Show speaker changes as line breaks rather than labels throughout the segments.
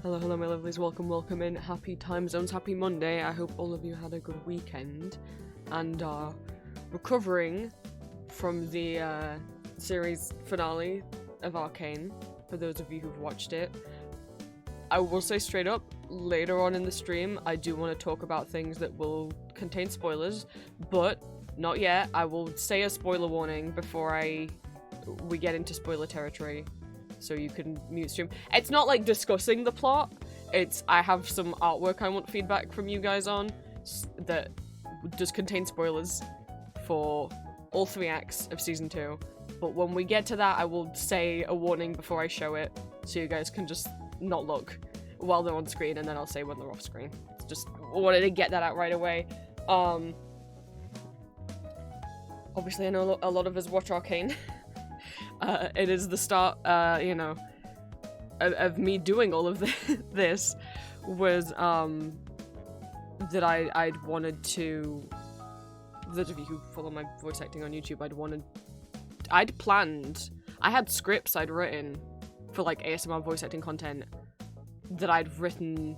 Hello, hello my lovelies, welcome in, happy time zones, happy Monday. I hope all of you had a good weekend and are recovering from the series finale of Arcane, for those of you who've watched it. I will say straight up, later on in the stream, I do want to talk about things that will contain spoilers, but not yet. I will say a spoiler warning before we get into spoiler territory. So you can mute stream. It's not like discussing the plot, it's I have some artwork I want feedback from you guys on that does contain spoilers for all 3 acts of season 2. But when we get to that, I will say a warning before I show it, so you guys can just not look while they're on screen, and then I'll say when they're off screen. It's just wanted to get that out right away. Obviously I know a lot of us watch Arcane. It is the start, you know, of me doing all of this was, that I'd wanted to, those of you who follow my voice acting on YouTube, I'd planned, I had scripts I'd written for, like, ASMR voice acting content that I'd written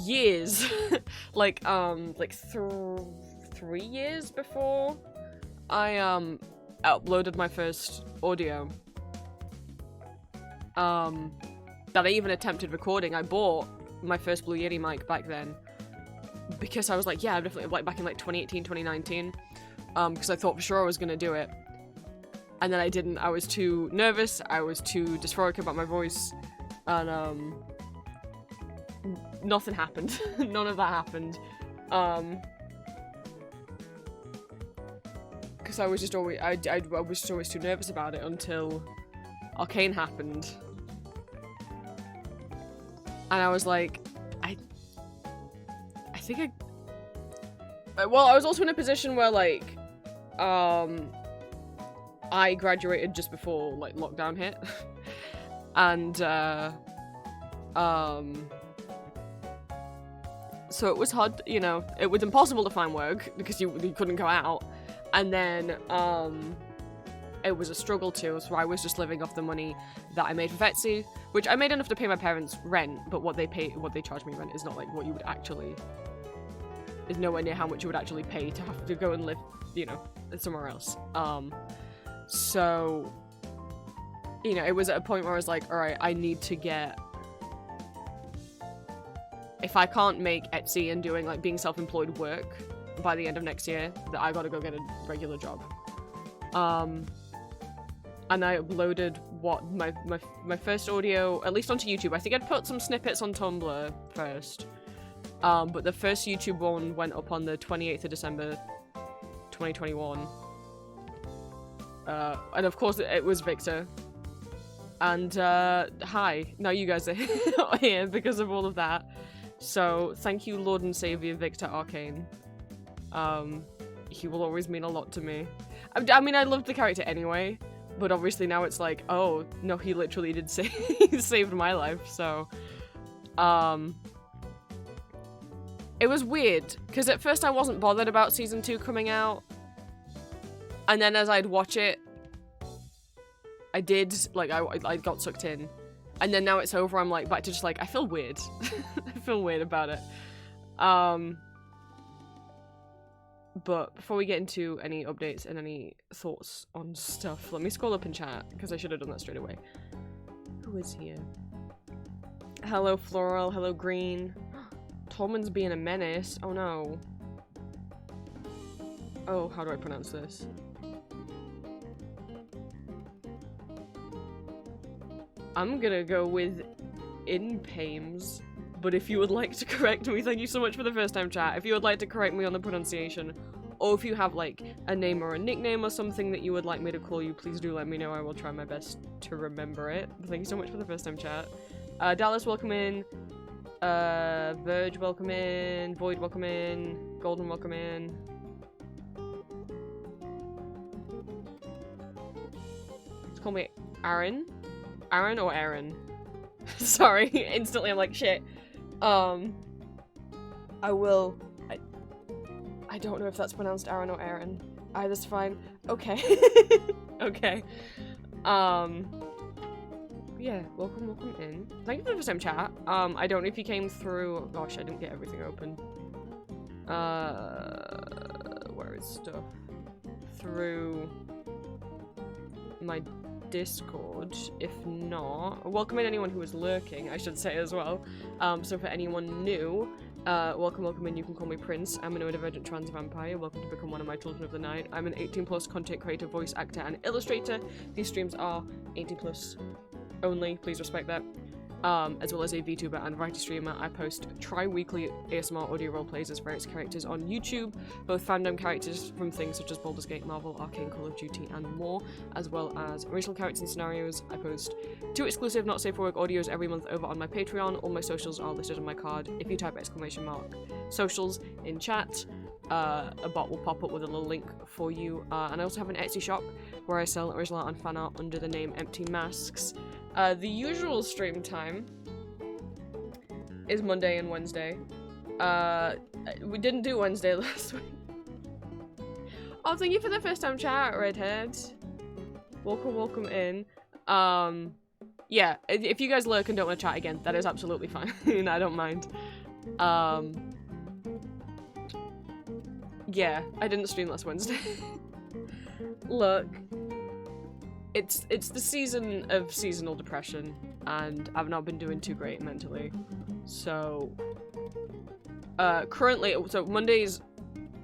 years, like 3 years before I, uploaded my first audio that I even attempted recording. I bought my first Blue Yeti mic back then because I was like, yeah, I'm definitely, like, back in like 2018, 2019, because I thought for sure I was gonna do it, and then I didn't. I was too nervous, I was too dysphoric about my voice, and nothing happened. None of that happened. Because I was just always, I was just always too nervous about it until Arcane happened. And I was like, I think well, I was also in a position where, like, I graduated just before, like, lockdown hit. And, so it was hard, you know, it was impossible to find work because you couldn't go out. And then, it was a struggle too, so I was just living off the money that I made for Vetsy, which I made enough to pay my parents rent, but what they charge me rent is not like what you would actually, is nowhere near how much you would actually pay to have to go and live, you know, somewhere else. So, you know, it was at a point where I was like, alright, I need to get, if I can't make Etsy and doing, like, being self-employed work by the end of next year, that I gotta go get a regular job. And I uploaded my first audio, at least onto YouTube. I think I'd put some snippets on Tumblr first. But the first YouTube one went up on the 28th of December, 2021. And of course it was Victor. And, hi. Now you guys are here because of all of that. So, thank you, Lord and Savior Victor Arcane. He will always mean a lot to me. I mean, I loved the character anyway, but obviously now it's like, oh, no, he literally did he saved my life, so, it was weird, because at first I wasn't bothered about season 2 coming out, and then as I'd watch it, I did, like, I got sucked in, and then now it's over, I'm like, back to just like, I feel weird. I feel weird about it. But before we get into any updates and any thoughts on stuff, let me scroll up in chat, because I should have done that straight away. Who is here? Hello, Floral. Hello, Green. Tolman's being a menace. Oh, no. Oh, how do I pronounce this? I'm gonna go with Inpames. But if you would like to correct me, thank you so much for the first time chat. If you would like to correct me on the pronunciation, or if you have, like, a name or a nickname or something that you would like me to call you, please do let me know. I will try my best to remember it. But thank you so much for the first time chat. Dallas, welcome in. Verge, welcome in. Void, welcome in. Golden, welcome in. Let's call me Aaron. Aaron or Aaron? Sorry, instantly I'm like, shit. I don't know if that's pronounced Aaron or Aaron. Either's fine. Okay. Okay. yeah, welcome in. Thank you for the first time chat. I don't know if you came through. Gosh, I didn't get everything open. Where is stuff? Through my Discord. If not, welcome in anyone who is lurking, I should say as well. So for anyone new, welcome in. You can call me Prince. I'm a neurodivergent trans vampire. Welcome to become one of my children of the night. I'm an 18+ content creator, voice actor, and illustrator. These streams are 18+ only. Please respect that. As well as a VTuber and variety streamer. I post tri-weekly ASMR audio roleplays as various characters on YouTube, both fandom characters from things such as Baldur's Gate, Marvel, Arcane, Call of Duty, and more, as well as original characters and scenarios. I post 2 exclusive Not Safe for Work audios every month over on my Patreon. All my socials are listed on my card. If you type !socials in chat, a bot will pop up with a little link for you. And I also have an Etsy shop where I sell original art and fan art under the name Empty Masks. The usual stream time is Monday and Wednesday. We didn't do Wednesday last week. Oh, thank you for the first time chat, Redhead. Welcome in. Yeah, if you guys lurk and don't want to chat again, that is absolutely fine. I don't mind. Yeah, I didn't stream last Wednesday. Look. It's the season of seasonal depression, and I've not been doing too great mentally. So, currently, so Mondays,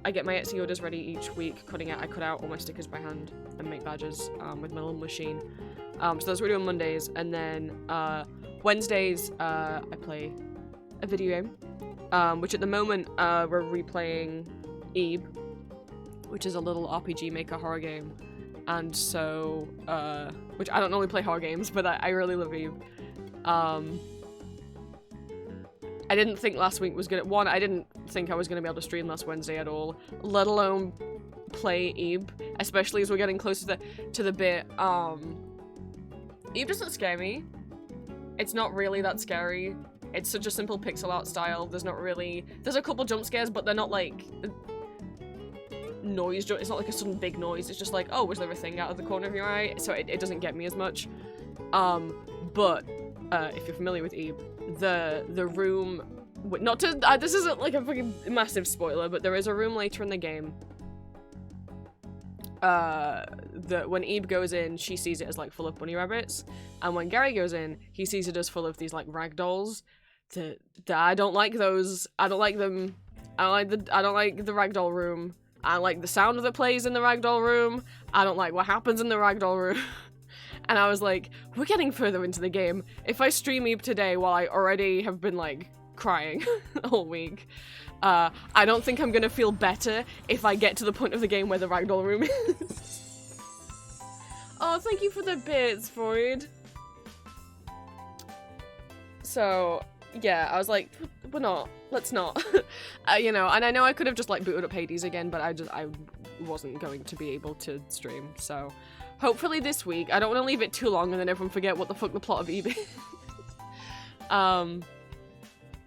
I get my Etsy orders ready each week. I cut out all my stickers by hand and make badges with my little machine. So that's what we do on Mondays, and then Wednesdays, I play a video game, which at the moment we're replaying Ebe, which is a little RPG maker horror game. And so, which I don't normally play horror games, but I really love Eve. I didn't think last week was gonna- I didn't think I was gonna be able to stream last Wednesday at all, let alone play Eve, especially as we're getting closer to the bit. Eve doesn't scare me. It's not really that scary. It's such a simple pixel art style. There's a couple jump scares, but they're not like noise. It's not like a sudden big noise. It's just like, oh, was there a thing out of the corner of your eye? So it doesn't get me as much. But if you're familiar with Eve, the room, not to this isn't like a fucking massive spoiler, but there is a room later in the game when Eve goes in, she sees it as like full of bunny rabbits, and when Gary goes in, he sees it as full of these like rag dolls. I don't like those. I don't like them. I don't like the ragdoll room. I like the sound that plays in the ragdoll room. I don't like what happens in the ragdoll room. And I was like, we're getting further into the game. If I stream Eve today while I already have been like crying all week, I don't think I'm gonna feel better if I get to the point of the game where the ragdoll room is. Oh, thank you for the bits, Freud. So, yeah, I was like, let's not. You know, and I know I could have just like booted up Hades again, but I wasn't going to be able to stream, so hopefully this week. I don't want to leave it too long and then everyone forget what the fuck the plot of Eve is.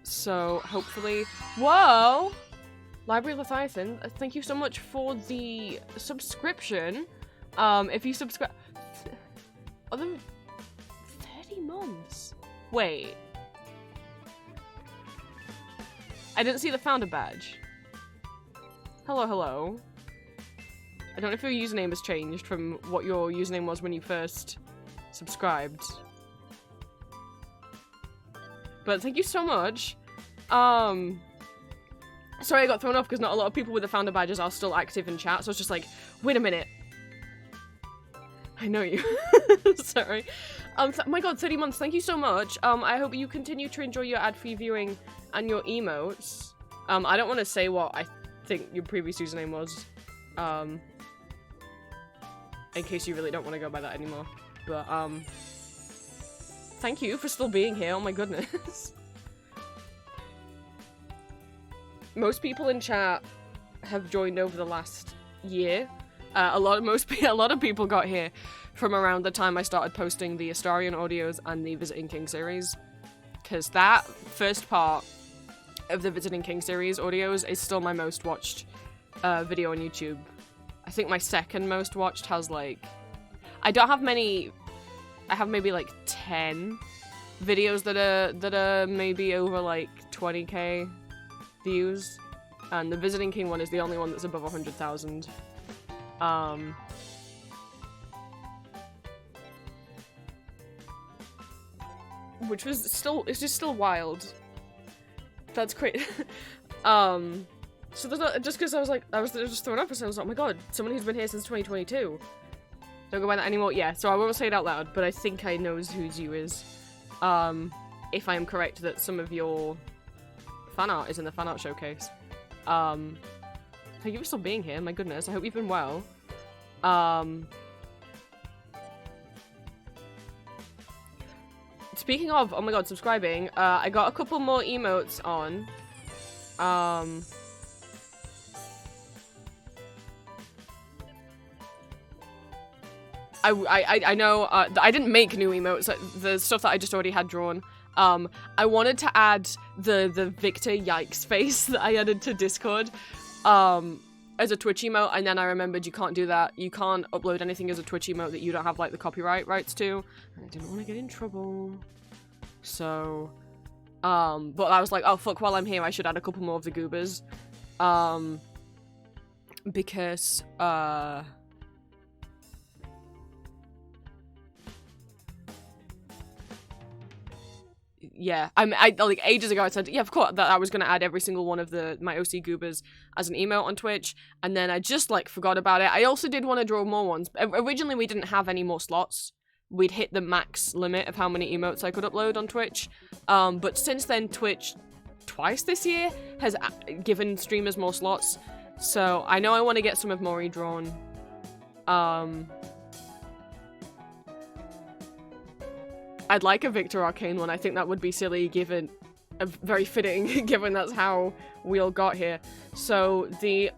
So hopefully, whoa! Library of Leviathan, thank you so much for the subscription. If you subscribe, are there 30 months? Wait. I didn't see the founder badge. Hello. I don't know if your username has changed from what your username was when you first subscribed. But thank you so much. Sorry I got thrown off because not a lot of people with the founder badges are still active in chat, so it's just like, wait a minute. I know you. Sorry. My god, 30 months, thank you so much. I hope you continue to enjoy your ad-free viewing and your emotes. I don't want to say what I think your previous username was. In case you really don't want to go by that anymore. But, thank you for still being here, oh my goodness. Most people in chat have joined over the last year. A lot of people got here from around the time I started posting the Astarion audios and the Visiting King series. Because that first part of the Visiting King series audios is still my most watched video on YouTube. I think my second most watched has like... I don't have many I have maybe like 10 videos that are maybe over like 20k views, and the Visiting King one is the only one that's above 100,000. Which was still, it's just still wild. That's great. So there's not, just because I was just thrown off, and I was like, oh my god, someone who's been here since 2022. Don't go by that anymore. Yeah, so I won't say it out loud, but I think I know whose you is. If I am correct that some of your fan art is in the fan art showcase. Thank you for still being here, my goodness. I hope you've been well. Speaking of, oh my god, subscribing, I got a couple more emotes on. I know, I didn't make new emotes, the stuff that I just already had drawn. I wanted to add the Victor Yikes face that I added to Discord, as a Twitch emote, and then I remembered you can't do that. You can't upload anything as a Twitch emote that you don't have, like, the copyright rights to, and I didn't want to get in trouble. So, but I was like, oh fuck, while I'm here I should add a couple more of the goobers, because, yeah, I like ages ago I said, yeah, of course, that I was gonna add every single one of my OC goobers as an emote on Twitch, and then I just like forgot about it. I also did want to draw more ones. Originally we didn't have any more slots. We'd hit the max limit of how many emotes I could upload on Twitch, but since then Twitch twice this year has given streamers more slots, so I know I want to get some of Mori drawn. I'd like a Victor Arcane one. I think that would be silly given, very fitting given that's how we all got here. So the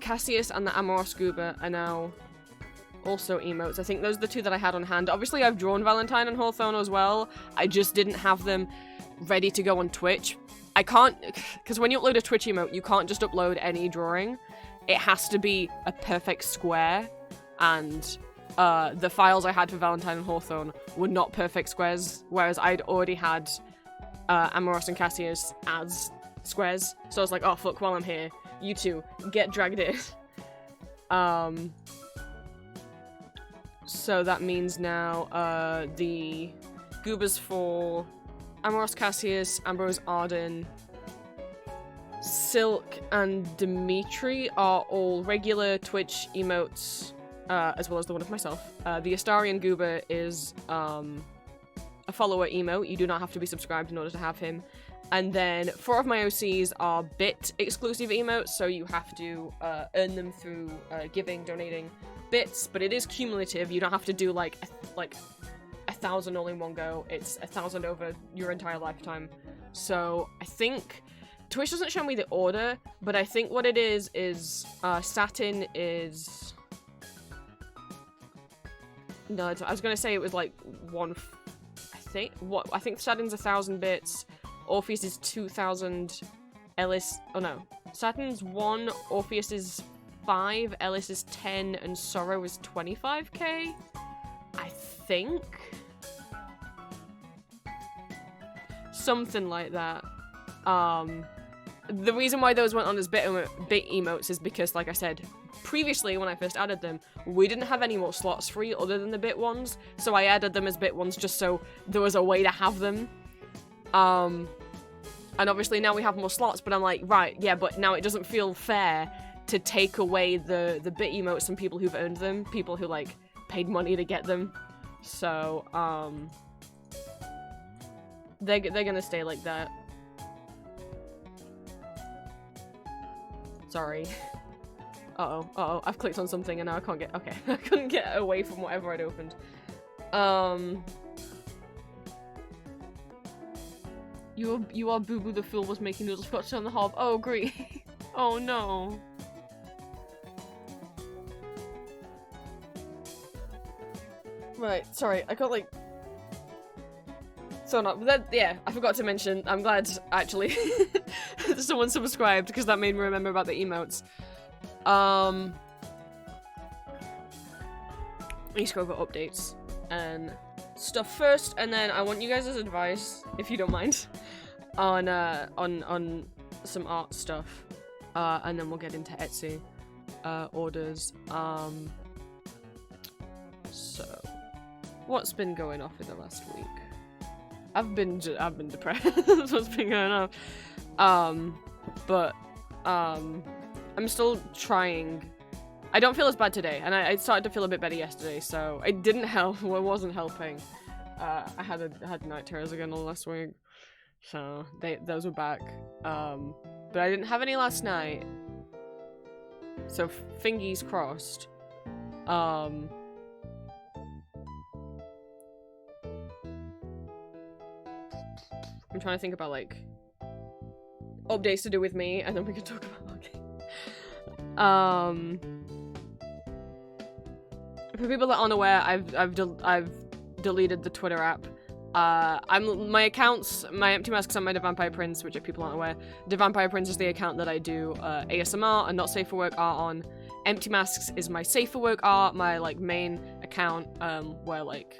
Cassius and the Amoros Goober are now also emotes. I think those are the two that I had on hand. Obviously I've drawn Valentine and Hawthorne as well. I just didn't have them ready to go on Twitch. I can't, because when you upload a Twitch emote, you can't just upload any drawing. It has to be a perfect square, and the files I had for Valentine and Hawthorne were not perfect squares, whereas I'd already had Amoros and Cassius as squares. So I was like, oh fuck, while I'm here, you two, get dragged in. So that means now the goobers for Amoros Cassius, Ambrose Arden, Silk, and Dimitri are all regular Twitch emotes, as well as the one of myself. The Astarian Goober is a follower emote. You do not have to be subscribed in order to have him. And then 4 of my OCs are bit exclusive emotes, so you have to earn them through giving, donating bits, but it is cumulative. You don't have to do like 1,000 all in one go. It's 1,000 over your entire lifetime. So I think Twitch doesn't show me the order, but I think what it is Satin is, no, I was gonna say it was like I think Satin's 1,000 bits, Orpheus is 2,000, Ellis, oh no, Satin's 1, Orpheus is 5, Ellis is 10, and Sorrow is 25k? I think? Something like that. The reason why those went on as bit emotes is because, like I said, previously when I first added them, we didn't have any more slots free other than the bit ones, so I added them as bit ones just so there was a way to have them. And obviously now we have more slots, but I'm like, right, yeah, but now it doesn't feel fair to take away the bit emotes from people who've earned them, people who, like, paid money to get them. So, they're gonna stay like that. Sorry. Uh-oh, I've clicked on something and now I can't get, okay. I couldn't get away from whatever I'd opened. You are Boo Boo the Fool was making noodles scotch on the hob. Oh, agree. Oh no. Right, sorry, I got like thrown up. But that, yeah, I forgot to mention, I'm glad actually someone subscribed because that made me remember about the emotes. need to go over updates and stuff first, and then I want you guys' advice, if you don't mind, on some art stuff, and then we'll get into Etsy orders. So what's been going off in the last week? I've been depressed. That's what's been going on. But I'm still trying. I don't feel as bad today, and I started to feel a bit better yesterday, so it didn't help. It wasn't helping. I had night terrors again all last week, so those were back. But I didn't have any last night, so fingies crossed. I'm trying to think about like updates to do with me, and then we can talk about for people that aren't aware, I've deleted the Twitter app. My accounts, my Empty Masks and my The Vampire Prince, which if people aren't aware, The Vampire Prince is the account that I do ASMR and not safe for work art on. Empty Masks is my safe for work art, my like main account, where like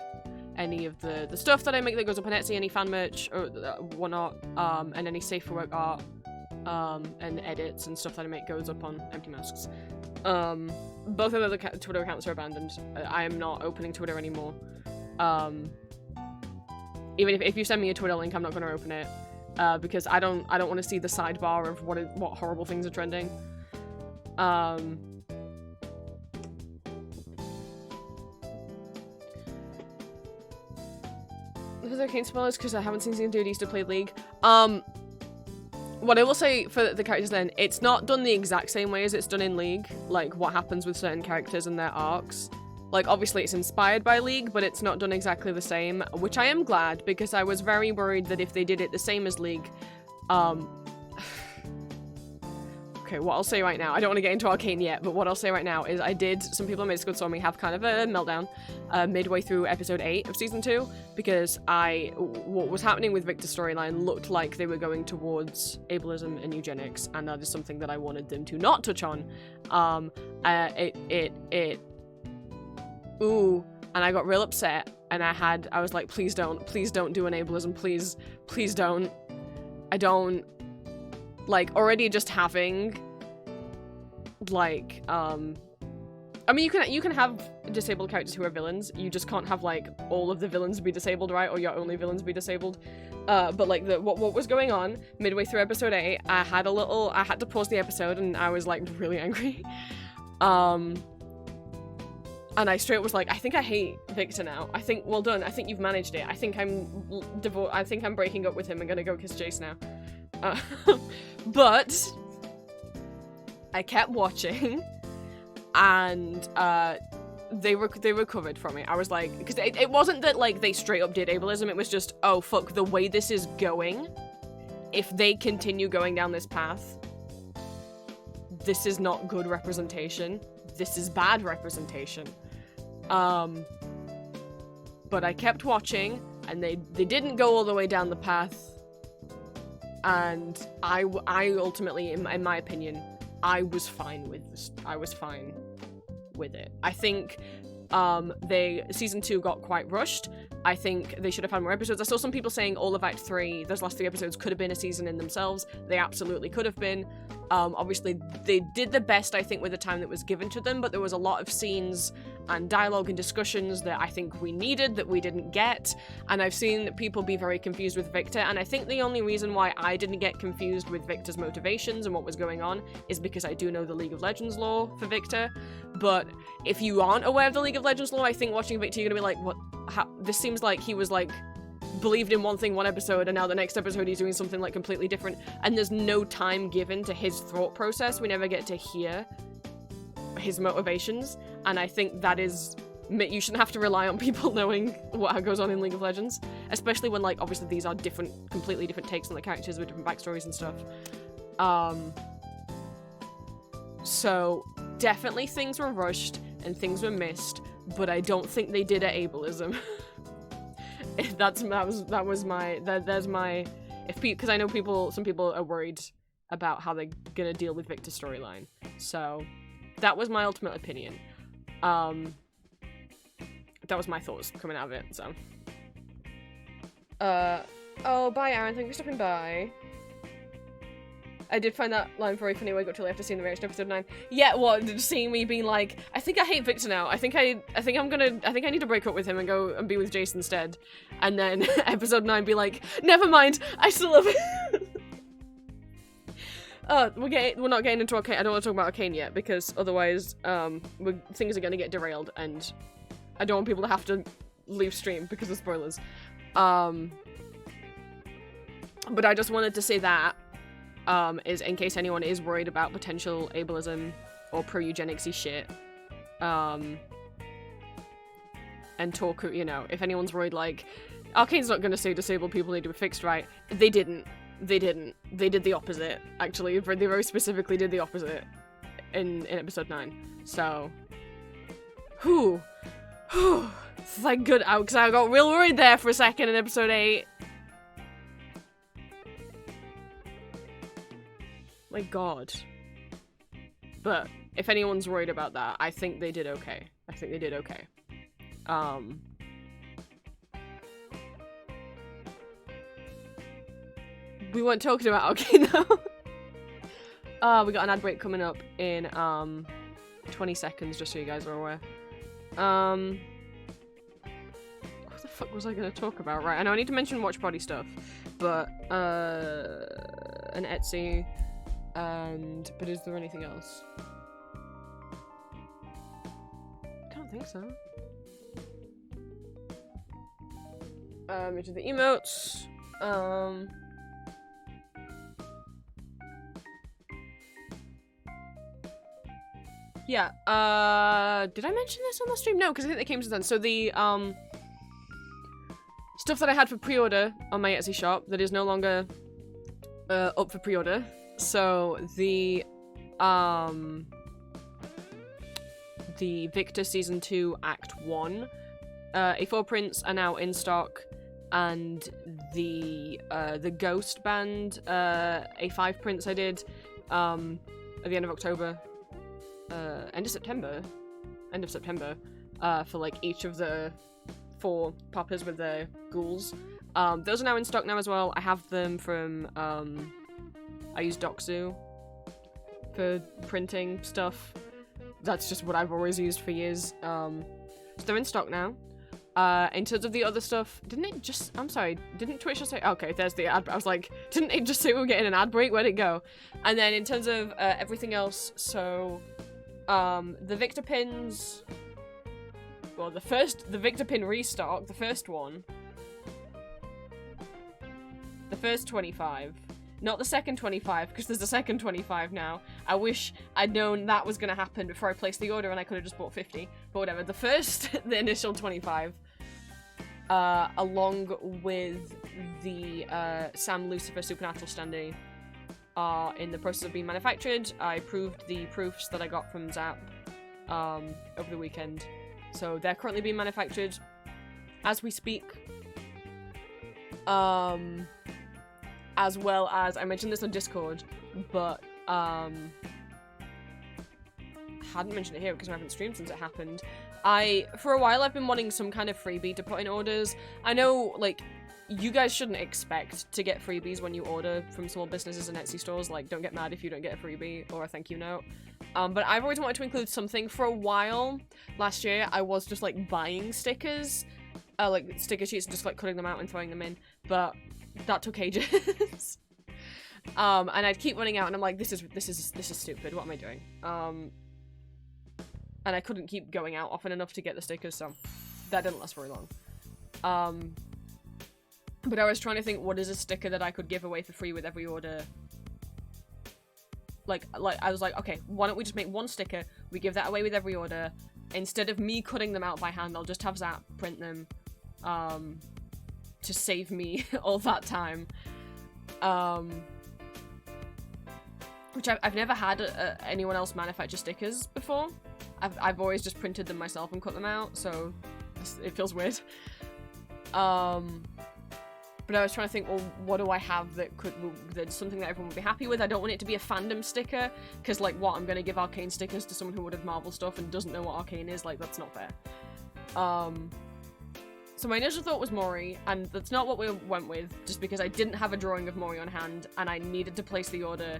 any of the stuff that I make that goes up on Etsy, any fan merch or whatnot, and any safe for work art, and edits and stuff that I make goes up on Empty Masks. Both of the Twitter accounts are abandoned. I am not opening Twitter anymore. Even if you send me a Twitter link, I'm not going to open it, because I don't want to see the sidebar of what horrible things are trending. Because I can't spoilers because I haven't seen season 2 of to play League. What I will say for the characters then, it's not done the exact same way as it's done in League, like what happens with certain characters and their arcs. Like, obviously it's inspired by League, but it's not done exactly the same, which I am glad, because I was very worried that if they did it the same as League, okay, what I'll say right now, I don't want to get into Arcane yet, but what I'll say right now is some people on my Discord saw me have kind of a meltdown midway through episode 8 of season 2, because what was happening with Victor's storyline looked like they were going towards ableism and eugenics, and that is something that I wanted them to not touch on. And I got real upset, and I was like, please don't do an ableism, please don't. I don't, like, already just having, like, I mean, you can have disabled characters who are villains, you just can't have, like, all of the villains be disabled, right, or your only villains be disabled, but, like, what was going on midway through episode 8, I had to pause the episode, and I was, like, really angry, and I straight was like, I think I hate Victor now. I think, well done. I think you've managed it. I think I'm breaking up with him and gonna go kiss Jace now. But I kept watching, and they recovered from it. I was like, because it wasn't that like they straight up did ableism. It was just, oh fuck, the way this is going, if they continue going down this path, this is not good representation. This is bad representation. But I kept watching, and they didn't go all the way down the path, and I ultimately, in my opinion, I was fine with this. I was fine with it. I think season 2 got quite rushed. I think they should have had more episodes. I saw some people saying all of Act 3, those last 3 episodes could have been a season in themselves. They absolutely could have been. Obviously, they did the best, I think, with the time that was given to them, but there was a lot of scenes and dialogue and discussions that I think we needed that we didn't get, and I've seen people be very confused with Victor, and I think the only reason why I didn't get confused with Victor's motivations and what was going on is because I do know the League of Legends lore for Victor, but if you aren't aware of the League of Legends lore, I think watching Victor, you're gonna be like, what? How? This seems like he was like believed in one thing one episode, and now the next episode he's doing something like completely different, and there's no time given to his thought process. We never get to hear his motivations, and I think that is, you shouldn't have to rely on people knowing what goes on in League of Legends, especially when, like, obviously these are completely different takes on the characters with different backstories and stuff. So definitely things were rushed and things were missed, but I don't think they did ableism. There's my, because I know some people are worried about how they're gonna deal with Victor's storyline. So that was my ultimate opinion. that was my thoughts coming out of it, so. Oh, bye, Aaron. Thank you for stopping by. I did find that line very funny when I got till after seeing the reaction to episode 9. Yeah, what? Just seeing me being like, I think I hate Victor now. I think I need to break up with him and go and be with Jason instead. And then episode 9 be like, never mind, I still love him. We're not getting into Arcane. I don't want to talk about Arcane yet because otherwise, things are gonna get derailed and I don't want people to have to leave stream because of spoilers. But I just wanted to say that, is in case anyone is worried about potential ableism or pro-eugenicsy shit, and talk, you know, if anyone's worried, like, Arcane's not gonna say disabled people need to be fixed, right? They didn't. They did the opposite, actually. They very specifically did the opposite in episode 9. So, whew. Thank good, because I got real worried there for a second in episode 8. My god. But if anyone's worried about that, I think they did okay. We weren't talking about Arcane though. We got an ad break coming up in 20 seconds, just so you guys are aware. What the fuck was I gonna talk about? Right, I know I need to mention watch party stuff, but an Etsy. But is there anything else? I don't think so. Into the emotes. Yeah, did I mention this on the stream? No, because I think they came to then. So the, stuff that I had for pre-order on my Etsy shop that is no longer, up for pre-order. So the Victor Season 2 Act 1 A4 prints are now in stock, and the Ghost Band A5 prints I did at the end of October, end of September, for like each of the 4 poppers with the ghouls. Those are now in stock now as well. I have them from I use Doxu for printing stuff. That's just what I've always used for years. So they're in stock now. In terms of the other stuff, didn't Twitch just say, okay, there's the ad, I was like, didn't it just say we were getting an ad break? Where'd it go? And then in terms of everything else, so, the Victor pins, well, the Victor pin restock, the first one, the first 25, not the second 25, because there's a second 25 now. I wish I'd known that was going to happen before I placed the order and I could have just bought 50. But whatever, the initial 25, along with the Sam Lucifer Supernatural standee, are in the process of being manufactured. I proved the proofs that I got from Zap over the weekend. So they're currently being manufactured as we speak. As well as, I mentioned this on Discord, but hadn't mentioned it here because I haven't streamed since it happened. For a while I've been wanting some kind of freebie to put in orders. I know, like, you guys shouldn't expect to get freebies when you order from small businesses and Etsy stores. Like, don't get mad if you don't get a freebie or a thank you note. But I've always wanted to include something. For a while last year, I was just like buying stickers, like sticker sheets, and just like cutting them out and throwing them in. But that took ages. And I'd keep running out, and I'm like, this is stupid. What am I doing? And I couldn't keep going out often enough to get the stickers, so that didn't last very long. But I was trying to think, what is a sticker that I could give away for free with every order? Like I was like, okay, why don't we just make one sticker? We give that away with every order. Instead of me cutting them out by hand, I'll just have Zap print them. To save me all that time. Which I've never had anyone else manufacture stickers before. I've always just printed them myself and cut them out, so it feels weird. But I was trying to think, well, what do I have that's something that everyone would be happy with? I don't want it to be a fandom sticker, because, like, what, I'm gonna give Arcane stickers to someone who would have Marvel stuff and doesn't know what Arcane is? Like, that's not fair. So my initial thought was Mori, and that's not what we went with, just because I didn't have a drawing of Mori on hand, and I needed to place the order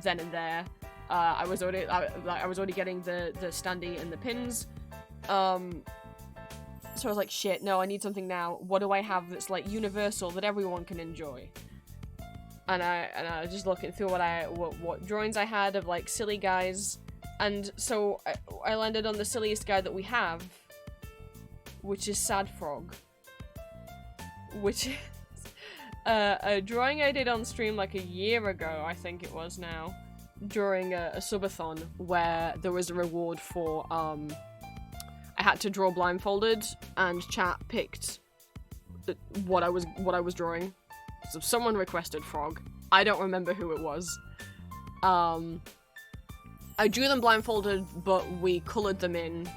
then and there. I was already getting the standee and the pins. So I was like, shit, no, I need something now. What do I have that's like universal that everyone can enjoy? And I was just looking through what drawings I had of like silly guys, and so I landed on the silliest guy that we have, which is Sad Frog, which is a drawing I did on stream like a year ago, I think it was now, during a subathon where there was a reward for I had to draw blindfolded, and chat picked what I was drawing. So someone requested Frog. I don't remember who it was. I drew them blindfolded, but we colored them in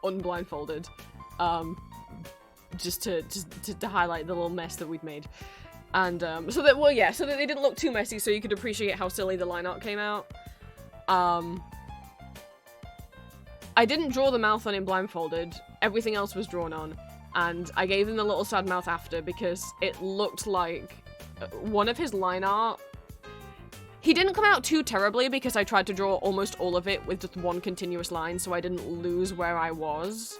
unblindfolded, just to highlight the little mess that we'd made. And so that they didn't look too messy, so you could appreciate how silly the line art came out. I didn't draw the mouth on him blindfolded. Everything else was drawn on. And I gave him the little sad mouth after because it looked like one of his line art. He didn't come out too terribly because I tried to draw almost all of it with just one continuous line, so I didn't lose where I was.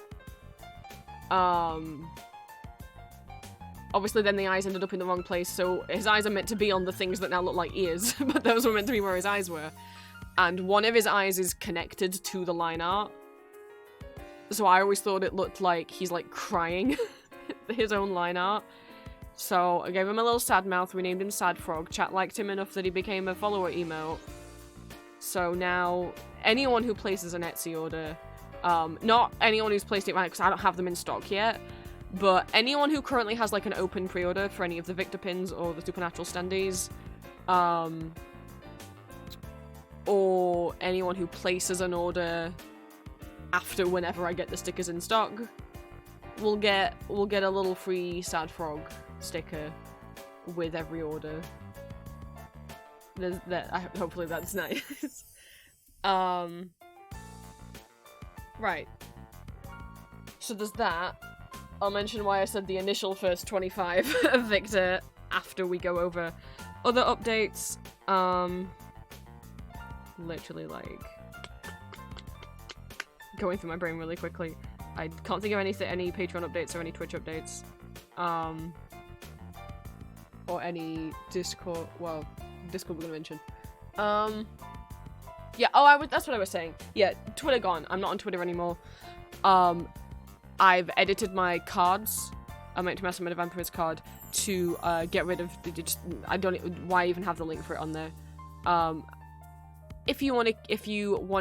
Obviously then the eyes ended up in the wrong place, so his eyes are meant to be on the things that now look like ears, but those were meant to be where his eyes were. And one of his eyes is connected to the line art. So I always thought it looked like he's like crying his own line art. So I gave him a little sad mouth, we named him Sad Frog. Chat liked him enough that he became a follower emote. So now anyone who places an Etsy order, not anyone who's placed it right, because I don't have them in stock yet, but anyone who currently has like an open pre-order for any of the Victor pins or the Supernatural standees, or anyone who places an order after whenever I get the stickers in stock, we'll get a little free Sad Frog sticker with every order. Hopefully that's nice. Right. So there's that. I'll mention why I said the initial first 25 of Victor after we go over other updates. Literally like going through my brain really quickly. I can't think of any Patreon updates or any Twitch updates. Or any Discord. Well, Discord we're gonna mention. Yeah. Oh, that's what I was saying. Yeah, Twitter gone. I'm not on Twitter anymore. I've edited my cards. I meant to mess with my Vampires card to get rid of. Why even have the link for it on there? If you want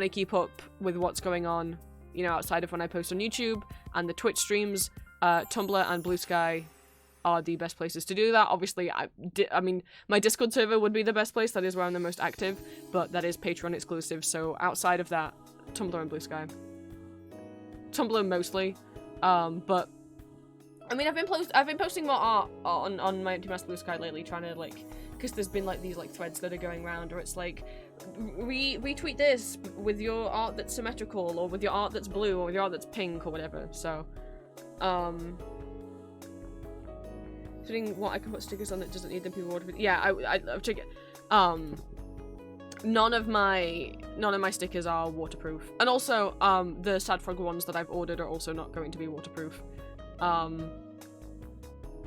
to keep up with what's going on, you know, outside of when I post on YouTube and the Twitch streams, Tumblr and Blue Sky are the best places to do that. Obviously, I mean, my Discord server would be the best place. That is where I'm the most active, but that is Patreon exclusive. So outside of that, Tumblr and Blue Sky. Tumblr mostly, but I mean, I've been posting more art on my Empty Mask Blue Sky lately, trying to like, because there's been like these like threads that are going around, or it's like retweet this with your art that's symmetrical, or with your art that's blue, or with your art that's pink, or whatever. So, putting what I can put stickers on that doesn't need them people order. Yeah, I've checked it. None of my stickers are waterproof, and also the Sad Frog ones that I've ordered are also not going to be waterproof.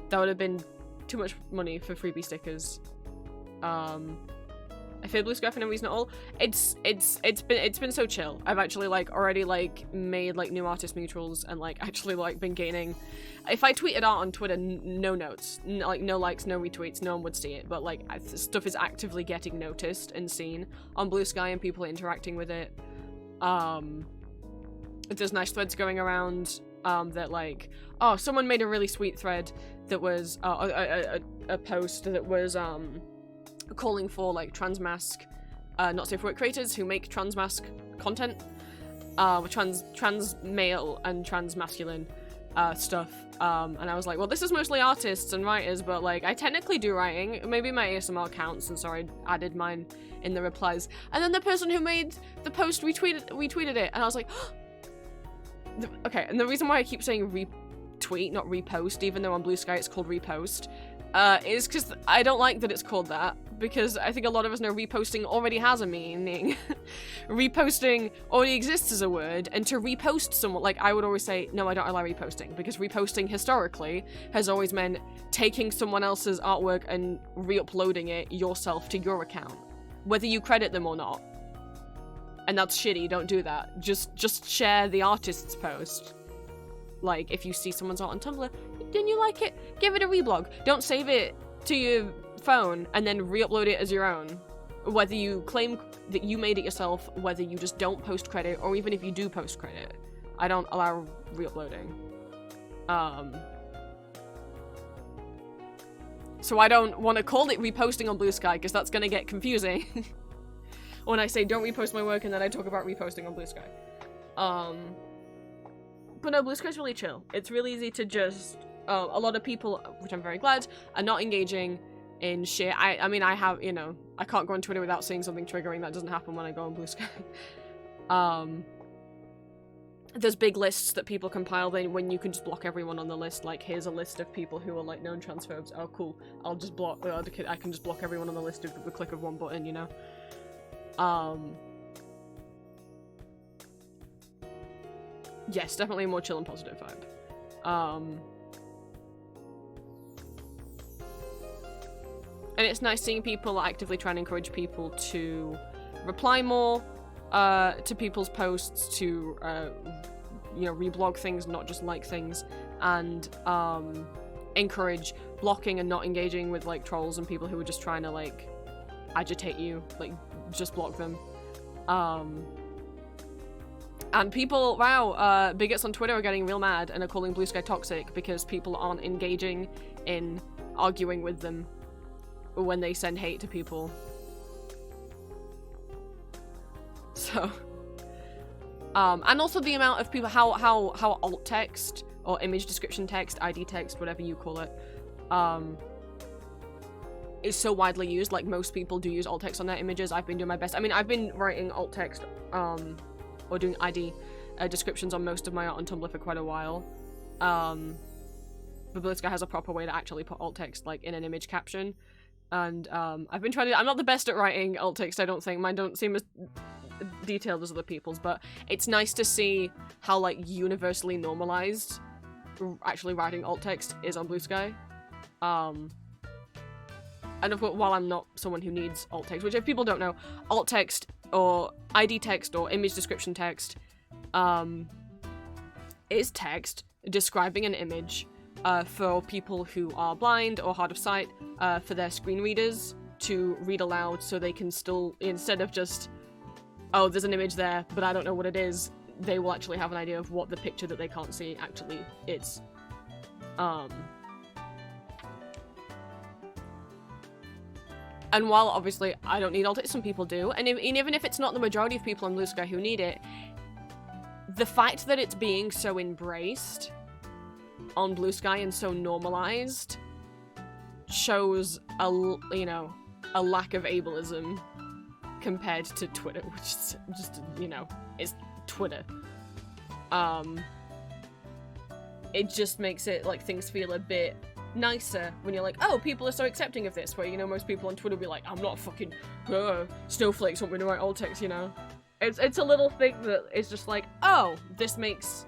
That would have been too much money for freebie stickers. I feel Blue Sky for no reason at all. It's been so chill. I've actually like already like made like new artist mutuals and like actually like been gaining. If I tweeted art on Twitter, no notes, like no likes, no retweets, no one would see it. But like stuff is actively getting noticed and seen on Blue Sky, and people are interacting with it. There's nice threads going around that like, oh, someone made a really sweet thread that was a post that was calling for like trans mask, not safe for work creators who make trans mask content, trans male and trans masculine stuff, and I was like, well, this is mostly artists and writers, but like I technically do writing, maybe my ASMR counts, and so I added mine in the replies, and then the person who made the post retweeted it, and I was like, okay, and the reason why I keep saying retweet, not repost, even though on Blue Sky it's called repost, is because I don't like that it's called that, because I think a lot of us know reposting already has a meaning. Reposting already exists as a word, and to repost someone, like, I would always say, no, I don't allow reposting, because reposting historically has always meant taking someone else's artwork and re-uploading it yourself to your account, whether you credit them or not. And that's shitty, don't do that. Just share the artist's post. Like, if you see someone's art on Tumblr, didn't you like it? Give it a reblog. Don't save it to your phone and then re-upload it as your own. Whether you claim that you made it yourself, whether you just don't post credit, or even if you do post credit. I don't allow re-uploading. So I don't want to call it reposting on Blue Sky, because that's going to get confusing. When I say don't repost my work and then I talk about reposting on Blue Sky. But no, Blue Sky's really chill. It's really easy to just... a lot of people, which I'm very glad, are not engaging in shit. I mean, I have, you know, I can't go on Twitter without seeing something triggering. That doesn't happen when I go on Blue Sky. There's big lists that people compile then when you can just block everyone on the list. Like, here's a list of people who are, like, known transphobes. Oh, cool. I'll just block... I can just block everyone on the list with the click of one button, you know? Yes, definitely a more chill and positive vibe. And it's nice seeing people actively trying to encourage people to reply more to people's posts, to you know, reblog things, not just like things, and encourage blocking and not engaging with, like, trolls and people who are just trying to, like, agitate you. Like, just block them. And people, wow, bigots on Twitter are getting real mad and are calling Blue Sky toxic because people aren't engaging in arguing with them when they send hate to people. So, and also the amount of people, how alt text or image description text, ID text, whatever you call it, is so widely used. Like, most people do use alt text on their images. I've been doing my best. I mean, I've been writing alt text, or doing ID descriptions on most of my art on Tumblr for quite a while. But Blue Sky has a proper way to actually put alt text, like, in an image caption. And I've been trying to... I'm not the best at writing alt text, I don't think. Mine don't seem as detailed as other people's, but it's nice to see how, like, universally normalized actually writing alt text is on Blue Sky. And of course, while I'm not someone who needs alt text, which if people don't know, alt text or ID text or image description text is text describing an image for people who are blind or hard of sight, for their screen readers to read aloud, so they can still, instead of just, oh, there's an image there, but I don't know what it is, they will actually have an idea of what the picture that they can't see actually is. And while obviously I don't need alt text, some people do, and even if it's not the majority of people on Blue Sky who need it, the fact that it's being so embraced on Blue Sky and so normalized shows a lack of ableism compared to Twitter, which is just, you know, is Twitter. It just makes it, like, things feel a bit nicer when you're like, oh, people are so accepting of this, where, you know, most people on Twitter will be like, I'm not fucking snowflakes want me to write alt text, you know. It's a little thing that is just like, oh, this makes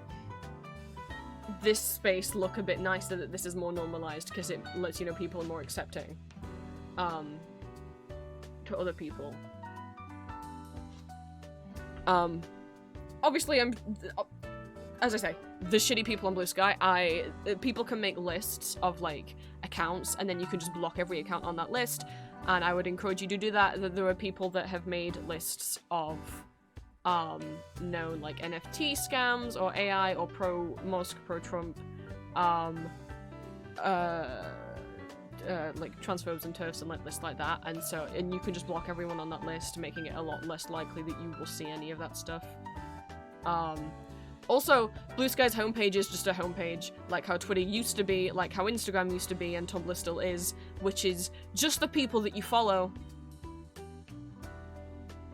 this space look a bit nicer, that this is more normalized, because it lets you know people are more accepting to other people. Obviously, as I say, the shitty people on Blue Sky, people can make lists of, like, accounts, and then you can just block every account on that list, and I would encourage you to do that. There are people that have made lists of known, like, NFT scams, or AI, or pro-Musk, pro-Trump, like, transphobes and TERFs and, like, lists like that, and you can just block everyone on that list, making it a lot less likely that you will see any of that stuff. Also, Blue Sky's homepage is just a homepage, like how Twitter used to be, like how Instagram used to be, and Tumblr still is, which is just the people that you follow.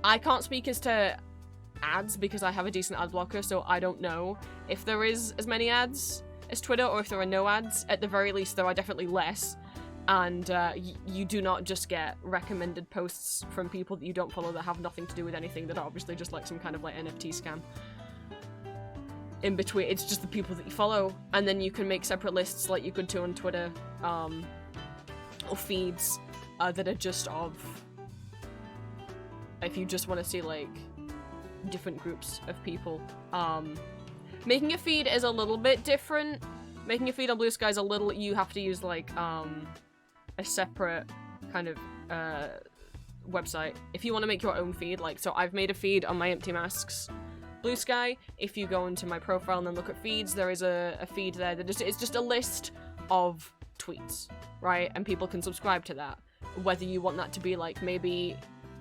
I can't speak as to ads because I have a decent ad blocker, so I don't know if there is as many ads as Twitter or if there are no ads. At the very least, there are definitely less. And you do not just get recommended posts from people that you don't follow that have nothing to do with anything, that are obviously just like some kind of like NFT scam. In between, it's just the people that you follow, and then you can make separate lists like you could do on Twitter, or feeds that are just of, if you just want to see like different groups of people. Making a feed is a little bit different. Making a feed on Blue Sky is a little, you have to use like a separate kind of website if you want to make your own feed. Like, so I've made a feed on my Empty Masks Blue Sky. If you go into my profile and then look at feeds, there is a feed there that it's just a list of tweets, right? And people can subscribe to that. Whether you want that to be like, maybe,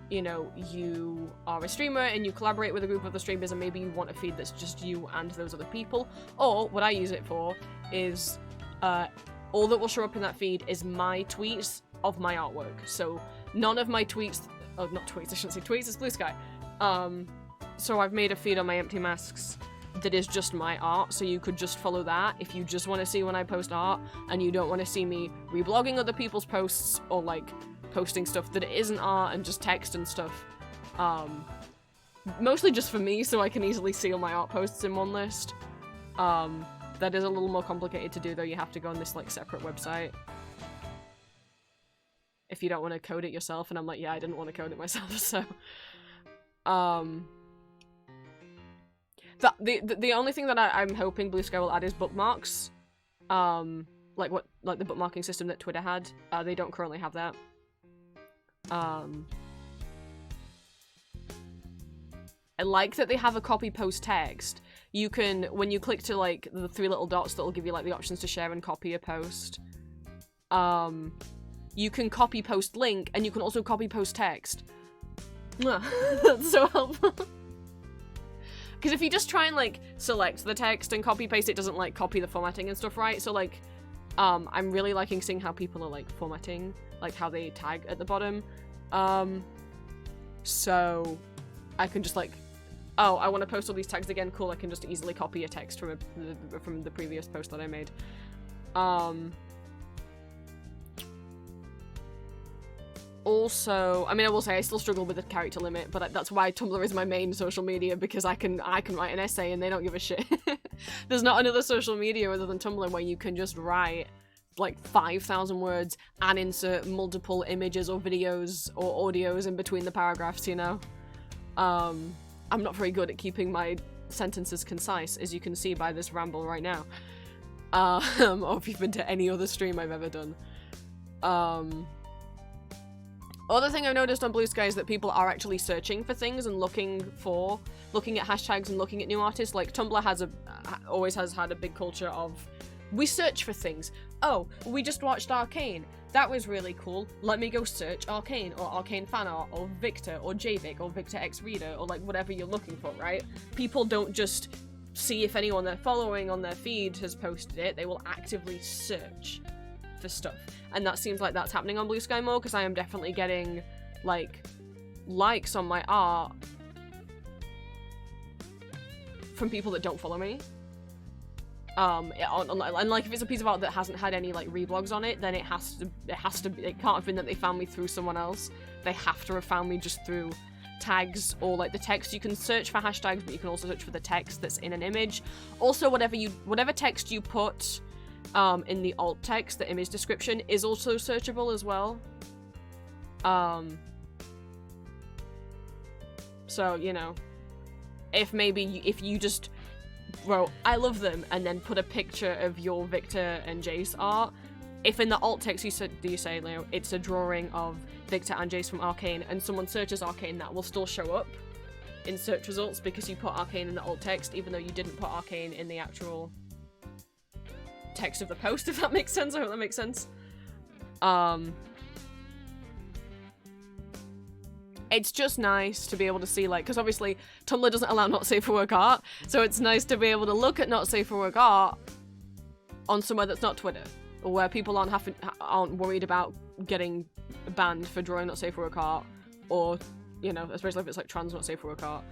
you know, you are a streamer and you collaborate with a group of the streamers and maybe you want a feed that's just you and those other people. Or what I use it for is all that will show up in that feed is my tweets of my artwork. So none of my tweets, oh, not tweets, I shouldn't say tweets, it's Blue Sky. So I've made a feed on my Empty Masks that is just my art, so you could just follow that if you just want to see when I post art and you don't want to see me reblogging other people's posts or like posting stuff that isn't art and just text and stuff. Mostly just for me, so I can easily see all my art posts in one list. That is a little more complicated to do though. You have to go on this like separate website if you don't want to code it yourself, and I'm like, yeah, I didn't want to code it myself, so the only thing that I'm hoping Blue Sky will add is bookmarks. Like the bookmarking system that Twitter had. They don't currently have that. I like that they have a copy post text. You can, when you click to like the three little dots that will give you like the options to share and copy a post, you can copy post link and you can also copy post text. That's so helpful. Because if you just try and like select the text and copy paste, it doesn't like copy the formatting and stuff, right? So like, I'm really liking seeing how people are like formatting, like how they tag at the bottom. So I can just like, oh, I want to post all these tags again, cool, I can just easily copy a text from the previous post that I made. Also, I mean, I will say I still struggle with the character limit, but that's why Tumblr is my main social media, because I can write an essay and they don't give a shit. There's not another social media other than Tumblr where you can just write like 5,000 words and insert multiple images or videos or audios in between the paragraphs, you know? I'm not very good at keeping my sentences concise, as you can see by this ramble right now. Or if you've been to any other stream I've ever done. Other thing I've noticed on Blue Sky is that people are actually searching for things and looking at hashtags and looking at new artists. Like, Tumblr always has had a big culture of, we search for things. Oh, we just watched Arcane. That was really cool. Let me go search Arcane, or Arcane fan art, or Victor, or JVic, or Victor X Reader, or like whatever you're looking for, right? People don't just see if anyone they're following on their feed has posted it. They will actively search for stuff. And that seems like that's happening on Blue Sky more, because I am definitely getting, like, likes on my art from people that don't follow me. And like, if it's a piece of art that hasn't had any, like, reblogs on it, then it can't have been that they found me through someone else. They have to have found me just through tags or, like, the text. You can search for hashtags, but you can also search for the text that's in an image. Also, whatever text you put in the alt text, the image description, is also searchable as well. So, you know, if you just wrote, I love them, and then put a picture of your Victor and Jace art, if in the alt text you say, Leo, it's a drawing of Victor and Jace from Arcane, and someone searches Arcane, that will still show up in search results because you put Arcane in the alt text, even though you didn't put Arcane in the actual text of the post, if that makes sense. I hope that makes sense. It's just nice to be able to see, like, because obviously Tumblr doesn't allow not safe for work art, so it's nice to be able to look at not safe for work art on somewhere that's not Twitter, or where people aren't worried about getting banned for drawing not safe for work art, or, you know, especially if it's like trans not safe for work art.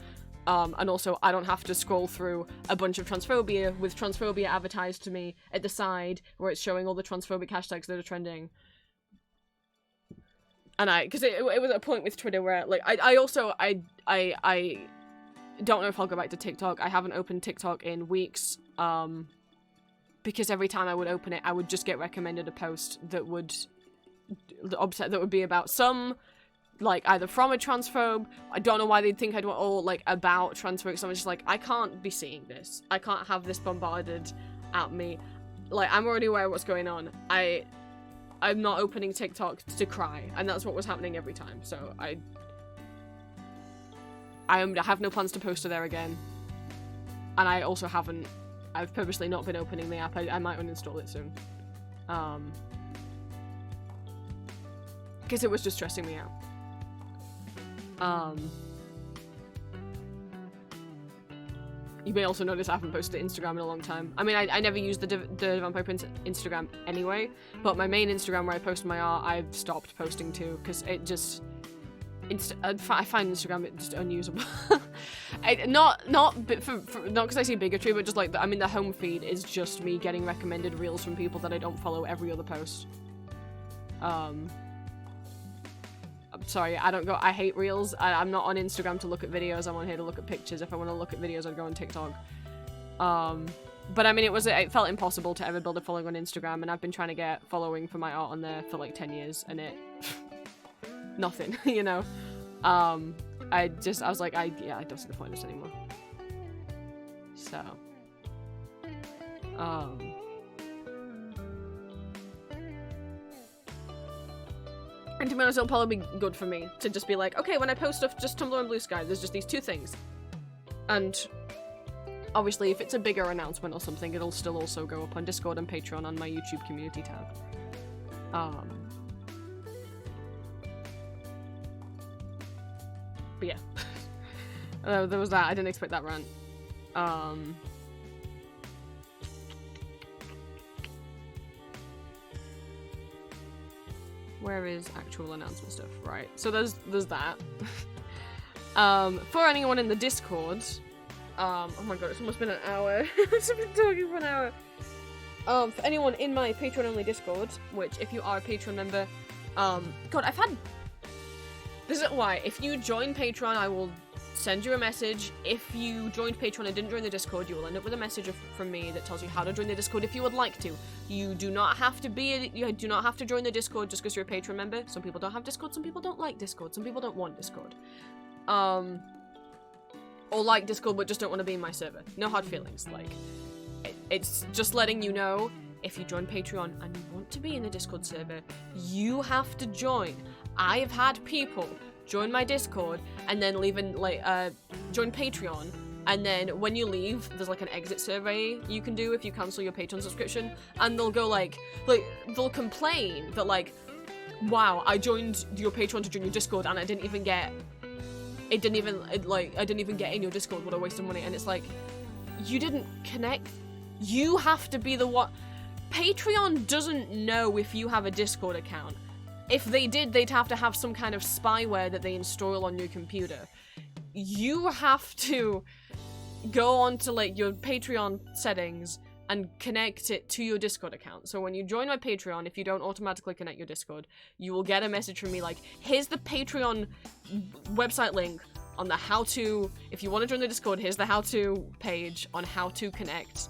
And also, I don't have to scroll through a bunch of transphobia with transphobia advertised to me at the side where it's showing all the transphobic hashtags that are trending. And because it was a point with Twitter where, like, I don't know if I'll go back to TikTok. I haven't opened TikTok in weeks, because every time I would open it, I would just get recommended a post that would be about some, like, either from a transphobe, I don't know why they'd think I'd want, or, like, about transphobic, so I'm just like, I can't be seeing this. I can't have this bombarded at me. Like, I'm already aware of what's going on. I'm not opening TikTok to cry, and that's what was happening every time, so I have no plans to post to there again. And I also I've purposely not been opening the app. I might uninstall it soon. Because it was just stressing me out. You may also notice I haven't posted to Instagram in a long time. I mean, I never used the Vampire Prince Instagram anyway, but my main Instagram where I post my art, I've stopped posting to, because it just... I find Instagram just unusable. Not because I see bigotry, but just like, I mean, the home feed is just me getting recommended reels from people that I don't follow every other post. I'm sorry, I hate reels. I'm not on Instagram to look at videos, I'm on here to look at pictures. If I want to look at videos, I'd go on TikTok. But I mean, it felt impossible to ever build a following on Instagram, and I've been trying to get following for my art on there for like 10 years, and it... nothing, you know? I was like, I don't see the point of this anymore. So... And to be honest, it'll probably be good for me to just be like, okay, when I post stuff, just Tumblr and Blue Sky, there's just these two things. And obviously, if it's a bigger announcement or something, it'll still also go up on Discord and Patreon on my YouTube community tab. But yeah. There was that. I didn't expect that rant. Where is actual announcement stuff? Right. So there's that. For anyone in the Discord, oh my god, it's almost been an hour. I've been talking for an hour. For anyone in my Patreon only Discord, which if you are a Patreon member, god, this is why, if you join Patreon, I will send you a message. If you joined Patreon and didn't join the Discord, you will end up with a message from me that tells you how to join the Discord if you would like to. You do not have to join the Discord just because you're a Patreon member. Some people don't have Discord, some people don't like Discord, some people don't want Discord. Or like Discord but just don't want to be in my server. No hard feelings. Like, it's just letting you know, if you join Patreon and you want to be in the Discord server, you have to join. I have had people join my Discord and then join Patreon, and then when you leave, there's like an exit survey you can do if you cancel your Patreon subscription, and they'll go they'll complain that like, wow, I joined your Patreon to join your Discord and I didn't even get in your Discord, what a waste of money. And it's like, you didn't connect. You have to be the one. Patreon doesn't know if you have a Discord account. If they did, they'd have to have some kind of spyware that they install on your computer. You have to go on to like your Patreon settings and connect it to your Discord account. So when you join my Patreon, if you don't automatically connect your Discord, you will get a message from me like, here's the Patreon website link on the how-to. If you want to join the Discord, here's the how-to page on how to connect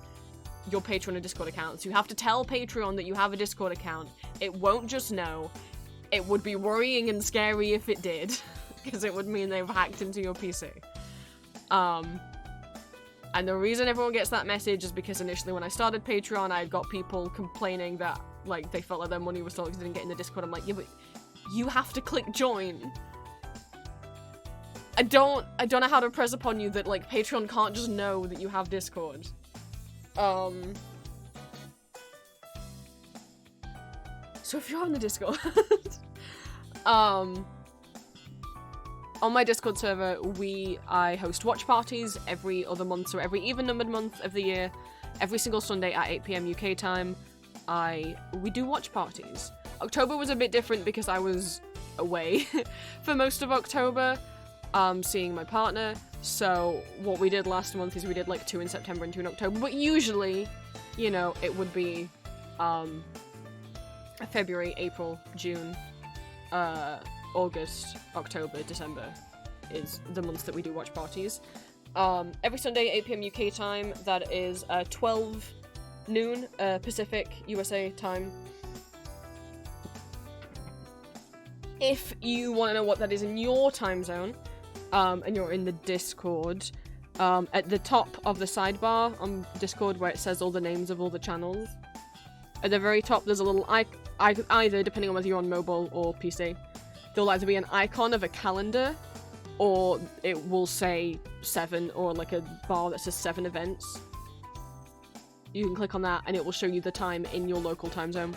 your Patreon and Discord accounts. You have to tell Patreon that you have a Discord account. It won't just know. It would be worrying and scary if it did, because it would mean they've hacked into your PC. And the reason everyone gets that message is because initially when I started Patreon, I got people complaining that like they felt like their money was stolen because they didn't get in the Discord. I'm like, yeah, but you have to click join. I don't know how to press upon you that like Patreon can't just know that you have Discord. So if you're on the Discord, on my Discord server, I host watch parties every other month, so every even-numbered month of the year, every single Sunday at 8 PM UK time, we do watch parties. October was a bit different because I was away for most of October, seeing my partner. So what we did last month is we did like 2 in September and 2 in October, but usually, you know, it would be February, April, June, August, October, December is the months that we do watch parties. Every Sunday, 8 p.m. UK time, that is 12 noon Pacific USA time. If you want to know what that is in your time zone, and you're in the Discord, at the top of the sidebar on Discord where it says all the names of all the channels, at the very top there's a little either, depending on whether you're on mobile or PC, there'll either be an icon of a calendar, or it will say 7, or like a bar that says 7 events. You can click on that and it will show you the time in your local time zone.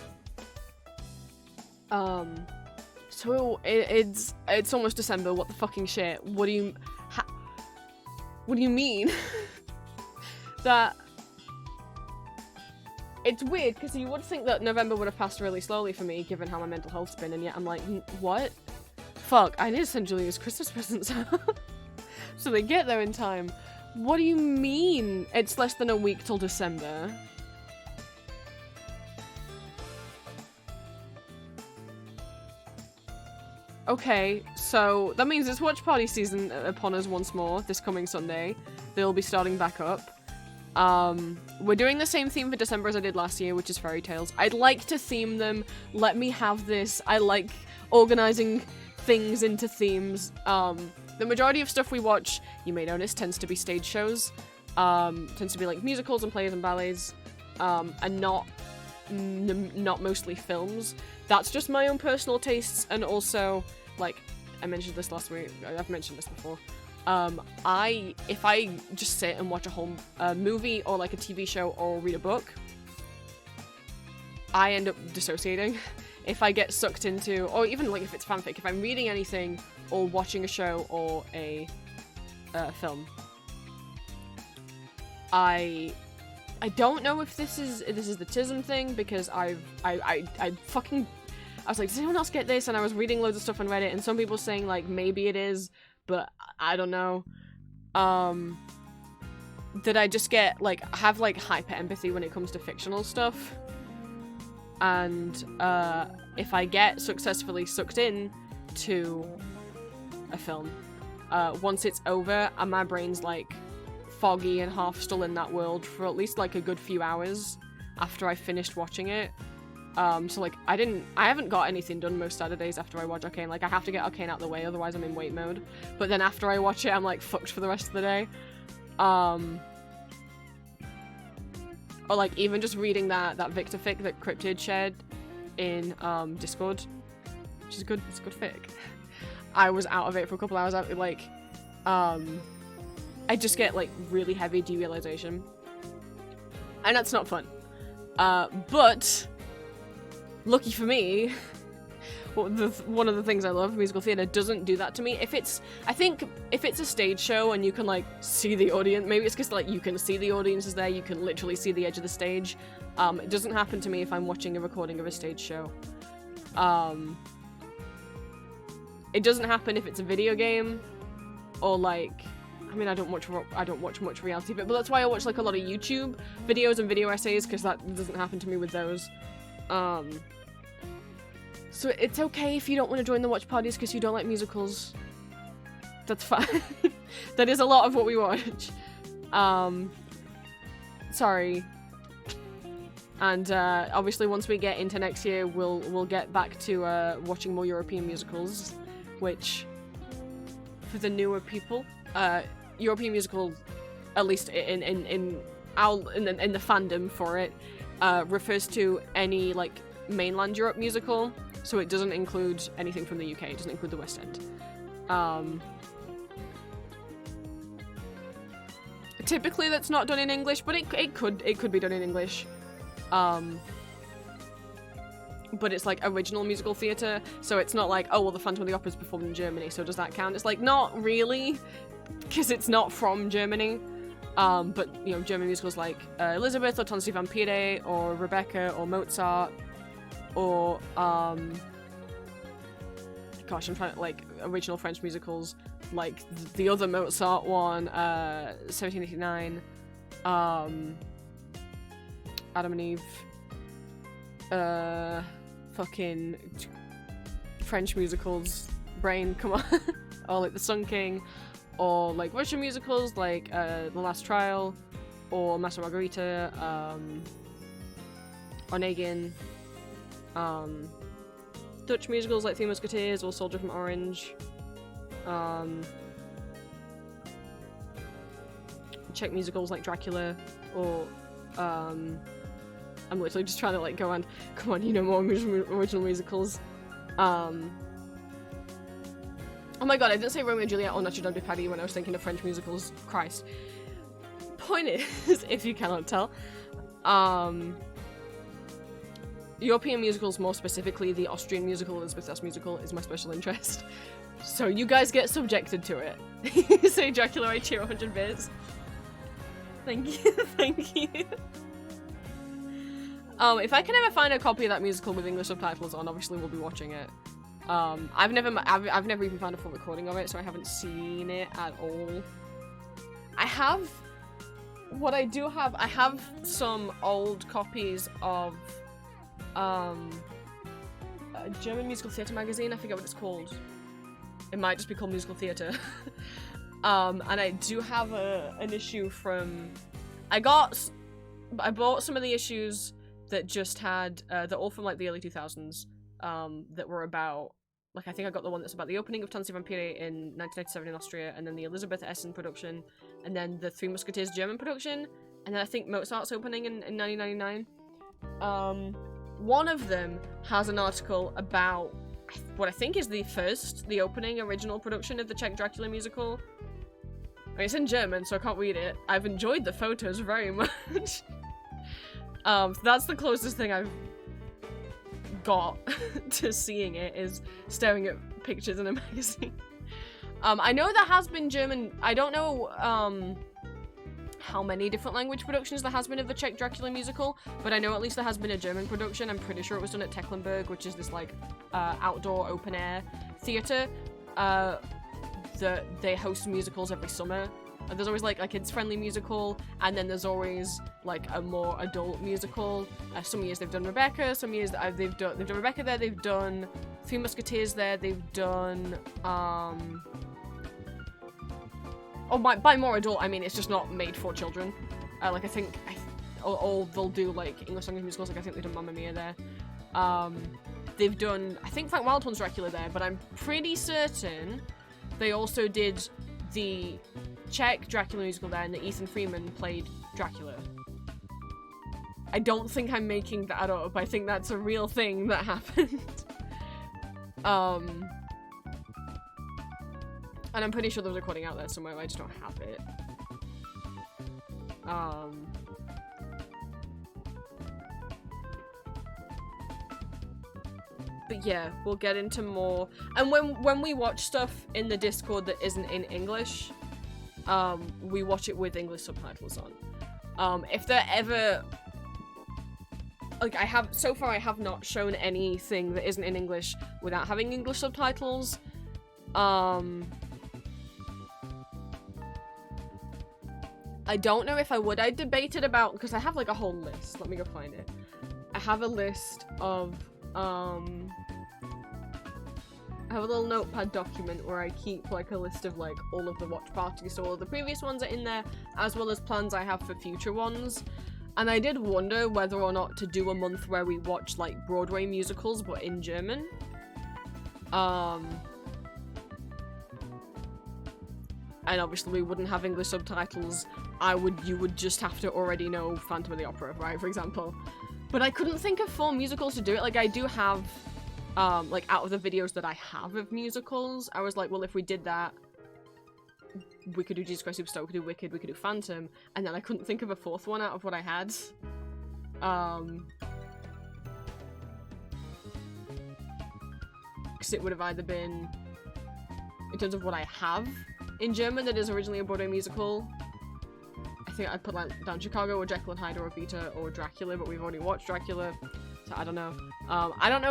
So it's almost December. What the fucking shit? What do you mean? That it's weird because you would think that November would have passed really slowly for me, given how my mental health's been, and yet I'm like, what? Fuck! I need to send Julia's Christmas presents so they get there in time. What do you mean? It's less than a week till December. Okay, so that means it's watch party season upon us once more this coming Sunday. They'll be starting back up. We're doing the same theme for December as I did last year, which is fairy tales. I'd like to theme them. Let me have this. I like organizing things into themes. The majority of stuff we watch, you may notice, tends to be stage shows. Tends to be like musicals and plays and ballets, and not mostly films. That's just my own personal tastes, and also, like, I mentioned this last week, I've mentioned this before, if I just sit and watch a whole movie, or like a TV show, or read a book, I end up dissociating. If I get sucked into, or even like if it's fanfic, if I'm reading anything, or watching a show, or a film, I don't know if this is the TISM thing, because I was like, does anyone else get this? And I was reading loads of stuff on Reddit, and some people saying like maybe it is, but I don't know. That I just get like have like hyper empathy when it comes to fictional stuff, and if I get successfully sucked in to a film, once it's over and my brain's like foggy and half still in that world for at least like a good few hours after I finished watching it. So like I haven't got anything done most Saturdays after I watch Arcane. Like I have to get Arcane out of the way, otherwise I'm in wait mode. But then after I watch it, I'm like fucked for the rest of the day. Or like even just reading that Victor fic that Cryptid shared in Discord, which is good. It's a good fic. I was out of it for a couple hours after, like, I just get like really heavy derealization, and that's not fun. But lucky for me, one of the things I love, musical theatre, doesn't do that to me. I think if it's a stage show and you can like see the audience, maybe it's because like you can see the audience is there, you can literally see the edge of the stage. It doesn't happen to me if I'm watching a recording of a stage show. It doesn't happen if it's a video game, or like, I mean, I don't watch much reality, but that's why I watch like a lot of YouTube videos and video essays, because that doesn't happen to me with those. So it's okay if you don't want to join the watch parties because you don't like musicals. That's fine. That is a lot of what we watch. Sorry. And obviously once we get into next year, we'll get back to watching more European musicals, which for the newer people, European musical, at least in the fandom for it, refers to any like mainland Europe musical, so it doesn't include anything from the UK. It doesn't include the West End. Typically that's not done in English, but it could be done in English. But it's like original musical theatre, so it's not like, oh well, the Phantom of the Opera is performed in Germany, so does that count? It's like, not really, because it's not from Germany. But you know, German musicals like Elizabeth or Tanz die Vampire or Rebecca or Mozart, or gosh, I'm trying to, like, original French musicals like the other Mozart one, 1789, Adam and Eve, fucking French musicals, brain, come on, or like The Sun King, or like Russian musicals like The Last Trial, or Master Margarita, Onegin, Dutch musicals like Three Musketeers or Soldier from Orange, Czech musicals like Dracula, or I'm literally just trying to like go on, come on, you know more original musicals. Oh my god, I didn't say Romeo and Juliet or Notre Dame de Paris when I was thinking of French musicals. Christ. Point is, if you cannot tell, European musicals, more specifically the Austrian musical, Elizabeth S musical, is my special interest. So you guys get subjected to it. You say Dracula, I cheer 100 bits. Thank you, thank you. If I can ever find a copy of that musical with English subtitles on, obviously we'll be watching it. I've never even found a full recording of it, so I haven't seen it at all. I have some old copies of a German musical theatre magazine. I forget what it's called. It might just be called Musical Theatre. And I do have an issue from... I bought some of the issues that just had, they're all from like the early 2000s, that were about, like I think I got the one that's about the opening of Tanz die Vampire in 1997 in Austria, and then the Elizabeth Essen production, and then the Three Musketeers German production, and then I think Mozart's opening in 1999. One of them has an article about what I think is the opening original production of the Czech Dracula musical. I mean, it's in German, so I can't read it. I've enjoyed the photos very much. So that's the closest thing I've got to seeing it, is staring at pictures in a magazine. I know there has been German, I don't know how many different language productions there has been of the Czech Dracula musical, but I know at least there has been a German production. I'm pretty sure it was done at Tecklenburg, which is this like outdoor open air theatre that they host musicals every summer. And there's always like a kids friendly musical, and then there's always like a more adult musical. Some years they've done Rebecca, some years they've done Rebecca there, they've done Three Musketeers there, they've done by more adult I mean it's just not made for children. Like I think or they'll do like English language musicals, like I think they've done Mamma Mia there. They've done, I think Frank Wildhorn's Dracula there, but I'm pretty certain they also did the Czech Dracula musical there, and that Ethan Freeman played Dracula. I don't think I'm making that up. I think that's a real thing that happened. And I'm pretty sure there's a recording out there somewhere, I just don't have it. But yeah, we'll get into more. And when we watch stuff in the Discord that isn't in English, we watch it with English subtitles on. If they're ever... Like, so far I have not shown anything that isn't in English without having English subtitles. I don't know if I would. I debated about, because I have like a whole list. Let me go find it. I have a list of, I have a little notepad document where I keep like a list of like all of the watch parties, so all of the previous ones are in there, as well as plans I have for future ones. And I did wonder whether or not to do a month where we watch like Broadway musicals but in German. And obviously we wouldn't have English subtitles. You would just have to already know Phantom of the Opera, right, for example. But I couldn't think of 4 musicals to do it. Like, I do have, like, out of the videos that I have of musicals, I was like, well, if we did that, we could do Jesus Christ Superstar, we could do Wicked, we could do Phantom, and then I couldn't think of a 4th one out of what I had. Because it would have either been, in terms of what I have in German that is originally a Broadway musical, I think I'd put like down Chicago or Jekyll and Hyde or Evita or Dracula, but we've already watched Dracula, so I don't know. I don't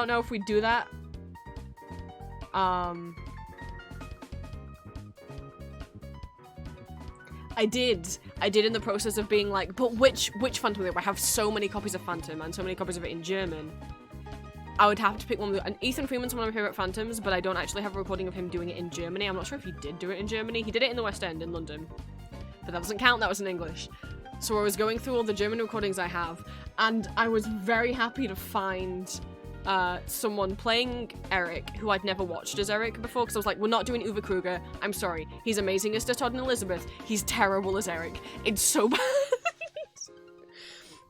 know if we do that. I did in the process of being like, but which Phantom? I have so many copies of Phantom and so many copies of it in German. I would have to pick one. And Ethan Freeman's one of my favorite Phantoms, but I don't actually have a recording of him doing it in Germany. I'm not sure if he did do it in Germany. He did it in the West End in London, but that doesn't count. That was in English. So I was going through all the German recordings I have, and I was very happy to find someone playing Eric who I'd never watched as Eric before, because I was like, we're not doing Uwe Kruger. I'm sorry. He's amazing as Todd and Elizabeth. He's terrible as Eric. It's so bad.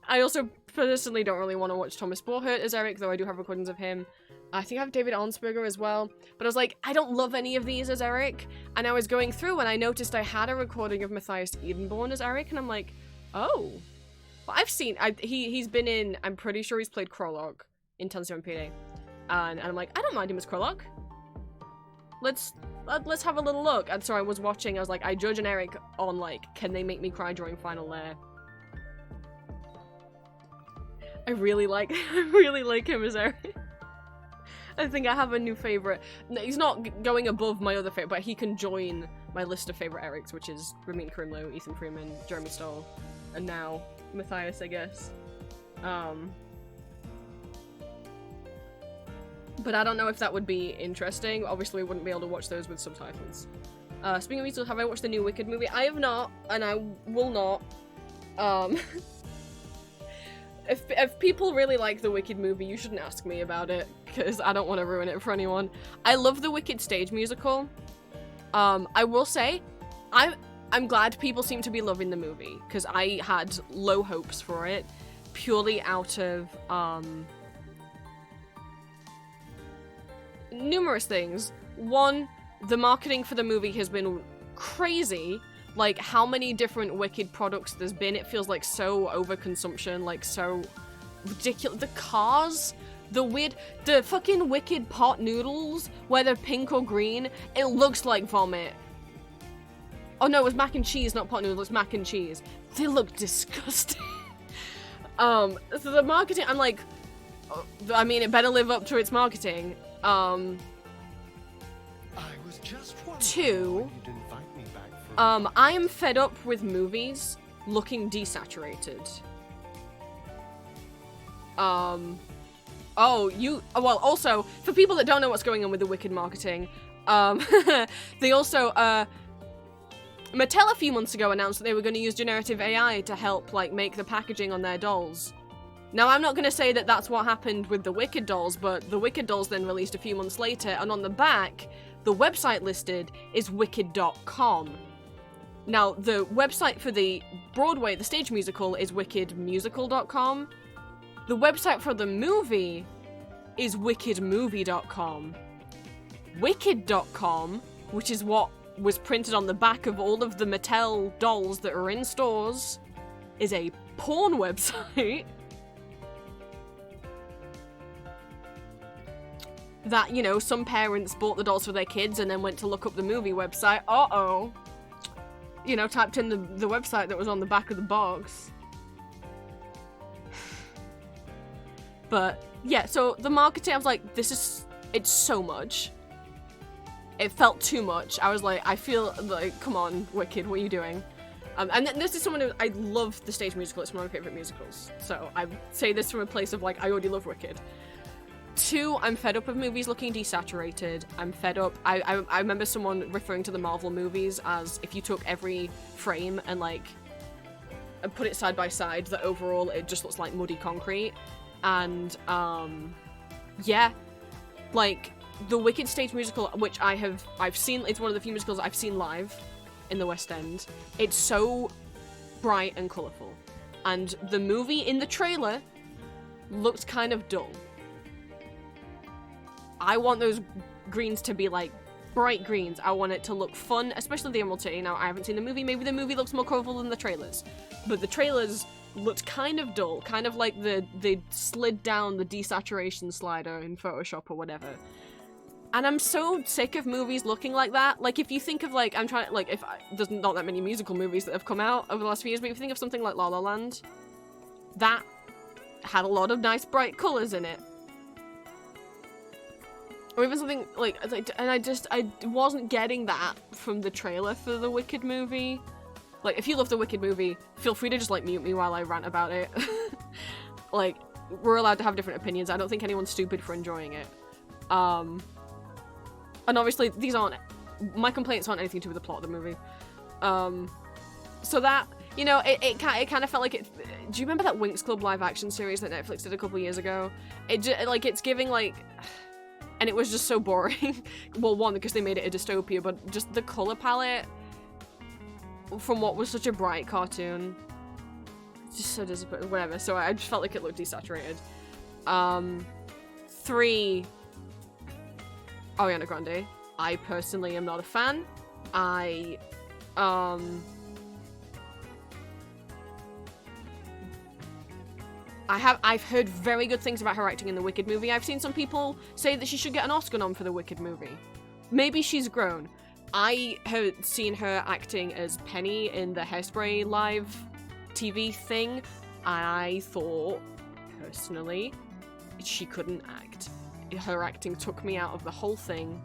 I also personally don't really want to watch Thomas Borchert as Eric, though I do have recordings of him. I think I have David Arnsberger as well. But I was like, I don't love any of these as Eric. And I was going through and I noticed I had a recording of Matthias Edenborn as Eric, and I'm like, oh. Well, I've seen, he's been in, I'm pretty sure he's played Krolok in Tennessee PD. And I'm like, I don't mind him as Krolok. Let's have a little look. And so I was watching, I was like, I judge an Eric on like, can they make me cry during Final Lair? I really like him as Eric. I think I have a new favorite. He's not going above my other favorite, but he can join my list of favorite Erics, which is Ramin Karimlo, Ethan Freeman, Jeremy Stoll, and now Matthias, I guess. But I don't know if that would be interesting. Obviously, we wouldn't be able to watch those with subtitles. Speaking of musicals, have I watched the new Wicked movie? I have not, and I will not. If people really like the Wicked movie, you shouldn't ask me about it, because I don't want to ruin it for anyone. I love the Wicked stage musical. I will say, I'm glad people seem to be loving the movie, because I had low hopes for it, purely out of, numerous things. One, the marketing for the movie has been crazy. Like, how many different Wicked products there's been, it feels like so overconsumption, like so ridiculous. The cars, the fucking Wicked pot noodles, where they're pink or green, it looks like vomit. Oh no, it was mac and cheese, not pot noodles, it's mac and cheese. They look disgusting. So the marketing, I'm like, I mean, it better live up to its marketing. Two, I am fed up with movies looking desaturated. Well, also, for people that don't know what's going on with the Wicked marketing, they also, Mattel a few months ago announced that they were going to use generative AI to help, like, make the packaging on their dolls. Now, I'm not going to say that that's what happened with the Wicked dolls, but the Wicked dolls then released a few months later, and on the back, the website listed is wicked.com. Now, the website for the Broadway, the stage musical, is wickedmusical.com. The website for the movie is wickedmovie.com. Wicked.com, which is what was printed on the back of all of the Mattel dolls that are in stores, is a porn website that, you know, some parents bought the dolls for their kids and then went to look up the movie website. Uh-oh. You know, typed in the website that was on the back of the box. But, yeah, so the marketing, I was like, it's so much. It felt too much. I was like, I feel like, come on, Wicked, what are you doing? And this is someone who, I love the stage musical, it's one of my favorite musicals. So I say this from a place of, like, I already love Wicked. Two, I'm fed up of movies looking desaturated. I'm fed up. I remember someone referring to the Marvel movies as if you took every frame and, like, and put it side by side, that overall it just looks like muddy concrete. And, yeah. Like, the Wicked stage musical, which I've seen, it's one of the few musicals I've seen live in the West End. It's so bright and colourful. And the movie in the trailer looked kind of dull. I want those greens to be, like, bright greens. I want it to look fun, especially the Emerald City. Now, I haven't seen the movie. Maybe the movie looks more colourful than the trailers. But the trailers looked kind of dull. Kind of like they slid down the desaturation slider in Photoshop or whatever. And I'm so sick of movies looking like that. Like, if you think of, like, there's not that many musical movies that have come out over the last few years, but if you think of something like La La Land, that had a lot of nice bright colours in it. Or even something like, and I wasn't getting that from the trailer for the Wicked movie. Like, if you love the Wicked movie, feel free to just, like, mute me while I rant about it. Like, we're allowed to have different opinions. I don't think anyone's stupid for enjoying it. And obviously, my complaints aren't anything to do with the plot of the movie. So that, you know, it kind of felt like it. Do you remember that Winx Club live action series that Netflix did a couple years ago? It's giving, like, and it was just so boring. Well, one, because they made it a dystopia, but just the color palette from what was such a bright cartoon, just so disappointing. Whatever. So I just felt like it looked desaturated. 3, Ariana Grande. I personally am not a fan. I've heard very good things about her acting in the Wicked movie. I've seen some people say that she should get an Oscar nom for the Wicked movie. Maybe she's grown. I have seen her acting as Penny in the Hairspray live TV thing, and I thought, personally, she couldn't act. Her acting took me out of the whole thing.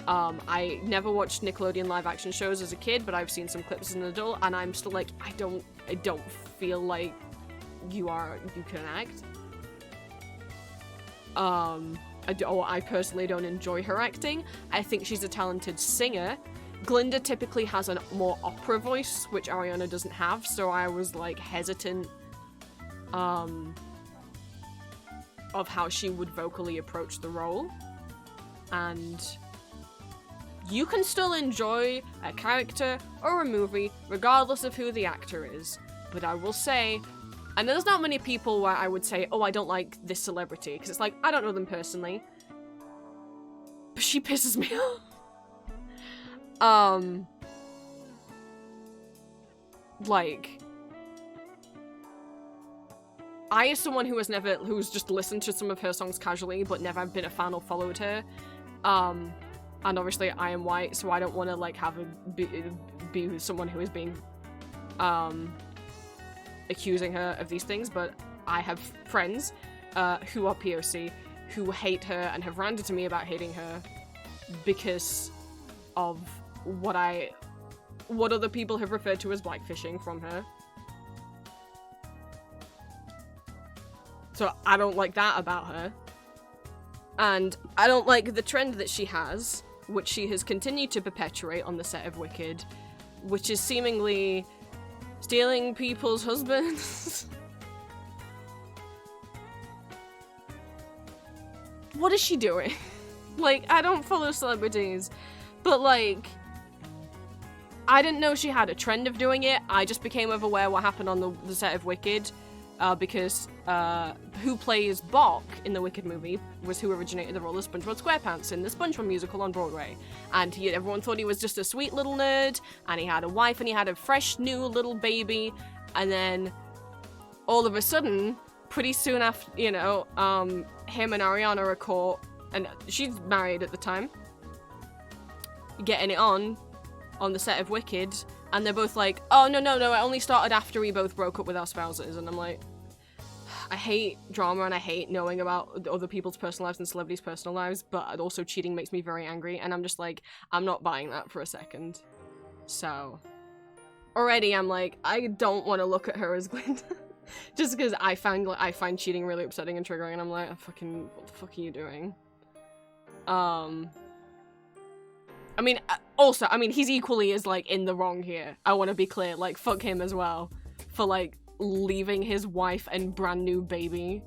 I never watched Nickelodeon live action shows as a kid, but I've seen some clips as an adult, and I'm still like, I don't feel like you can act. I personally don't enjoy her acting. I think she's a talented singer. Glinda typically has a more opera voice, which Ariana doesn't have, so I was like hesitant of how she would vocally approach the role. And you can still enjoy a character or a movie regardless of who the actor is. But I will say, and there's not many people where I would say, oh, I don't like this celebrity, because it's like, I don't know them personally. But she pisses me off. Like, I, as someone who's just listened to some of her songs casually, but never been a fan or followed her, and obviously I am white, so I don't want to, like, be someone who is being, accusing her of these things, but I have friends who are POC who hate her and have ranted to me about hating her because of what other people have referred to as blackfishing from her. So I don't like that about her. And I don't like the trend that she has, which she has continued to perpetuate on the set of Wicked, which is seemingly stealing people's husbands. What is she doing? Like, I don't follow celebrities, but, like, I didn't know she had a trend of doing it. I just became aware what happened on the set of Wicked, because who plays Bok in the Wicked movie was who originated the role of SpongeBob SquarePants in the SpongeBob musical on Broadway. And everyone thought he was just a sweet little nerd, and he had a wife, and he had a fresh new little baby, and then all of a sudden, pretty soon after, you know, him and Ariana are caught, and she's married at the time, getting it on the set of Wicked, and they're both like, oh, no, it only started after we both broke up with our spouses, and I'm like, I hate drama and I hate knowing about other people's personal lives and celebrities' personal lives, but also cheating makes me very angry, and I'm just like, I'm not buying that for a second. So, already I'm like, I don't want to look at her as Glinda. Just because I find cheating really upsetting and triggering, and I'm like, fucking, what the fuck are you doing? I mean, also, I mean, he's equally as, like, in the wrong here. I want to be clear, like, fuck him as well. For, like, leaving his wife and brand new baby.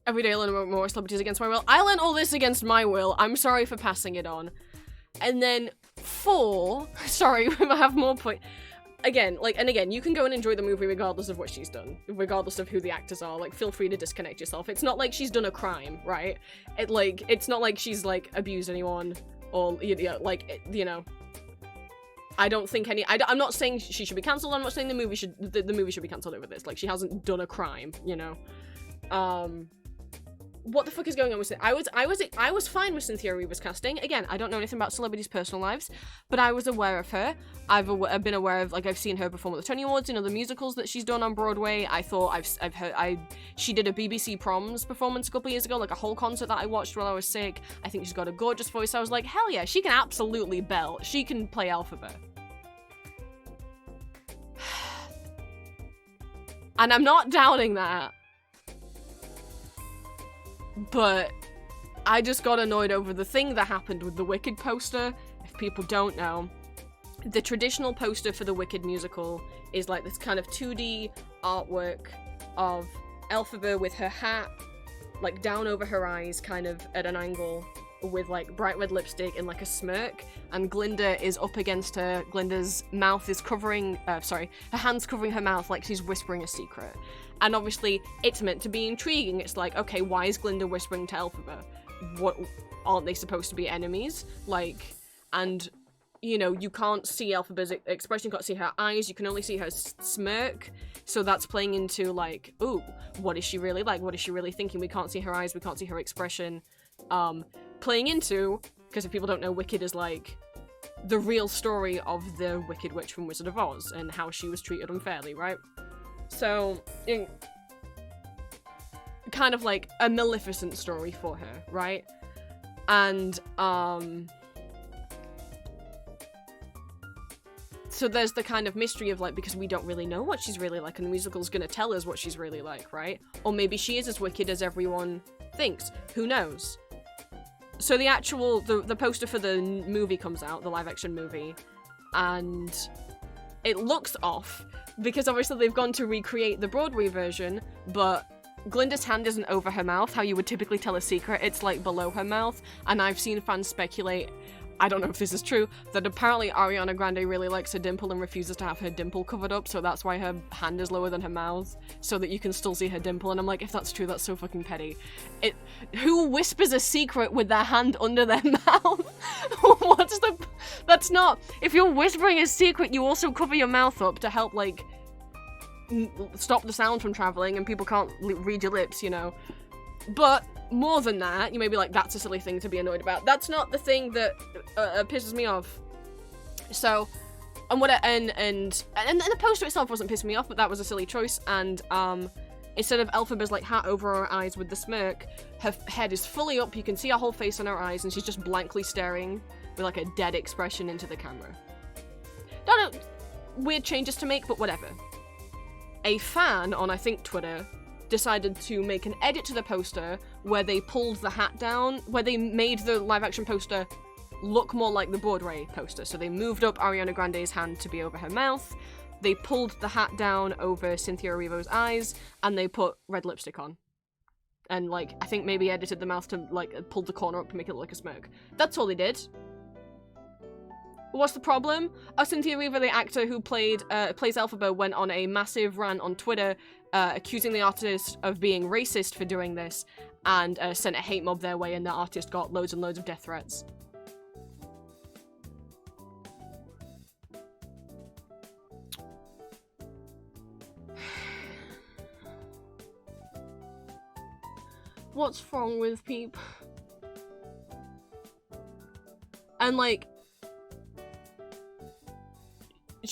Every day I learn more celebrities against my will. I learned all this against my will. I'm sorry for passing it on. And then 4, sorry, I have more point. Again, like, and again, you can go and enjoy the movie regardless of what she's done, regardless of who the actors are. Like, feel free to disconnect yourself. It's not like she's done a crime, right? It's not like she's, like, abused anyone, or, you know, I don't think I'm not saying she should be cancelled. I'm not saying the movie should be cancelled over this. Like, she hasn't done a crime, you know? what the fuck is going on with it? I was fine with Cynthia Erivo's casting. Again, I don't know anything about celebrities' personal lives, but I was aware of her. I've been aware of, like, I've seen her perform at the Tony Awards in other musicals that she's done on Broadway. I thought I've heard she did a BBC Proms performance a couple years ago, like a whole concert that I watched while I was sick. I think she's got a gorgeous voice. I was like, hell yeah, she can absolutely belt. She can play Elphaba. And I'm not doubting that. But I just got annoyed over the thing that happened with the Wicked poster. If people don't know, the traditional poster for the Wicked musical is like this kind of 2D artwork of Elphaba with her hat like down over her eyes, kind of at an angle, with like bright red lipstick and like a smirk, and Glinda is up against her. Glinda's mouth is covering, her hand's covering her mouth like she's whispering a secret. And obviously, it's meant to be intriguing. It's like, okay, why is Glinda whispering to Elphaba? What, aren't they supposed to be enemies? Like, and, you know, you can't see Elphaba's expression, you can't see her eyes, you can only see her smirk. So that's playing into, like, ooh, what is she really like? What is she really thinking? We can't see her eyes, we can't see her expression. Playing into, because if people don't know, Wicked is, like, the real story of the Wicked Witch from Wizard of Oz and how she was treated unfairly, right? So, kind of like a Maleficent story for her, right? And, so there's the kind of mystery of, like, because we don't really know what she's really like, and the musical's gonna tell us what she's really like, right? Or maybe she is as wicked as everyone thinks. Who knows? So the actual, the poster for the movie comes out, the live-action movie, and it looks off, because obviously they've gone to recreate the Broadway version, but Glinda's hand isn't over her mouth, how you would typically tell a secret, it's like below her mouth, and I've seen fans speculate, I don't know if this is true, that apparently Ariana Grande really likes her dimple and refuses to have her dimple covered up, so that's why her hand is lower than her mouth, so that you can still see her dimple, and I'm like, if that's true, that's so fucking petty. Who whispers a secret with their hand under their mouth? That's not, if you're whispering a secret, you also cover your mouth up to help, like, stop the sound from traveling, and people can't read your lips, you know. But more than that, you may be like, that's a silly thing to be annoyed about. That's not the thing that pisses me off. So, and the poster itself wasn't pissing me off, but that was a silly choice. And instead of Elphaba's like hat over her eyes with the smirk, her head is fully up. You can see her whole face on her eyes, and she's just blankly staring with like a dead expression into the camera. Don't know, weird changes to make, but whatever. A fan on, I think, Twitter decided to make an edit to the poster where they pulled the hat down, where they made the live-action poster look more like the Broadway poster. So they moved up Ariana Grande's hand to be over her mouth, they pulled the hat down over Cynthia Erivo's eyes, and they put red lipstick on. And, like, I think maybe edited the mouth to, like, pull the corner up to make it look like a smirk. That's all they did. What's the problem? Cynthia Erivo, the actor who plays Elphaba, went on a massive rant on Twitter accusing the artist of being racist for doing this, and sent a hate mob their way, and the artist got loads and loads of death threats. What's wrong with people? And, like,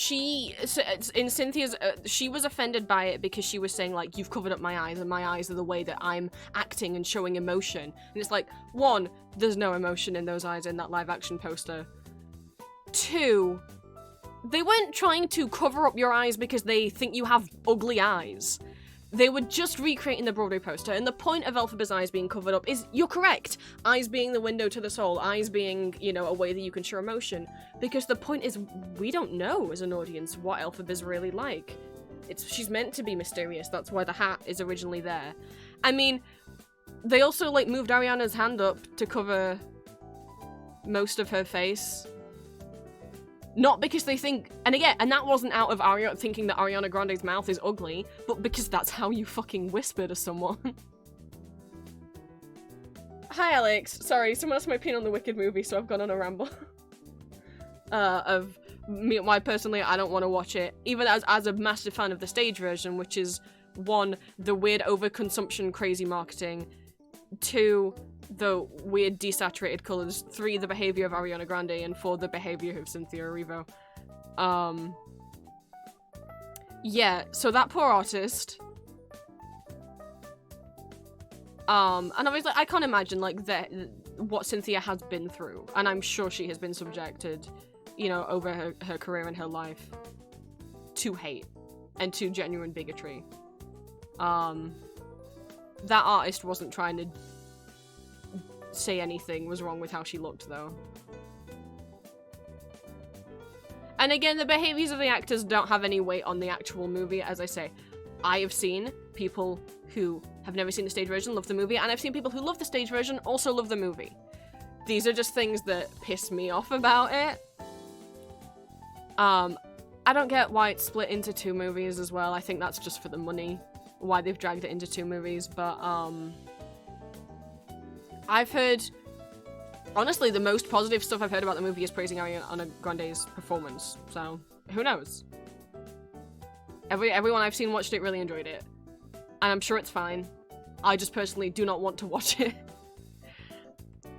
in Cynthia's, she was offended by it because she was saying, like, you've covered up my eyes, and my eyes are the way that I'm acting and showing emotion. And it's like, one, there's no emotion in those eyes in that live-action poster. Two, they weren't trying to cover up your eyes because they think you have ugly eyes. They were just recreating the Broadway poster, and the point of Elphaba's eyes being covered up is, you're correct, eyes being the window to the soul, eyes being, you know, a way that you can show emotion, because the point is, we don't know as an audience what Elphaba's really like. She's meant to be mysterious, that's why the hat is originally there. I mean, they also, like, moved Ariana's hand up to cover most of her face. Not because they think, and again, and that wasn't out of Ariana thinking that Ariana Grande's mouth is ugly, but because that's how you fucking whisper to someone. Hi, Alex. Sorry, someone asked my opinion on the Wicked movie, so I've gone on a ramble. Of me, why personally I don't want to watch it, even as a massive fan of the stage version, which is, one, the weird overconsumption crazy marketing, 2, the weird desaturated colors, 3, the behavior of Ariana Grande, and 4, the behavior of Cynthia Erivo. Yeah, so that poor artist. And obviously I can't imagine, like, what Cynthia has been through, and I'm sure she has been subjected, you know, over her career and her life to hate and to genuine bigotry. That artist wasn't trying to say anything was wrong with how she looked, though. And again, the behaviors of the actors don't have any weight on the actual movie. As I say, I have seen people who have never seen the stage version love the movie, and I've seen people who love the stage version also love the movie. These are just things that piss me off about it. I don't get why it's split into 2 movies as well. I think that's just for the money, why they've dragged it into 2 movies, but I've heard, honestly, the most positive stuff I've heard about the movie is praising Ariana Grande's performance, so who knows? Everyone I've seen watched it really enjoyed it, and I'm sure it's fine. I just personally do not want to watch it.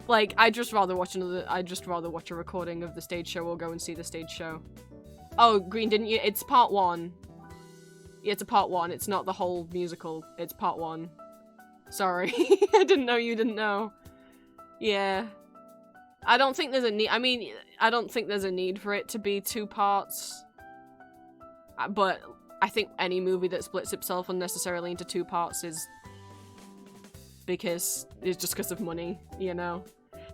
Like, I'd just rather watch a recording of the stage show or go and see the stage show. Oh, Green, didn't you? It's part 1. Yeah, it's a part 1. It's not the whole musical. It's part 1. Sorry. I didn't know you didn't know. Yeah. I don't think there's a need. I mean, I don't think there's a need for it to be 2 parts. But I think any movie that splits itself unnecessarily into 2 parts is just because of money, you know?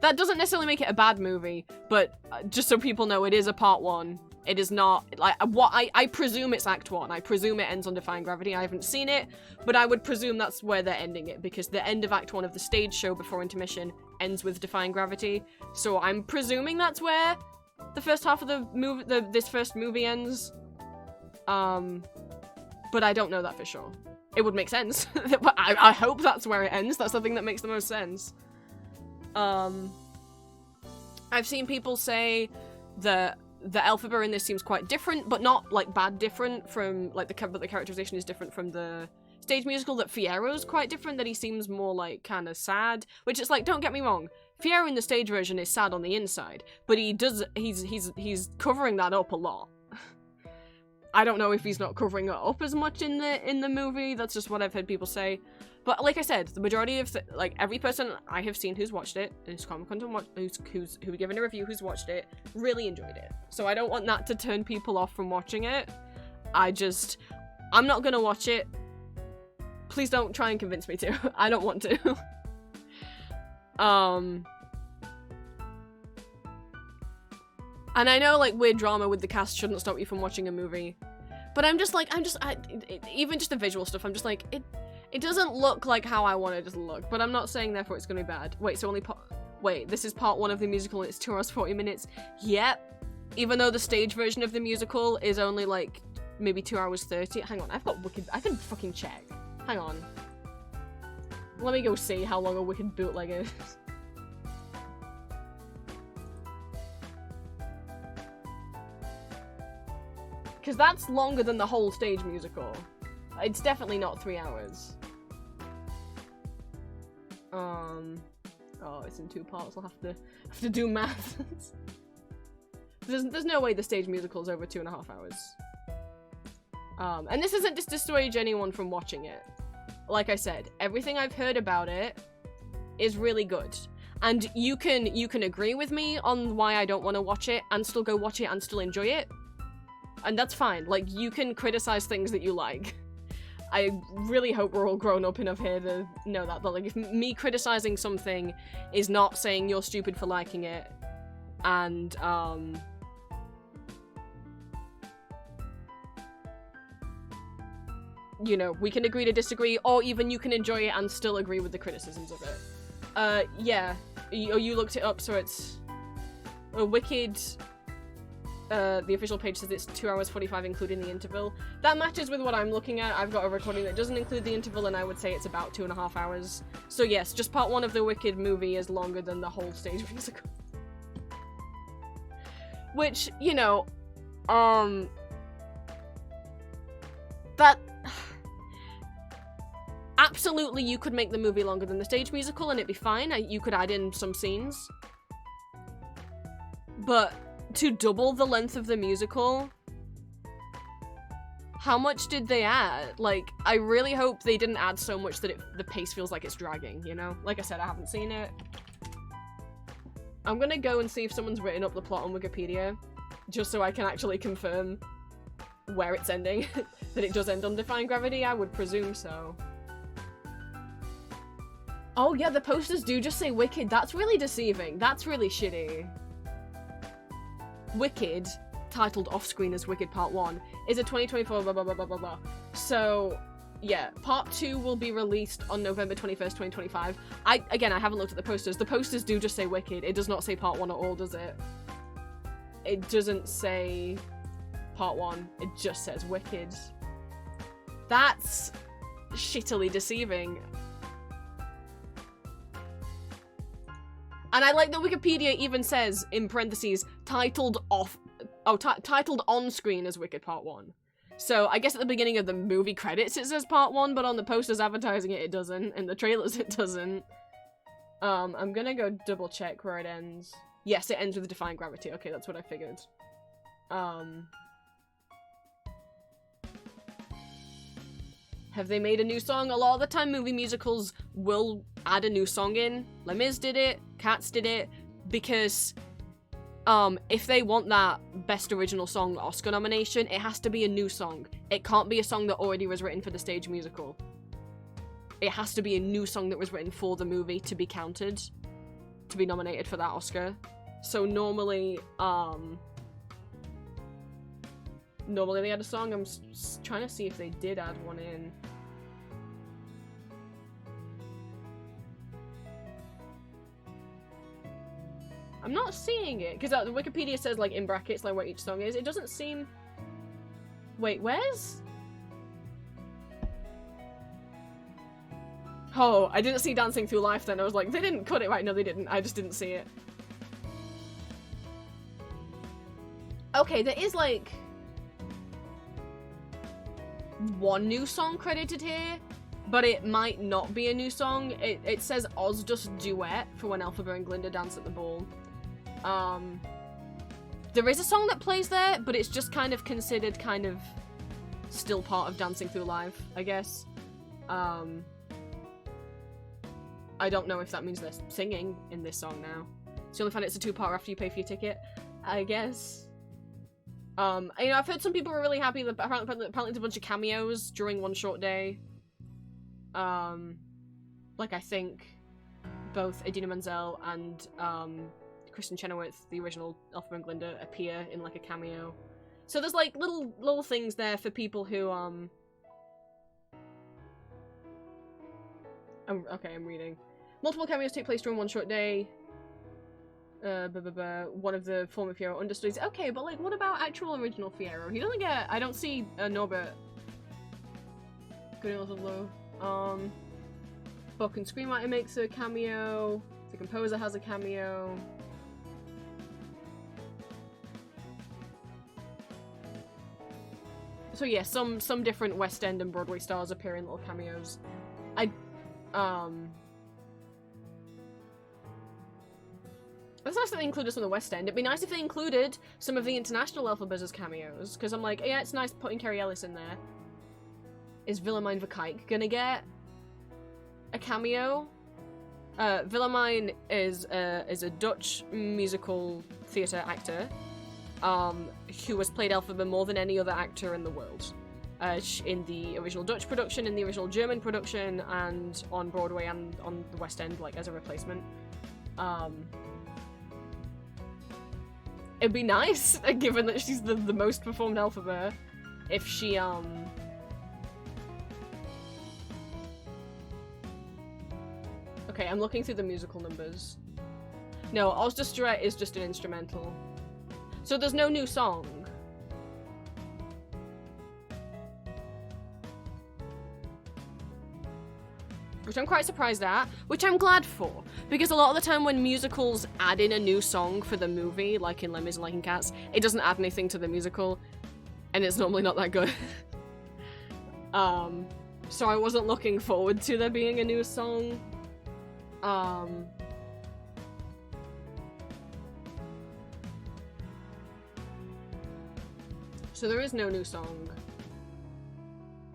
That doesn't necessarily make it a bad movie, but just so people know, it is a part 1. It is not, like, I presume it's Act 1. I presume it ends on Defying Gravity. I haven't seen it, but I would presume that's where they're ending it, because the end of Act 1 of the stage show before intermission ends with Defying Gravity. So I'm presuming that's where the first half of the movie, this first movie ends. But I don't know that for sure. It would make sense. But I hope that's where it ends. That's the thing that makes the most sense. I've seen people say that the Elphaba in this seems quite different, but not, like, bad different from, like, but the characterization is different from the stage musical, that Fiero's quite different, that he seems more, like, kind of sad, which is, like, don't get me wrong, Fiero in the stage version is sad on the inside, but he's covering that up a lot. I don't know if he's not covering it up as much in the movie, that's just what I've heard people say. But like I said, the majority of, like, every person I have seen who's watched it, who's given a review, who's watched it, really enjoyed it. So I don't want that to turn people off from watching it. I'm not gonna watch it. Please don't try and convince me to. I don't want to. And I know, like, weird drama with the cast shouldn't stop you from watching a movie. But even just the visual stuff, I'm just like, it doesn't look like how I want it to look, but I'm not saying therefore it's gonna be bad. Wait, so this is part 1 of the musical and it's 2 hours 40 minutes? Yep. Even though the stage version of the musical is only, like, maybe 2 hours 30. Hang on, I can fucking check. Hang on. Let me go see how long a Wicked bootleg is. Because that's longer than the whole stage musical. It's definitely not 3 hours. Oh, it's in 2 parts. I'll have to do math. There's no way the stage musical is over 2.5 hours. And this isn't to dissuade anyone from watching it. Like I said, everything I've heard about it is really good. And you can agree with me on why I don't want to watch it and still go watch it and still enjoy it. And that's fine. Like, you can criticize things that you like. I really hope we're all grown up enough here to know that. But, like, if me criticizing something is not saying you're stupid for liking it, and, you know, we can agree to disagree, or even you can enjoy it and still agree with the criticisms of it. Yeah. You looked it up, so it's a Wicked... the official page says it's 2 hours 45 including the interval. That matches with what I'm looking at. I've got a recording that doesn't include the interval, and I would say it's about 2.5 hours. So yes, just part 1 of the Wicked movie is longer than the whole stage musical. Which, you know, at absolutely you could make the movie longer than the stage musical and it'd be fine. You could add in some scenes. But to double the length of the musical, how much did they add? Like, I really hope they didn't add so much that the pace feels like it's dragging, you know? Like I said, I haven't seen it. I'm gonna go and see if someone's written up the plot on Wikipedia, just so I can actually confirm where it's ending. That it does end on Defying Gravity, I would presume so. Oh yeah, the posters do just say Wicked. That's really deceiving. That's really shitty. Wicked, titled off-screen as Wicked Part 1, is a 2024 blah blah blah blah blah blah. So, yeah, Part 2 will be released on November 21st, 2025. Again, I haven't looked at the posters. The posters do just say Wicked. It does not say Part 1 at all, does it? It doesn't say Part 1. It just says Wicked. That's shittily deceiving. And I like that Wikipedia even says, in parentheses, titled on screen as Wicked Part 1. So I guess at the beginning of the movie credits it says Part 1, but on the posters advertising it, it doesn't. In the trailers it doesn't. I'm gonna go double check where it ends. Yes, it ends with Defying Gravity. Okay, that's what I figured. Have they made a new song? A lot of the time movie musicals will add a new song in. Les Mis did it, Cats did it, because if they want that Best Original Song Oscar nomination, it has to be a new song. It can't be a song that already was written for the stage musical. It has to be a new song that was written for the movie to be counted, to be nominated for that Oscar. So normally they add a song. I'm trying to see if they did add one in. I'm not seeing it, because the Wikipedia says, like, in brackets, like, what each song is. It doesn't seem... Wait, where's... Oh, I didn't see Dancing Through Life then. I was like, they didn't cut it right. No, they didn't. I just didn't see it. Okay, there is, like... one new song credited here, but it might not be a new song. It says Oz Just Duet for When Elphaba and Glinda Dance at the Ball. There is a song that plays there, but it's just kind of considered kind of still part of Dancing Through Life, I guess. I don't know if that means they're singing in this song now. So you only find it's a two-part after you pay for your ticket, I guess. You know, I've heard some people were really happy that apparently there's a bunch of cameos during One Short Day. Like I think both Idina Menzel and Kristen Chenoweth, the original Elphaba and Glinda, appear in like a cameo. So there's like little things there for people who okay, I'm reading. Multiple cameos take place during One Short Day. One of the former Fiyero understudies. Okay, but like, what about actual original Fiyero? He doesn't get. I don't see Norbert. Good also low. Book and screenwriter makes a cameo. The composer has a cameo. So yeah, some different West End and Broadway stars appear in little cameos. It's nice that they included some of the West End. It'd be nice if they included some of the international Elphabas as cameos, because I'm like, yeah, it's nice putting Kerry Ellis in there. Is Willemijn Verkijk gonna get a cameo? Willemijn is a Dutch musical theatre actor who has played Elphaba more than any other actor in the world. In the original Dutch production, in the original German production, and on Broadway and on the West End, like, as a replacement. It'd be nice, given that she's the most performed Elphaba, if she, Okay, I'm looking through the musical numbers. No, Oz Just Duet is just an instrumental. So there's no new song. Which I'm quite surprised at, which I'm glad for, because a lot of the time when musicals add in a new song for the movie, like in Les Mis and like in Cats, it doesn't add anything to the musical, and it's normally not that good. so I wasn't looking forward to there being a new song. So there is no new song.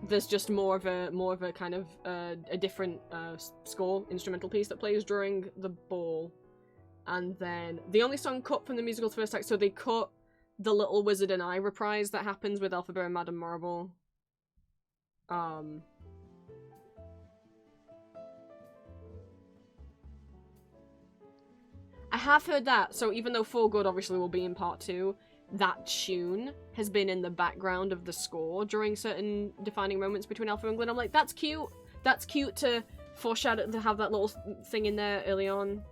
There's just more of a kind of a different score instrumental piece that plays during the ball, and then the only song cut from the musical's first act. So they cut the Little Wizard and I reprise that happens with Elphaba and Madame Marble. I have heard that. So even though For Good obviously will be in part 2, that tune has been in the background of the score during certain defining moments between Elphaba and Glenn. I'm like, that's cute. That's cute to foreshadow, to have that little thing in there early on.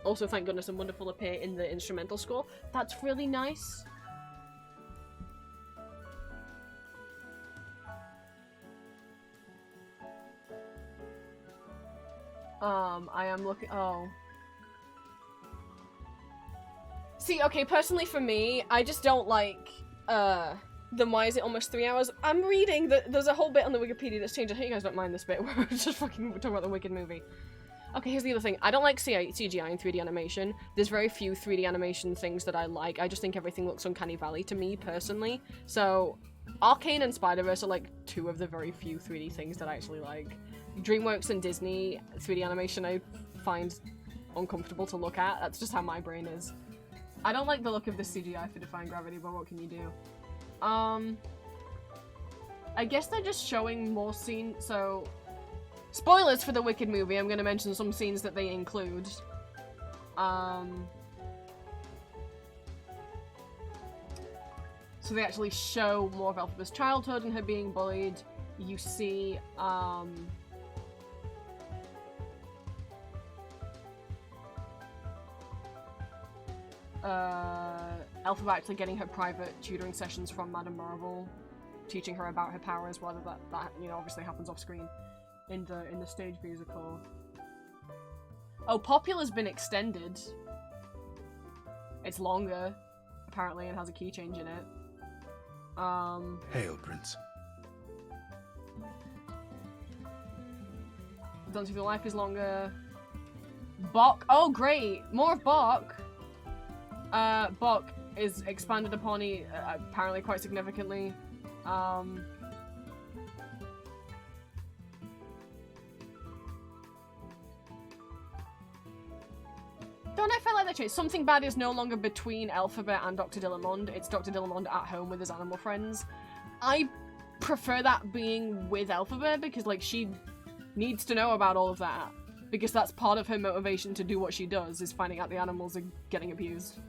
Also, Thank Goodness and Wonderful appear in the instrumental score. That's really nice. I am looking- oh. See, okay, personally for me, I just don't like, then why is it almost 3 hours? I'm reading that there's a whole bit on the Wikipedia that's changed. I hope you guys don't mind this bit where we're just fucking talking about the Wicked movie. Okay, here's the other thing. I don't like CGI and 3D animation. There's very few 3D animation things that I like. I just think everything looks Uncanny Valley to me, personally. So, Arcane and Spider-Verse are like 2 of the very few 3D things that I actually like. DreamWorks and Disney 3D animation I find uncomfortable to look at. That's just how my brain is. I don't like the look of the CGI for Defying Gravity, but what can you do? I guess they're just showing more scenes, so... Spoilers for the Wicked movie, I'm gonna mention some scenes that they include. So they actually show more of Elphaba's childhood and her being bullied. You see, Elphaba actually getting her private tutoring sessions from Madame Marble, teaching her about her powers, whether that you know, obviously happens off screen in the stage musical. Oh, Popula's been extended. It's longer, apparently, and has a key change in it.
Hail, Prince.
Dance with Your Life is longer. Bok. Oh, great! More of Bok. Bok is expanded upon apparently quite significantly. Don't I feel like that change? Something Bad is no longer between Elphaba and Dr. Dillamond. It's Dr. Dillamond at home with his animal friends. I prefer that being with Elphaba because, like, she needs to know about all of that. Because that's part of her motivation to do what she does, is finding out the animals are getting abused.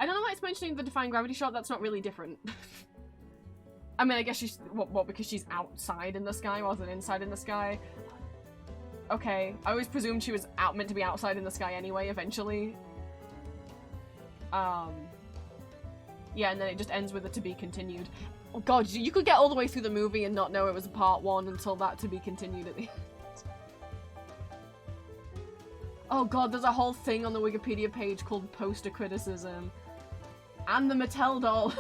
I don't know why it's mentioning the Defying Gravity shot. That's not really different. I mean, I guess she's... What, because she's outside in the sky rather than inside in the sky? Okay. I always presumed she was meant to be outside in the sky anyway, eventually. Yeah, and then it just ends with a to be continued. Oh god, you could get all the way through the movie and not know it was a part 1 until that to be continued at the end. Oh god, there's a whole thing on the Wikipedia page called Poster Criticism. And the Mattel doll.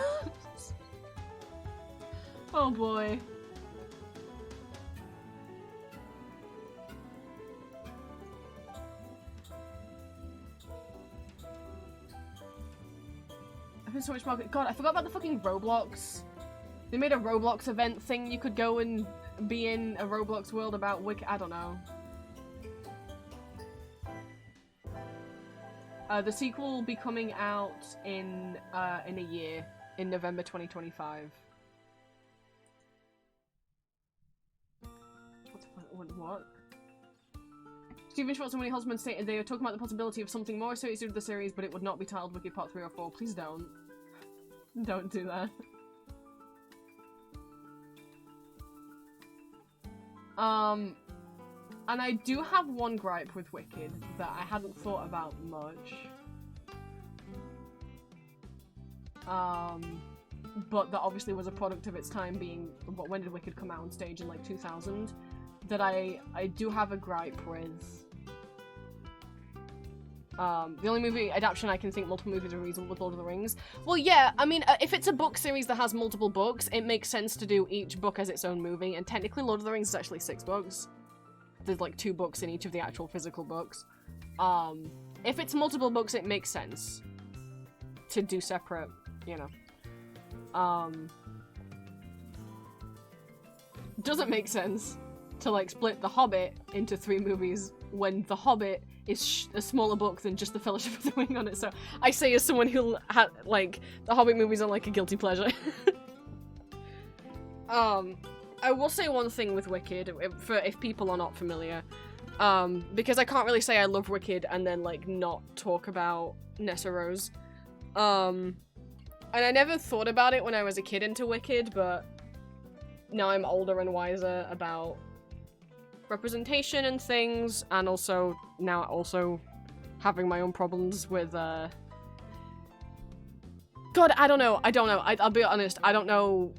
Oh boy. I've been so much market. God, I forgot about the fucking Roblox. They made a Roblox event thing you could go and be in a Roblox world about I don't know. The sequel will be coming out in a year, in November 2025. What? Stephen Schwartz and Winnie Holzman stated they were talking about the possibility of something more associated with the series, but it would not be titled Wicked Part 3 or 4. Please don't. Don't do that. And I do have one gripe with Wicked that I hadn't thought about much.
but that obviously was a product of its time being, when did Wicked come out on stage? In like 2000? That I do have a gripe with. The only movie adaptation I can think multiple movies are reasonable with Lord of the Rings. Well, yeah, I mean, if it's a book series that has multiple books, it makes sense to do each book as its own movie, and technically Lord of the Rings is actually 6 books. There's like 2 books in each of the actual physical books. If it's multiple books, it makes sense to do separate, you know. Doesn't make sense to like split The Hobbit into 3 movies when The Hobbit is a smaller book than just The Fellowship of the Ring on it. So I say as someone who had like the Hobbit movies are like a guilty pleasure. I will say one thing with Wicked, for if people are not familiar, because I can't really say I love Wicked and then like not talk about Nessa Rose. And I never thought about it when I was a kid into Wicked, but now I'm older and wiser about representation and things, and also now also having my own problems with God, I don't know. I'll be honest, I don't know.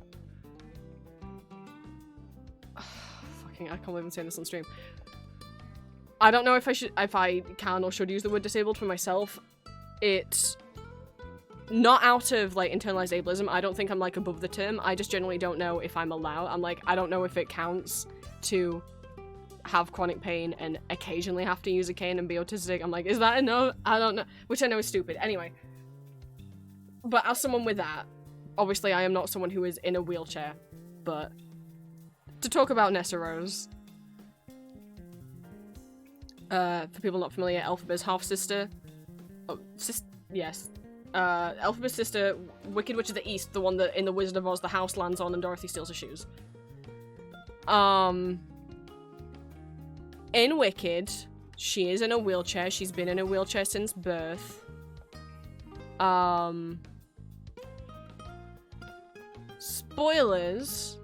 Fucking, I can't believe I'm saying this on stream. I don't know if I can or should use the word disabled for myself. It's not out of like internalized ableism. I don't think I'm like above the term. I just generally don't know if I'm allowed. I'm like, I don't know if it counts to have chronic pain and occasionally have to use a cane and be autistic. I'm like, is that enough? I don't know. Which I know is stupid. Anyway. But as someone with that, obviously I am not someone who is in a wheelchair. But to talk about Nessa Rose, for people not familiar, Elphaba's half-sister. Oh, yes. Elphaba's sister, Wicked Witch of the East, the one that in The Wizard of Oz the house lands on and Dorothy steals her shoes. In Wicked, she is in a wheelchair. She's been in a wheelchair since birth. Spoilers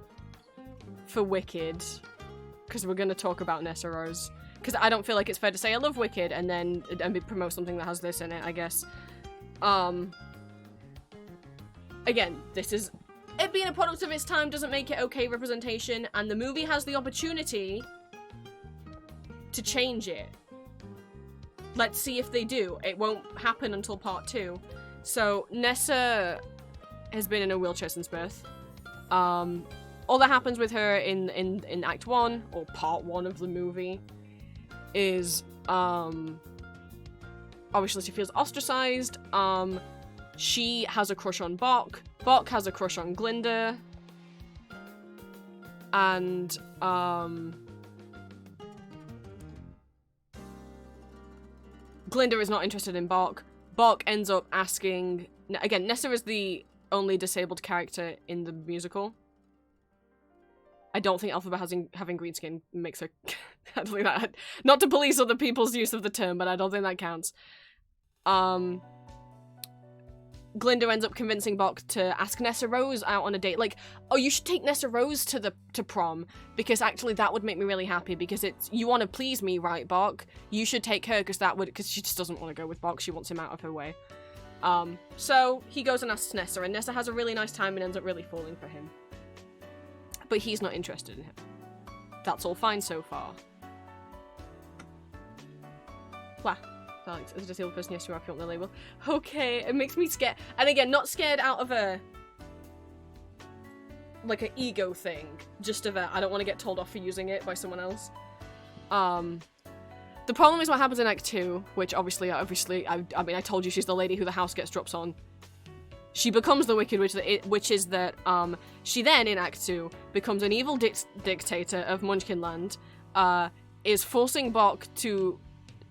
for Wicked, because we're going to talk about Nessa Rose. Because I don't feel like it's fair to say I love Wicked and then promote something that has this in it, I guess. Again, this is... It being a product of its time doesn't make it okay representation, and the movie has the opportunity to change it. Let's see if they do. It won't happen until part 2. So, Nessa has been in a wheelchair since birth. All that happens with her in Act 1, or part 1 of the movie, is, obviously she feels ostracized. She has a crush on Bok. Bok has a crush on Glinda. And, Glinda is not interested in Bok. Bok ends up asking... Again, Nessa is the only disabled character in the musical. I don't think Elphaba having green skin makes her... I don't think that... Not to police other people's use of the term, but I don't think that counts. Glinda ends up convincing Bok to ask Nessa Rose out on a date. Like, oh, you should take Nessa Rose to prom, because actually that would make me really happy, because it's, you want to please me, right, Bok? You should take her, because she just doesn't want to go with Bok. She wants him out of her way. So he goes and asks Nessa, and Nessa has a really nice time and ends up really falling for him. But he's not interested in him. That's all fine so far. Blah. Alex, as a disabled person, yes, you are, if you want the label. Okay, it makes me scared. And again, not scared out of a... like, an ego thing. Just of a, I don't want to get told off for using it by someone else. The problem is what happens in Act 2, which obviously, I mean, I told you she's the lady who the house gets drops on. She becomes the Wicked Witch, which is that, she then, in Act 2, becomes an evil dictator of Munchkinland, is forcing Bok to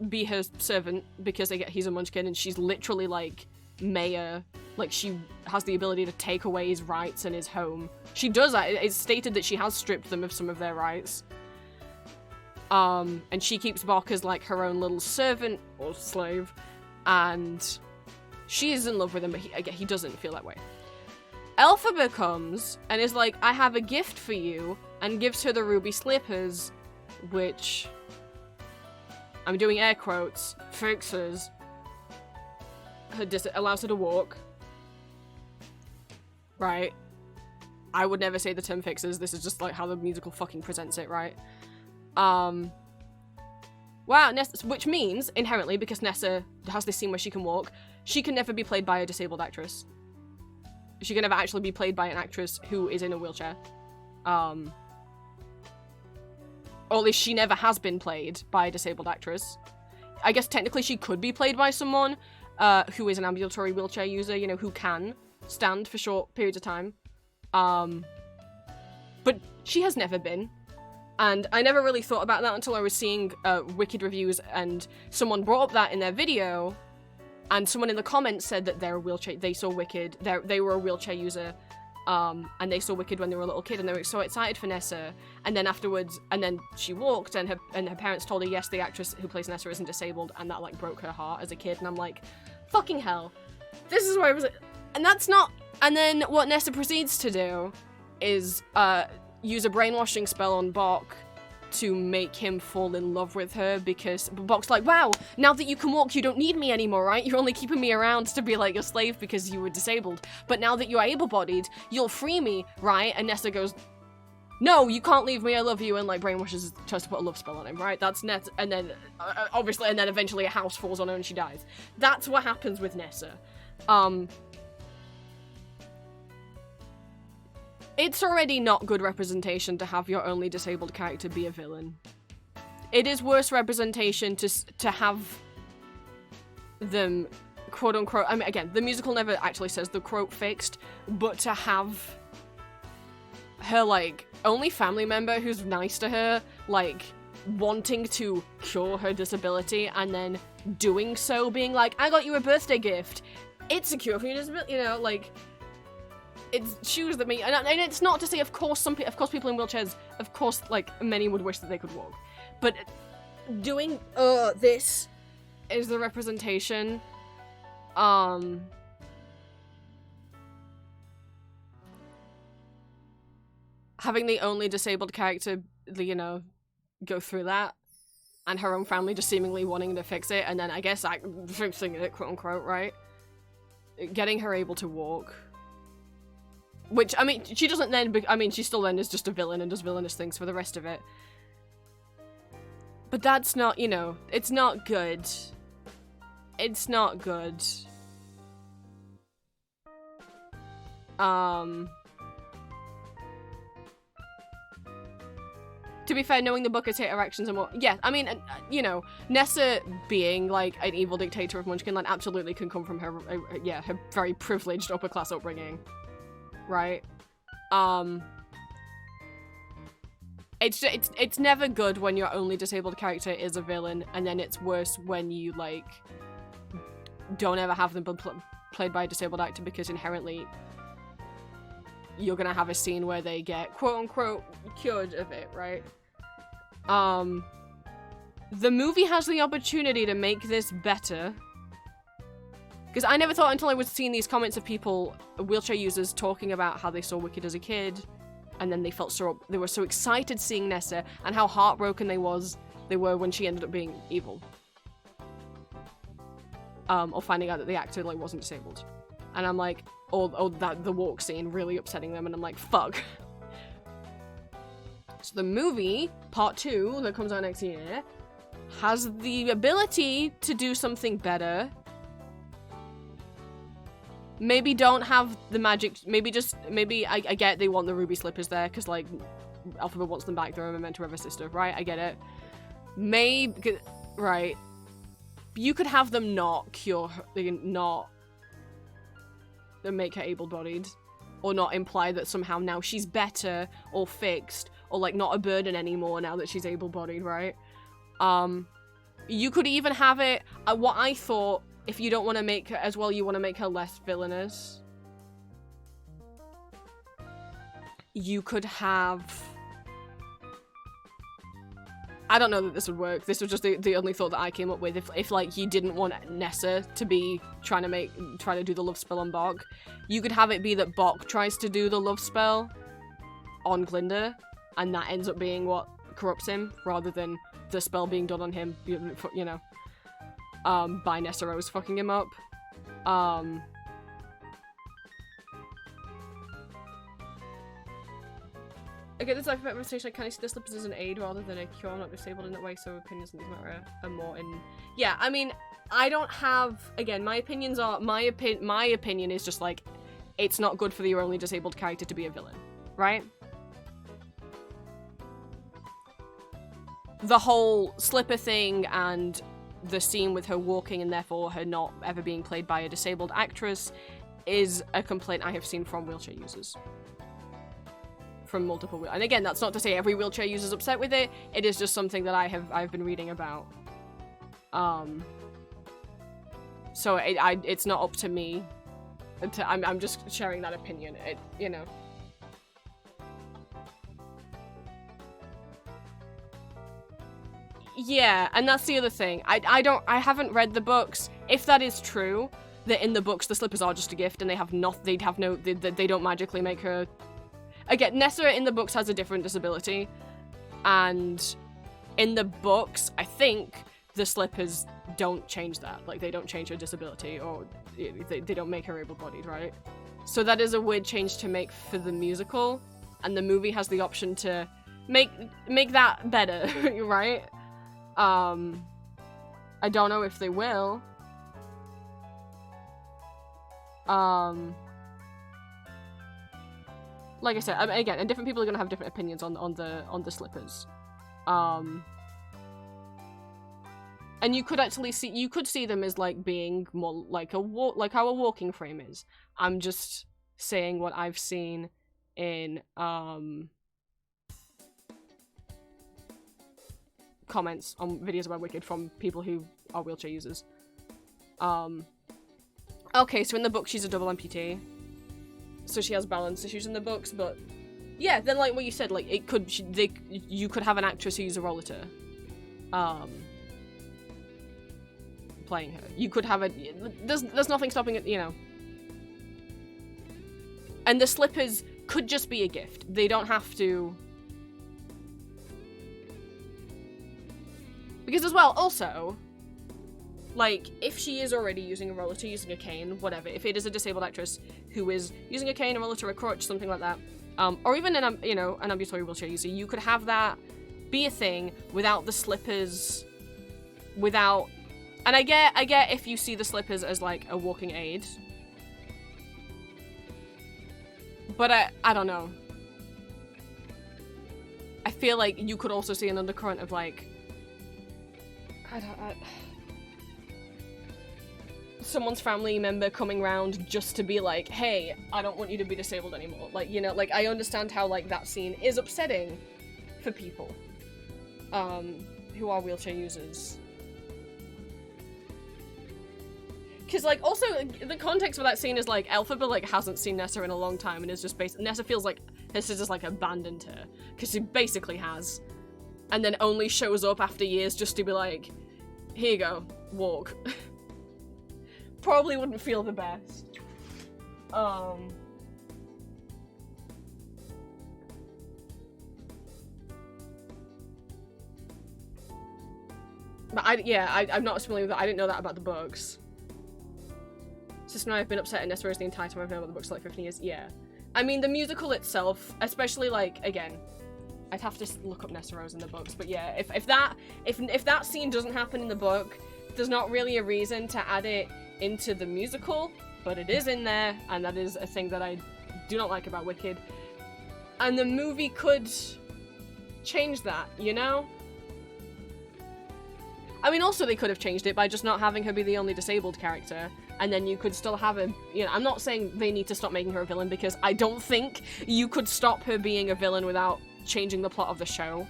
be her servant because he's a Munchkin, and she's literally, like, mayor. Like, she has the ability to take away his rights and his home. She does that. It's stated that she has stripped them of some of their rights. And she keeps Bok as, like, her own little servant or slave, and she is in love with him, but he doesn't feel that way. Elphaba comes and is like, I have a gift for you, and gives her the ruby slippers, which, I'm doing air quotes, fixes her, allows her to walk. right? I would never say the term fixes. This is just like how the musical fucking presents it, right? Wow, Nessa, which means, inherently, because Nessa has this scene where she can walk, she can never be played by a disabled actress. She can never actually be played by an actress who is in a wheelchair. Or at least she never has been played by a disabled actress. I guess technically she could be played by someone who is an ambulatory wheelchair user, you know, who can stand for short periods of time. But she has never been. And I never really thought about that until I was seeing Wicked reviews, and someone brought up that in their video, and someone in the comments said that they saw Wicked, they were a wheelchair user, and they saw Wicked when they were a little kid, and they were so excited for Nessa, and then afterwards, and then she walked, and her parents told her, yes, the actress who plays Nessa isn't disabled, and that, like, broke her heart as a kid, and I'm like, fucking hell. This is where I was like, and that's not, and then what Nessa proceeds to do is, use a brainwashing spell on Bok to make him fall in love with her, because Bok's like, wow, now that you can walk, you don't need me anymore, right? You're only keeping me around to be like your slave because you were disabled. But now that you are able-bodied, you'll free me, right? And Nessa goes, no, you can't leave me, I love you, and like brainwashes, tries to put a love spell on him, right? That's Nessa, and then, obviously, and then eventually a house falls on her and she dies. That's what happens with Nessa. It's already not good representation to have your only disabled character be a villain. It is worse representation to have them, quote-unquote, I mean, again, the musical never actually says the quote fixed, but to have her, like, only family member who's nice to her, like, wanting to cure her disability, and then doing so, being like, I got you a birthday gift. It's a cure for your disability, you know, like, it's shoes that and it's not to say, of course people in wheelchairs, of course, like, many would wish that they could walk, but doing, this is the representation, having the only disabled character, you know, go through that, and her own family just seemingly wanting to fix it, and then I guess fixing it, quote unquote, right? Getting her able to walk. Which, I mean, she doesn't then, she still then is just a villain and does villainous things for the rest of it. But that's not, you know, it's not good. It's not good. To be fair, knowing the book, her actions and more, yeah, I mean, you know, Nessa being, like, an evil dictator of Munchkinland absolutely can come from her, her very privileged upper-class upbringing. Right? It's never good when your only disabled character is a villain, and then it's worse when you, like, don't ever have them be played by a disabled actor, because inherently you're gonna have a scene where they get quote-unquote cured of it, right? The movie has the opportunity to make this better. Because I never thought until I was seeing these comments of people, wheelchair users, talking about how they saw Wicked as a kid, and then they were so excited seeing Nessa, and how heartbroken they were when she ended up being evil. Or finding out that the actor, like, wasn't disabled. And I'm like, the walk scene really upsetting them, and I'm like, fuck. So the movie, part 2, that comes out next year, has the ability to do something better. Maybe don't have the magic, maybe I get they want the ruby slippers there, because, like, Elphaba wants them back, they're a memento of her sister, right? I get it. Maybe, right. You could have them not cure her, not make her able-bodied, or not imply that somehow now she's better, or fixed, or, like, not a burden anymore now that she's able-bodied, right? You could even have it, what I thought, if you don't want to make her as well, you want to make her less villainous. You could have... I don't know that this would work. This was just the only thought that I came up with. If like, you didn't want Nessa to be trying to do the love spell on Bok, you could have it be that Bok tries to do the love spell on Glinda, and that ends up being what corrupts him, rather than the spell being done on him, you know. By Nessa Rose fucking him up. I get this type of representation. I kind of see the slippers as an aid rather than a cure. I'm not disabled in that way, so opinions on these matter are more in. Yeah, I mean, I don't have. Again, my opinions are my opinion is just like, it's not good for your only disabled character to be a villain, right? The whole slipper thing and the scene with her walking and therefore her not ever being played by a disabled actress is a complaint I have seen from wheelchair users. From multiple and again, that's not to say every wheelchair user is upset with it. It is just something that I've been reading about. So it's not up to me. I'm just sharing that opinion. You know. Yeah, and that's the other thing. I haven't read the books. If that is true, that in the books the slippers are just a gift and they don't magically make her. Again, Nessa in the books has a different disability, and in the books, I think the slippers don't change that. Like, they don't change her disability, or they don't make her able-bodied, right? So that is a weird change to make for the musical, and the movie has the option to make that better, right? I don't know if they will. Like I said, I mean, again, and different people are gonna have different opinions on the slippers. And you could actually see them as like being more like like how a walking frame is. I'm just saying what I've seen in comments on videos about Wicked from people who are wheelchair users. Okay, so in the book she's a double amputee. So she has balance issues in the books, but yeah, then like what you said, like you could have an actress who's a rollator, playing her. You could have there's nothing stopping it, you know. And the slippers could just be a gift. They don't have to. Because as well, also, like, if she is already using a rollator, using a cane, whatever, if it is a disabled actress who is using a cane, a rollator, a crutch, something like that, or even an ambulatory wheelchair user, you could have that be a thing without the slippers, without, and I get if you see the slippers as, like, a walking aid, but I don't know. I feel like you could also see an undercurrent of, like, someone's family member coming round just to be like, hey, I don't want you to be disabled anymore. Like, you know, like, I understand how, like, that scene is upsetting for people who are wheelchair users. Because, like, also, the context for that scene is, like, Elphaba, like, hasn't seen Nessa in a long time and is just Nessa feels like her sister's, like, abandoned her. Because she basically has. And then only shows up after years just to be like, here you go, walk. Probably wouldn't feel the best. But I'm not familiar with that. I didn't know that about the books. Sister and I have been upset at Nessa Rose the entire time I've known about the books for like 15 years. Yeah. I mean, the musical itself, especially, like, again, I'd have to look up Nessa Rose in the books, but yeah, if that scene doesn't happen in the book, there's not really a reason to add it into the musical, but it is in there, and that is a thing that I do not like about Wicked. And the movie could change that, you know? I mean, also they could have changed it by just not having her be the only disabled character, and then you could still have a, you know, I'm not saying they need to stop making her a villain, because I don't think you could stop her being a villain without changing the plot of the show,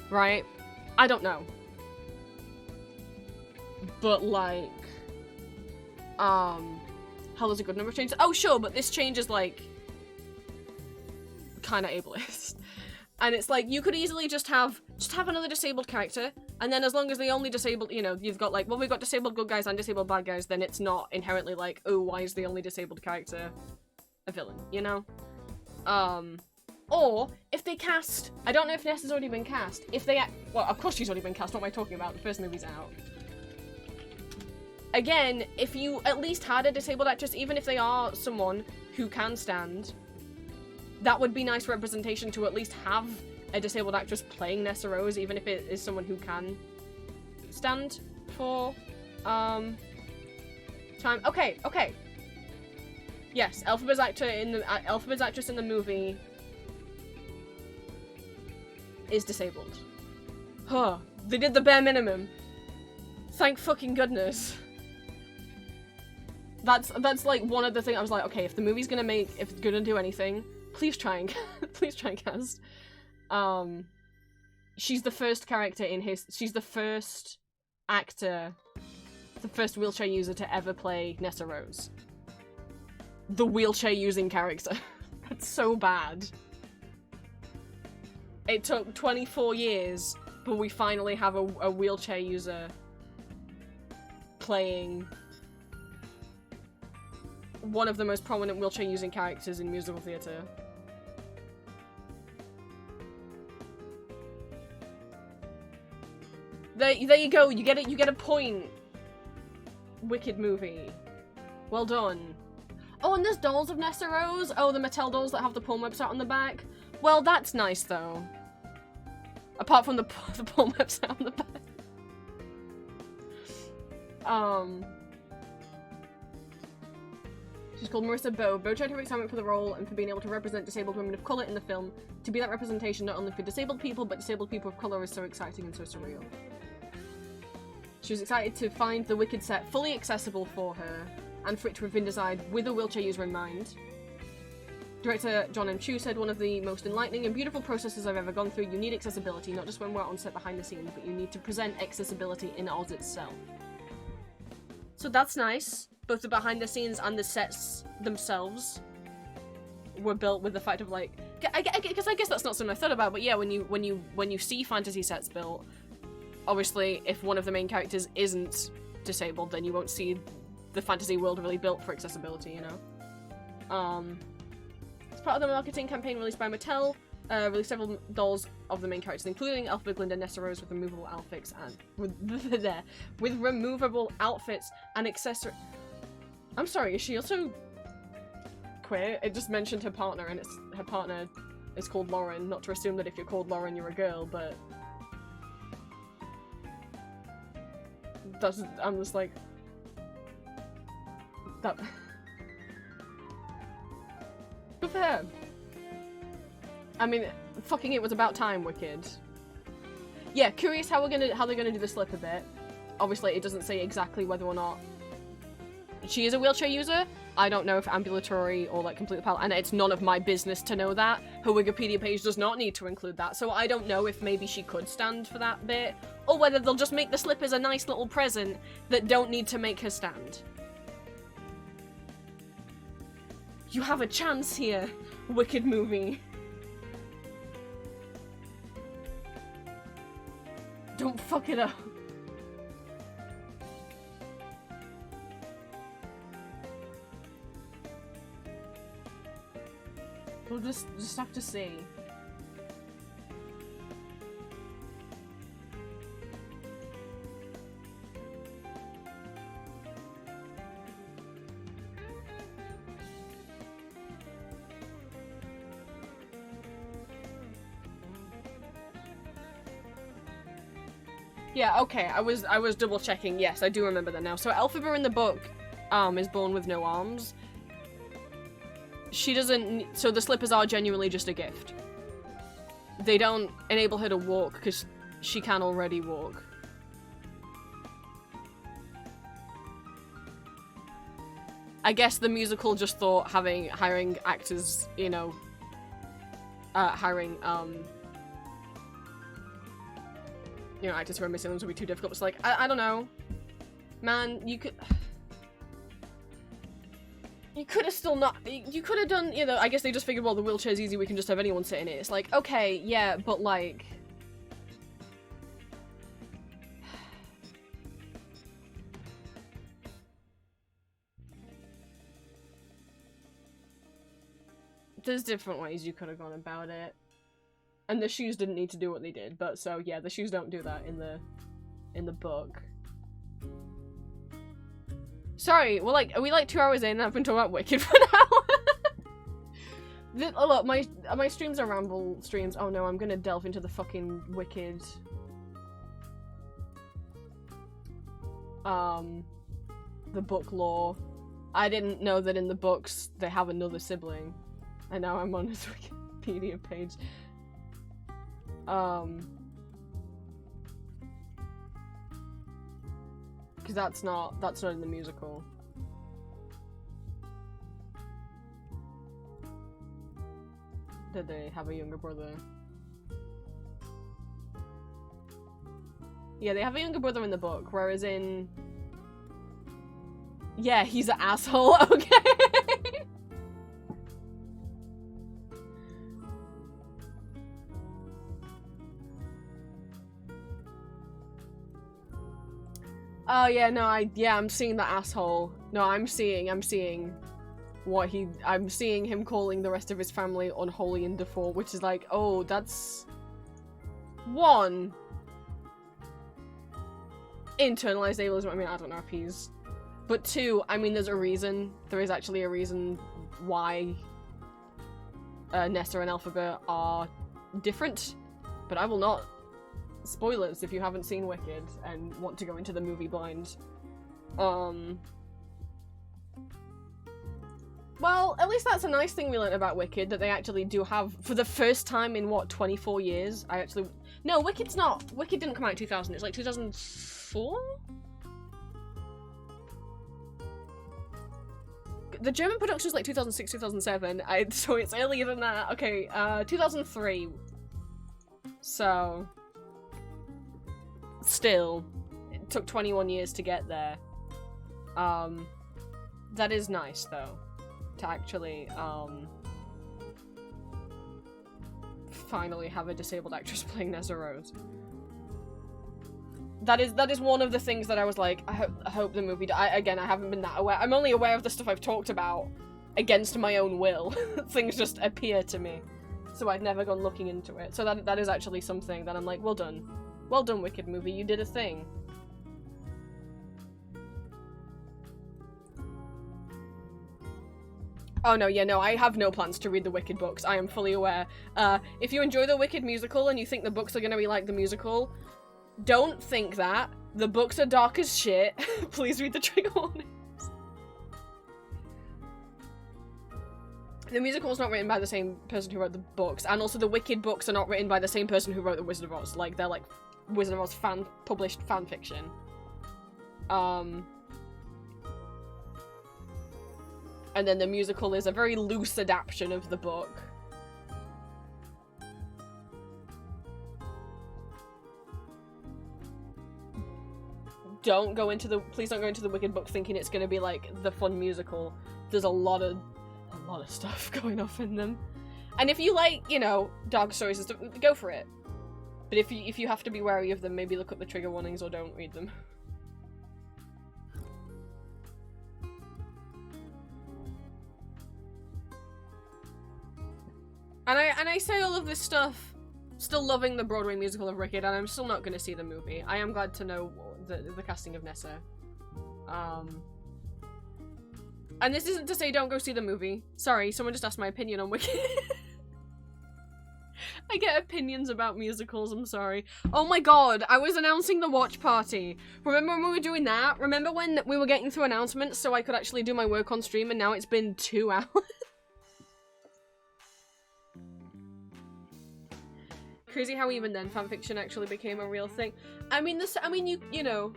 right? I don't know. But, like, hell, there's a good number of changes. Oh, sure, but this change is, like, kind of ableist. And it's like, you could easily just have another disabled character, and then as long as the only disabled, you know, you've got, like, well, we've got disabled good guys and disabled bad guys, then it's not inherently like, oh, why is the only disabled character a villain, you know? Or, if they cast, I don't know if Nessa's already been cast, well, of course she's already been cast, what am I talking about? The first movie's out. Again, if you at least had a disabled actress, even if they are someone who can stand, that would be nice representation to at least have a disabled actress playing Nessa Rose, even if it is someone who can stand for, time. Okay. Yes, Elphaba's actress in the movie is disabled. Huh. They did the bare minimum. Thank fucking goodness. That's like one of the things I was like, okay, if the movie's gonna if it's gonna do anything, please try and cast. She's the first character she's the first actor, the first wheelchair user to ever play Nessa Rose. The wheelchair using character. That's so bad. It took 24 years, but we finally have a wheelchair user playing one of the most prominent wheelchair using characters in musical theatre. There you go, you get a point. Wicked movie. Well done. Oh, and there's dolls of Nessa Rose. Oh, the Mattel dolls that have the porn website on the back. Well, that's nice though. Apart from the porn website on the back. She's called Marissa Bowe. Bowe tried her excitement for the role and for being able to represent disabled women of colour in the film. To be that representation not only for disabled people, but disabled people of colour is so exciting and so surreal. She was excited to find the Wicked set fully accessible for her, and for it to have been designed with a wheelchair user in mind. Director John M. Chu said, one of the most enlightening and beautiful processes I've ever gone through. You need accessibility, not just when we're on set behind the scenes, but you need to present accessibility in Oz itself. So that's nice. Both the behind the scenes and the sets themselves were built with the fact of like, because I guess that's not something I thought about, but yeah, when you see fantasy sets built, obviously if one of the main characters isn't disabled, then you won't see the fantasy world really built for accessibility, you know? As part of the marketing campaign released by Mattel, released several dolls of the main characters, including Elphaba, Glinda, Nessa Rose with removable outfits and with removable outfits and accessories. I'm sorry, is she also queer? It just mentioned her partner, and her partner is called Lauren. Not to assume that if you're called Lauren, you're a girl, but I'm just like that. Good for her. I mean, fucking it was about time, Wicked. Yeah, curious how they're gonna do the slip a bit. Obviously, it doesn't say exactly whether or not she is a wheelchair user. I don't know if ambulatory or like completely paralyzed, and it's none of my business to know that. Her Wikipedia page does not need to include that, so I don't know if maybe she could stand for that bit, or whether they'll just make the slip as a nice little present that don't need to make her stand. You have a chance here, Wicked movie. Don't fuck it up. We'll just have to see. Yeah, okay, I was double checking. Yes, I do remember that now. So Elphaba in the book is born with no arms. She doesn't, so the slippers are genuinely just a gift. They don't enable her to walk because she can already walk. I guess the musical just thought hiring actors, you know, you know, actors who are missing limbs would be too difficult. It's like, I don't know. Man, you could have still not, you could have done, you know, I guess they just figured, well, the wheelchair's easy, we can just have anyone sit in it. It's like, okay, yeah, but like, there's different ways you could have gone about it. And the shoes didn't need to do what they did, but so yeah, the shoes don't do that in the book. Sorry, are we like 2 hours in and I've been talking about Wicked for an hour? Look, my streams are ramble streams. Oh no, I'm gonna delve into the fucking Wicked. The book lore. I didn't know that in the books they have another sibling. And now I'm on his Wikipedia page. Because that's not in the musical. Did they have a younger brother? Yeah, they have a younger brother in the book, whereas in... Yeah, he's an asshole, okay. Oh yeah, no, I'm seeing the asshole. No, I'm seeing what I'm seeing him calling the rest of his family unholy and default, which is like, oh, that's... One, internalized ableism. I mean, I don't know if he's... But two, I mean, there's a reason. There is actually a reason why Nessa and Elphaba are different. But I will not... Spoilers if you haven't seen Wicked and want to go into the movie blind. Well, at least that's a nice thing we learned about Wicked, that they actually do have, for the first time in, what, 24 years? No, Wicked's not. Wicked didn't come out in 2000, it's like 2004? The German production was like 2006, 2007, so it's earlier than that. Okay, 2003. So... Still, it took 21 years to get there. That is nice, though. To actually, finally have a disabled actress playing Nessa Rose. That is one of the things that I was like, I hope the movie... Again, I haven't been that aware. I'm only aware of the stuff I've talked about against my own will. Things just appear to me. So I've never gone looking into it. So that is actually something that I'm like, well done. Well done, Wicked movie, you did a thing. Oh no, yeah, no, I have no plans to read the Wicked books, I am fully aware. If you enjoy the Wicked musical and you think the books are gonna be like the musical, don't think that. The books are dark as shit. Please read the trigger warnings. The musical is not written by the same person who wrote the books, and also the Wicked books are not written by the same person who wrote the Wizard of Oz. Like, they're like Wizard of Oz published fan fiction. And then the musical is a very loose adaptation of the book. Please don't go into the Wicked book thinking it's gonna be like the fun musical. There's a lot of stuff going off in them. And if you like, you know, dark stories and stuff, go for it. But if you have to be wary of them, maybe look up the trigger warnings or don't read them. And I say all of this stuff, still loving the Broadway musical of Wicked, and I'm still not gonna see the movie. I am glad to know the casting of Nessa. And this isn't to say don't go see the movie. Sorry, someone just asked my opinion on Wicked. I get opinions about musicals, I'm sorry. Oh my god, I was announcing the watch party. Remember when we were doing that? Remember when we were getting through announcements so I could actually do my work on stream, and now it's been 2 hours? Crazy how even then fanfiction actually became a real thing. I mean, you know,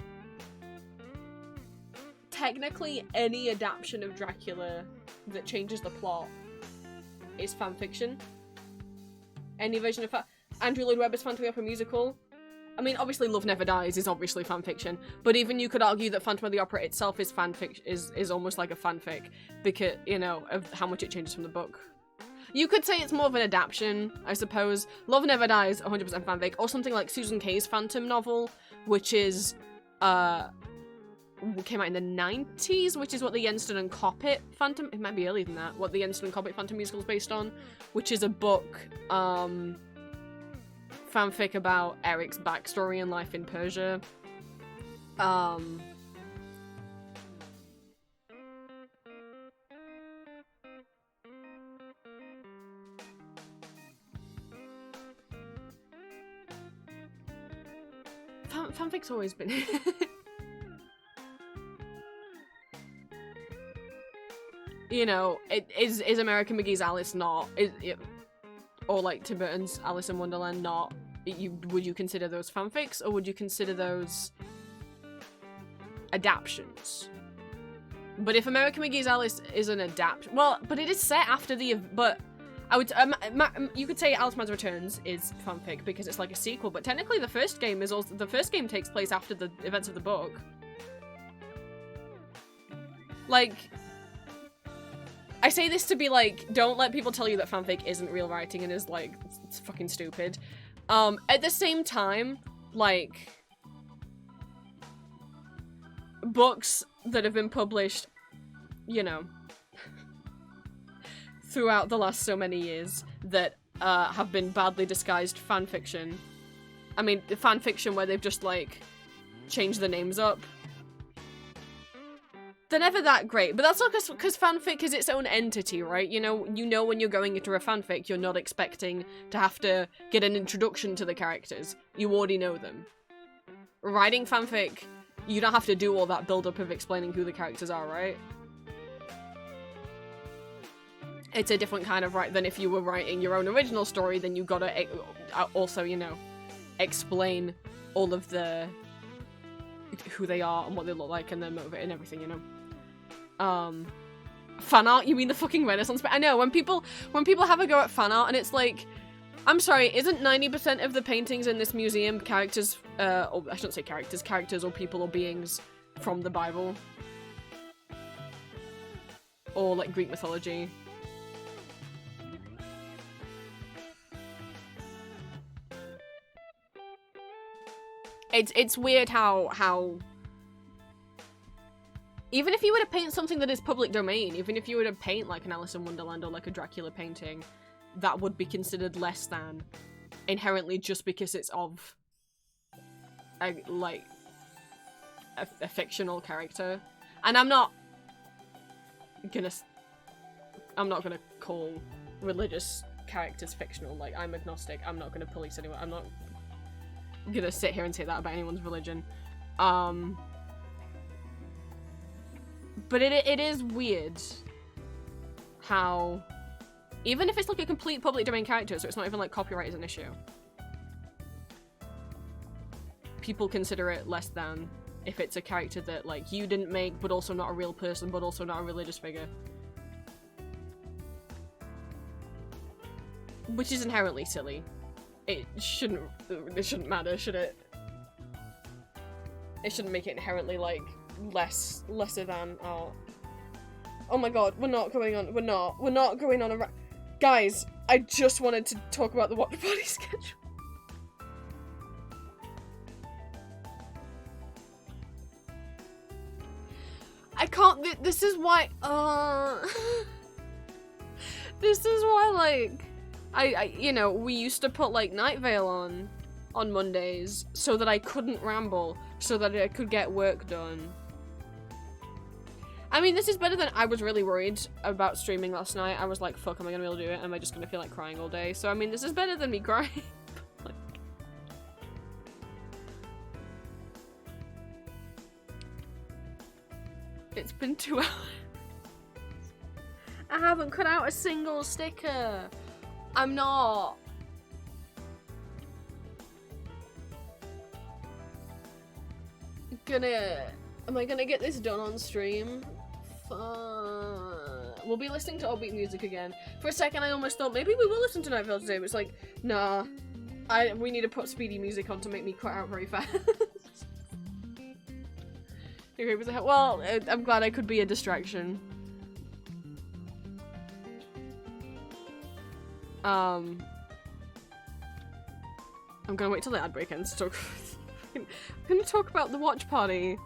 technically any adaptation of Dracula that changes the plot is fanfiction. Any version of Andrew Lloyd Webber's Phantom of the Opera musical. I mean, obviously Love Never Dies is obviously fanfiction, but even you could argue that Phantom of the Opera itself is fanfic, is almost like a fanfic, because, you know, of how much it changes from the book. You could say it's more of an adaptation, I suppose. Love Never Dies, 100% fanfic, or something like Susan Kay's Phantom novel, which is, came out in the 90s, which is what the Yenston and Coppet Phantom, it might be earlier than that, what the Yenston and Coppet Phantom musical is based on, which is a book, fanfic about Eric's backstory and life in Persia. fanfic's always been... You know, is American McGee's Alice not? Or like Tim Burton's Alice in Wonderland not? Would you consider those fanfics, or would you consider those adaptions? But if American McGee's Alice is an well, but it is set after but I would you could say Alice Mad's Returns is fanfic because it's like a sequel, but technically the first game takes place after the events of the book. Like, I say this to be like, don't let people tell you that fanfic isn't real writing and is like, it's fucking stupid. At the same time, like, books that have been published, you know, throughout the last so many years that have been badly disguised fanfiction. I mean, fanfiction where they've just, like, changed the names up. They're never that great, but that's not because fanfic is its own entity, right? You know when you're going into a fanfic, you're not expecting to have to get an introduction to the characters. You already know them. Writing fanfic, you don't have to do all that build-up of explaining who the characters are, right? It's a different kind of right than if you were writing your own original story, then you gotta also, you know, explain all of the who they are and what they look like and their motive and everything, you know. Fan art? You mean the fucking Renaissance? I know, when people have a go at fan art and it's like, I'm sorry, isn't 90% of the paintings in this museum characters, or I shouldn't say characters or people or beings from the Bible? Or like Greek mythology? It's weird how even if you were to paint something that is public domain, even if you were to paint like an Alice in Wonderland or like a Dracula painting, that would be considered less than inherently just because it's of a fictional character. And I'm not gonna call religious characters fictional. Like, I'm agnostic. I'm not gonna police anyone. I'm not gonna sit here and say that about anyone's religion. But it is weird how, even if it's like a complete public domain character, so it's not even like copyright is an issue, people consider it less than if it's a character that like you didn't make, but also not a real person, but also not a religious figure. Which is inherently silly. It shouldn't matter, should it? It shouldn't make it inherently, like, lesser than art. Oh my god, we're not going on a Guys, I just wanted to talk about the Watch Party schedule. I can't, this is why, this is why, like, I you know, we used to put, like, Night Vale on Mondays so that I couldn't ramble, so that I could get work done. I mean, this is better than I was really worried about streaming last night. I was like, fuck, am I gonna be able to do it? Am I just gonna feel like crying all day? So, I mean, this is better than me crying. Like, it's been 2 hours. I haven't cut out a single sticker. I'm not. Am I gonna get this done on stream? We'll be listening to upbeat music again. For a second I almost thought maybe we will listen to Night Vale today, but it's like, nah. We need to put speedy music on to make me cut out very fast. Well, I'm glad I could be a distraction. I'm gonna wait till the ad break ends to talk. I'm gonna talk about the watch party.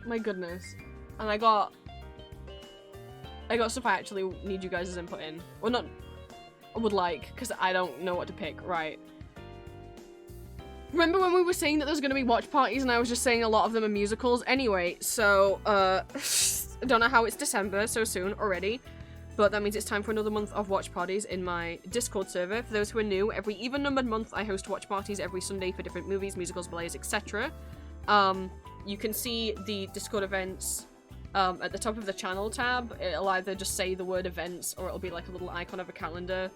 My goodness. And I got stuff I actually need you guys' input in. Well, not, I would like, because I don't know what to pick, right. Remember when we were saying that there's gonna be watch parties and I was just saying a lot of them are musicals? Anyway, so, I don't know how it's December so soon already, But that means it's time for another month of watch parties in my Discord server. For those who are new, every even-numbered month I host watch parties every Sunday for different movies, musicals, ballets, etc. You can see the Discord events at the top of the channel tab. It'll either just say the word events or it'll be like a little icon of a calendar.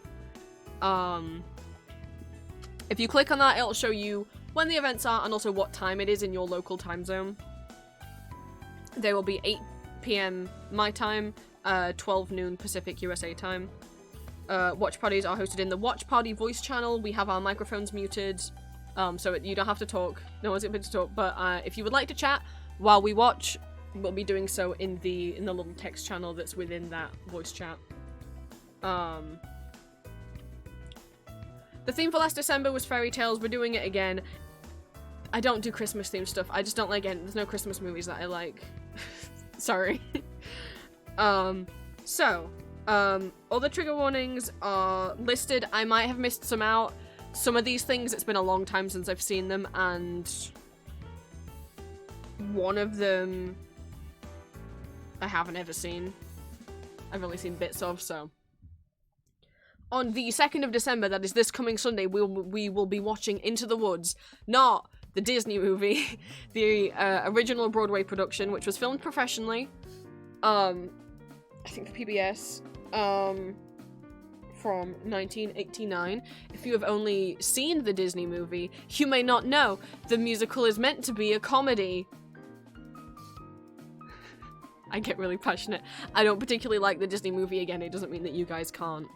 If you click on that, it'll show you when the events are and also what time it is in your local time zone. They will be 8 p.m. my time, 12 noon Pacific USA time. Watch parties are hosted in the Watch Party voice channel. We have our microphones muted, so you don't have to talk. No one's going to talk, but if you would like to chat while we watch, we'll be doing so in the little text channel that's within that voice chat. The theme for last December was fairy tales. We're doing it again. I don't do Christmas themed stuff. I just don't like it. There's no Christmas movies that I like. Sorry. All the trigger warnings are listed. I might have missed some out. Some of these things, it's been a long time since I've seen them, and one of them I haven't ever seen. I've only seen bits of, so. On the 2nd of December, that is this coming Sunday, we will be watching Into the Woods, not the Disney movie, the original Broadway production, which was filmed professionally, I think for PBS, from 1989. If you have only seen the Disney movie, you may not know the musical is meant to be a comedy. I get really passionate. I don't particularly like the Disney movie. Again, it doesn't mean that you guys can't.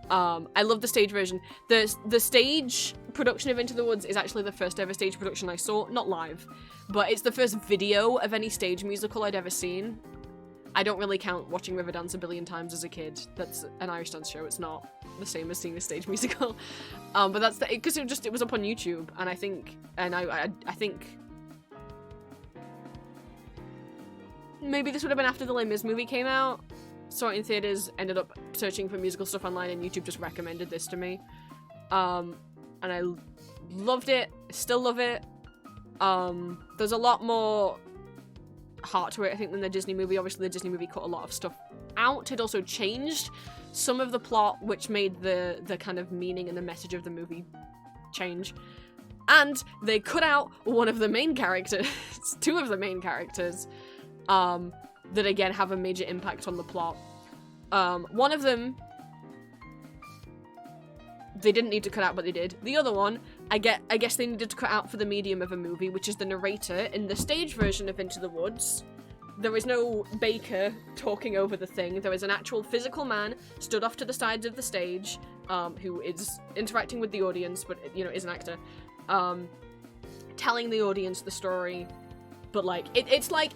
I love the stage version. The stage production of Into the Woods is actually the first ever stage production I saw, not live, but it's the first video of any stage musical I'd ever seen. I don't really count watching Riverdance a billion times as a kid. That's an Irish dance show. It's not the same as seeing a stage musical. But that's because it was up on YouTube, and I think maybe this would have been after the Les Mis movie came out. Saw it in theaters, ended up searching for musical stuff online, and YouTube just recommended this to me. And I loved it, still love it. There's a lot more heart to it, I think, than the Disney movie. Obviously, the Disney movie cut a lot of stuff out. It also changed some of the plot, which made the kind of meaning and the message of the movie change. And they cut out one of the main characters, two of the main characters, that again have a major impact on the plot. One of them they didn't need to cut out, but they did. The other one, I guess they needed to cut out for the medium of a movie, which is the narrator. In the stage version of Into the Woods, there is no baker talking over the thing. There is an actual physical man stood off to the sides of the stage, who is interacting with the audience, but is an actor, telling the audience the story. But it's like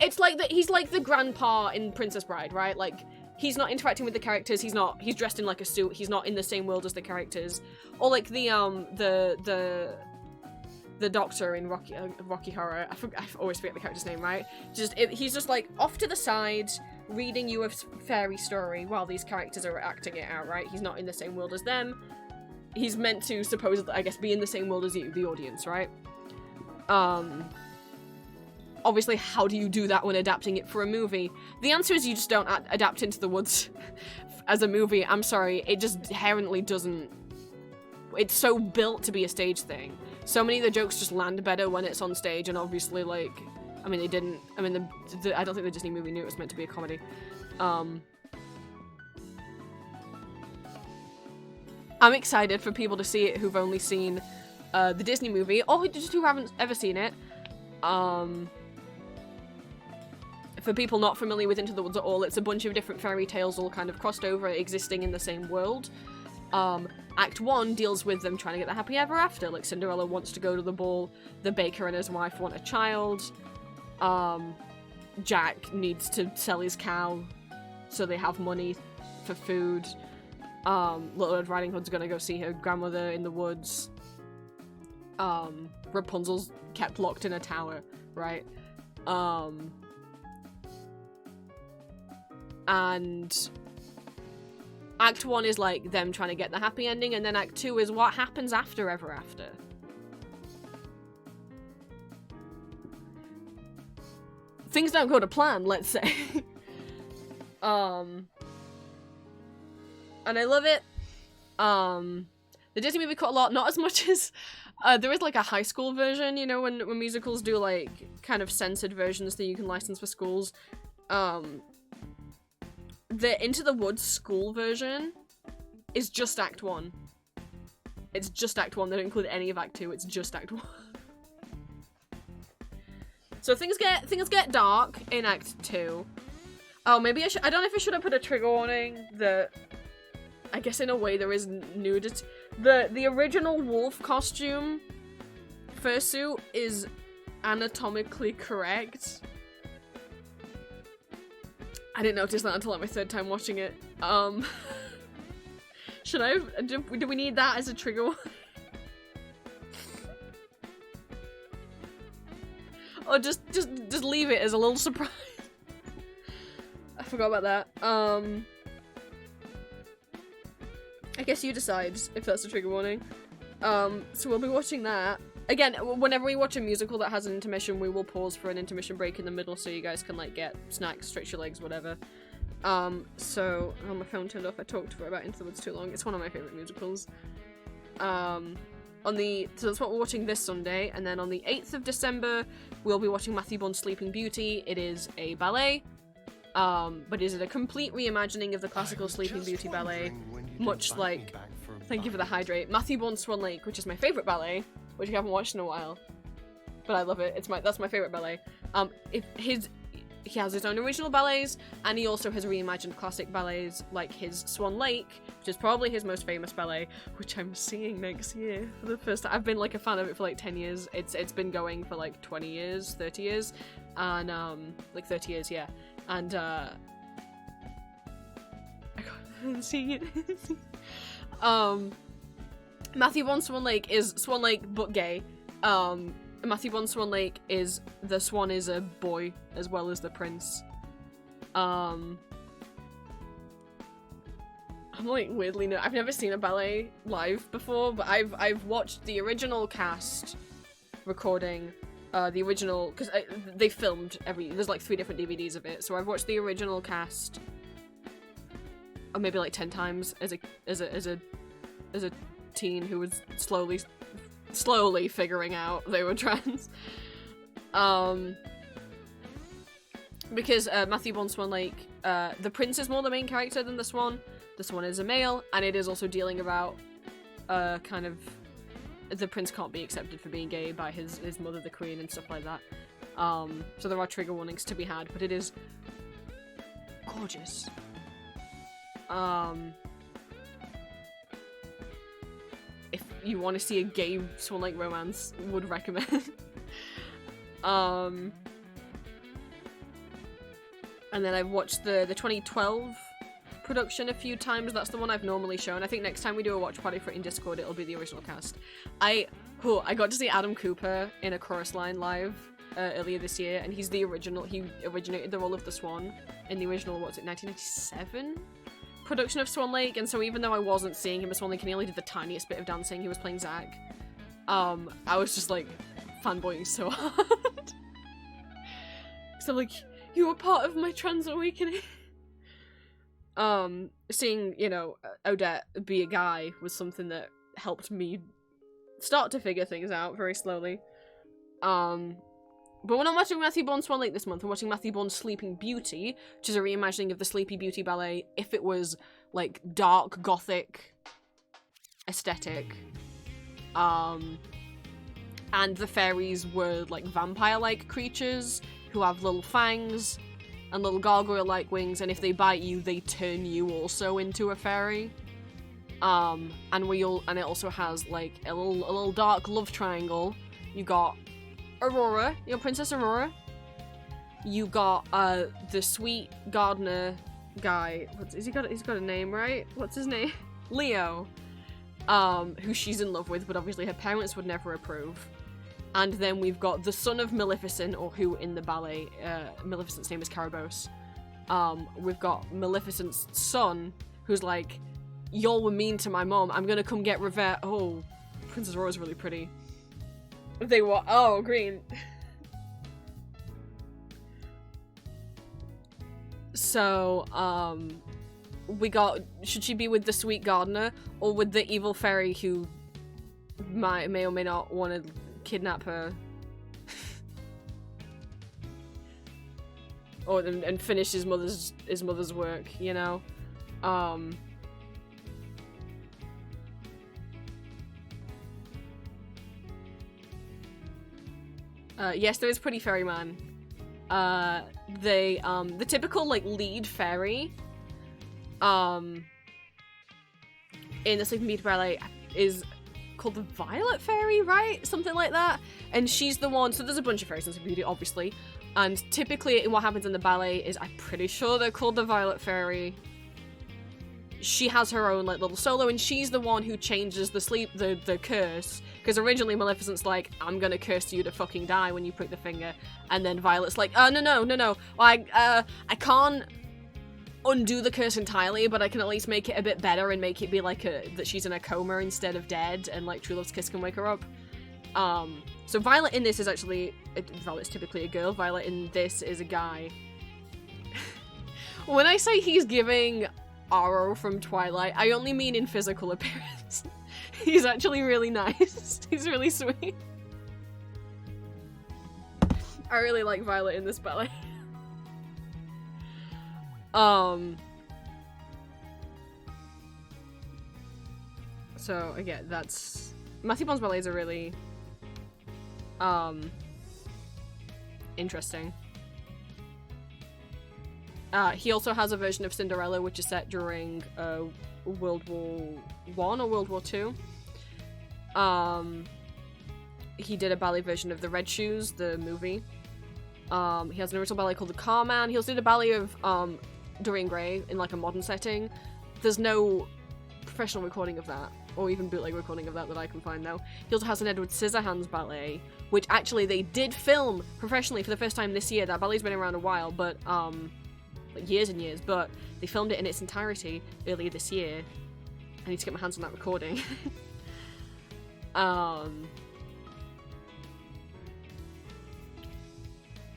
he's like the grandpa in Princess Bride, right? Like, he's not interacting with the characters. He's dressed in like a suit. He's not in the same world as the characters. Or like the doctor in Rocky Horror. I always forget the character's name, right? He's just like off to the side, reading you a fairy story while these characters are acting it out, right? He's not in the same world as them. He's meant to supposedly, I guess, be in the same world as you, the audience, right? Obviously, how do you do that when adapting it for a movie? The answer is you just don't adapt Into the Woods as a movie. I'm sorry, it just inherently doesn't. It's so built to be a stage thing. So many of the jokes just land better when it's on stage, and obviously, they didn't. I don't think the Disney movie knew it was meant to be a comedy. I'm excited for people to see it who've only seen the Disney movie, or just who haven't ever seen it. For people not familiar with Into the Woods at all, it's a bunch of different fairy tales all kind of crossed over, existing in the same world. Act 1 deals with them trying to get the happy ever after. Like, Cinderella wants to go to the ball, the baker and his wife want a child, Jack needs to sell his cow so they have money for food, Little Red Riding Hood's gonna go see her grandmother in the woods, Rapunzel's kept locked in a tower, right? And Act 1 is like them trying to get the happy ending, and then Act 2 is what happens after Ever After. Things don't go to plan, let's say. and I love it. The Disney movie cut a lot, not as much as there is like a high school version, you know, when musicals do like kind of censored versions that you can license for schools. The Into the Woods school version is just Act 1. It's just Act 1. They don't include any of Act 2. It's just Act 1. So things get dark in Act 2. Oh, maybe I don't know if I should have put a trigger warning that I guess in a way there is nudity. The original wolf costume fursuit is anatomically correct. I didn't notice that until like my third time watching it. Should I have, do we need that as a trigger warning? Or just leave it as a little surprise. I forgot about that. I guess you decide if that's a trigger warning. So we'll be watching that. Again, whenever we watch a musical that has an intermission, we will pause for an intermission break in the middle so you guys can like get snacks, stretch your legs, whatever. So, oh, my phone turned off. I talked for about Into the Woods too long. It's one of my favourite musicals. So that's what we're watching this Sunday, and then on the 8th of December, we'll be watching Matthew Bond's Sleeping Beauty. It is a ballet, but is it a complete reimagining of the classical Sleeping Beauty ballet, much like, thank you for the hydrate, Matthew Bond's Swan Lake, which is my favourite ballet, which I haven't watched in a while, but I love it. That's my favourite ballet. He has his own original ballets, and he also has reimagined classic ballets like his Swan Lake, which is probably his most famous ballet, which I'm seeing next year for the first time. I've been like a fan of it for like 10 years. It's been going for like 20 years, 30 years, and like 30 years, yeah. And I'm seeing it. Matthew Bond's Swan Lake is Swan Lake but gay. Matthew Bond's Swan Lake is the swan is a boy as well as the prince. I'm like weirdly I've never seen a ballet live before, but I've watched the original cast recording, the original, because they filmed there's like 3 different DVDs of it, so I've watched the original cast, or maybe like 10 times as a teen who was slowly figuring out they were trans. Because Matthew Bond's Swan Lake, the prince is more the main character than the swan. The swan is a male, and it is also dealing about kind of the prince can't be accepted for being gay by his mother, the queen, and stuff like that. So there are trigger warnings to be had, but it is gorgeous. If you want to see a gay Swan Lake romance, would recommend. And then I've watched the 2012 production a few times. That's the one I've normally shown. I think next time we do a watch party for it in Discord, it'll be the original cast. I got to see Adam Cooper in a chorus line live earlier this year, and he's the original. He originated the role of the Swan in the original, 1997? Production of Swan Lake, and so even though I wasn't seeing him as Swan Lake and he only did the tiniest bit of dancing, he was playing Zack, I was just like fanboying so hard. So like, you were part of my trans awakening. Seeing, you know, Odette be a guy was something that helped me start to figure things out very slowly. But we're not watching Matthew Bond's Swan Lake this month, we're watching Matthew Bond's Sleeping Beauty, which is a reimagining of the Sleepy Beauty ballet if it was, like, dark, gothic aesthetic. And the fairies were, like, vampire-like creatures who have little fangs and little gargoyle-like wings, and if they bite you, they turn you also into a fairy. And it also has, like, a little dark love triangle. You got Aurora, your Princess Aurora. You got the sweet gardener guy. He's got a name, right? What's his name? Leo. Who she's in love with, but obviously her parents would never approve. And then we've got the son of Maleficent, or who in the ballet, Maleficent's name is Carabosse. We've got Maleficent's son, who's like, y'all were mean to my mom, I'm gonna come get revenge. Oh, Princess Aurora's really pretty. They were, oh, green. So, should she be with the sweet gardener or with the evil fairy who may or may not want to kidnap her or and finish his mother's work, you know? Yes, there is Pretty Fairy Man. The typical, like, lead fairy, in the Sleeping Beauty Ballet is called the Violet Fairy, right? Something like that. And she's the one, so there's a bunch of fairies in Sleeping Beauty, obviously. And typically what happens in the ballet is, I'm pretty sure they're called the Violet Fairy. She has her own, like, little solo, and she's the one who changes the curse. Because originally Maleficent's like, I'm gonna curse you to fucking die when you prick the finger. And then Violet's like, no. I can't undo the curse entirely, but I can at least make it a bit better and make it be like that she's in a coma instead of dead, and like True Love's kiss can wake her up. So Violet in this is actually, Violet's typically a girl, Violet in this is a guy. When I say he's giving Aro from Twilight, I only mean in physical appearance. He's actually really nice. He's really sweet. I really like Violet in this ballet. So again, that's Matthew Bond's ballets are really interesting. He also has a version of Cinderella which is set during World War I or World War II. He did a ballet version of The Red Shoes, the movie. He has an original ballet called The Car Man. He also did a ballet of Dorian Gray in like a modern setting. There's no professional recording of that, or even bootleg recording of that I can find though. He also has an Edward Scissorhands ballet, which actually they did film professionally for the first time this year. That ballet's been around a while, but like years and years, but they filmed it in its entirety earlier this year. I need to get my hands on that recording.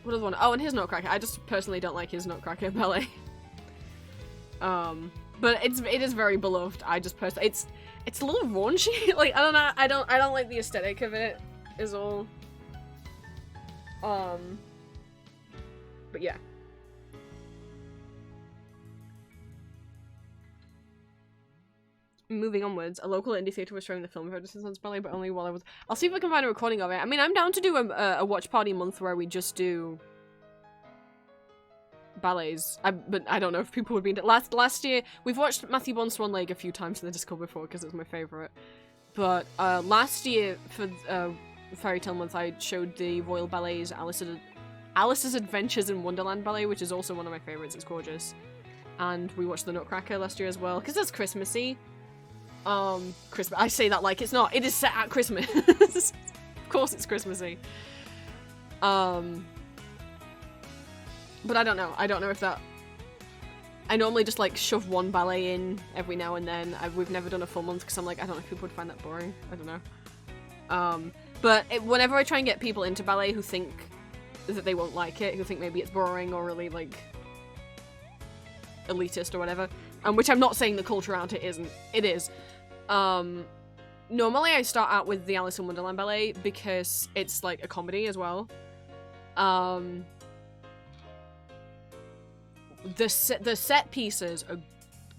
What other one? Oh, and his Nutcracker. I just personally don't like his Nutcracker ballet. But it is very beloved. I just personally, it's a little raunchy. Like, I don't know. I don't like the aesthetic of it. Is all. But yeah. Moving onwards, a local indie theatre was showing the film of Edward Scissorhands ballet, but only while I was. I'll see if I can find a recording of it. I mean, I'm down to do a watch party month where we just do ballets. But I don't know if people would be into. Last year we've watched Matthew Bond's Swan Lake a few times in the Discord before because it's my favorite. But last year for Fairy Tale Month, I showed the Royal Ballet's Alice's Adventures in Wonderland ballet, which is also one of my favorites. It's gorgeous. And we watched the Nutcracker last year as well because it's Christmassy. Christmas. I say that like it's not. It is set at Christmas. Of course it's Christmassy. But I don't know. I don't know if that... I normally just like shove one ballet in every now and then. We've never done a full month because I'm like, I don't know if people would find that boring. I don't know. But whenever I try and get people into ballet who think that they won't like it, who think maybe it's boring or really like elitist or whatever, which I'm not saying the culture around it isn't. It is. Normally I start out with the Alice in Wonderland ballet because it's like a comedy as well. The set pieces are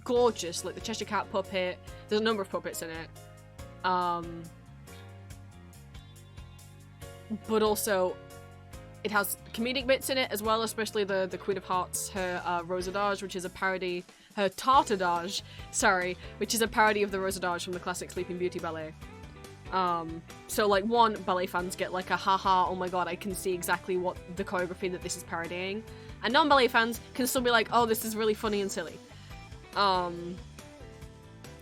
gorgeous, like the Cheshire Cat puppet. There's a number of puppets in it. But also it has comedic bits in it as well, especially the Queen of Hearts, her Rosadage, which is a parody, her Tartadage, sorry, which is a parody of the Rosadage from the classic Sleeping Beauty ballet. So like ballet fans get like a haha, oh my god, I can see exactly what the choreography that this is parodying. And non-ballet fans can still be like, oh, this is really funny and silly. So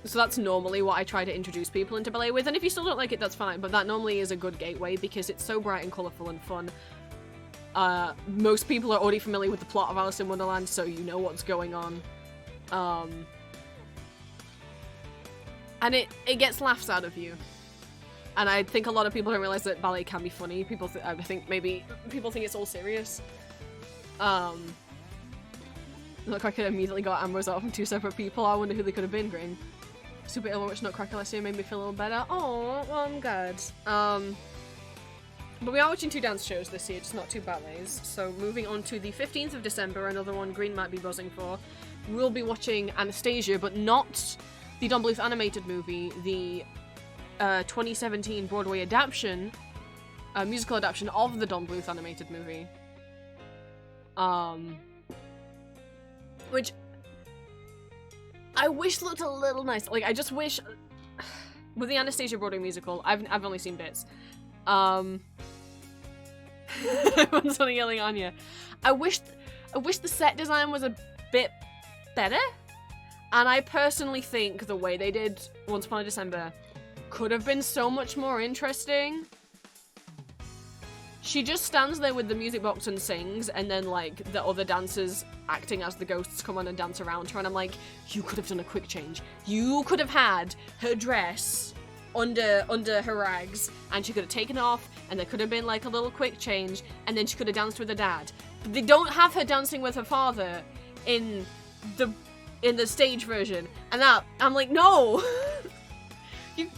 that's normally what I try to introduce people into ballet with, and if you still don't like it, that's fine, but that normally is a good gateway because it's so bright and colourful and fun. Most people are already familiar with the plot of Alice in Wonderland, so you know what's going on. And it gets laughs out of you. And I think a lot of people don't realise that ballet can be funny. I think maybe people think it's all serious. Nutcracker immediately got Ambrose out from two separate people. I wonder who they could have been, Green. Super Ill Witch Nutcracker last year made me feel a little better. Oh, well, I'm good. But we are watching 2 dance shows this year, just not 2 ballets. So moving on to the 15th of December, another one Green might be buzzing for. We'll be watching Anastasia, but not the Don Bluth animated movie, the 2017 Broadway adaptation, musical adaptation of the Don Bluth animated movie. Which I wish looked a little nice. Like, I just wish with the Anastasia Broadway musical, I've only seen bits. Everyone's sort of yelling Anya. I wish the set design was a bit better. And I personally think the way they did Once Upon a December could have been so much more interesting. She just stands there with the music box and sings, and then, like, the other dancers acting as the ghosts come on and dance around her, and I'm like, you could have done a quick change. You could have had her dress under her rags, and she could have taken it off, and there could have been, like, a little quick change, and then she could have danced with her dad. But they don't have her dancing with her father in the stage version, and that, I'm like, no! You...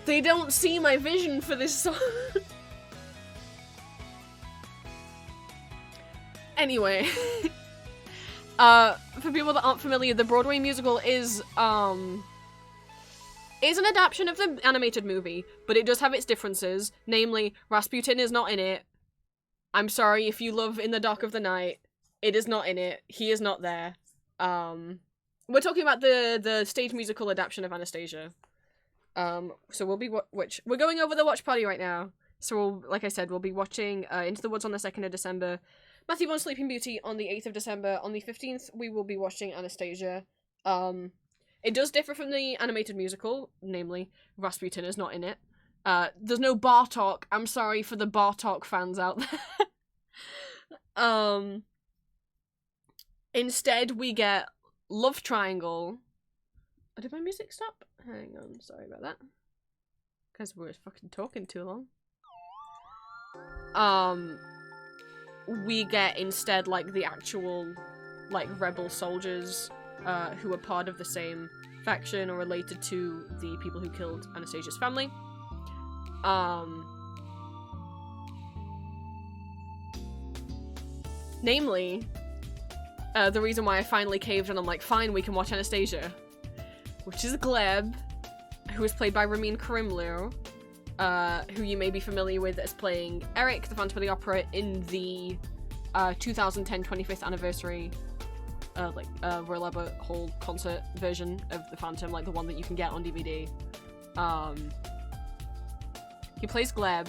They don't see my vision for this song. Anyway. For people that aren't familiar, the Broadway musical is an adaptation of the animated movie, but it does have its differences. Namely, Rasputin is not in it. I'm sorry if you love In the Dark of the Night. It is not in it. He is not there. We're talking about the stage musical adaptation of Anastasia. So we'll be we're going over the watch party right now. So we'll, like I said, we'll be watching Into the Woods on the 2nd of December, Matthew Bone's Sleeping Beauty on the 8th of December. On the 15th, we will be watching Anastasia. It does differ from the animated musical, namely, Rasputin is not in it. There's no Bartok. I'm sorry for the Bartok fans out there. Instead, we get Love Triangle. Oh, did my music stop? Hang on, sorry about that. Because we're fucking talking too long. We get instead, like, the actual, like, rebel soldiers, who are part of the same faction or related to the people who killed Anastasia's family. Namely, the reason why I finally caved and I'm like, fine, we can watch Anastasia. Which is Gleb, who is played by Ramin Karimloo, who you may be familiar with as playing Eric, the Phantom of the Opera, in the 2010 25th anniversary Royal Albert Hall concert version of the Phantom, like the one that you can get on DVD. He plays Gleb.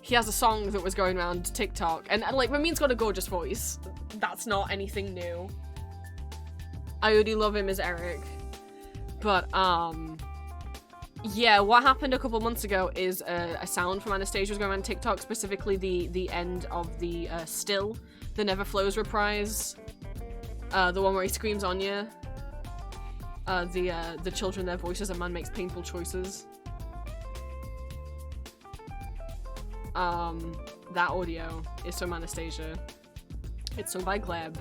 He has a song that was going around TikTok, and like, Ramin's got a gorgeous voice. That's not anything new. I already love him as Eric. But, yeah, what happened a couple months ago is a sound from Anastasia was going around TikTok, specifically the end of the Still, the Never Flows reprise. The one where he screams Anya. The children, their voices, a man makes painful choices. That audio is from Anastasia. It's sung by Gleb.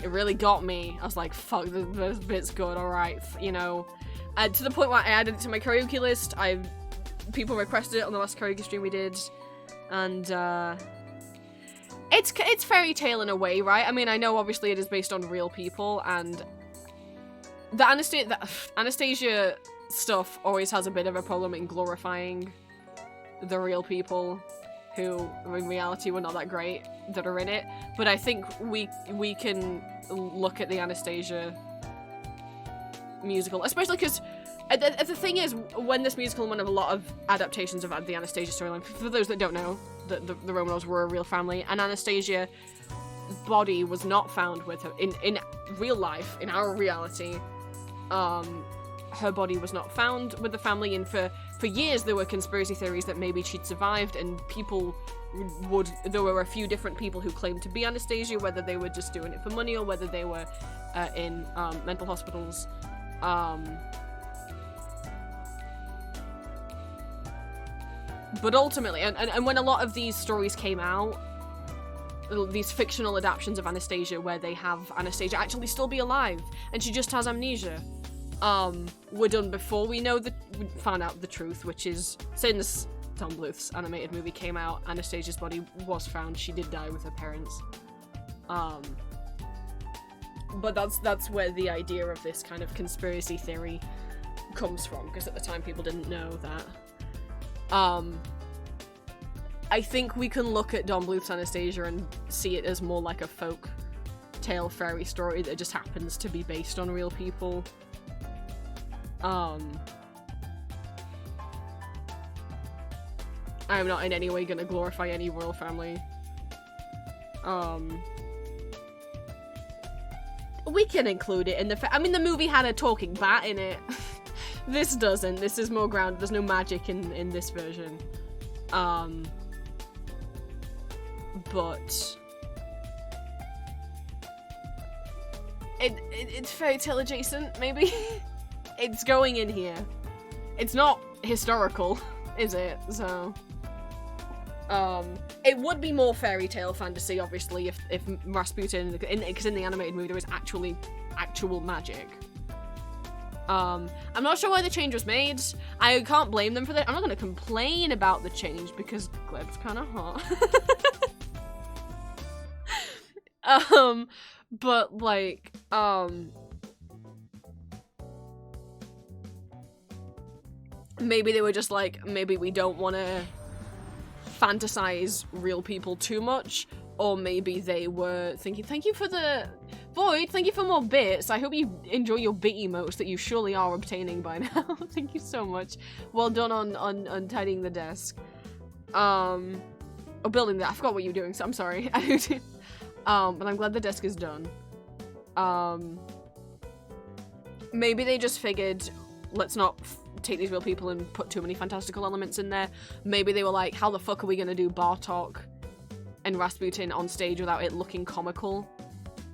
It really got me. I was like, fuck, this bit's good, alright, you know. To the point where I added it to my karaoke list. People requested it on the last karaoke stream we did. And, it's fairy tale in a way, right? I mean, I know obviously it is based on real people, and the Anastasia stuff always has a bit of a problem in glorifying the real people who, in reality, were not that great, that are in it. But I think we can look at the Anastasia musical, especially because the thing is, when this musical won a lot of adaptations of the Anastasia storyline, for those that don't know, the Romanovs were a real family, and Anastasia's body was not found with her in real life, in our reality. Her body was not found with the family, and for years there were conspiracy theories that maybe she'd survived, and there were a few different people who claimed to be Anastasia, whether they were just doing it for money or whether they were in mental hospitals. But ultimately, and when a lot of these stories came out, these fictional adaptations of Anastasia where they have Anastasia actually still be alive and she just has amnesia, were done before we found out the truth, which is, since Tom Bluth's animated movie came out, Anastasia's body was found. She did die with her parents. But that's where the idea of this kind of conspiracy theory comes from, because at the time people didn't know that. I think we can look at Don Bluth's Anastasia and see it as more like a folk tale fairy story that just happens to be based on real people. I'm not in any way gonna glorify any royal family. We can include it in the I mean, the movie had a talking bat in it. This doesn't. This is more grounded. There's no magic in this version. But it's fairy tale adjacent, maybe? It's going in here. It's not historical, is it? So it would be more fairy tale fantasy, obviously, if Rasputin, because in the animated movie there is actual magic. I'm not sure why the change was made. I can't blame them for that. I'm not gonna complain about the change because Gleb's kind of hot. But like, maybe they were just like, maybe we don't want to fantasize real people too much, or maybe they were thinking, thank you for the Void, thank you for more bits. I hope you enjoy your bit emotes that you surely are obtaining by now. Thank you so much. Well done on tidying the desk. Or building that. I forgot what you were doing, so I'm sorry. But I'm glad the desk is done. Maybe they just figured, let's not take these real people and put too many fantastical elements in there. Maybe they were like, how the fuck are we gonna do Bartok and Rasputin on stage without it looking comical?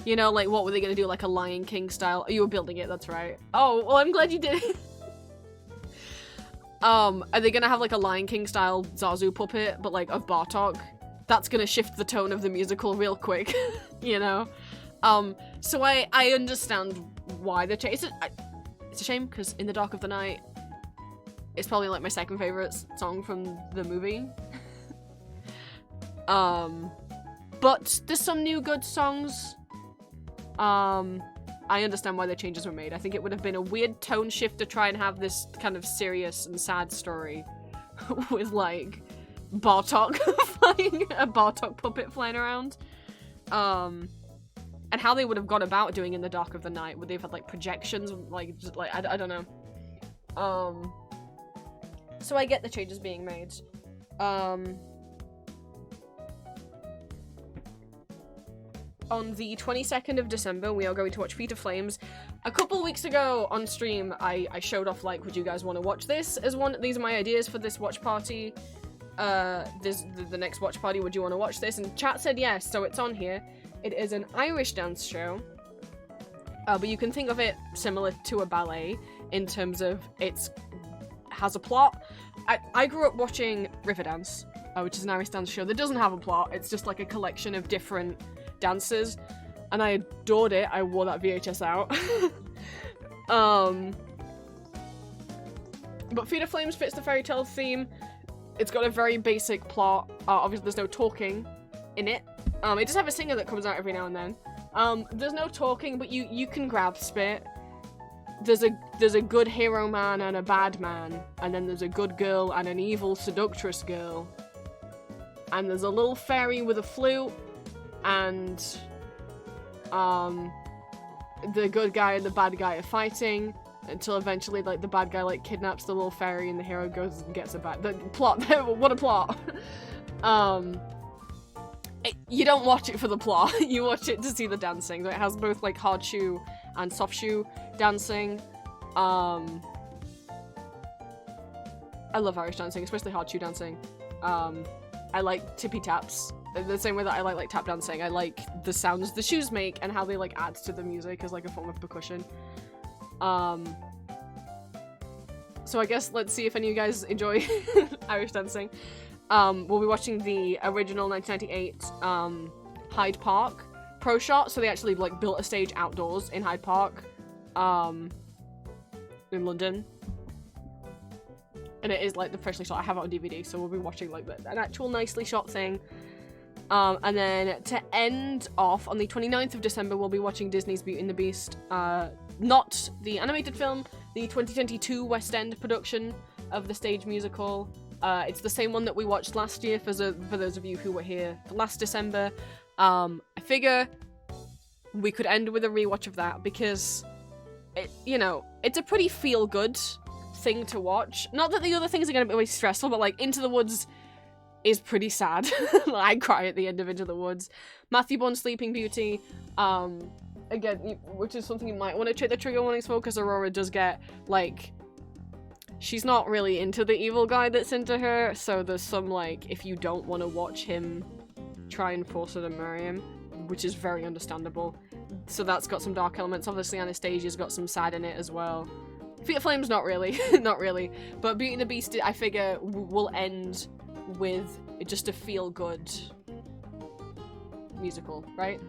You know, like, what were they gonna do, like a Lion King style? Oh, you were building it, that's right. Oh, well, I'm glad you did it. Are they gonna have, like, a Lion King style Zazu puppet, but, like, of Bartok? That's gonna shift the tone of the musical real quick, you know? So I understand why the change. It's a shame, because In the Dark of the Night, it's probably, like, my second favorite song from the movie. But there's some new good songs. I understand why the changes were made. I think it would have been a weird tone shift to try and have this kind of serious and sad story with, like, Bartok a Bartok puppet flying around. And how they would have gone about doing In the Dark of the Night. Would they have had, like, projections? Like, just, like, I don't know. So I get the changes being made. On the 22nd of December, we are going to watch Feet of Flames. A couple weeks ago on stream, I showed off, like, would you guys want to watch this as one? These are my ideas for this watch party. The next watch party, would you want to watch this? And chat said yes, so it's on here. It is an Irish dance show. But you can think of it similar to a ballet in terms of has a plot. I grew up watching Riverdance, which is an Irish dance show that doesn't have a plot. It's just like a collection of different dances, and I adored it. I wore that VHS out. But Feet of Flames fits the fairy tale theme. It's got a very basic plot. Obviously there's no talking in it. It does have a singer that comes out every now and then. There's no talking, but you can grasp it. There's a good hero man and a bad man, and then there's a good girl and an evil seductress girl. And there's a little fairy with a flute, and the good guy and the bad guy are fighting until eventually, like, the bad guy, like, kidnaps the little fairy and the hero goes and gets her back. The plot, what a plot. You don't watch it for the plot, you watch it to see the dancing. So it has both, like, hard shoe and soft shoe dancing. I love Irish dancing, especially hard shoe dancing. I like tippy taps. The same way that I like tap dancing. I like the sounds the shoes make and how they, like, add to the music as, like, a form of percussion. So I guess let's see if any of you guys enjoy Irish dancing. We'll be watching the original 1998 Hyde Park pro shot. So they actually like built a stage outdoors in Hyde Park, in London. And it is like the freshly shot. I have it on DVD, so we'll be watching like an actual nicely shot thing. And then to end off, on the 29th of December, we'll be watching Disney's Beauty and the Beast. Not the animated film, the 2022 West End production of the stage musical. It's the same one that we watched last year, for those of you who were here last December. I figure we could end with a rewatch of that, because, it's a pretty feel-good thing to watch. Not that the other things are going to be always stressful, but like Into the Woods is pretty sad. I cry at the end of Into the Woods. Matthew Bourne's Sleeping Beauty, again, which is something you might want to check the trigger warnings for, because Aurora does get, like, she's not really into the evil guy that's into her, so there's some, like, if you don't want to watch him try and force her to marry him, which is very understandable. So that's got some dark elements. Obviously Anastasia's got some sad in it as well. Feet of Flame's not really, not really. But Beauty and the Beast, I figure, will end with just a feel-good musical, right?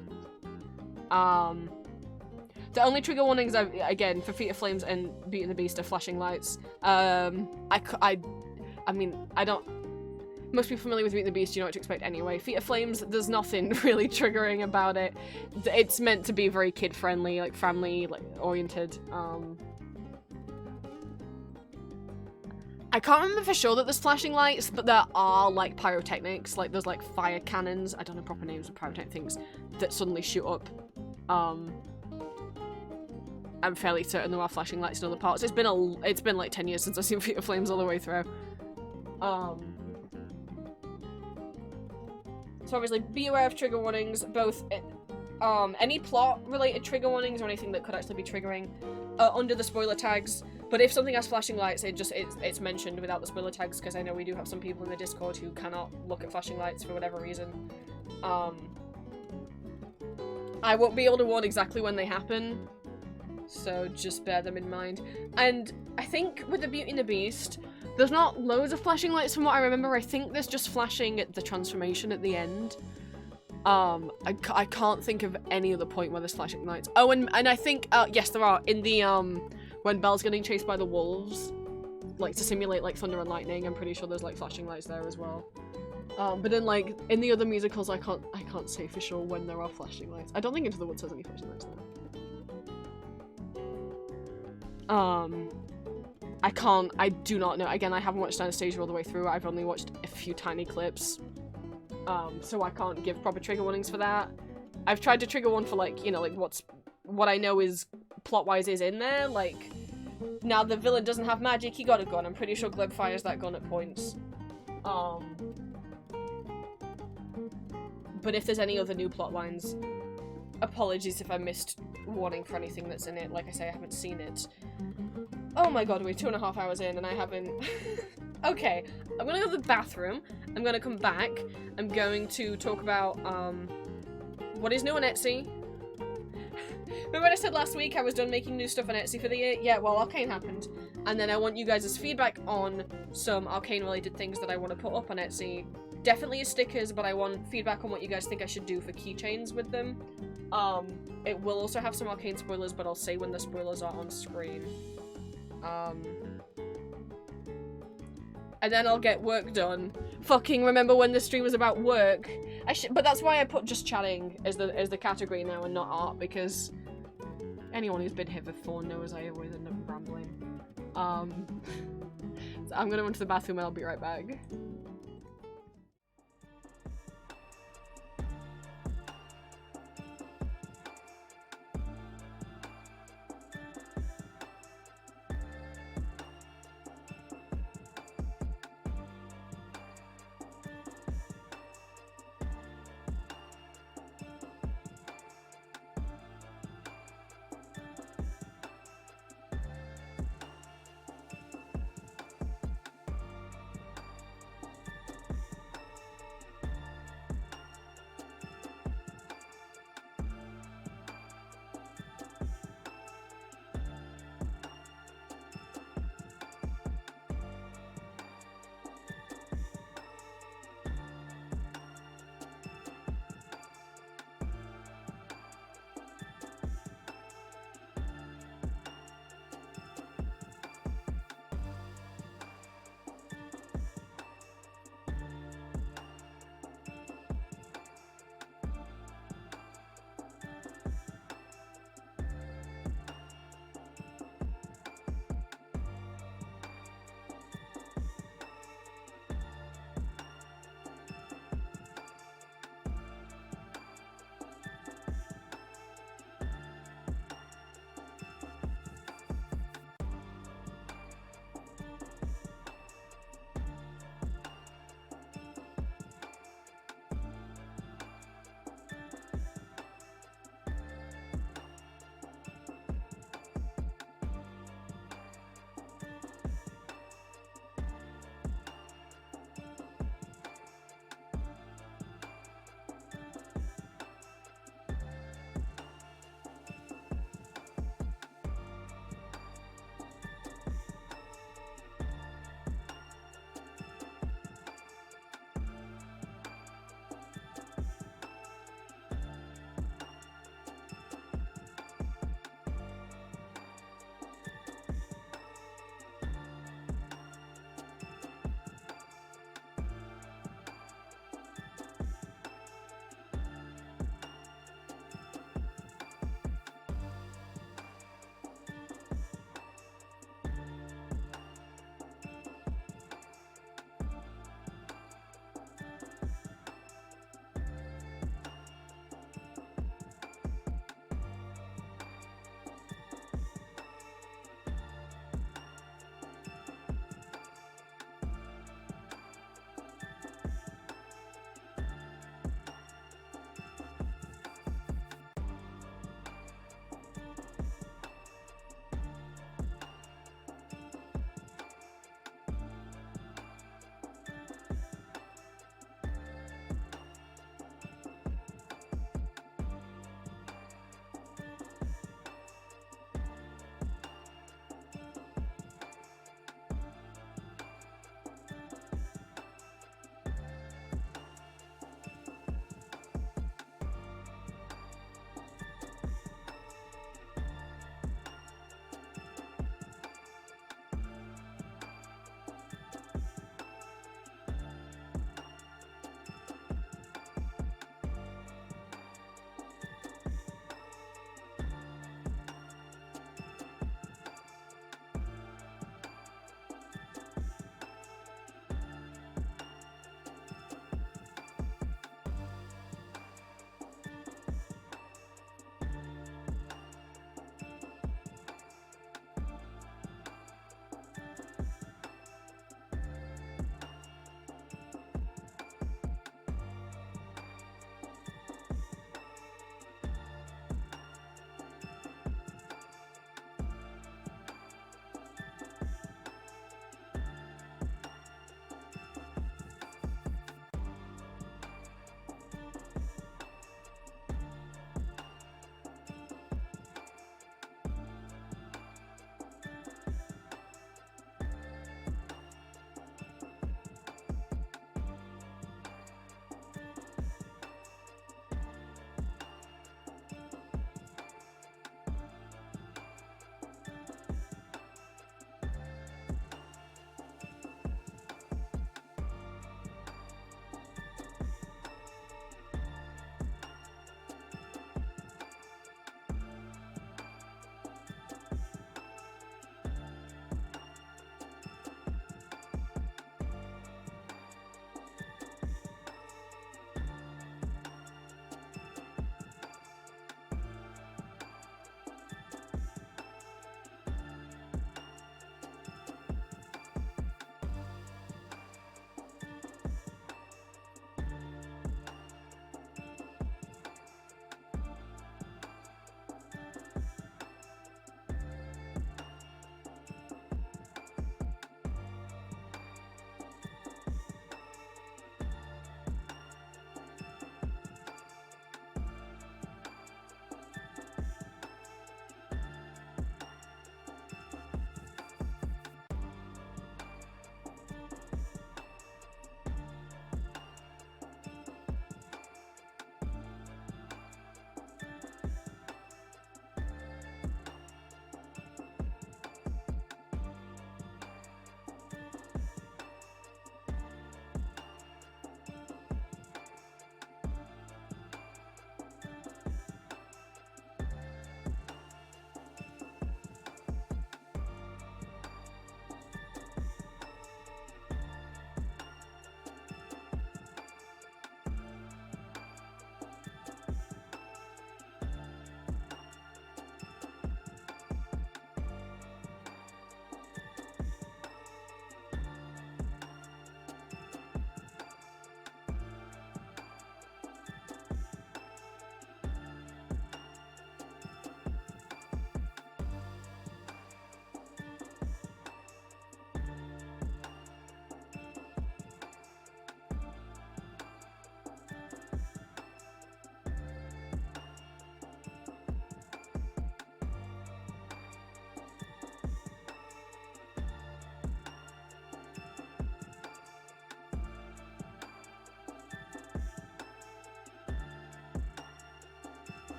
The only trigger warnings, again, for Feet of Flames and Beauty and the Beast are flashing lights. I mean, I don't... Most people familiar with Beauty and the Beast, you know what to expect anyway. Feet of Flames, there's nothing really triggering about it. It's meant to be very kid-friendly, like, family, like, oriented. I can't remember for sure that there's flashing lights, but there are, like, pyrotechnics. Like, there's, like, fire cannons. I don't know proper names of pyrotechnic things that suddenly shoot up. I'm fairly certain there are flashing lights in other parts. It's been like 10 years since I've seen Feet of Flames all the way through. So obviously, be aware of trigger warnings, both any plot-related trigger warnings or anything that could actually be triggering under the spoiler tags. But if something has flashing lights, it's mentioned without the spoiler tags, because I know we do have some people in the Discord who cannot look at flashing lights for whatever reason. I won't be able to warn exactly when they happen, so just bear them in mind. And I think with the Beauty and the Beast, there's not loads of flashing lights from what I remember. I think there's just flashing at the transformation at the end. I can't think of any other point where there's flashing lights. Oh, and I think, yes, there are. In the, when Belle's getting chased by the wolves, like, to simulate, like, thunder and lightning, I'm pretty sure there's, like, flashing lights there as well. But then, like, in the other musicals, I can't say for sure when there are flashing lights. I don't think Into the Woods has any flashing lights there. I do not know. Again, I haven't watched Anastasia all the way through. I've only watched a few tiny clips. So I can't give proper trigger warnings for that. I've tried to trigger one for, like, like, what I know is, plot-wise, is in there. Like, now the villain doesn't have magic, he got a gun. I'm pretty sure Gleb fires that gun at points. But if there's any other new plot lines, apologies if I missed warning for anything that's in it. Like I say, I haven't seen it. Oh my god, we're 2.5 hours in and I haven't... Okay, I'm gonna go to the bathroom. I'm gonna come back. I'm going to talk about, what is new on Etsy. Remember what I said last week I was done making new stuff on Etsy for the year? Yeah, well, Arcane happened. And then I want you guys' feedback on some Arcane-related things that I want to put up on Etsy. Definitely as stickers, but I want feedback on what you guys think I should do for keychains with them. It will also have some Arcane spoilers, but I'll say when the spoilers are on screen. And then I'll get work done. Fucking remember when the stream was about work. But that's why I put just chatting as the category now and not art, because anyone who's been here before knows I always end up rambling. So I'm gonna run to the bathroom and I'll be right back.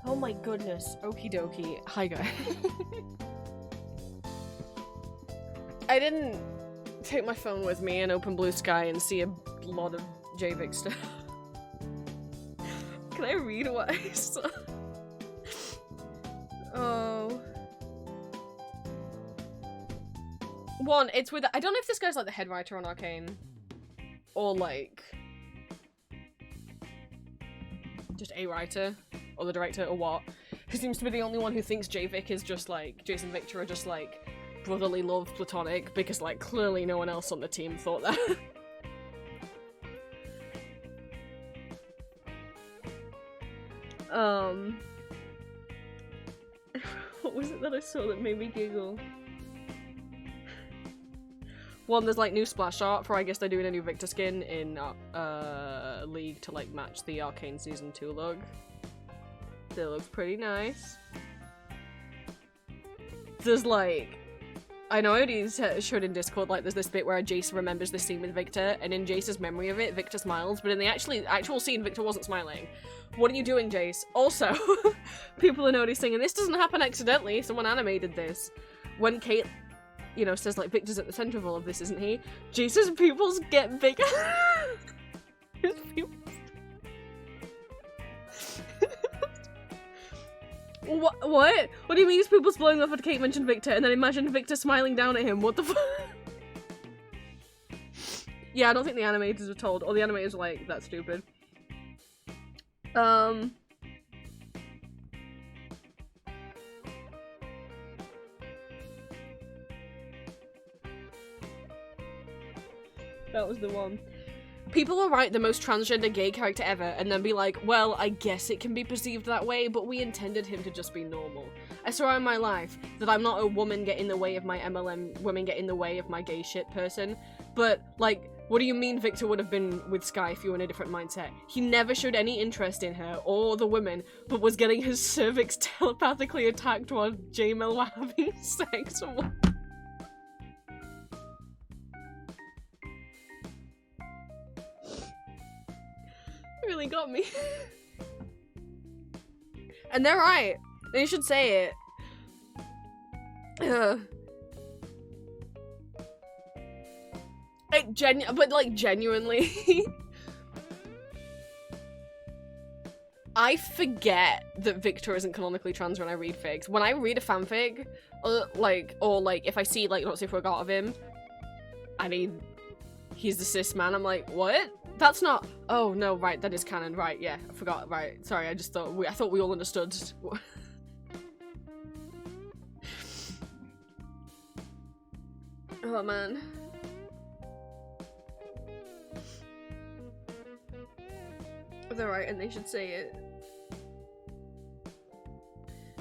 Oh my goodness. Okie dokie. Hi, guys. I didn't take my phone with me and open Blue Sky and see a lot of JVIC stuff. Can I read what I saw? Oh. One, it's with- I don't know if this guy's like the head writer on Arcane. Or like... just a writer. Or the director, or what. Who seems to be the only one who thinks JVIC is just like... Jason and Victor are just like brotherly love platonic, because like clearly no one else on the team thought that. What was it that I saw that made me giggle? One, there's like new splash art for, I guess they're doing a new Victor skin in League to like match the Arcane Season 2 look. That looks pretty nice. There's like, I know I already showed in Discord, like there's this bit where Jace remembers this scene with Victor, and in Jace's memory of it, Victor smiles, but in the actual scene, Victor wasn't smiling. What are you doing, Jace? Also, people are noticing, and this doesn't happen accidentally, someone animated this. When Kate, you know, says like, Victor's at the center of all of this, isn't he? Jace's pupils get bigger. His pupils. What? What do you mean his pupils blowing off after Kate mentioned Victor, and then imagine Victor smiling down at him? What the fuck? Yeah, I don't think the animators were told, or the animators were like, that's stupid. That was the one. People will write the most transgender gay character ever and then be like, well, I guess it can be perceived that way, but we intended him to just be normal. I swear in my life that I'm not a woman get in the way of my MLM, women get in the way of my gay shit person, but, like, what do you mean Victor would have been with Skye if you were in a different mindset? He never showed any interest in her or the women, but was getting his cervix telepathically attacked while J-Mel were having sex. Really got me. And they're right. They should say it. Like, genuinely. I forget that Victor isn't canonically trans when I read fics. When I read a fanfic, or if I see, like, not say forgot of him, I mean, he's the cis man, I'm like, what? That's not- oh no, right, that is canon, right, yeah, I forgot, right, sorry, I thought we all understood. Oh man. They're right, and they should say it.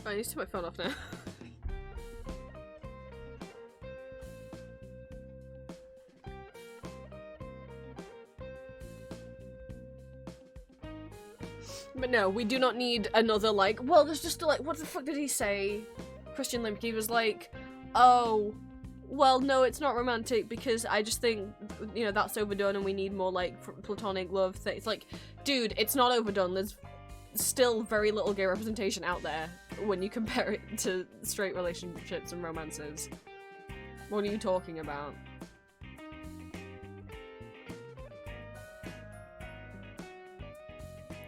Oh, I need to turn my phone off now. But no, we do not need another, like, well, there's just, like, what the fuck did he say? Christian Limke was like, oh, well, no, it's not romantic because I just think, you know, that's overdone and we need more, like, platonic love. It's like, dude, it's not overdone. There's still very little gay representation out there when you compare it to straight relationships and romances. What are you talking about?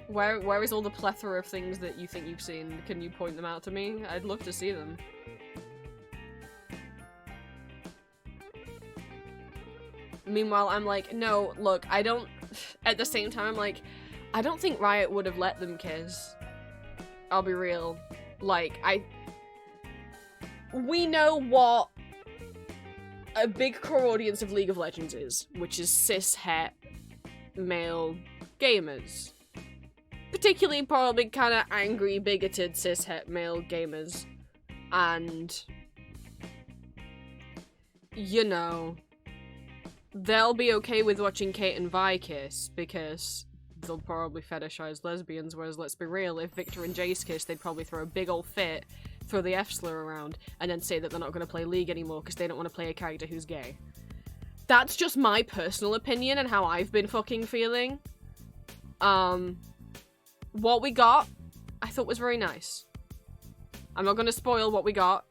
Where is all the plethora of things that you think you've seen? Can you point them out to me? I'd love to see them. Meanwhile, I'm like, no, look, I don't... At the same time, I'm like, I don't think Riot would have let them kiss. I'll be real. Like, we know what a big core audience of League of Legends is, which is cis-het male gamers. Particularly probably kind of angry, bigoted, cis-het male gamers. And, you know, they'll be okay with watching Kate and Vi kiss because they'll probably fetishize lesbians, whereas let's be real, if Victor and Jace kiss, they'd probably throw a big old fit, throw the F-slur around, and then say that they're not going to play League anymore because they don't want to play a character who's gay. That's just my personal opinion and how I've been fucking feeling. What we got, I thought was very nice. I'm not gonna spoil what we got.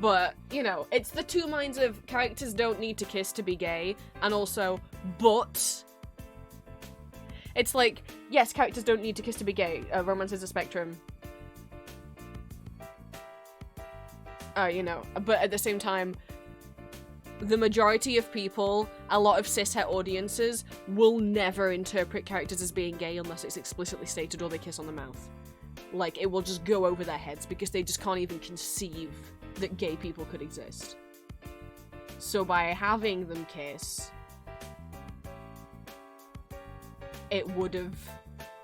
But, you know, it's the two minds of characters don't need to kiss to be gay, and also, but... It's like, yes, characters don't need to kiss to be gay. Romance is a spectrum. You know, but at the same time, the majority of people, a lot of cishet audiences, will never interpret characters as being gay unless it's explicitly stated or they kiss on the mouth. Like, it will just go over their heads because they just can't even conceive that gay people could exist. So by having them kiss, it would have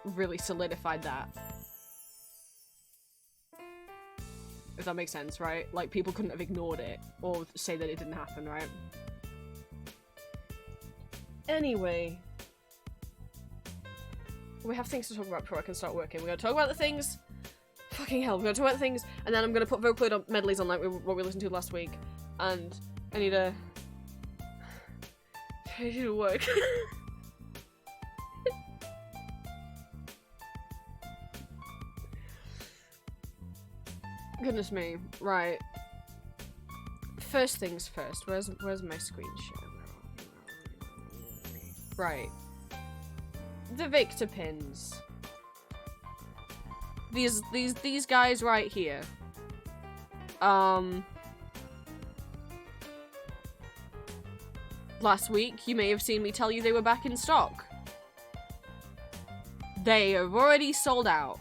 really solidified that. If that makes sense, right? Like, people couldn't have ignored it or say that it didn't happen, right? Anyway. We have things to talk about before I can start working. We're gonna talk about the things. Fucking hell, we're gonna talk about the things, and then I'm gonna put Vocaloid medleys on like what we listened to last week. And I need to work. Goodness me. Right. First things first. Where's my screen share? Right. The Victor pins. These guys right here. Last week you may have seen me tell you they were back in stock. They have already sold out.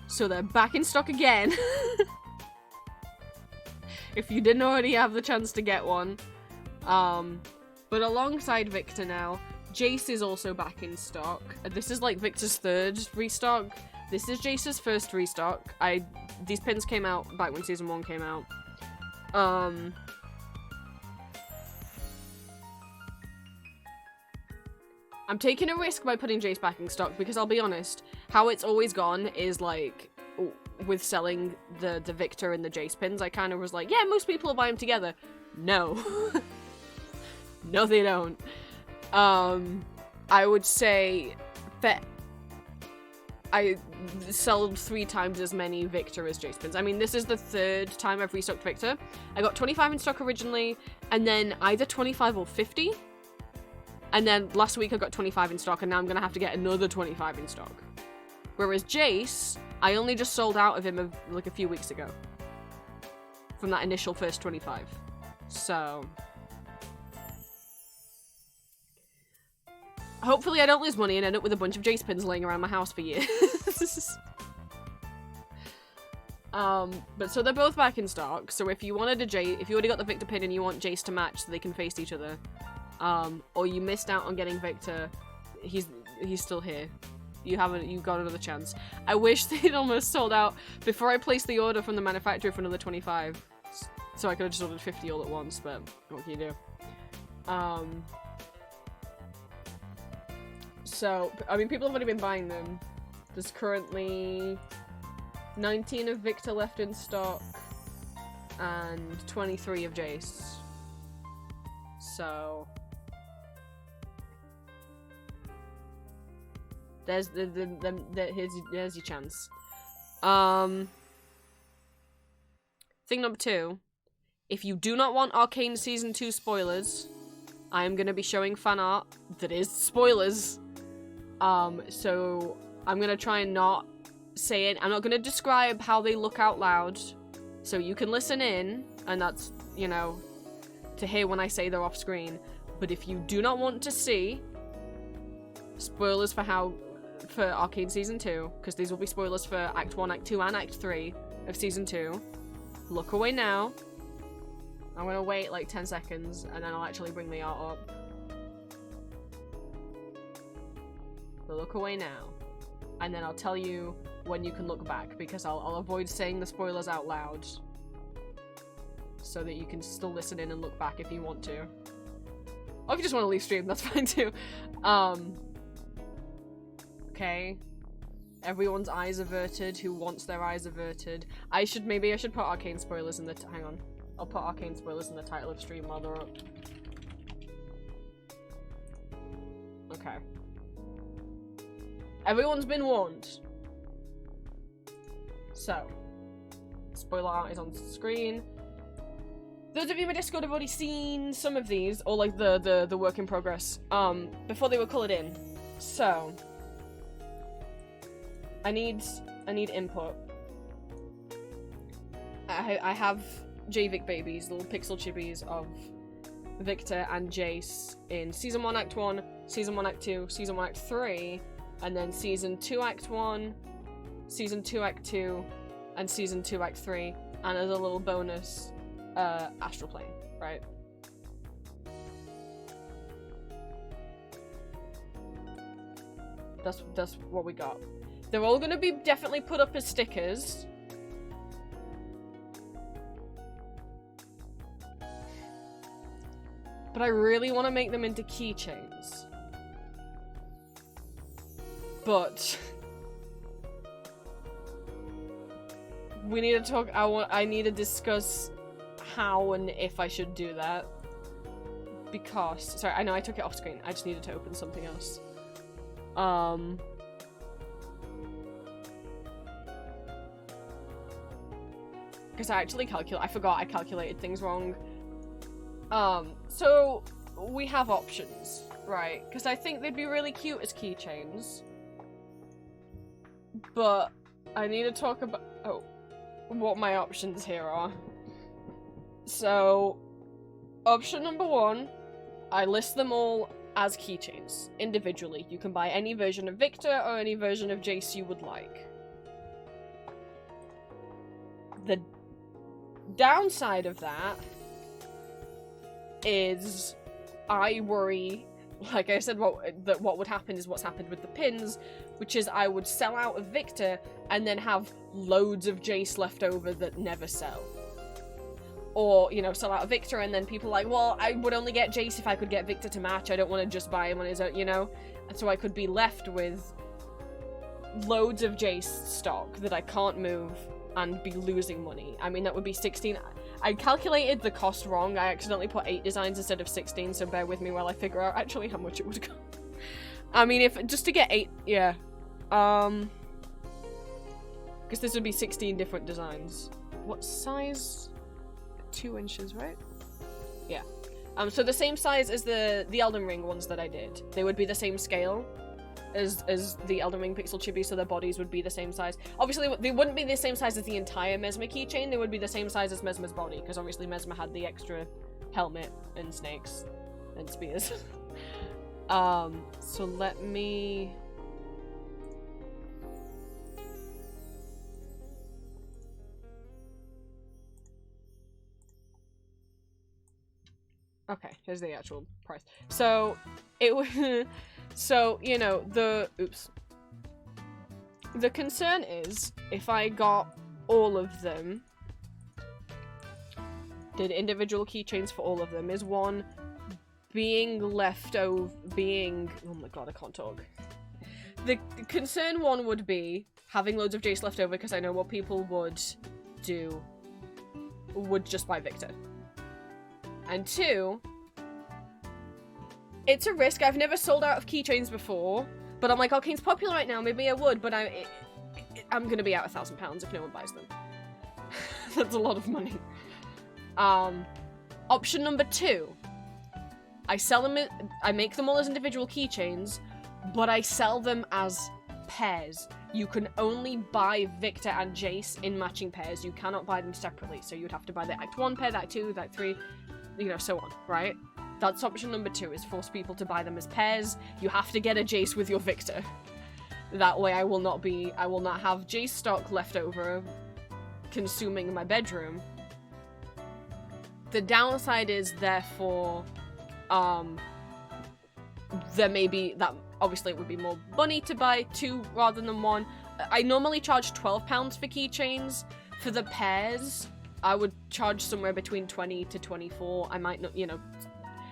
So they're back in stock again. If you didn't already have the chance to get one. But alongside Victor now, Jace is also back in stock. This is like Victor's third restock. This is Jace's first restock. These pins came out back when season 1 came out. I'm taking a risk by putting Jace back in stock because I'll be honest, how it's always gone is like with selling the Victor and the Jace pins. I kind of was like, yeah, most people will buy them together. No. No, they don't. I would say that I sold 3 times as many Victor as Jace pins. I mean, this is the 3rd time I've restocked Victor. I got 25 in stock originally, and then either 25 or 50. And then last week I got 25 in stock, and now I'm gonna have to get another 25 in stock. Whereas Jace, I only just sold out of him like a few weeks ago. From that initial first 25. So... hopefully I don't lose money and end up with a bunch of Jace pins laying around my house for years. But so they're both back in stock. So if you wanted a Jace, if you already got the Victor pin and you want Jace to match so they can face each other, or you missed out on getting Victor, he's still here. You got another chance. I wish they'd almost sold out before I placed the order from the manufacturer for another 25. So I could have just ordered 50 all at once, but what can you do? So, I mean, people have already been buying them. There's currently 19 of Victor left in stock and 23 of Jace. So, there's here's your chance. Thing number 2, if you do not want Arcane Season 2 spoilers, I am going to be showing fan art that is spoilers. So I'm gonna try and not say it. I'm not gonna describe how they look out loud, so you can listen in, and that's, you know, to hear when I say they're off screen. But if you do not want to see spoilers for Arcane Season 2, because these will be spoilers for Act 1, Act 2, and Act 3 of Season 2, look away now. I'm gonna wait like 10 seconds, and then I'll actually bring the art up. So look away now, and then I'll tell you when you can look back, because I'll avoid saying the spoilers out loud so that you can still listen in and look back if you want to. Or if you just want to leave stream, that's fine too. Okay. Everyone's eyes averted who wants their eyes averted. Maybe I should put arcane spoilers in the hang on. I'll put arcane spoilers in the title of stream while they're up. Okay. Everyone's been warned. So, spoiler art is on screen. Those of you in my Discord have already seen some of these, or like the work in progress, before they were coloured in. So, I need input. I have JVic babies, little pixel chibis of Victor and Jace in Season 1 Act 1, Season 1 Act 2, Season 1 Act 3, and then Season 2 Act 1, Season 2 Act 2, and Season 2 Act 3, and as a little bonus, Astral Plane, right? That's what we got. They're all gonna be definitely put up as stickers. But I really want to make them into keychains. But we need to talk. I need to discuss how and if I should do that. Because sorry, I know I took it off screen. I just needed to open something else. Because I forgot I calculated things wrong. So we have options, right? Because I think they'd be really cute as keychains. But I need to talk about what my options here are. So, option number 1, I list them all as keychains, individually. You can buy any version of Victor or any version of Jace you would like. The downside of that is I worry, like I said, that what would happen is what's happened with the pins, which is I would sell out of Victor and then have loads of Jace left over that never sell. Or, you know, sell out of Victor and then people are like, well, I would only get Jace if I could get Victor to match. I don't want to just buy him on his own, you know? And so I could be left with loads of Jace stock that I can't move and be losing money. I mean, that would be 16. I calculated the cost wrong. I accidentally put 8 designs instead of 16, so bear with me while I figure out actually how much it would go. I mean, if just to get 8, yeah. Because this would be 16 different designs. What size? 2 inches, right? Yeah. So the same size as the Elden Ring ones that I did. They would be the same scale as the Elden Ring Pixel Chibi, so their bodies would be the same size. Obviously, they wouldn't be the same size as the entire Mesmer keychain. They would be the same size as Mesmer's body, because obviously Mesmer had the extra helmet and snakes and spears. So let me... Okay, here's the actual price. So, it would... So, you know, the concern is, if I got all of them, did individual keychains for all of them, is one, being left over, oh my god, I can't talk. The concern one would be having loads of Jace left over, because I know what people would do, would just buy Victor. And 2, it's a risk. I've never sold out of keychains before, but I'm like, Arcane's popular right now, maybe I would, but I'm gonna be out £1,000 if no one buys them. That's a lot of money. Option number 2. I sell them, I make them all as individual keychains, but I sell them as pairs. You can only buy Victor and Jace in matching pairs. You cannot buy them separately, so you'd have to buy the Act 1 pair, the Act 2, the Act 3, you know, so on, right? That's option number 2, is force people to buy them as pairs. You have to get a Jace with your Victor. That way I will not have Jace stock left over consuming my bedroom. The downside is, therefore, there may be that, obviously it would be more money to buy 2 rather than 1. I normally charge £12 for keychains. For the pairs, I would charge somewhere between 20 to 24. I might not, you know,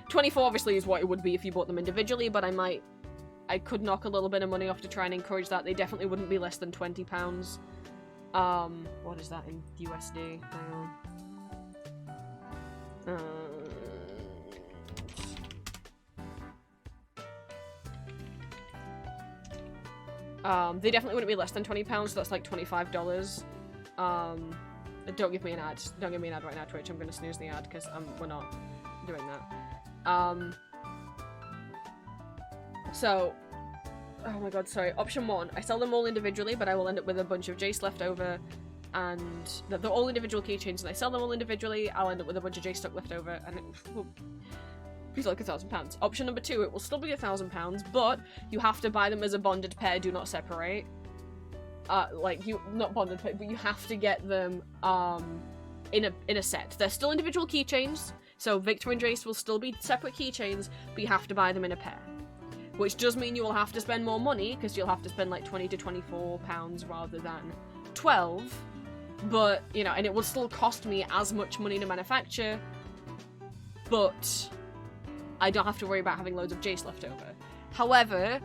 24 obviously is what it would be if you bought them individually, but I could knock a little bit of money off to try and encourage that. They definitely wouldn't be less than £20. What is that in USD? Hang on. They definitely wouldn't be less than £20, so that's like $25. Don't give me an ad. Don't give me an ad right now, Twitch. I'm gonna snooze the ad because we're not doing that. So, oh my god, sorry. Option 1, I sell them all individually, but I will end up with a bunch of Jace left over, and they're all individual keychains, and I sell them all individually, I'll end up with a bunch of Jace stock left over, and it will be like £1,000. Option number 2, it will still be £1,000, but you have to buy them as a bonded pair, do not separate. Not bonded pair, but you have to get them, in a set. They're still individual keychains, so Victor and Jace will still be separate keychains, but you have to buy them in a pair. Which does mean you will have to spend more money, because you'll have to spend like £20 to £24 rather than 12. But, you know, and it will still cost me as much money to manufacture, but I don't have to worry about having loads of Jace left over. However,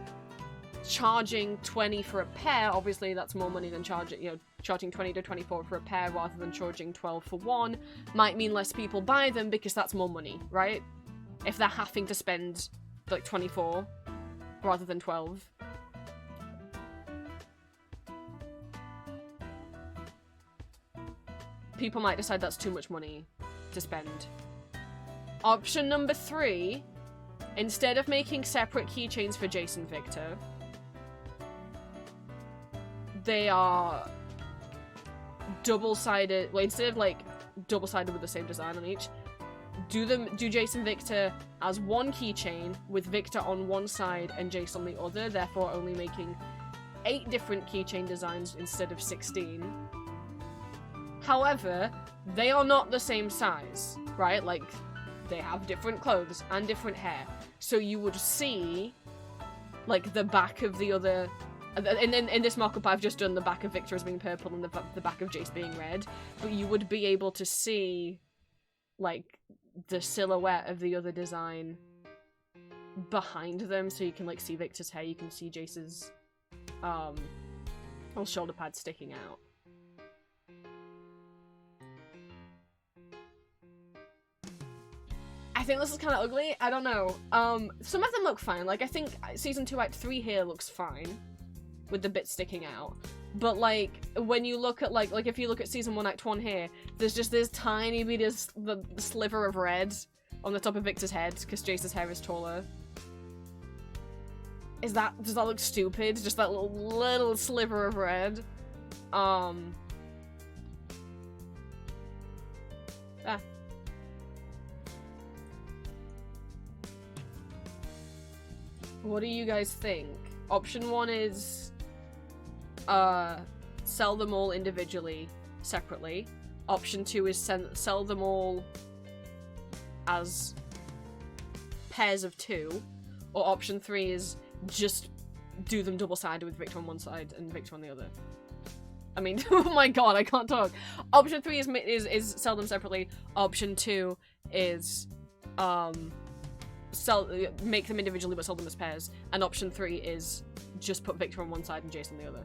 charging 20 for a pair, obviously that's more money than charging 20 to 24 for a pair rather than charging 12 for one, might mean less people buy them because that's more money, right? If they're having to spend like 24 rather than 12. People might decide that's too much money to spend. Option number 3, instead of making separate keychains for Jace and Victor, they are double-sided, well, instead of like double-sided with the same design on each, do Jace and Victor as one keychain with Victor on one side and Jace on the other, therefore only making 8 different keychain designs instead of 16. However, they are not the same size, right? Like, they have different clothes and different hair. So you would see, like, the back of the other... And then in this mock-up, I've just done the back of Victor as being purple and the back of Jace being red. But you would be able to see, like, the silhouette of the other design behind them. So you can, like, see Victor's hair. You can see Jace's, little shoulder pad sticking out. I think this is kind of ugly. I don't know. Some of them look fine. Like, I think Season 2 Act 3 here looks fine, with the bit sticking out. But, like, when you look at, like if you look at Season 1 Act 1 here, there's just this tiny bit of the sliver of red on the top of Victor's head, because Jace's hair is taller. Does that look stupid? Just that little sliver of red? What do you guys think? Option 1 is sell them all individually, separately. Option 2 is sell them all as pairs of 2. Or option 3 is just do them double-sided with Victor on one side and Victor on the other. I mean, oh my god, I can't talk. Option 3 is sell them separately. Option 2 is make them individually but sell them as pairs. And option 3 is just put Victor on one side and Jace on the other.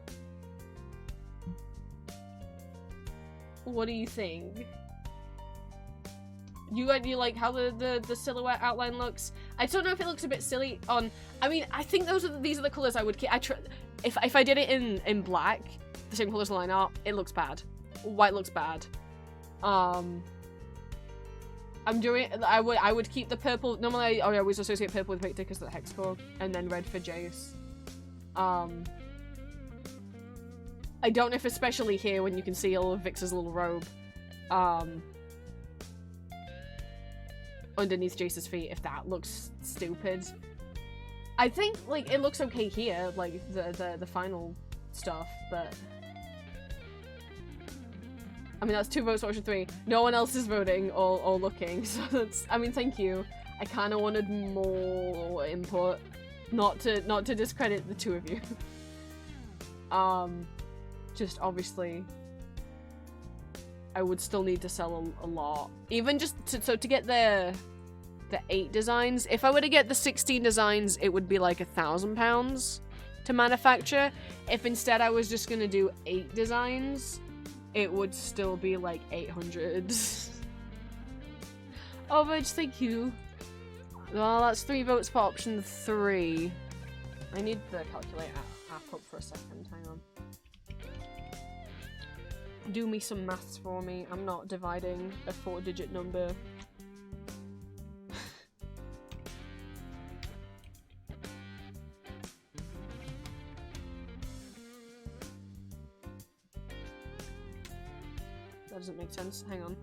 What do you think? You like how the silhouette outline looks? I don't know if it looks a bit silly on... I mean, I think these are the colours I would keep. If I did it in black, the same colours line up, it looks bad. White looks bad. I would keep the purple. Normally I always associate purple with Victor because of the hex core, and then red for Jace. I don't know if especially here when you can see all of Victor's little robe underneath Jace's feet, if that looks stupid. I think like it looks okay here, like the final stuff, but I mean that's 2 votes for option 3. No one else is voting or looking, so that's, I mean, thank you. I kind of wanted more input, not to discredit the 2 of you. Just obviously, I would still need to sell a lot, even just to get the 8 designs. If I were to get the 16 designs, it would be like £1,000 to manufacture. If instead I was just gonna do 8 designs, it would still be like 800. Oh, Verge, thank you. Well, that's 3 votes for option 3. I need the calculator. app up for a second. Hang on. Do me some maths for me. I'm not dividing a 4-digit number. That doesn't make sense. Hang on.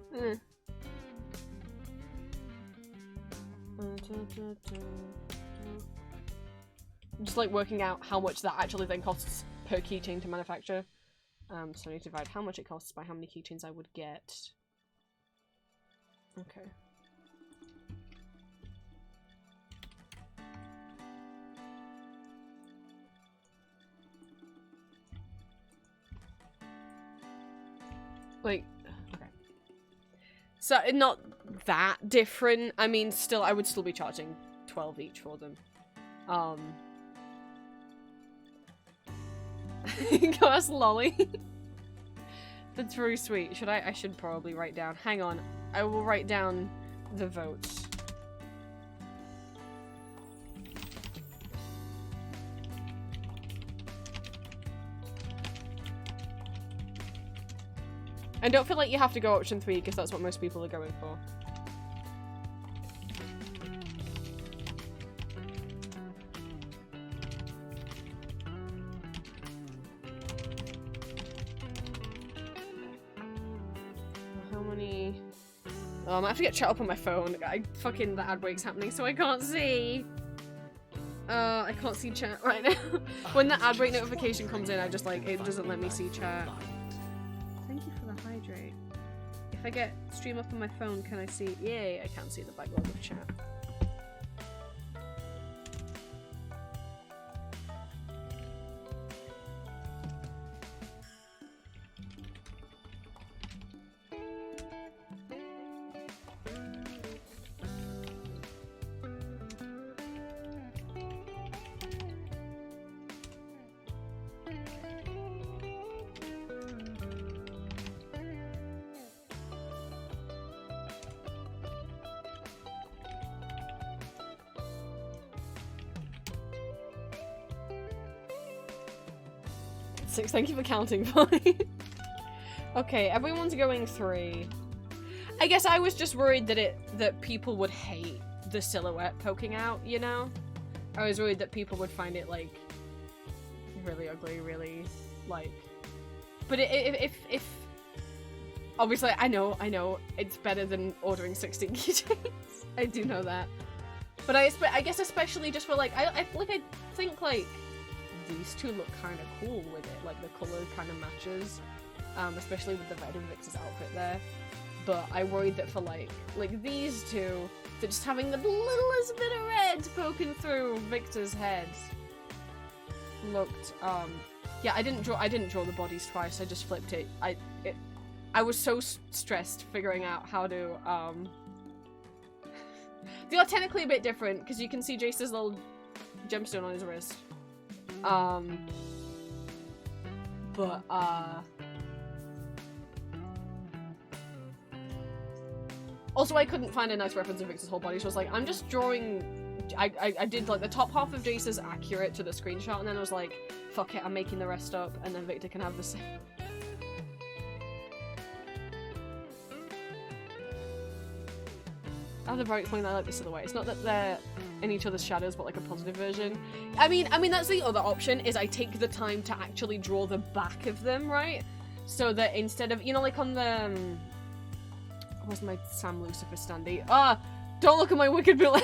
Just like working out how much that actually then costs per keychain to manufacture. So I need to divide how much it costs by how many keychains I would get. Okay. Like, okay. So, not that different. I mean, still, I would still be charging 12 each for them. Gosh, lolly. That's very sweet. Should I should probably write down. Hang on. I will write down the votes. And don't feel like you have to go option 3 because that's what most people are going for. How many? Oh, I might have to get chat up on my phone. Fucking the ad break's happening, so I can't see. I can't see chat right now. When the ad break notification comes in, I just like, it doesn't let me see chat. Thank you for the hydrate. If I get stream up on my phone, can I see? Yay, I can't see the backlog of chat. Six, thank you for counting for me. Okay, everyone's going 3. I guess I was just worried that people would hate the silhouette poking out, you know? I was worried that people would find it, like, really ugly, really, like... But if... Obviously, I know, it's better than ordering 16 keychains. I do know that. But I guess especially just for, like, I think, like, these two look kind of cool with it, like the colour kind of matches, especially with the red of Victor's outfit there. But I worried that for like these two, that just having the littlest bit of red poking through Victor's head looked. Yeah, I didn't draw the bodies twice. I just flipped it. I was so stressed figuring out how to. They are technically a bit different because you can see Jace's little gemstone on his wrist. But, also I couldn't find a nice reference of Victor's whole body, so I was like, I'm just drawing, I did like the top half of Jace's accurate to the screenshot, and then I was like, fuck it, I'm making the rest up, and then Victor can have the same. How to very explain that I like the silhouette. It's not that they're in each other's shadows, but like a positive version. I mean that's the other option, is I take the time to actually draw the back of them, right? So that instead of, you know, like on the where's my Sam Lucifer standee? Don't look at my wicked bill.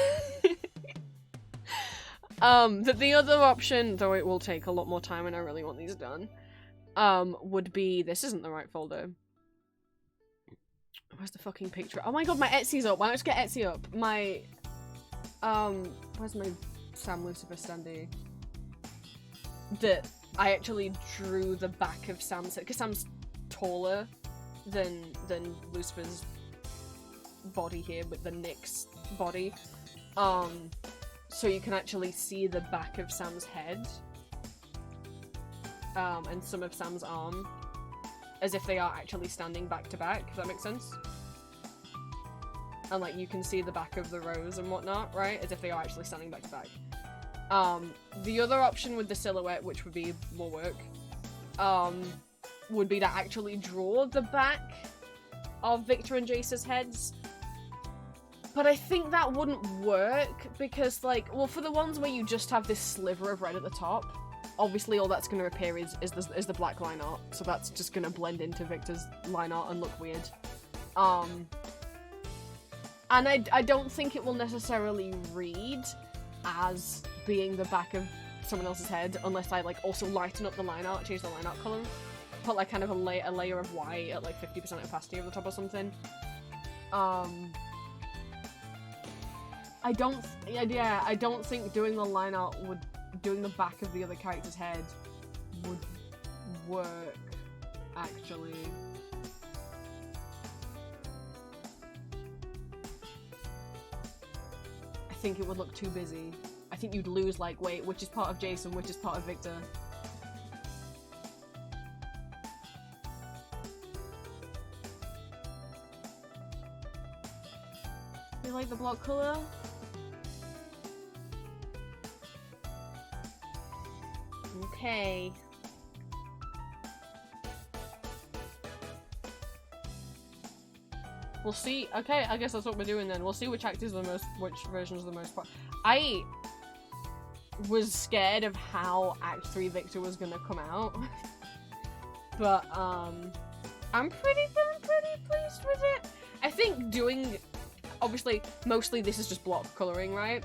That the other option, though it will take a lot more time and I really want these done, would be, this isn't the right folder. Where's the fucking picture? Oh my god, my Etsy's up. Why don't I just get Etsy up? My, where's my Sam Lucifer standee? That I actually drew the back of Sam's head, because Sam's taller than Lucifer's body here with the Nyx body. So you can actually see the back of Sam's head. And some of Sam's arm. As if they are actually standing back to back, if that makes sense. And like you can see the back of the rose and whatnot, right? As if they are actually standing back to back. The other option with the silhouette, which would be more work, would be to actually draw the back of Victor and Jace's heads. But I think that wouldn't work because, like, well, for the ones where you just have this sliver of red at the top, obviously all that's going to appear is the black line art, so that's just going to blend into Victor's line art and look weird. And I don't think it will necessarily read as being the back of someone else's head unless I, like, also lighten up the line art, change the line art colour, put, like, kind of a layer of white at, like, 50% opacity over the top or something. I don't think doing the line art doing the back of the other character's head would work, actually. I think it would look too busy. I think you'd lose, like, wait, which is part of Jason, which is part of Victor. You like the block colour? Okay. We'll see. Okay, I guess that's what we're doing then. We'll see which actors are the most, which versions are the most. I was scared of how Act 3 Victor was gonna come out, but I'm pretty pleased with it. I think doing, obviously, mostly this is just block coloring, right?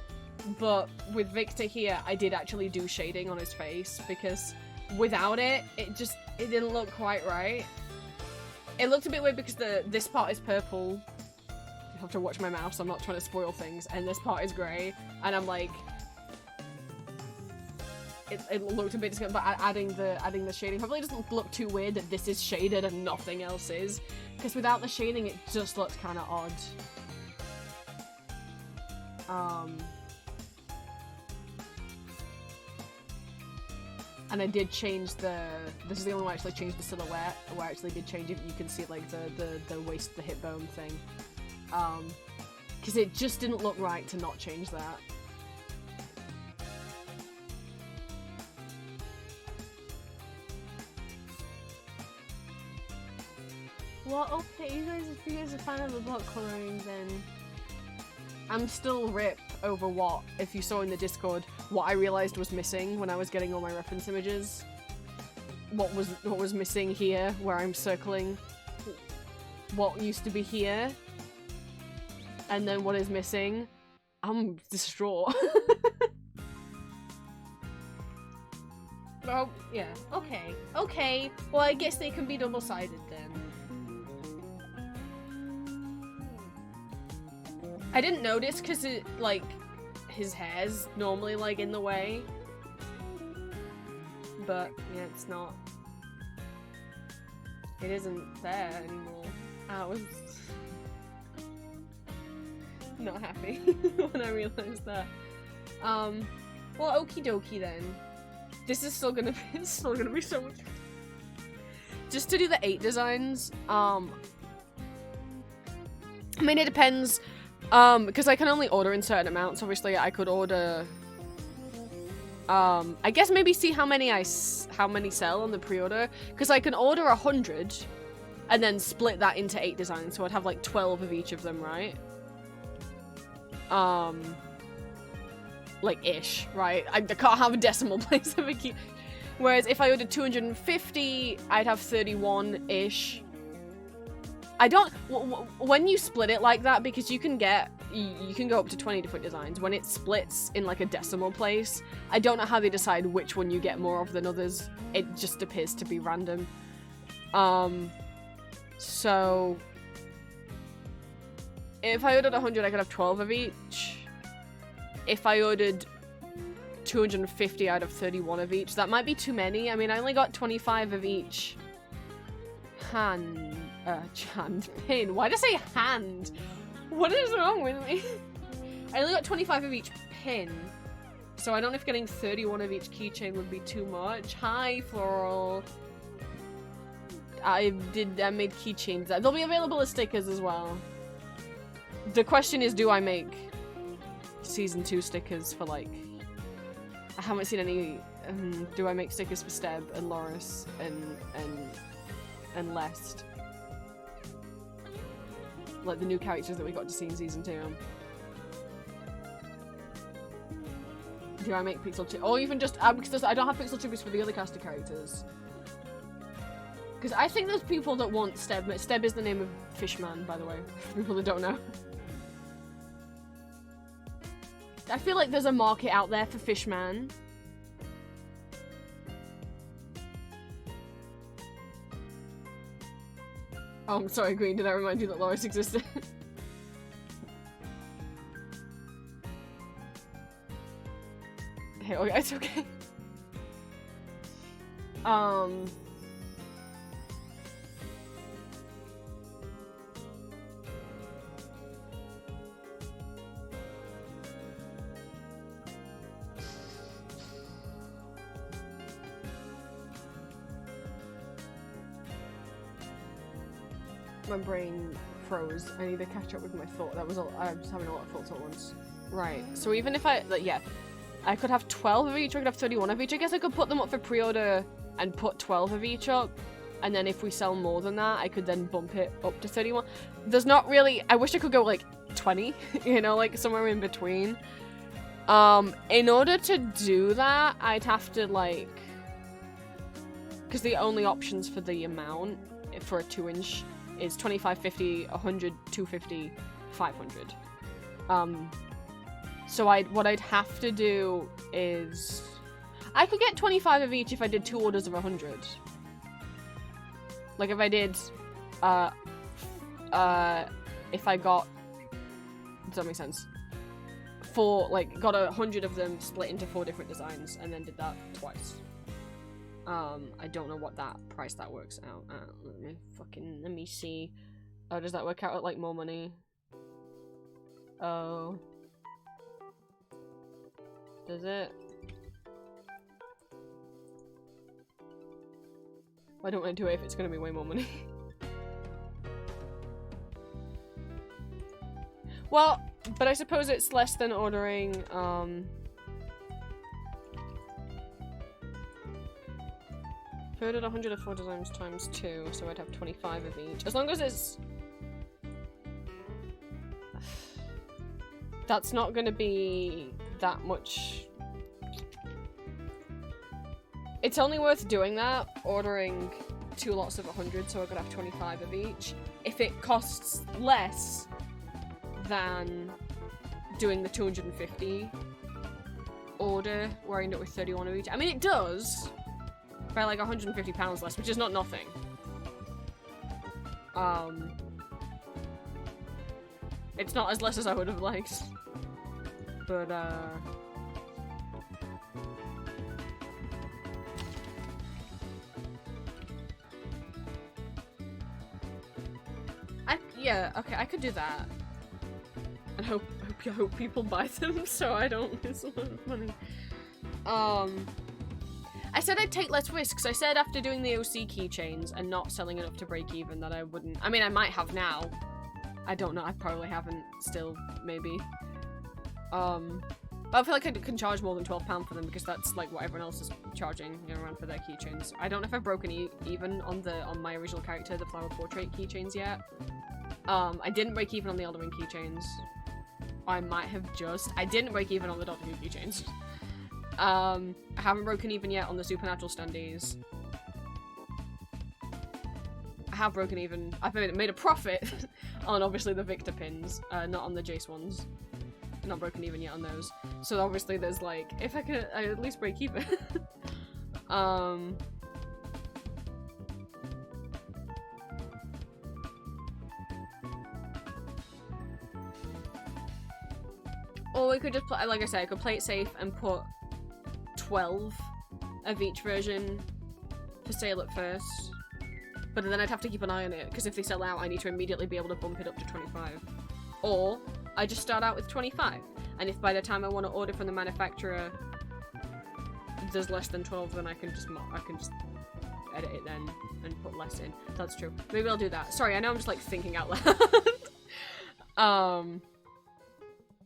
But with Victor here, I did actually do shading on his face because without it, it didn't look quite right. It looked a bit weird because this part is purple. You have to watch my mouse, I'm not trying to spoil things. And this part is grey, and I'm like, it looked a bit disgusting, but adding the shading probably doesn't look too weird that this is shaded and nothing else is. Because without the shading, it just looks kind of odd. And I did change this is the only one I actually changed the silhouette, where I actually did change it. You can see, like, the waist, the hip bone thing. Because it just didn't look right to not change that. Well, okay, if you guys are a fan of the block coloring, then I'm still rip over what, if you saw in the Discord, what I realized was missing when I was getting all my reference images. What was missing here, where I'm circling what used to be here, and then what is missing. I'm distraught. Oh, yeah, okay. Okay, well, I guess they can be double-sided then. I didn't notice because it, like, his hair's normally, like, in the way. But, yeah, it's not. It isn't there anymore. I was not happy when I realized that. Well, okie dokie then. This is still gonna be, so much. Just to do the 8 designs, I mean, it depends. Because I can only order in certain amounts. Obviously, I could order, I guess maybe see how many sell on the pre-order. Because I can order 100 and then split that into 8 designs. So I'd have like 12 of each of them, right? Like ish, right? I can't have a decimal place of a key. Whereas if I ordered 250, I'd have 31-ish. I don't, when you split it like that, because you can go up to 20 different designs. When it splits in like a decimal place, I don't know how they decide which one you get more of than others. It just appears to be random. So if I ordered 100, I could have 12 of each. If I ordered 250, I'd have 31 of each. That might be too many. I mean, I only got 25 of each hand pin. Why did I say hand? What is wrong with me? I only got 25 of each pin, so I don't know if getting 31 of each keychain would be too much. Hi, Floral. I made keychains. They'll be available as stickers as well. The question is, do I make Season 2 stickers for, like, I haven't seen any. Do I make stickers for Steb and Loris and Lest? Like the new characters that we got to see in season 2. Do I make pixel tubes? Or even just because I don't have pixel tubes for the other cast of characters. Because I think there's people that want Steb. Steb is the name of Fishman, by the way, for people that don't know. I feel like there's a market out there for Fishman. Oh, I'm sorry, Green, did I remind you that Loris existed? Hey, okay, it's okay. My brain froze. I need to catch up with my thought. That was all. I was having a lot of thoughts at once. Right. So even if I, like, yeah, I could have 12 of each. Or I could have 31 of each. I guess I could put them up for pre-order and put 12 of each up. And then if we sell more than that, I could then bump it up to 31. There's not really. I wish I could go like 20. You know, like somewhere in between. In order to do that, I'd have to like, because the only options for the amount for a 2-inch. Is 25, 50, 100, 250, 500. So what I'd have to do is I could get 25 of each if I did 2 orders of 100. Like if I did if I got, does that make sense? Got 100 of them split into 4 different designs and then did that twice. I don't know what that price that works out at. Let me see. Oh, does that work out at like more money? Oh. Does it? I don't want to do it if it's going to be way more money. Well, but I suppose it's less than ordering, if I ordered 100 of 4 designs times 2, so I'd have 25 of each. As long as it's... That's not gonna be that much... It's only worth doing that, ordering 2 lots of 100, so I could have 25 of each. If it costs less than doing the 250 order, where I end up with 31 of each. I mean, it does... by like £150 less, which is not nothing. It's not as less as I would have liked. But, yeah, okay, I could do that. And hope people buy them so I don't lose a lot of money. I said I'd take less risks. I said after doing the OC keychains and not selling enough to break even that I wouldn't. I mean, I might have now. I don't know. I probably haven't still, maybe. But I feel like I can charge more than £12 for them because that's like what everyone else is charging, you know, around for their keychains. I don't know if I've broken even on my original character, the flower portrait keychains yet. I didn't break even on the Elden Ring keychains. I might have just. I didn't break even on the Doctor Who keychains. I haven't broken even yet on the Supernatural standees. I have broken even. I've made a profit on obviously the Victor pins, not on the Jace ones. Not broken even yet on those. So obviously there's like, if I could at least break even. Or we could just play, like I said, I could play it safe and put 12 of each version for sale at first. But then I'd have to keep an eye on it, because if they sell out, I need to immediately be able to bump it up to 25. Or I just start out with 25. And if by the time I want to order from the manufacturer, there's less than 12, then I can just edit it then and put less in. That's true. Maybe I'll do that. Sorry, I know I'm just like thinking out loud.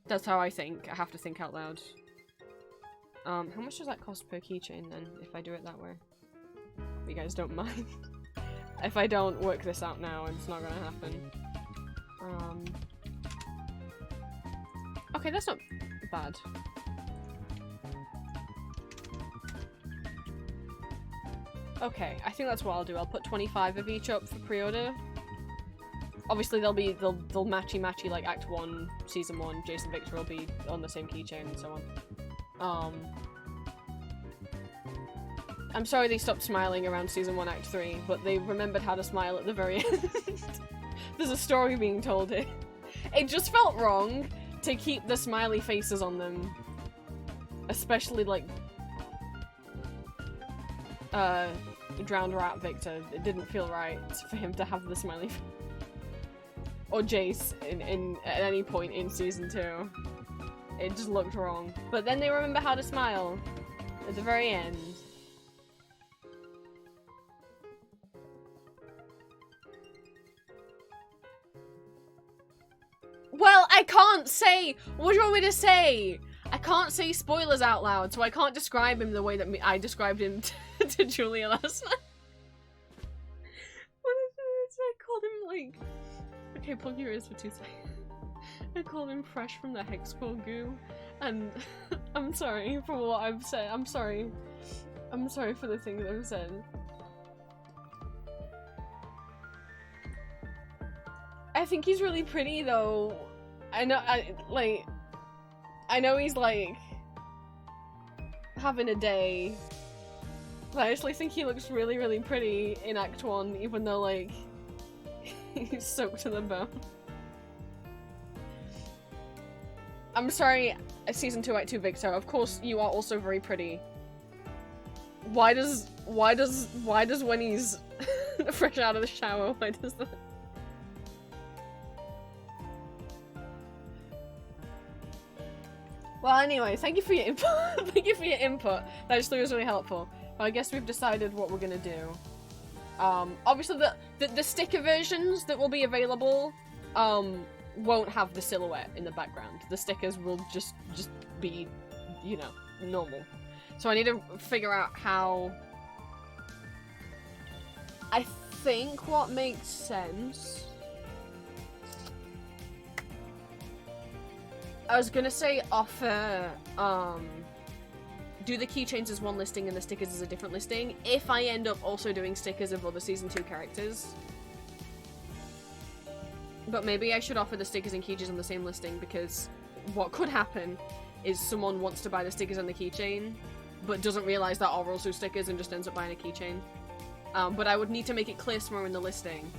That's how I think. I have to think out loud. How much does that cost per keychain then, if I do it that way? If you guys don't mind. If I don't work this out now, it's not gonna happen. Okay, that's not bad. Okay, I think that's what I'll do. I'll put 25 of each up for pre-order. Obviously, they'll matchy like Act 1, Season 1. Jason Victor will be on the same keychain and so on. I'm sorry they stopped smiling around Season 1, Act 3, but they remembered how to smile at the very end. There's a story being told here. It just felt wrong to keep the smiley faces on them. Especially, like, Drowned Rat Victor. It didn't feel right for him to have the smiley face. Or Jace at any point in Season 2. It just looked wrong. But then they remember how to smile at the very end. Well, I can't say! What do you want me to say? I can't say spoilers out loud, so I can't describe him the way that I described him to Julia last night. What is it? I called him, like... Okay, plug your ears for 2 seconds. I called him fresh from the Hexcore goo, and I'm sorry for what I've said. I'm sorry. I'm sorry for the things I've said. I think he's really pretty, though. I know he's, like, having a day. But I actually think he looks really, really pretty in Act 1, even though, like, he's soaked to the bone. I'm sorry, Season 2, Act 2 Victor. Of course, you are also very pretty. Why does when he's fresh out of the shower, why does that? Well, anyway, thank you for your input. Thank you for your input. That actually was really helpful. But I guess we've decided what we're gonna do. Obviously the sticker versions that will be available, won't have the silhouette in the background. The stickers will just be, you know, normal. So I need to figure out how... I think what makes sense... I was gonna say offer, do the keychains as one listing and the stickers as a different listing, if I end up also doing stickers of other Season 2 characters. But maybe I should offer the stickers and keychains on the same listing, because what could happen is someone wants to buy the stickers and the keychain, but doesn't realize that are also stickers and just ends up buying a keychain. But I would need to make it clear somewhere in the listing.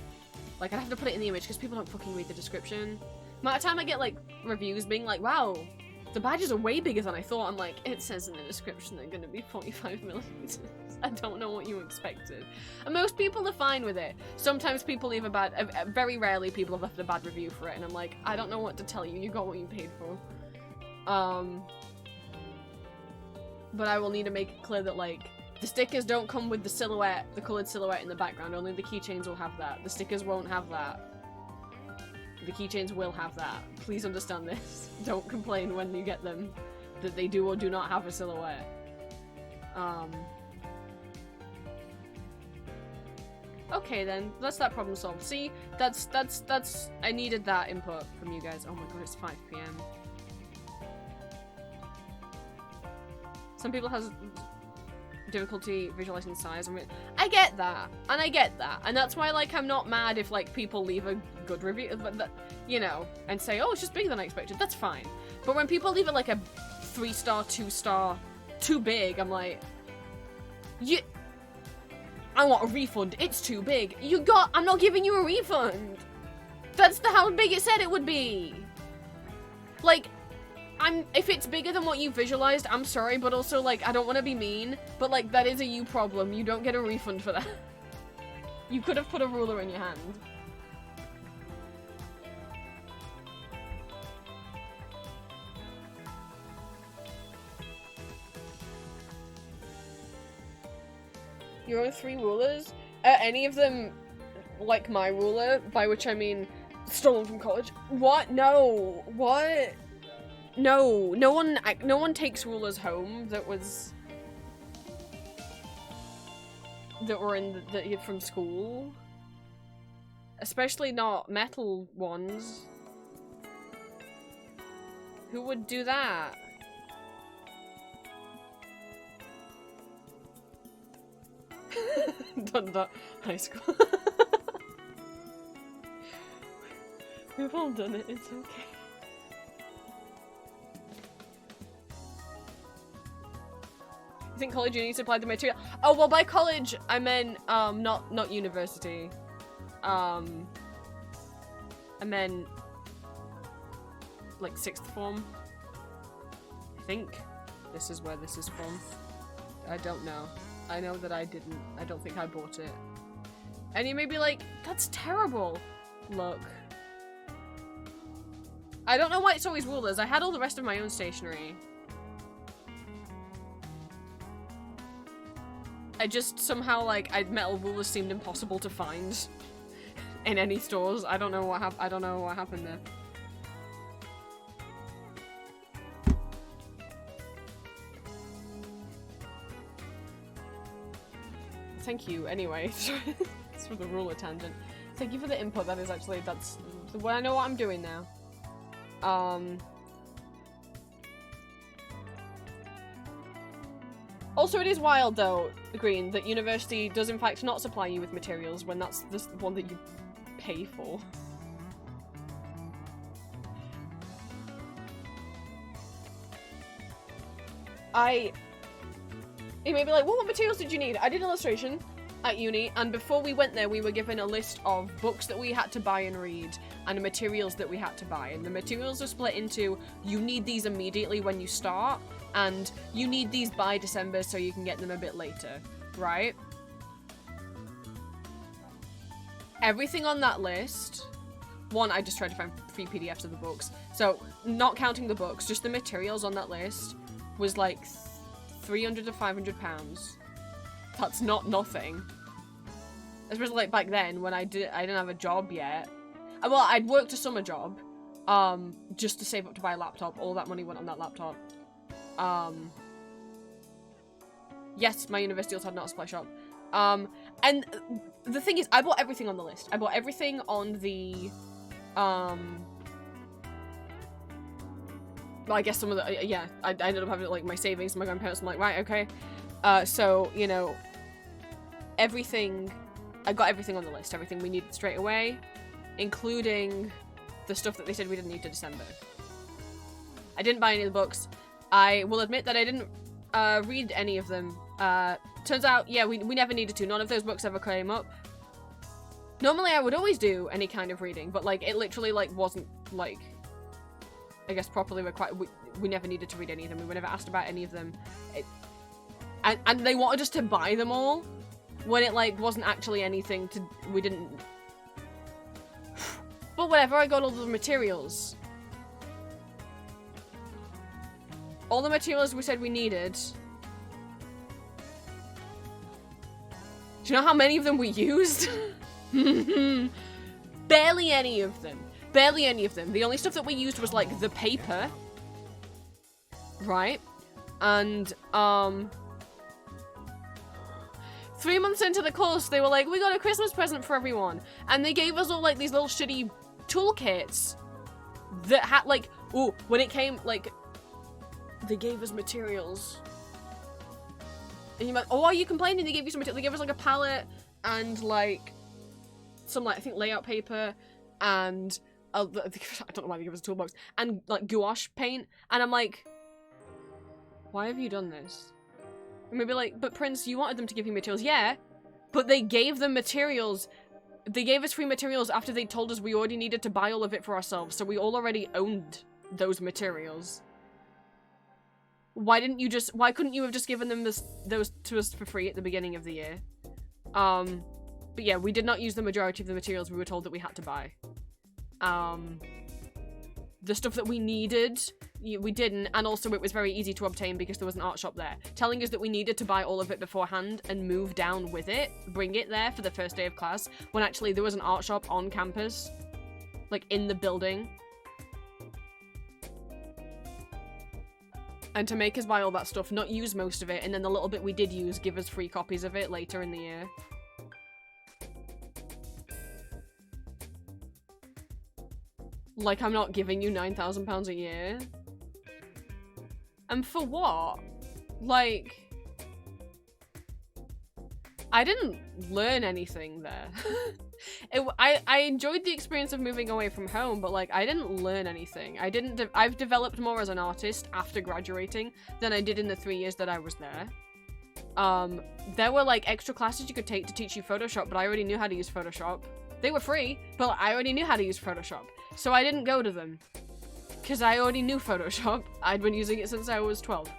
Like, I'd have to put it in the image, because people don't fucking read the description. The amount of time I get, like, reviews being like, wow, the badges are way bigger than I thought. I'm like, it says in the description they're gonna be 45mm. I don't know what you expected. And most people are fine with it. Sometimes people leave a bad, very rarely people have left a bad review for it, and I'm like, I don't know what to tell you, you got what you paid for. But I will need to make it clear that, like, the stickers don't come with the silhouette, the coloured silhouette in the background, only the keychains will have that. The stickers won't have that. The keychains will have that. Please understand this. Don't complain when you get them that they do or do not have a silhouette. Okay then, that's that problem solved. See, that's I needed that input from you guys. Oh my god, it's 5 PM. Some people has difficulty visualizing size. I mean, I get that, and that's why, like, I'm not mad if, like, people leave a good review, but you know, and say, oh, it's just bigger than I expected. That's fine. But when people leave it like a 3-star, 2-star, too big, I'm like, I want a refund. It's too big. I'm not giving you a refund. That's how big it said it would be. Like, if it's bigger than what you visualized, I'm sorry, but also, like, I don't want to be mean, but, like, that is a you problem. You don't get a refund for that. You could have put a ruler in your hand. You own 3 rulers? Are any of them like my ruler? By which I mean stolen from college? What? No. What? no one takes rulers home that were in the from school. Especially not metal ones. Who would do that? Done that high school. We've all done it, it's okay. You think college uni supplied the material? Oh, well, by college, I meant, not university. I meant, like, 6th form. I think this is where this is from. I don't know. I know that I didn't. I don't think I bought it. And you may be like, that's terrible. Look. I don't know why it's always rulers. I had all the rest of my own stationery. I just somehow, like, metal rulers seemed impossible to find in any stores. I don't know what happened there. Thank you, anyway. It's for the ruler tangent. Thank you for the input. That is actually, that's when I know what I'm doing now. Also, it is wild, though, Green, that university does in fact not supply you with materials when that's the one that you pay for. You may be like, well, what materials did you need? I did illustration at uni, and before we went there, we were given a list of books that we had to buy and read, and the materials that we had to buy. And the materials are split into, you need these immediately when you start, and you need these by December so you can get them a bit later, right? Everything on that list, one, I just tried to find free PDFs of the books, so not counting the books, just the materials on that list was like £300 to £500. That's not nothing. Especially like back then when I didn't have a job yet. Well, I'd worked a summer job, just to save up to buy a laptop. All that money went on that laptop. Yes, my university also had not a supply shop. And the thing is, I bought everything on the list. I bought everything on the, well, I guess some of the, yeah, I ended up having, like, my savings from my grandparents. I'm like, right, okay. So, you know, everything, I got everything on the list. Everything we needed straight away, including the stuff that they said we didn't need to December. I didn't buy any of the books. I will admit that I didn't read any of them. Turns out, yeah, we never needed to. None of those books ever came up. Normally I would always do any kind of reading, but, like, it literally, like, wasn't, like, I guess properly required. We never needed to read any of them. We were never asked about any of them. And they wanted us to buy them all when it, like, wasn't actually anything to, we didn't. But whatever, I got all the materials. All the materials we said we needed. Do you know how many of them we used? Barely any of them. Barely any of them. The only stuff that we used was, like, the paper. Right? And, 3 months into the course, they were like, we got a Christmas present for everyone. And they gave us all, like, these little shitty toolkits that had, like, ooh, when it came, like, they gave us materials. And you're like, oh, are you complaining? They gave you some material. They gave us, like, a palette and, like, some, like, I think layout paper and I don't know why they give us a toolbox, and, like, gouache paint, and I'm like, why have you done this? And maybe like, but Prince, you wanted them to give you materials. Yeah, but they gave them materials. They gave us free materials after they told us we already needed to buy all of it for ourselves, so we all already owned those materials. Why couldn't you have just given them those to us for free at the beginning of the year? But yeah, we did not use the majority of the materials we were told that we had to buy. The stuff that we needed, we didn't, and also it was very easy to obtain because there was an art shop there, telling us that we needed to buy all of it beforehand and move down with it, bring it there for the first day of class, when actually there was an art shop on campus, like in the building. And to make us buy all that stuff, not use most of it, and then the little bit we did use, give us free copies of it later in the year. Like, I'm not giving you £9,000 a year. And for what? Like... I didn't learn anything there. I enjoyed the experience of moving away from home, but like I didn't learn anything. I've developed more as an artist after graduating than I did in the 3 years that I was there. There were like extra classes you could take to teach you Photoshop, but I already knew how to use Photoshop. They were free, but I already knew how to use Photoshop. So I didn't go to them. Because I already knew Photoshop. I'd been using it since I was 12.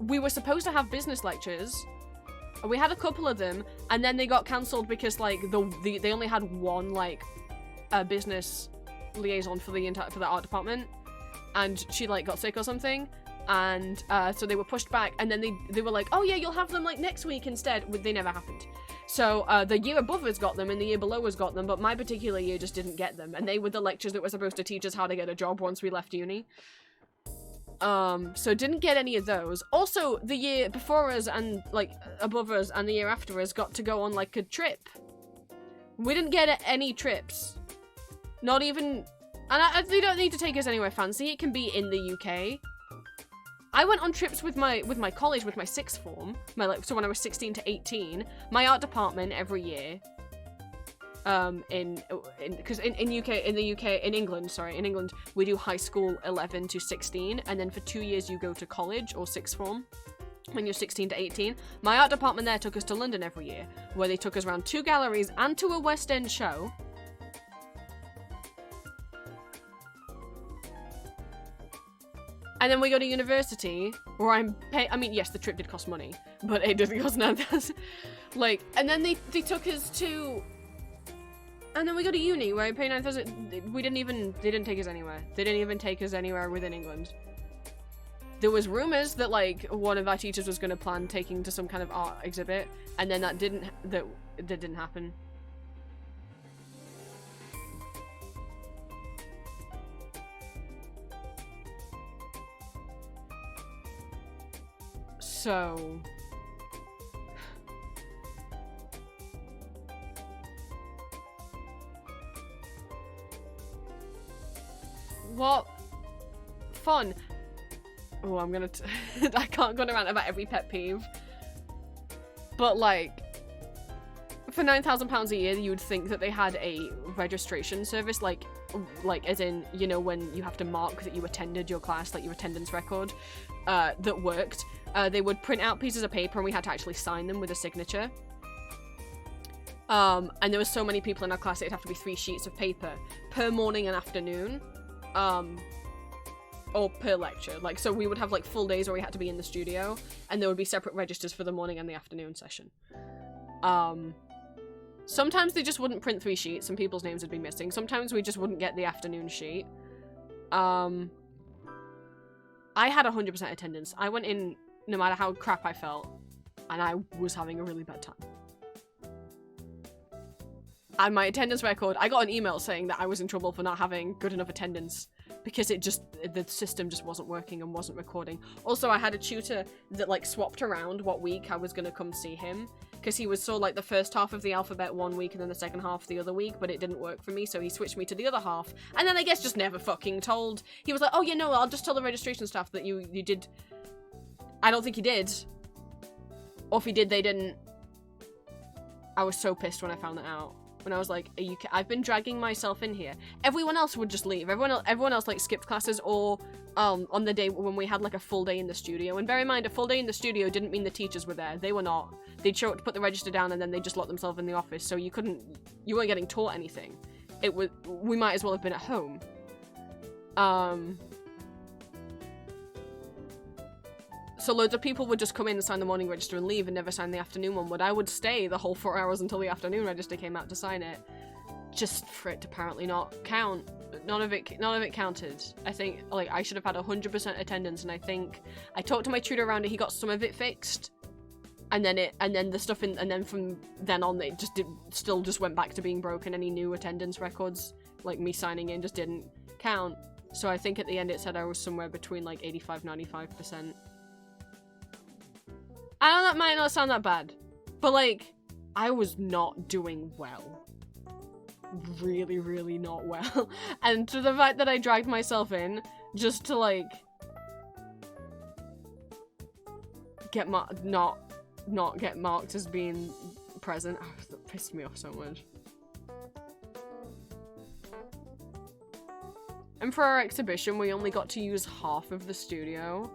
We were supposed to have business lectures. We had a couple of them, and then they got cancelled because like they only had one like business liaison for the art department, and she like got sick or something, and so they were pushed back. And then they were like, oh yeah, you'll have them like next week instead. They never happened. So the year above us got them, and the year below us got them, but my particular year just didn't get them, and they were the lectures that were supposed to teach us how to get a job once we left uni. So didn't get any of those. Also, the year before us and, like, above us and the year after us got to go on, like, a trip. We didn't get any trips. Not even... And they don't need to take us anywhere fancy. It can be in the UK. I went on trips with my college, with my sixth form. So when I was 16 to 18. My art department every year... in England, we do high school 11 to 16, and then for 2 years you go to college or sixth form when you're 16 to 18. My art department there took us to London every year, where they took us around 2 galleries and to a West End show. And then we go to university, where I'm paying. I mean, yes, the trip did cost money, but it didn't cost $9,000. Like, and then they took us to. And then we go to uni, where I pay $9,000. They didn't take us anywhere. They didn't even take us anywhere within England. There was rumors that, like, one of our teachers was going to plan taking to some kind of art exhibit, and then that didn't happen. So... What fun. Oh, I'm gonna I can't go around about every pet peeve. But like, for £9,000 a year, you would think that they had a registration service, like as in, you know, when you have to mark that you attended your class, like your attendance record, that worked. They would print out pieces of paper and we had to actually sign them with a signature. And there were so many people in our class, it'd have to be 3 sheets of paper per morning and afternoon. Or per lecture. Like, so we would have like full days where we had to be in the studio, and there would be separate registers for the morning and the afternoon session. Sometimes they just wouldn't print 3 sheets and people's names would be missing. Sometimes we just wouldn't get the afternoon sheet. I had 100% attendance. I went in no matter how crap I felt, and I was having a really bad time. And my attendance record, I got an email saying that I was in trouble for not having good enough attendance because the system just wasn't working and wasn't recording. Also, I had a tutor that like swapped around what week I was gonna come see him, because he was so like the first half of the alphabet one week and then the second half the other week, but it didn't work for me, so he switched me to the other half, and then I guess just never fucking told. He was like, oh yeah, no, I'll just tell the registration staff that you did. I don't think he did. Or if he did, they didn't. I was so pissed when I found that out. When I was like, I've been dragging myself in here. Everyone else would just leave. Everyone else like skipped classes, or on the day when we had like a full day in the studio. And bear in mind, a full day in the studio didn't mean the teachers were there. They were not. They'd show up to put the register down and then they just locked themselves in the office. So you weren't getting taught anything. We might as well have been at home. So loads of people would just come in and sign the morning register and leave and never sign the afternoon one, but I would stay the whole 4 hours until the afternoon register came out to sign it, just for it to apparently not count. None of it counted. I think like I should have had 100% attendance, and I think I talked to my tutor around it. He got some of it fixed, and then the stuff and then from then on it still just went back to being broken. Any new attendance records, like me signing in, just didn't count. So I think at the end it said I was somewhere between like 85-95%. I know that might not sound that bad, but like, I was not doing well. Really, really not well. And to the fact that I dragged myself in just to like get not get marked as being present, that pissed me off so much. And for our exhibition, we only got to use half of the studio.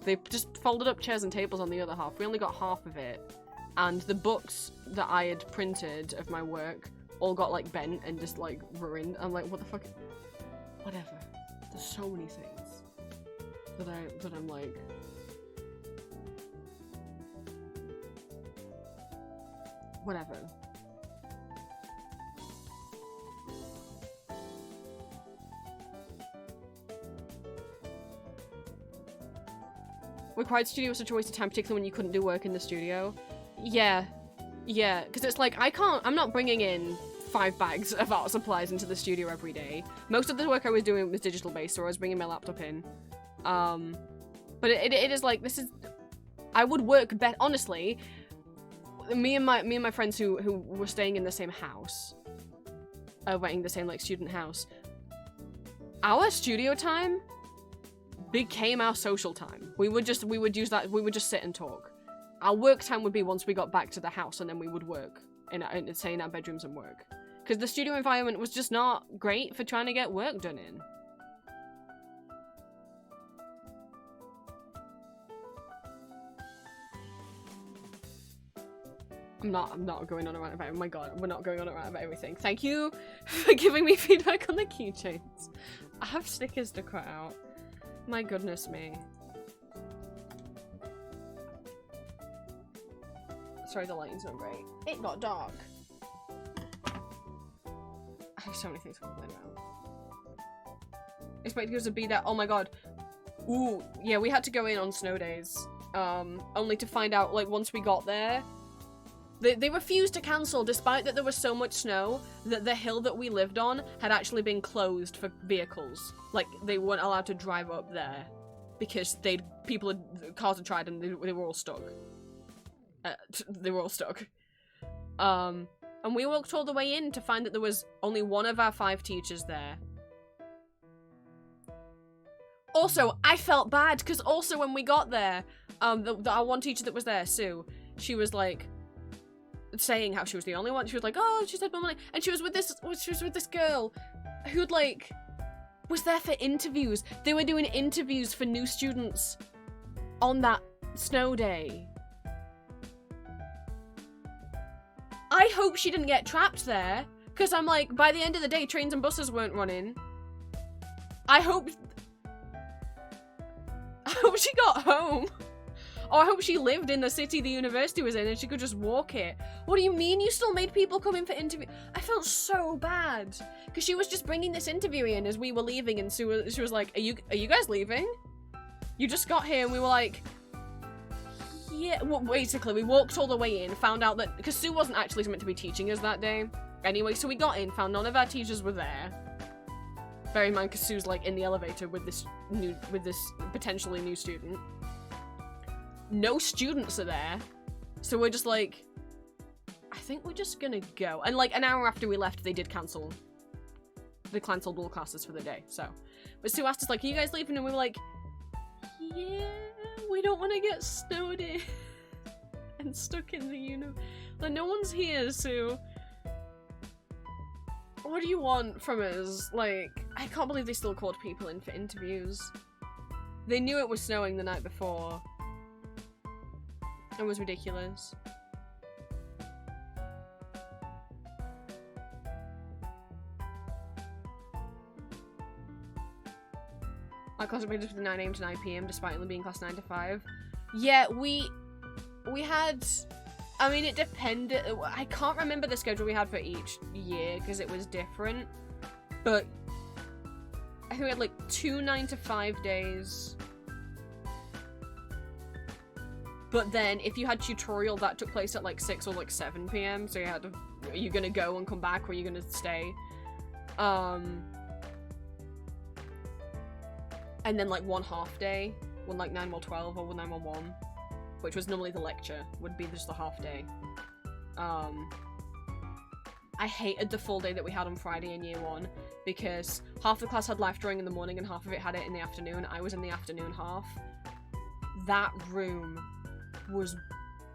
They just folded up chairs and tables on the other half. We only got half of it. And the books that I had printed of my work all got like bent and just like ruined. I'm like, what the fuck? Whatever. There's so many things that I'm like, whatever. Required studio was such a waste of time, particularly when you couldn't do work in the studio. Yeah, because it's like, I'm not bringing in 5 bags of art supplies into the studio every day. Most of the work I was doing was digital based, so I was bringing my laptop in. But it is like, this is, I would work better, honestly. Me and my friends who were staying in the same house, renting the same like student house, our studio time became our social time. We would just sit and talk. Our work time would be once we got back to the house, and then we would work in our bedrooms and work. Because the studio environment was just not great for trying to get work done in. I'm not going on around about it. Oh my god, we're not going on around about everything. Thank you for giving me feedback on the keychains. I have stickers to cut out. My goodness me. Sorry, the lighting's not great. It got dark. I have so many things to complain about. Expecting us to be there. Oh my god. Ooh, yeah, we had to go in on snow days. Only to find out, like, once we got there, they refused to cancel, despite that there was so much snow that the hill that we lived on had actually been closed for vehicles. Like, they weren't allowed to drive up there because cars had tried and they were all stuck. They were all stuck. And we walked all the way in to find that there was only one of our 5 teachers there. Also, I felt bad because also when we got there, our one teacher that was there, Sue, she was like saying how she was the only one. She was like, oh, she said money, and she was with this girl who'd like was there for interviews. They were doing interviews for new students on that snow day. I hope she didn't get trapped there, because I'm like, by the end of the day, trains and buses weren't running. I hope she got home. Or I hope she lived in the city the university was in and she could just walk it. What do you mean you still made people come in for interview? I felt so bad. Because she was just bringing this interview in as we were leaving, and she was like, are you guys leaving? You just got here, and we were like, yeah. Well, basically, we walked all the way in, found out that, because Sue wasn't actually meant to be teaching us that day. Anyway, so we got in, found none of our teachers were there. Bear in mind, because Sue's like in the elevator with this potentially new student. No students are there, so we're just like, I think we're just gonna go. And like an hour after we left, they did cancel. They cancelled all classes for the day. So, but Sue asked us like, "Are you guys leaving?" And we were like, "Yeah, we don't want to get snowed in and stuck in the Like, no one's here, Sue. What do you want from us? Like, I can't believe they still called people in for interviews. They knew it was snowing the night before. It was ridiculous. My class was from 9 AM to 9 PM despite only being class 9 to 5. Yeah, we had, I mean, it depended. I can't remember the schedule we had for each year because it was different. But I think we had like 2 9 to 5 days. But then if you had tutorial, that took place at like 6 or like 7 p.m. So you had to, are you gonna go and come back or are you gonna stay? And then like one half day, when like 9 or 12 or 9 or 1, which was normally the lecture, would be just the half day. I hated the full day that we had on Friday in year 1 because half the class had life drawing in the morning and half of it had it in the afternoon. I was in the afternoon half. That room was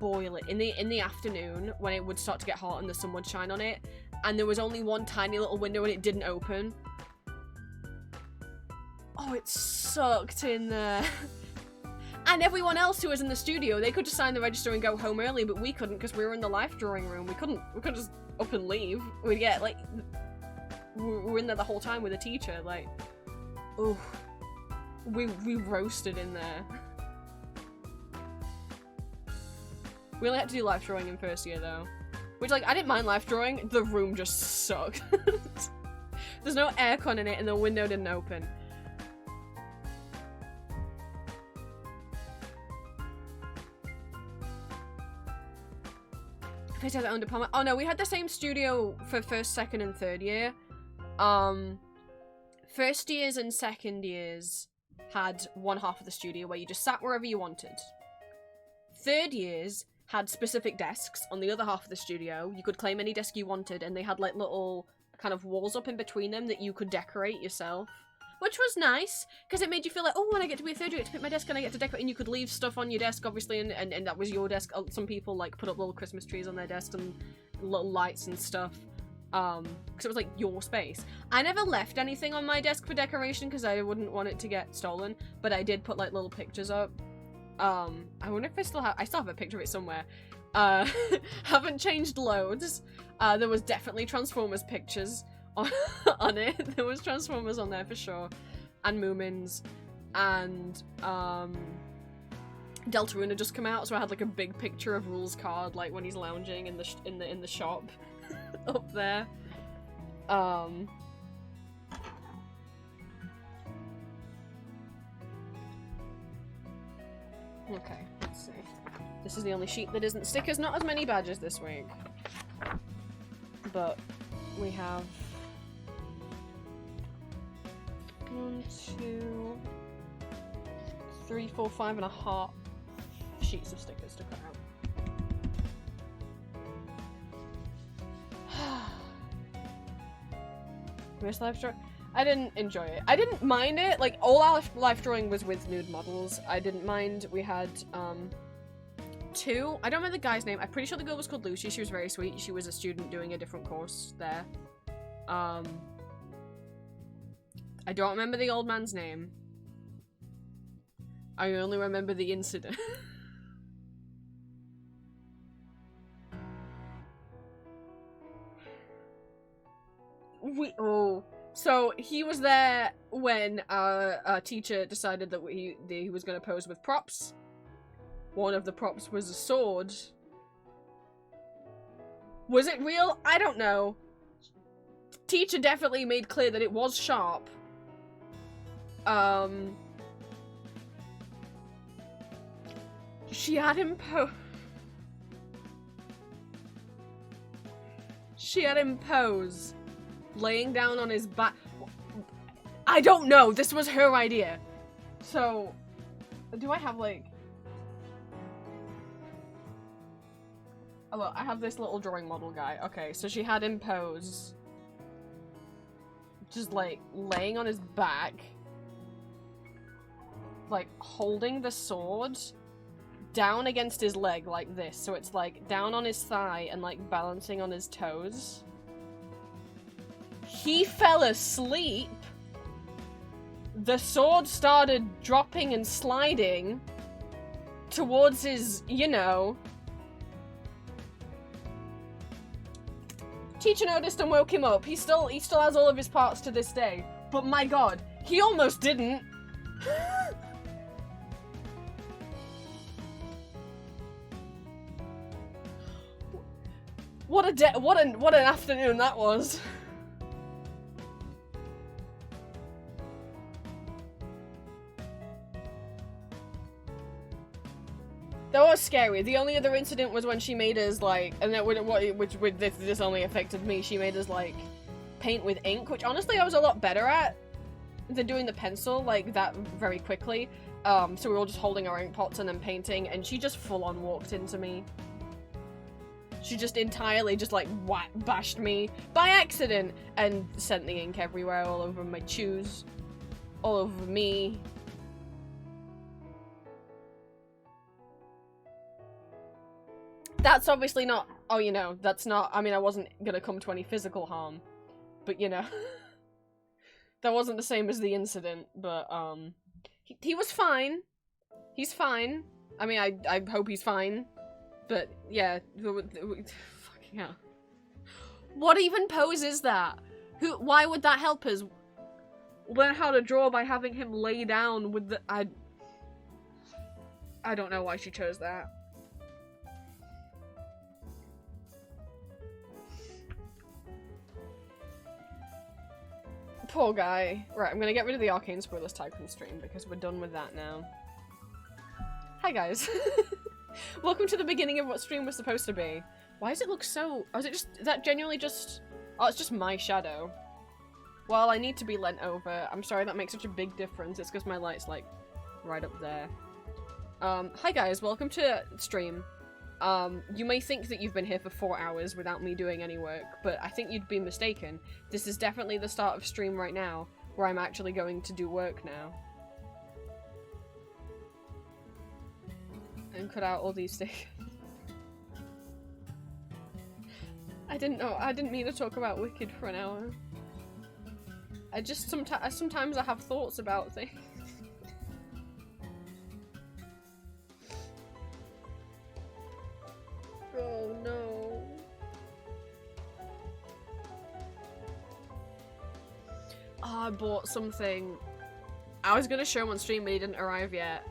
boiling. In the afternoon, when it would start to get hot and the sun would shine on it, and there was only one tiny little window and it didn't open. Oh, it sucked in there. And everyone else who was in the studio, they could just sign the register and go home early, but we couldn't because we were in the life drawing room. We couldn't just up and leave. We'd get, like, we were in there the whole time with a teacher, like, oh, we roasted in there. We only had to do life drawing in first year, though. Which, like, I didn't mind life drawing, the room just sucked. There's no aircon in it and the window didn't open. First year, their own department. Oh no, we had the same studio for first, second, and third year. First years and second years had one half of the studio where you just sat wherever you wanted. Third years had specific desks on the other half of the studio. You could claim any desk you wanted, and they had like little kind of walls up in between them that you could decorate yourself. Which was nice, because it made you feel like, oh, when I get to be a third year, I get to pick my desk and I get to decorate, and you could leave stuff on your desk, obviously, and that was your desk. Some people, like, put up little Christmas trees on their desk and little lights and stuff, because it was, like, your space. I never left anything on my desk for decoration, because I wouldn't want it to get stolen, but I did put, like, little pictures up. I wonder if I still have a picture of it somewhere. Haven't changed loads. There was definitely Transformers pictures on it. There was Transformers on there for sure, and Moomins, and Deltarune had just come out, so I had like a big picture of Rule's card, like when he's lounging in the shop up there. Okay, let's see. This is the only sheet that isn't stickers. Not as many badges this week, but we have 1, 2, 3, 4, 5.5 sheets of stickers to cut out. Miss life drawing? I didn't enjoy it. I didn't mind it. Like, all our life drawing was with nude models. I didn't mind. We had, 2. I don't remember the guy's name. I'm pretty sure the girl was called Lucy. She was very sweet. She was a student doing a different course there. I don't remember the old man's name. I only remember the incident. So he was there when our teacher decided that he was going to pose with props. One of the props was a sword. Was it real? I don't know. Teacher definitely made clear that it was sharp. She had him pose, laying down on his back. I don't know. This was her idea. So, do I have like? Oh, well, I have this little drawing model guy. Okay, so she had him pose, just like laying on his back, like holding the sword down against his leg like this, so it's like down on his thigh and like balancing on his toes. He fell asleep. The sword started dropping and sliding towards his, you know. Teacher noticed and woke him up. He still has all of his parts to this day. But my god, he almost didn't. What an afternoon that was. That was scary. The only other incident was when she made us like, and that which this only affected me. She made us like paint with ink, which honestly I was a lot better at than doing the pencil like that very quickly. So we were all just holding our ink pots and then painting, and she just full on walked into me. She just entirely just like bashed me by accident and sent the ink everywhere, all over my shoes, all over me. That's obviously not, oh, you know, that's not, I mean, I wasn't gonna come to any physical harm, but, you know, that wasn't the same as the incident, but, he was fine. He's fine. I mean, I hope he's fine, but, yeah, fucking hell. What even pose is that? Why would that help us learn how to draw by having him lay down with the, I don't know why she chose that. Poor guy. Right, I'm gonna get rid of the arcane spoilers tag from stream because we're done with that now. Hi guys. Welcome to the beginning of what stream was supposed to be. Why does it look so... Oh, is it just... Is that genuinely just... Oh, it's just my shadow. Well, I need to be leant over. I'm sorry that makes such a big difference. It's because my light's like right up there. Hi guys, welcome to stream. You may think that you've been here for 4 hours without me doing any work, but I think you'd be mistaken. This is definitely the start of stream right now, where I'm actually going to do work now. And cut out all these things. I didn't mean to talk about Wicked for an hour. I just sometimes I have thoughts about things. Oh no. Oh, I bought something. I was gonna show him on stream, but he didn't arrive yet.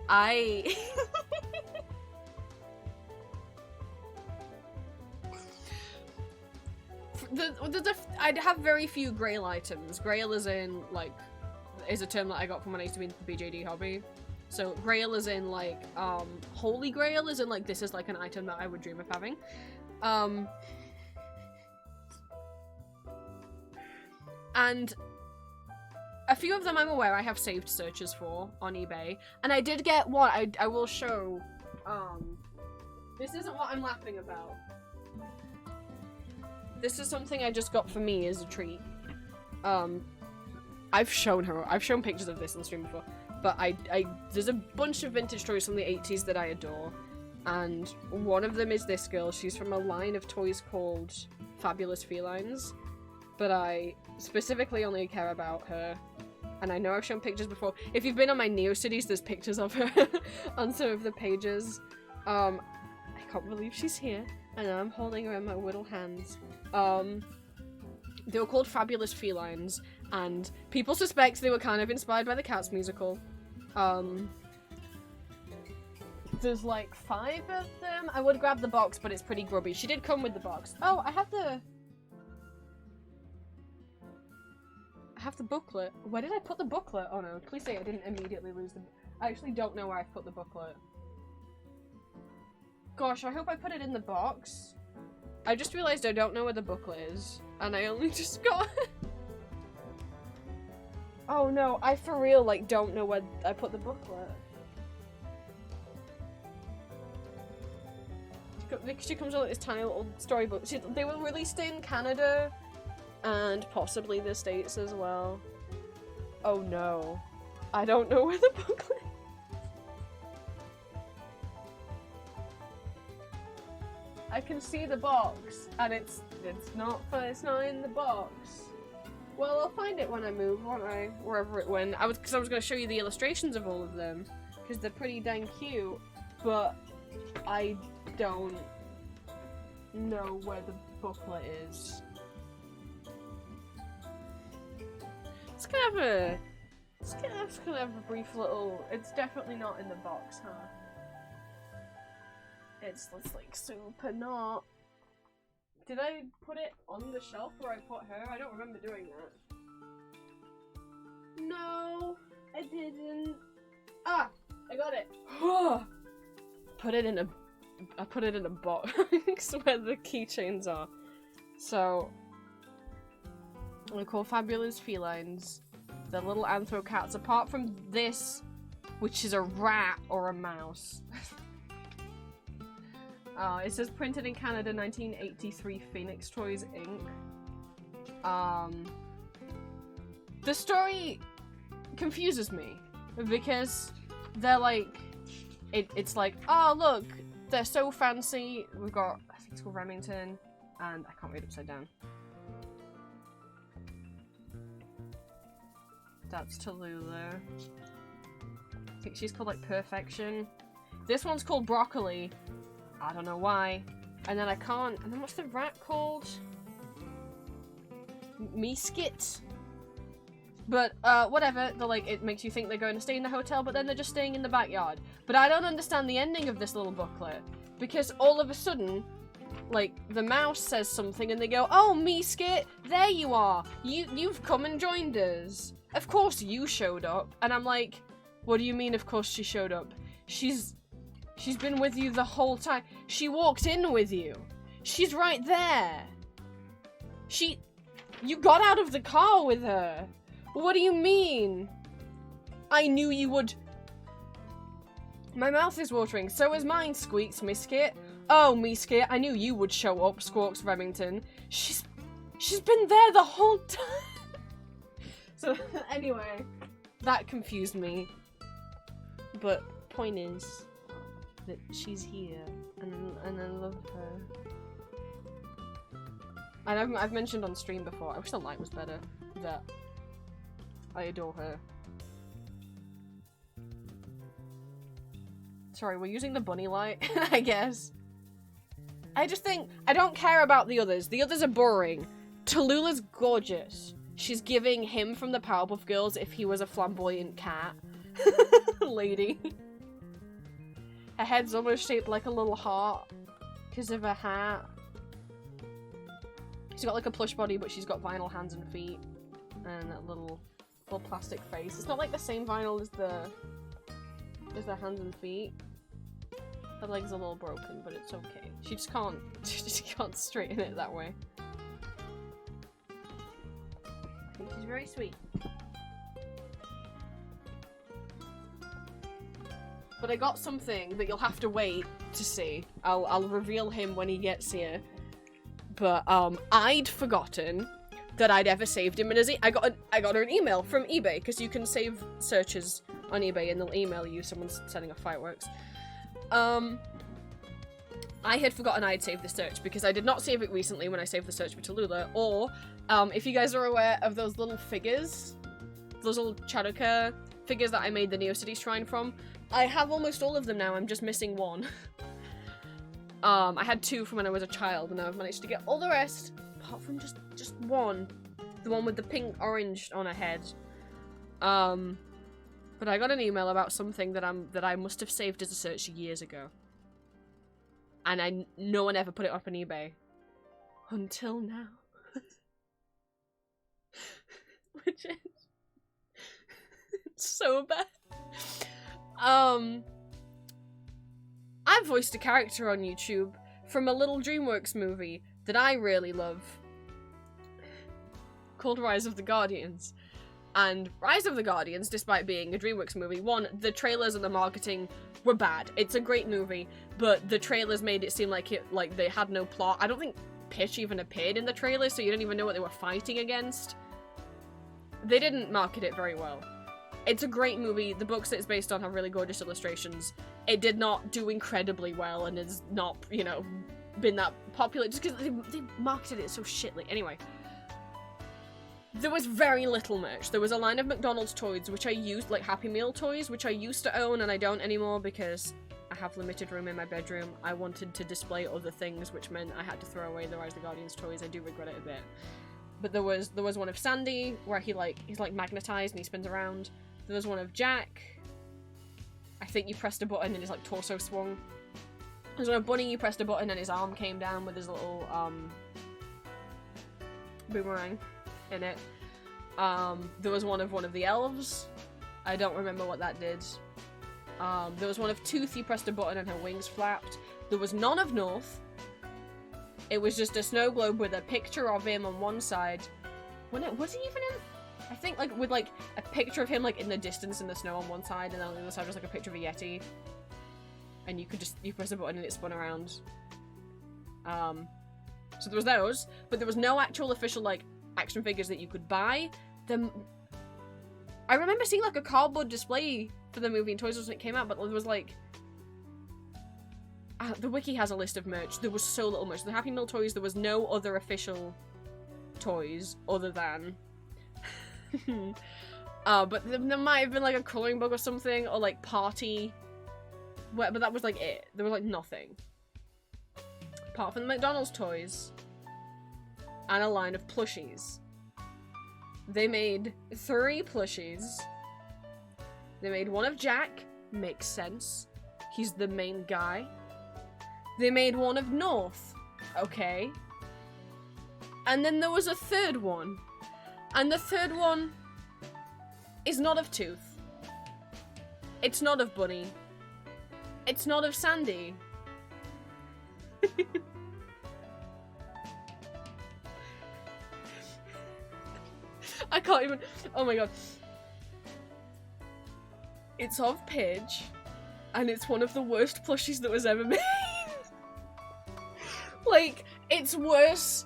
I'd have very few grail items. Grail is in, like, is a term that I got from when I used to be in the BJD hobby. So grail is in, like, holy grail is in, like, this is, like, an item that I would dream of having. And a few of them I'm aware I have saved searches for on eBay. And I did get one, I will show, this isn't what I'm laughing about. This is something I just got for me as a treat. I've shown pictures of this on stream before. But there's a bunch of vintage toys from the 80s that I adore. And one of them is this girl. She's from a line of toys called Fabulous Felines. But I specifically only care about her. And I know I've shown pictures before. If you've been on my Neo Cities, there's pictures of her on some of the pages. I can't believe she's here. And I'm holding her in my little hands. They were called Fabulous Felines. And people suspect they were kind of inspired by the Cats musical. There's like 5 of them. I would grab the box, but it's pretty grubby. She did come with the box. Oh, I have the booklet. Where did I put the booklet? Oh no, please say I didn't immediately lose the... I actually don't know where I put the booklet. Gosh, I hope I put it in the box. I just realized I don't know where the booklet is. And I only just got it. Oh no, I for real, like, don't know where I put the booklet. She comes out with this tiny little storybook. They were released in Canada and possibly the States as well. Oh no. I don't know where the booklet is. I can see the box, and it's not in the box. Well, I'll find it when I move, won't I? Wherever it went. Because I was going to show you the illustrations of all of them, because they're pretty dang cute, but I don't know where the booklet is. It's gonna have a brief little... It's definitely not in the box, huh? It's like super not. Did I put it on the shelf where I put her? I don't remember doing that. No, I didn't. Ah, I got it. put it in a box where the keychains are. So they're called Fabulous Felines. They're little anthro cats. Apart from this, which is a rat or a mouse. It says printed in Canada, 1983, Phoenix Toys Inc. The story confuses me because they're like, it's like, oh look, they're so fancy. We've got, I think it's called Remington, and I can't read upside down. That's Tallulah. I think she's called like Perfection. This one's called Broccoli. I don't know why. And then I can't. And then what's the rat called? Meeskit. But whatever. They're like, it makes you think they're going to stay in the hotel, but then they're just staying in the backyard. But I don't understand the ending of this little booklet because all of a sudden, like, the mouse says something and they go, "Oh, Meeskit, there you are. You've come and joined us. Of course you showed up." And I'm like, what do you mean of course she showed up? She's been with you the whole time. She walked in with you. She's right there. You got out of the car with her. What do you mean? I knew you would. My mouth is watering. So is mine, squeaks Meeskit. Oh, Meeskit, I knew you would show up, squawks Remington. She's been there the whole time. So, anyway, that confused me. But point is that she's here, and I love her. And I've mentioned on stream before, I wish the light was better, that I adore her. Sorry, we're using the bunny light, I guess. I just think, I don't care about the others. The others are boring. Tallulah's gorgeous. She's giving him from the Powerpuff Girls if he was a flamboyant cat. Lady. Her head's almost shaped like a little heart because of her hat. She's got like a plush body, but she's got vinyl hands and feet. And that little plastic face. It's not like the same vinyl as the hands and feet. Her leg's a little broken, but it's okay. She just can't straighten it that way. I think she's very sweet. But I got something that you'll have to wait to see. I'll reveal him when he gets here. But I'd forgotten that I'd ever saved him in a I got an email from eBay because you can save searches on eBay and they'll email you someone's setting off fireworks. I had forgotten I'd saved the search because I did not save it recently when I saved the search for Tallulah. Or if you guys are aware of those little figures, those little Chadoka figures that I made the Neo City Shrine from, I have almost all of them now. I'm just missing one. I had two from when I was a child, and I've managed to get all the rest, apart from just one. The one with the pink orange on her head. But I got an email about something that I must have saved as a search years ago. And no one ever put it up on eBay. Until now. Which is so bad. I voiced a character on YouTube from a little DreamWorks movie that I really love called Rise of the Guardians. And Rise of the Guardians, despite being a DreamWorks movie, one, the trailers and the marketing were bad. It's a great movie, but the trailers made it seem like they had no plot. I don't think Pitch even appeared in the trailer, so you didn't even know what they were fighting against. They didn't market it very well. It's a great movie. The books that it's based on have really gorgeous illustrations. It did not do incredibly well and has not, you know, been that popular just because they marketed it so shitly. Anyway. There was very little merch. There was a line of McDonald's toys, which I used, like Happy Meal toys, which I used to own and I don't anymore because I have limited room in my bedroom. I wanted to display other things, which meant I had to throw away the Rise of the Guardians toys. I do regret it a bit. But there was one of Sandy, where he's like magnetized and he spins around. There was one of Jack. I think you pressed a button and his like torso swung. There's one of Bunny, you pressed a button and his arm came down with his little boomerang in it. There was one of the elves. I don't remember what that did. There was one of Tooth, you pressed a button and her wings flapped. There was none of North. It was just a snow globe with a picture of him on one side. Was he even in? I think like with like a picture of him like in the distance in the snow on one side, and then on the other side was like a picture of a Yeti. And you press a button and it spun around. So there was those, but there was no actual official like action figures that you could buy. I remember seeing like a cardboard display for the movie in Toys R Us when it came out, but there was like the wiki has a list of merch. There was so little merch. The Happy Meal toys, there was no other official toys other than but there might have been like a coloring book or something, or like party, but that was like it. There was like nothing apart from the McDonald's toys and a line of plushies. They made 3 plushies. They made one of Jack. Makes sense. He's the main guy. They made one of North. Okay. And then there was a third one. And the third one is not of Tooth. It's not of Bunny. It's not of Sandy. I can't even. Oh my god. It's of Pidge, and it's one of the worst plushies that was ever made. Like, it's worse.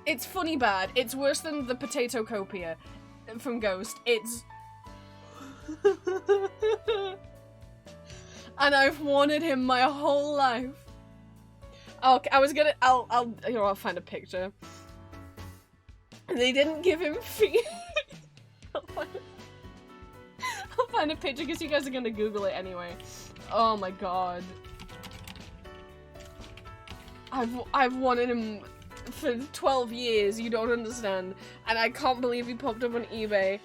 It's funny bad. It's worse than the Potato Copia from Ghost. It's. And I've wanted him my whole life. Okay, I was gonna. I'll find a picture. They didn't give him feet. I'll find a picture because you guys are gonna Google it anyway. Oh my god. I've wanted him for 12 years, you don't understand. And I can't believe he popped up on eBay.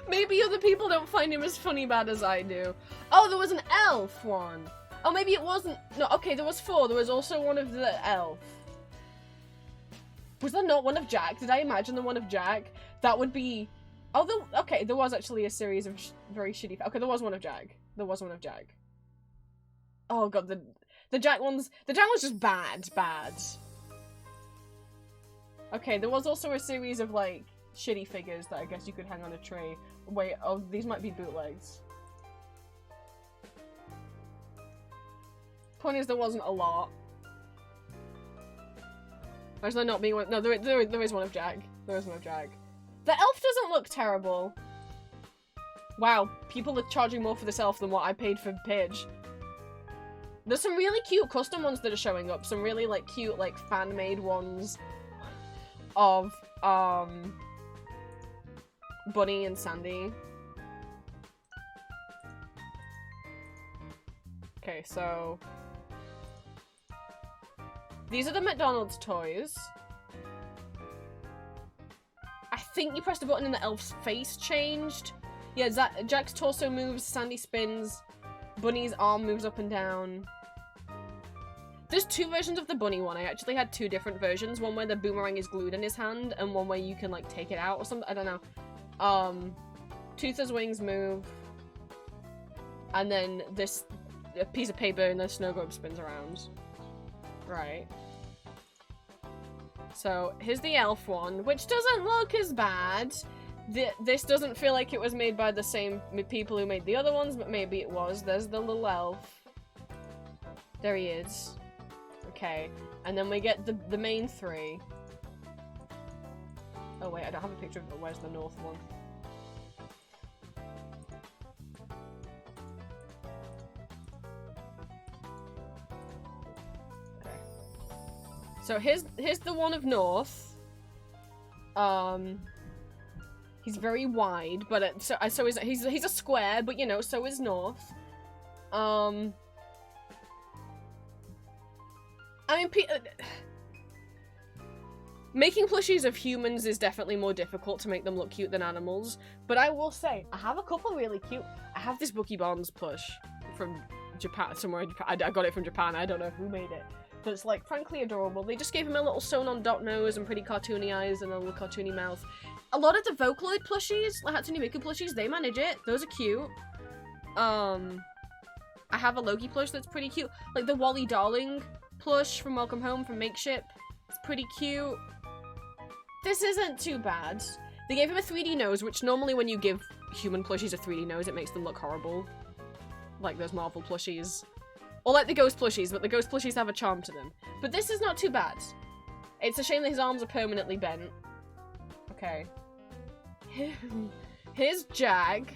Maybe other people don't find him as funny bad as I do. Oh, there was an elf one. Oh, maybe it wasn't. No, okay, there was 4. There was also one of the elf. Was there not one of Jack? Did I imagine the one of Jack? That would be. Oh, okay, there was actually a series of very shitty. Okay, there was one of Jack. There was one of Jack. Oh god, the Jack ones. The Jack one's just bad. Okay, there was also a series of like shitty figures that I guess you could hang on a tree. Wait, oh, these might be bootlegs. Point is, there wasn't a lot. Or is there not being one? No, there is one of Jack. There is one of Jack. The elf doesn't look terrible. Wow, people are charging more for this elf than what I paid for Pidge. There's some really cute custom ones that are showing up. Some really like cute like fan-made ones of Bunny and Sandy. Okay, so these are the McDonald's toys. I think you pressed a button and the elf's face changed. Yeah, Jack's torso moves, Sandy spins, Bunny's arm moves up and down. There's 2 versions of the Bunny one. I actually had 2 different versions. One where the boomerang is glued in his hand, and one where you can, like, take it out or something. I don't know. Toothless wings move. And then a piece of paper and the snow globe spins around. Right. So, here's the elf one, which doesn't look as bad. This doesn't feel like it was made by the same people who made the other ones, but maybe it was. There's the little elf. There he is. Okay. And then we get the main 3. Oh wait, I don't have a picture of it. Where's the north one? Okay. So here's the one of North. He's very wide, but so he's a square, but you know, so is North. I mean, making plushies of humans is definitely more difficult to make them look cute than animals, but I will say, I have a couple really cute. I have this Bucky Barnes plush from Japan, somewhere in Japan. I got it from Japan, I don't know who made it. that's, like, frankly adorable. They just gave him a little sewn-on dot nose and pretty cartoony eyes and a little cartoony mouth. A lot of the Vocaloid plushies, like Hatsune Miku plushies, they manage it. Those are cute. I have a Loki plush that's pretty cute. Like, the Wally Darling plush from Welcome Home from Makeship. It's pretty cute. This isn't too bad. They gave him a 3D nose, which normally when you give human plushies a 3D nose, it makes them look horrible. Like those Marvel plushies. Or like the Ghost plushies, but the Ghost plushies have a charm to them. But this is not too bad. It's a shame that his arms are permanently bent. Okay. Here's Jag.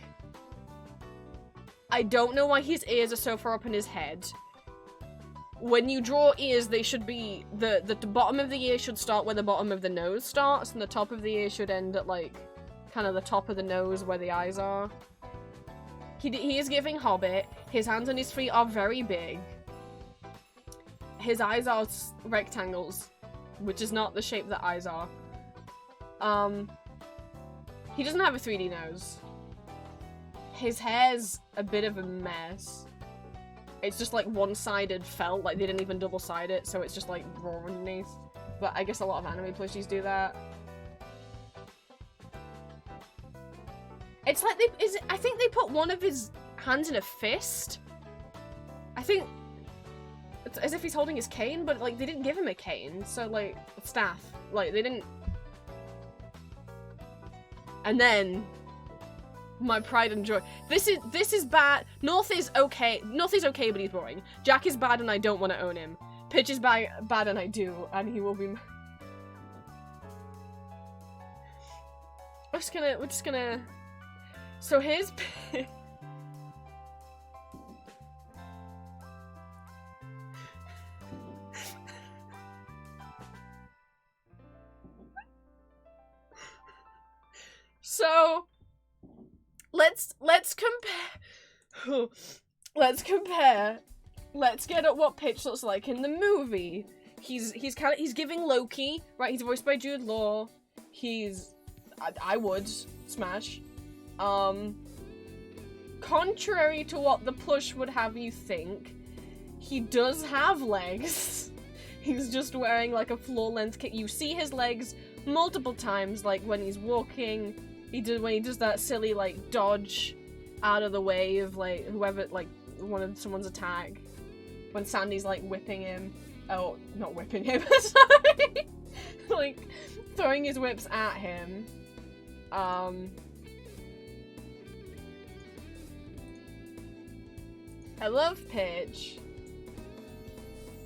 I don't know why his ears are so far up in his head. When you draw ears, they should be... The bottom of the ear should start where the bottom of the nose starts, and the top of the ear should end at, like, kind of the top of the nose where the eyes are. He is giving Hobbit. His hands and his feet are very big. His eyes are rectangles, which is not the shape that eyes are. He doesn't have a 3D nose. His hair's a bit of a mess. It's just like one-sided felt, like they didn't even double-side it, so it's just like raw underneath. But I guess a lot of anime plushies do that. It's like I think they put one of his hands in a fist. I think it's as if he's holding his cane, but like they didn't give him a cane, so like staff, like they didn't. And then my pride and joy. This is bad. North is okay. North is okay, but he's boring. Jack is bad, and I don't want to own him. Pitch is bad, and I do, and he will be. We're just gonna. So here's. So let's compare. Let's get at what Pitch looks like in the movie. He's giving Loki, right? He's voiced by Jude Law. I would smash. Contrary to what the plush would have you think, he does have legs. He's just wearing like a floor-length kit. You see his legs multiple times, like when he's walking. When he does that silly like dodge out of the way of like whoever, like someone's attack. When Sandy's like whipping him. Oh, not whipping him. Sorry. Like throwing his whips at him. I love Pitch.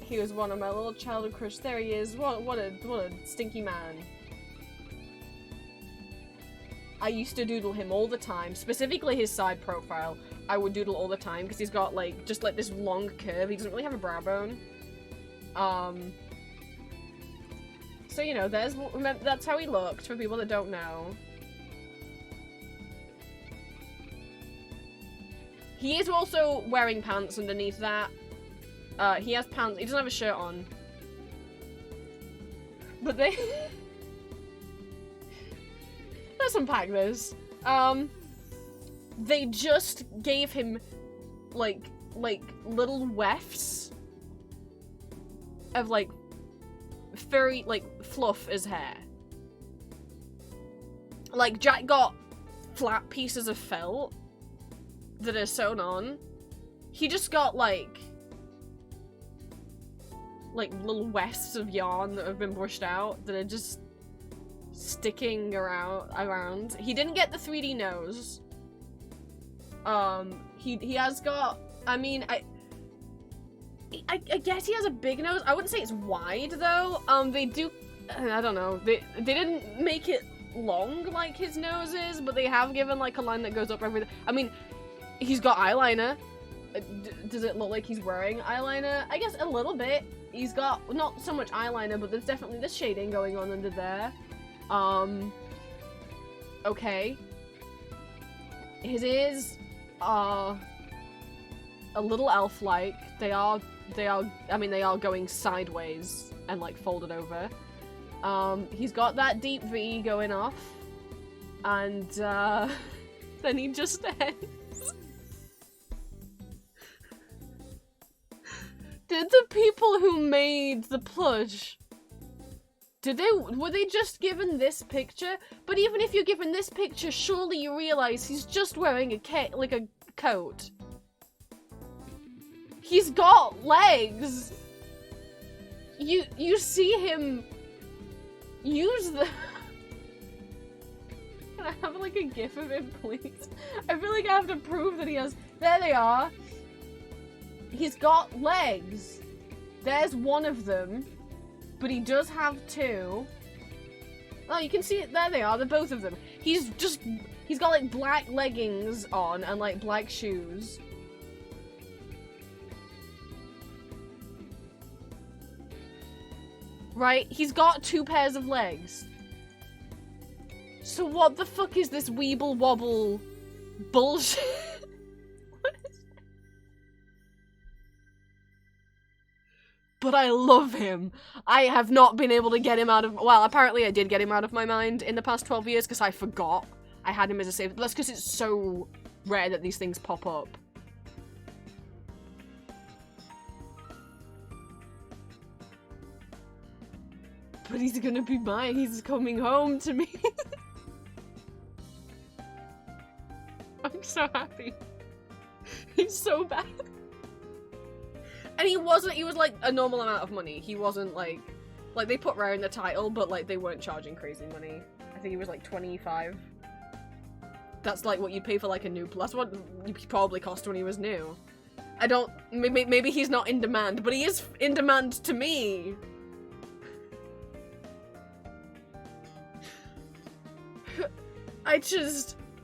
He was one of my little childhood crush. There he is. What a stinky man. I used to doodle him all the time. Specifically his side profile. I would doodle all the time because he's got like just like this long curve. He doesn't really have a brow bone. So you know, that's how he looked for people that don't know. He is also wearing pants underneath that. He has pants. He doesn't have a shirt on. But they... Let's unpack this. They just gave him, like little wefts of, like, furry, like, fluff as hair. Like, Jack got flat pieces of felt that are sewn on. He just got, like little wefts of yarn that have been brushed out that are just sticking around. He didn't get the 3D nose. He has got, I mean, I guess he has a big nose. I wouldn't say it's wide though. They do, I don't know. They didn't make it long like his nose is, but they have given like a line that goes up everything. I mean, he's got eyeliner. Does it look like he's wearing eyeliner? I guess a little bit. He's got not so much eyeliner, but there's definitely this shading going on under there. Okay. His ears are a little elf-like. They are, I mean, they are going sideways and, like, folded over. He's got that deep V going off. And, then he just ends. Did the people who made the plush, were they just given this picture? But even if you're given this picture, surely you realize he's just wearing a coat. He's got legs. You see him use the... Can I have like a gif of him, please? I feel like I have to prove that he has... There they are. He's got legs. There's one of them. But he does have two. Oh, you can see it. There they are. They're both of them. He's got like black leggings on and like black shoes. Right? He's got two pairs of legs. So what the fuck is this weeble wobble bullshit? What is it? But I love him. I have not been able to get him out of... Well, apparently I did get him out of my mind in the past 12 years because I forgot I had him as a save. That's because it's so rare that these things pop up. But he's gonna be mine. He's coming home to me. I'm so happy. He's so bad. And he was like a normal amount of money. He wasn't like they put rare in the title, but like they weren't charging crazy money. I think he was like 25. That's like what you pay for like a new, that's what he probably cost when he was new. I don't, maybe he's not in demand, but he is in demand to me.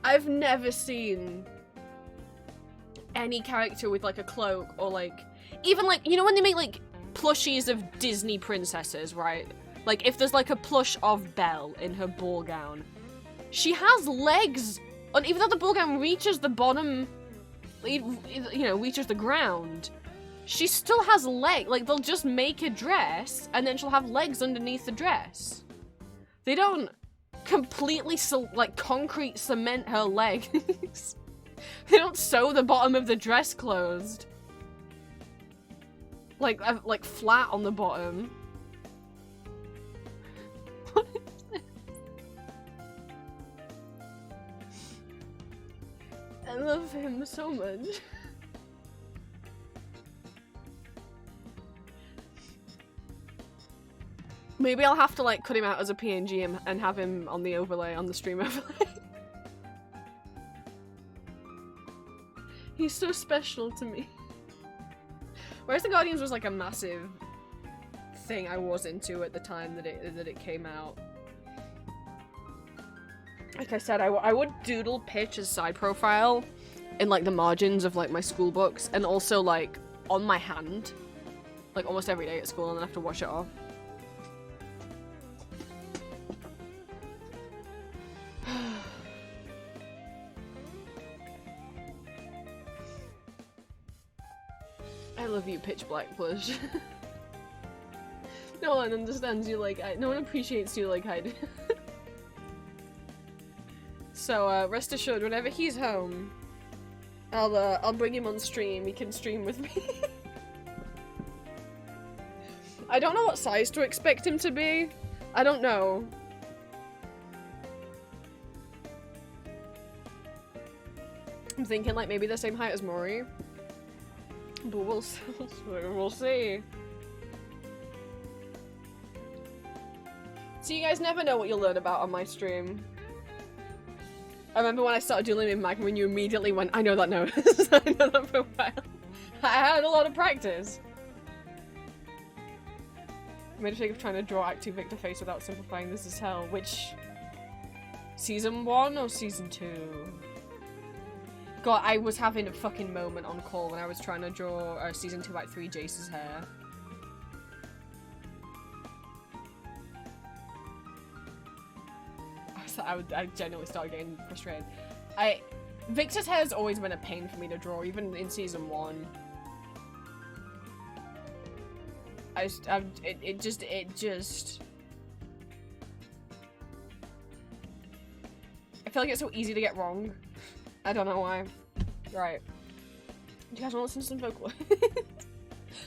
I've never seen any character with like a cloak or like, even like, you know when they make like plushies of Disney princesses, right? Like if there's like a plush of Belle in her ball gown, she has legs, and even though the ball gown reaches the bottom, you know, reaches the ground, she still has legs. Like they'll just make a dress and then she'll have legs underneath the dress. They don't completely like concrete cement her legs. They don't sew the bottom of the dress closed. Like flat on the bottom. What is this? I love him so much. Maybe I'll have to like cut him out as a PNG and have him on the overlay, on the stream overlay. He's so special to me. Whereas the Guardians was like a massive thing I was into at the time that it came out. Like I said, I would doodle pitch as side profile in like the margins of like my school books, and also like on my hand, like almost every day at school, and then have to wash it off. I love you, Pitch Black Plush. No one understands you like I. No one appreciates you like I do. So rest assured, whenever he's home, I'll bring him on stream. He can stream with me. I don't know what size to expect him to be. I don't know. I'm thinking like maybe the same height as Mori. But we'll see. So you guys never know what you'll learn about on my stream. I remember when I started doing in Magma and you immediately went, I know that nose. I know that profile. I had a lot of practice. I made a mistake of trying to draw active Victor face without simplifying. This is hell. Which... Season 1 or Season 2? God, I was having a fucking moment on call when I was trying to draw Season 2 Act 3 Jace's hair. I genuinely started getting frustrated. Victor's hair has always been a pain for me to draw, even in Season 1. It just... I feel like it's so easy to get wrong. I don't know why. Right. Do you guys want to listen to some vocal?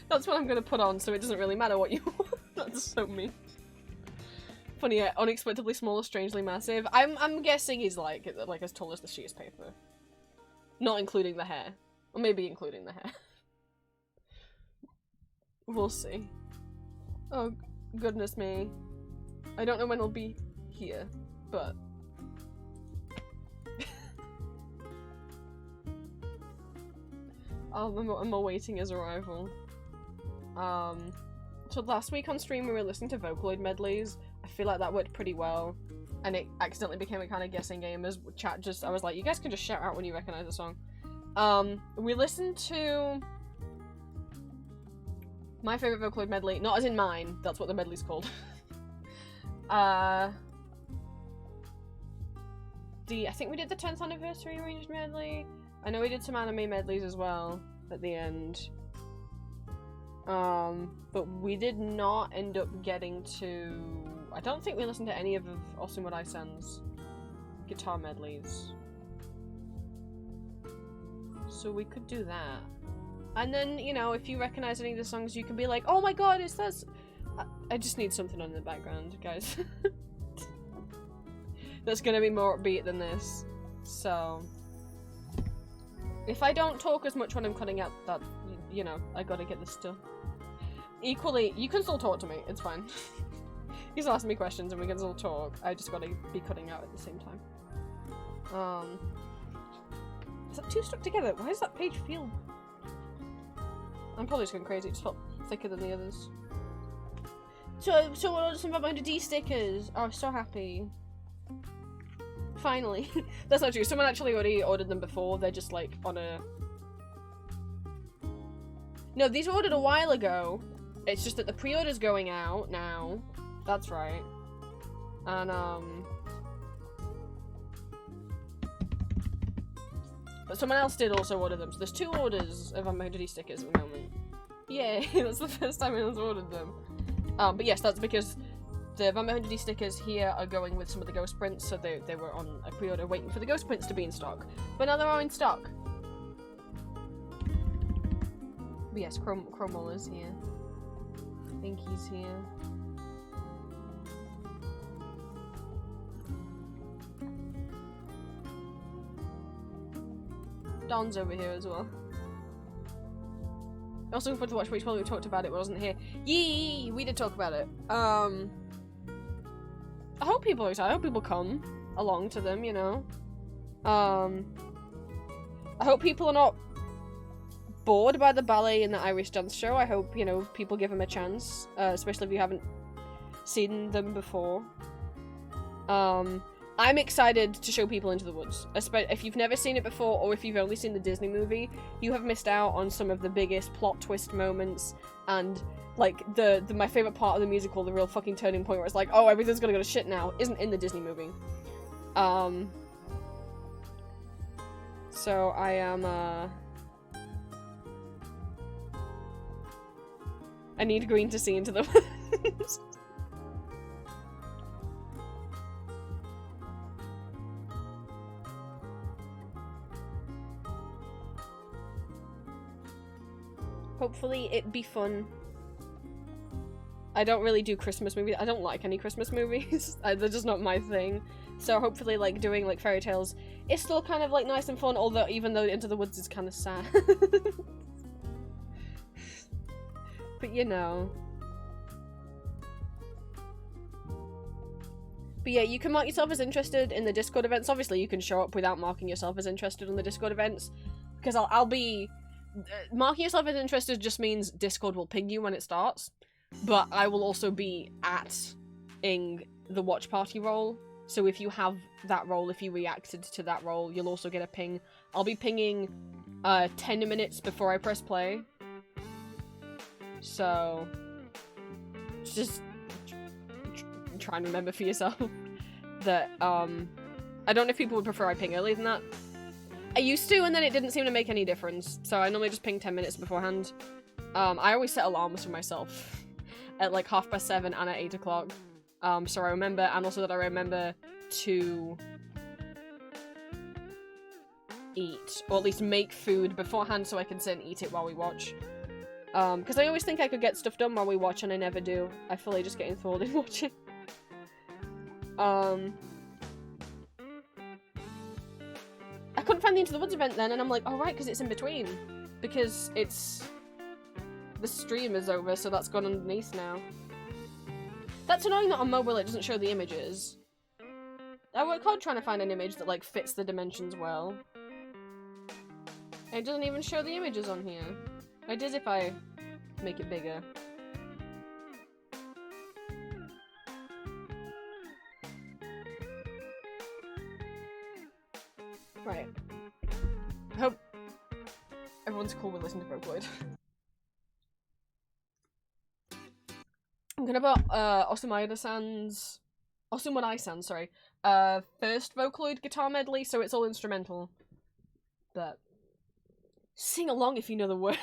That's what I'm gonna put on, so it doesn't really matter what you want. That's so mean. Funny, yeah, unexpectedly small or strangely massive. I'm guessing he's like as tall as the sheet of paper. Not including the hair. Or maybe including the hair. We'll see. Oh, goodness me. I don't know when he'll be here, but... I'm awaiting his arrival. So last week on stream we were listening to Vocaloid medleys. I feel like that worked pretty well. And it accidentally became a kind of guessing game as chat just- I was like, you guys can just shout out when you recognize the song. We listened to... my favourite Vocaloid medley, not as in mine, that's what the medley's called. I think we did the 10th anniversary arranged medley. I know we did some anime medleys as well at the end. But we did not end up getting to... I don't think we listened to any of Osumodai-san's guitar medleys. So we could do that. And then, you know, if you recognize any of the songs, you can be like, oh my god, is this... I just need something on in the background, guys. That's gonna be more upbeat than this. So... if I don't talk as much when I'm cutting out that, you know, I gotta get this done. Equally, you can still talk to me, it's fine. You can ask me questions and we can still talk. I just gotta be cutting out at the same time. Is that two stuck together? Why does that page feel... I'm probably just going crazy, it just felt thicker than the others. So someone ordered some 500D stickers! Oh, I'm so happy. Finally. That's not true, someone actually already ordered them before, they're just like on a... No, these were ordered a while ago. It's just that the pre-order's going out now. That's right. And, but someone else did also order them, so there's 2 orders of 500D stickers at the moment. Yay, that's the first time anyone's ordered them. But yes, that's because the 500D stickers here are going with some of the ghost prints, so they were on a pre-order waiting for the ghost prints to be in stock. But now they're all in stock. But yes, Cromwell is here. I think he's here. Don's over here as well. Also looking forward to watch which one we talked about it wasn't here. Yee! We did talk about it. I hope people are excited. I hope people come along to them, you know. I hope people are not bored by the ballet and the Irish dance show. I hope, you know, people give them a chance, especially if you haven't seen them before. I'm excited to show people Into the Woods. If you've never seen it before, or if you've only seen the Disney movie, you have missed out on some of the biggest plot twist moments, and, like, my favourite part of the musical, the real fucking turning point where it's like, oh, everything's gonna go to shit now, isn't in the Disney movie. So I am, I need Green to see Into the Woods. Hopefully it be fun. I don't really do Christmas movies. I don't like any Christmas movies. They're just not my thing. So hopefully, like, doing, like, fairy tales is still kind of, like, nice and fun, although even though Into the Woods is kind of sad. But, you know. But yeah, you can mark yourself as interested in the Discord events. Obviously, you can show up without marking yourself as interested in the Discord events. Because I'll be... marking yourself as interested just means Discord will ping you when it starts, but I will also be at-ing the watch party role, so if you have that role, if you reacted to that role, you'll also get a ping. I'll be pinging 10 minutes before I press play, so just try and remember for yourself that, I don't know if people would prefer I ping earlier than that. I used to, and then it didn't seem to make any difference, so I normally just ping 10 minutes beforehand. I always set alarms for myself at like 7:30 and at 8 o'clock, so I remember, and also that I remember to eat, or at least make food beforehand so I can sit and eat it while we watch. Because I always think I could get stuff done while we watch, and I never do. I fully just get enthralled in watching. I couldn't find the Into the Woods event then, and I'm like, oh right, because it's in between. Because it's... The stream is over, so that's gone underneath now. That's annoying that on mobile it doesn't show the images. I worked hard trying to find an image that, like, fits the dimensions well. It doesn't even show the images on here. It is if I make it bigger. Right. I hope everyone's cool with listening to Vocaloid. I'm gonna put Osumadai-san's sorry. First Vocaloid guitar medley, so it's all instrumental. But sing along if you know the words.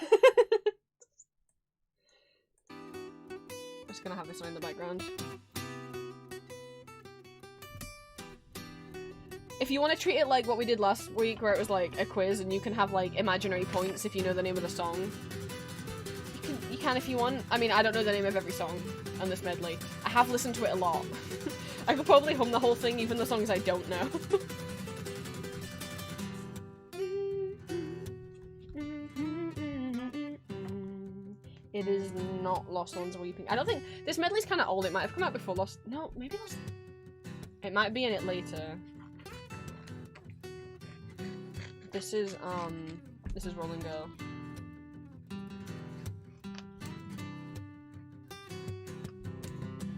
I'm just gonna have this on in the background. If you want to treat it like what we did last week, where it was like a quiz and you can have like imaginary points if you know the name of the song, you can if you want. I mean, I don't know the name of every song on this medley. I have listened to it a lot. I could probably hum the whole thing, even the songs I don't know. It is not Lost Ones Weeping. I don't think... This medley's kind of old. It might have come out before Lost... No, maybe Lost... It might be in it later. This is Rolling Girl.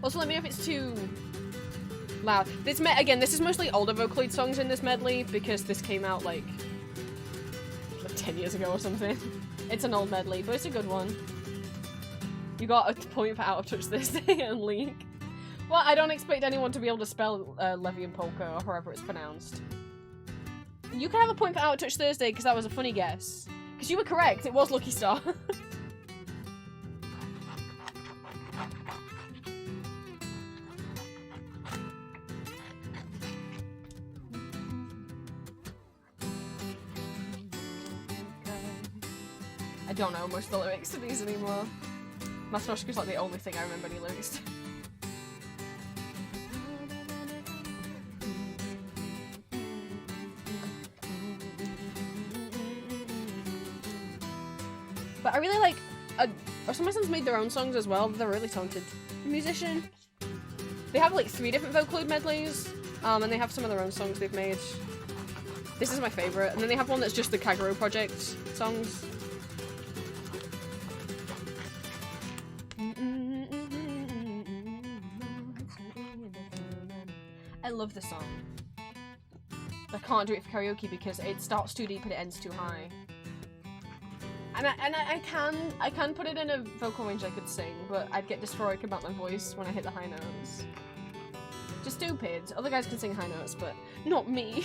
Also, let me know if it's too loud. Again, this is mostly older Vocaloid songs in this medley, because this came out, like 10 years ago or something. It's an old medley, but it's a good one. You got a point for Out of Touch Thursday and League. Well, I don't expect anyone to be able to spell Levian Polka, or however it's pronounced. You can have a point for Out of Touch Thursday, because that was a funny guess. Because you were correct, it was Lucky Star. I don't know most of the lyrics to these anymore. Masnoshka's like the only thing I remember any lyrics to. But I really like... some of my sons made their own songs as well. They're a really talented musician. They have like 3 different Vocaloid medleys, and they have some of their own songs they've made. This is my favourite. And then they have one that's just the Kagero Project songs. I love this song. I can't do it for karaoke because it starts too deep and it ends too high. And I can put it in a vocal range I could sing, but I'd get dysphoric about my voice when I hit the high notes. Just stupid. Other guys can sing high notes, but not me.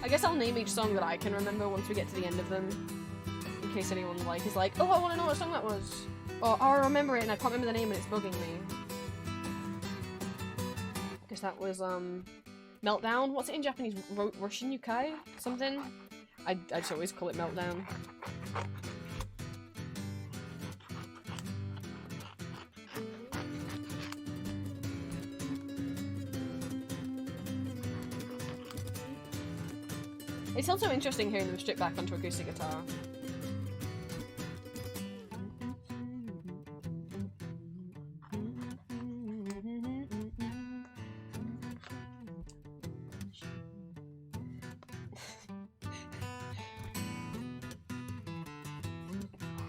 I guess I'll name each song that I can remember once we get to the end of them. In case anyone is like, oh, I want to know what song that was. Or, oh, I remember it and I can't remember the name and it's bugging me. I guess that was, Meltdown? What's it in Japanese? Russian Yukai? Something? I just always call it Meltdown. It's also interesting hearing them strip back onto acoustic guitar.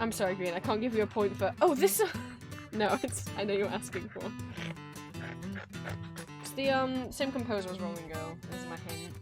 I'm sorry, Green, I can't give you a point for- Oh, this- No, it's- I know you were asking for. It's the, same composer as Rolling Girl, is my hint.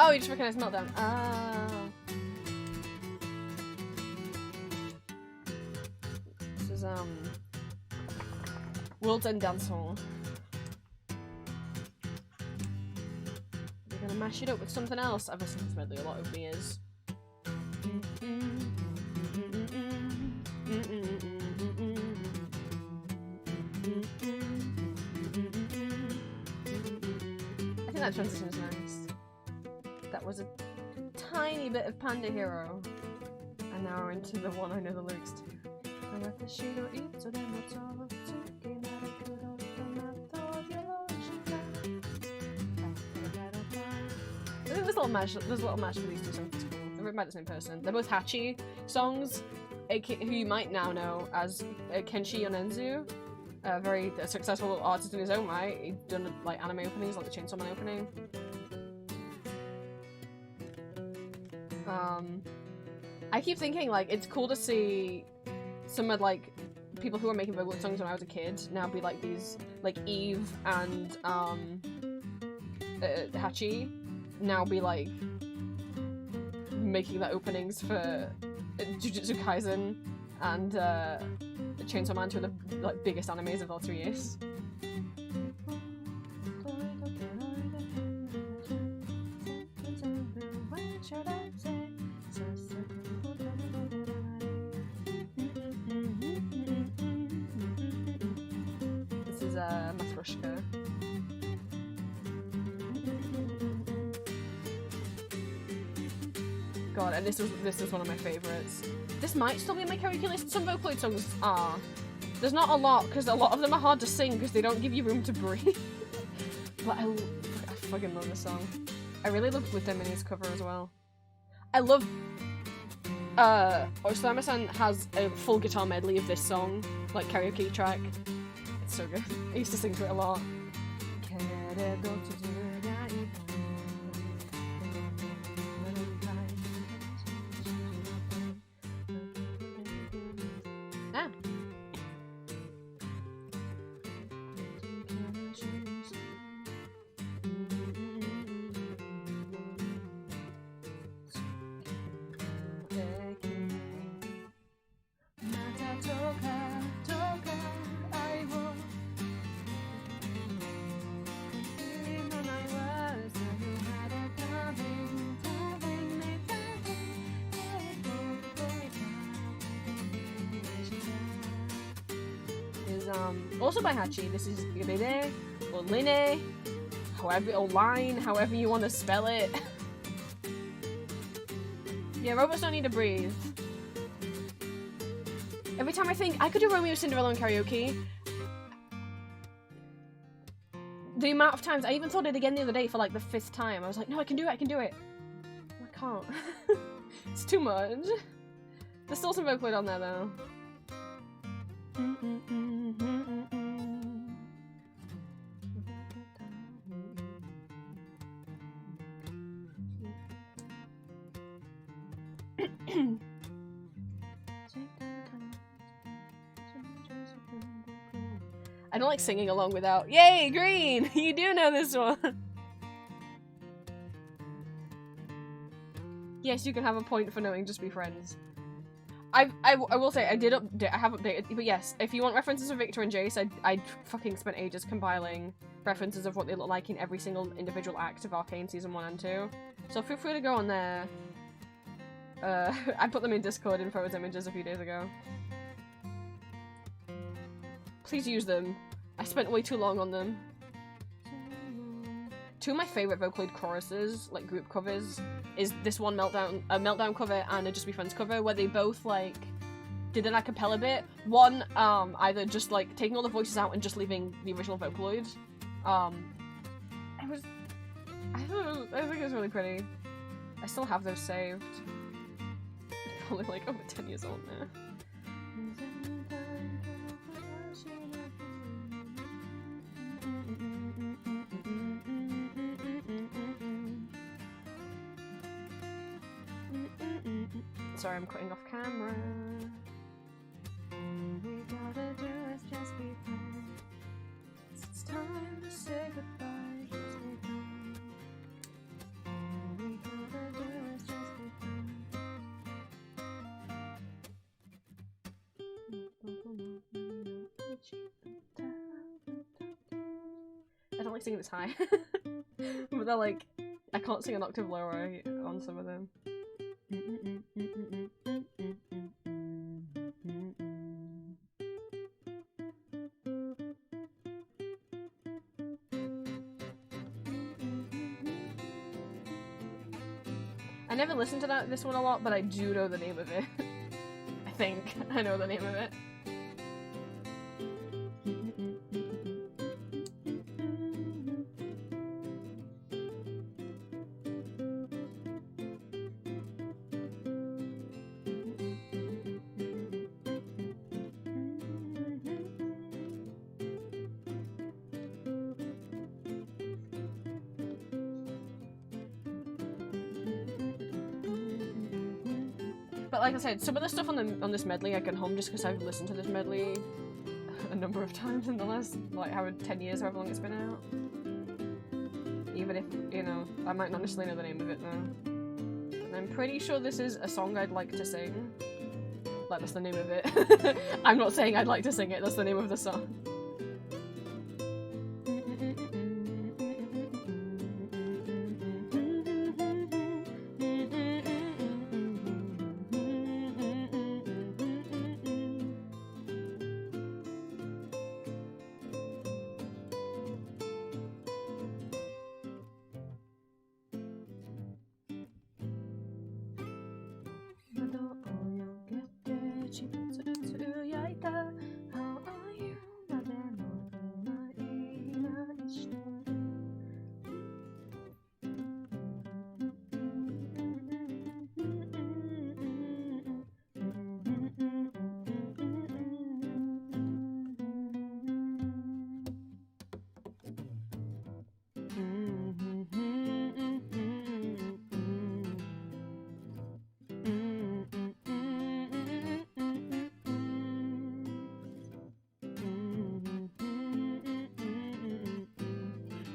Oh, you just recognized Meltdown. Oh. This is, World's End Dance Hall. We're gonna mash it up with something else. I've listened to medley a lot over the years. I think that transition is nice. That was a tiny bit of Panda Hero. And now we're into the one I know the lyrics to. I think there's a little match for these two songs. It's cool. They're written by the same person. They're both Hachi songs, who you might now know as Kenshi Yonenzu, a very successful artist in his own right. He's done like anime openings, like the Chainsaw Man opening. I keep thinking like it's cool to see some of like people who were making Vocaloid songs when I was a kid now be like these like Eve and Hachi now be like making the openings for Jujutsu Kaisen and Chainsaw Man, two of the like biggest animes of all 3 years. This is Matryoshka. God, and this is one of my favorites. This might still be on my karaoke list. Some Vocaloid songs are. There's not a lot, because a lot of them are hard to sing because they don't give you room to breathe. But I fucking love this song. I really love With Demi's cover as well. I love... Osama-san has a full guitar medley of this song, like karaoke track. It's so good. I used to sing to it a lot. Ah. Also by Hachi. This is Rene, or Line, or Line, however you want to spell it. Yeah, robots don't need to breathe. Every time I think I could do Romeo and Cinderella on karaoke, the amount of times, I even thought it again the other day for like the 5th time. I was like, no, I can do it, I can do it. I can't. It's too much. There's still some Vocaloid on there though. I don't like singing along without, yay, green! You do know this one! Yes, you can have a point for knowing Just Be Friends. I will say, I have updated, but yes, if you want references of Victor and Jace, I fucking spent ages compiling references of what they look like in every single individual act of Arcane Season 1 and 2. So feel free to go on there. I put them in Discord in photos images a few days ago. Please use them. I spent way too long on them. Two of my favorite Vocaloid choruses, like group covers, is this one Meltdown cover and a Just Be Friends cover, where they both like did an a cappella bit. One either just like taking all the voices out and just leaving the original Vocaloid. I think it was really pretty. I still have those saved. Probably like over 10 years old now. Sorry, I'm cutting off camera. We gotta do is just be friends. It's time to say goodbye. Just be friends. We don't like singing this high. But they're like, I can't sing an octave lower on some of them. I never listened to this one a lot, but I do know the name of it. I think I know the name of it. But like I said, some of the stuff on this medley I can hum just because I've listened to this medley a number of times in the last, like, 10 years, however long it's been out. Even if, you know, I might not necessarily know the name of it though. And I'm pretty sure this is a song I'd like to sing. Like, that's the name of it. I'm not saying I'd like to sing it, that's the name of the song.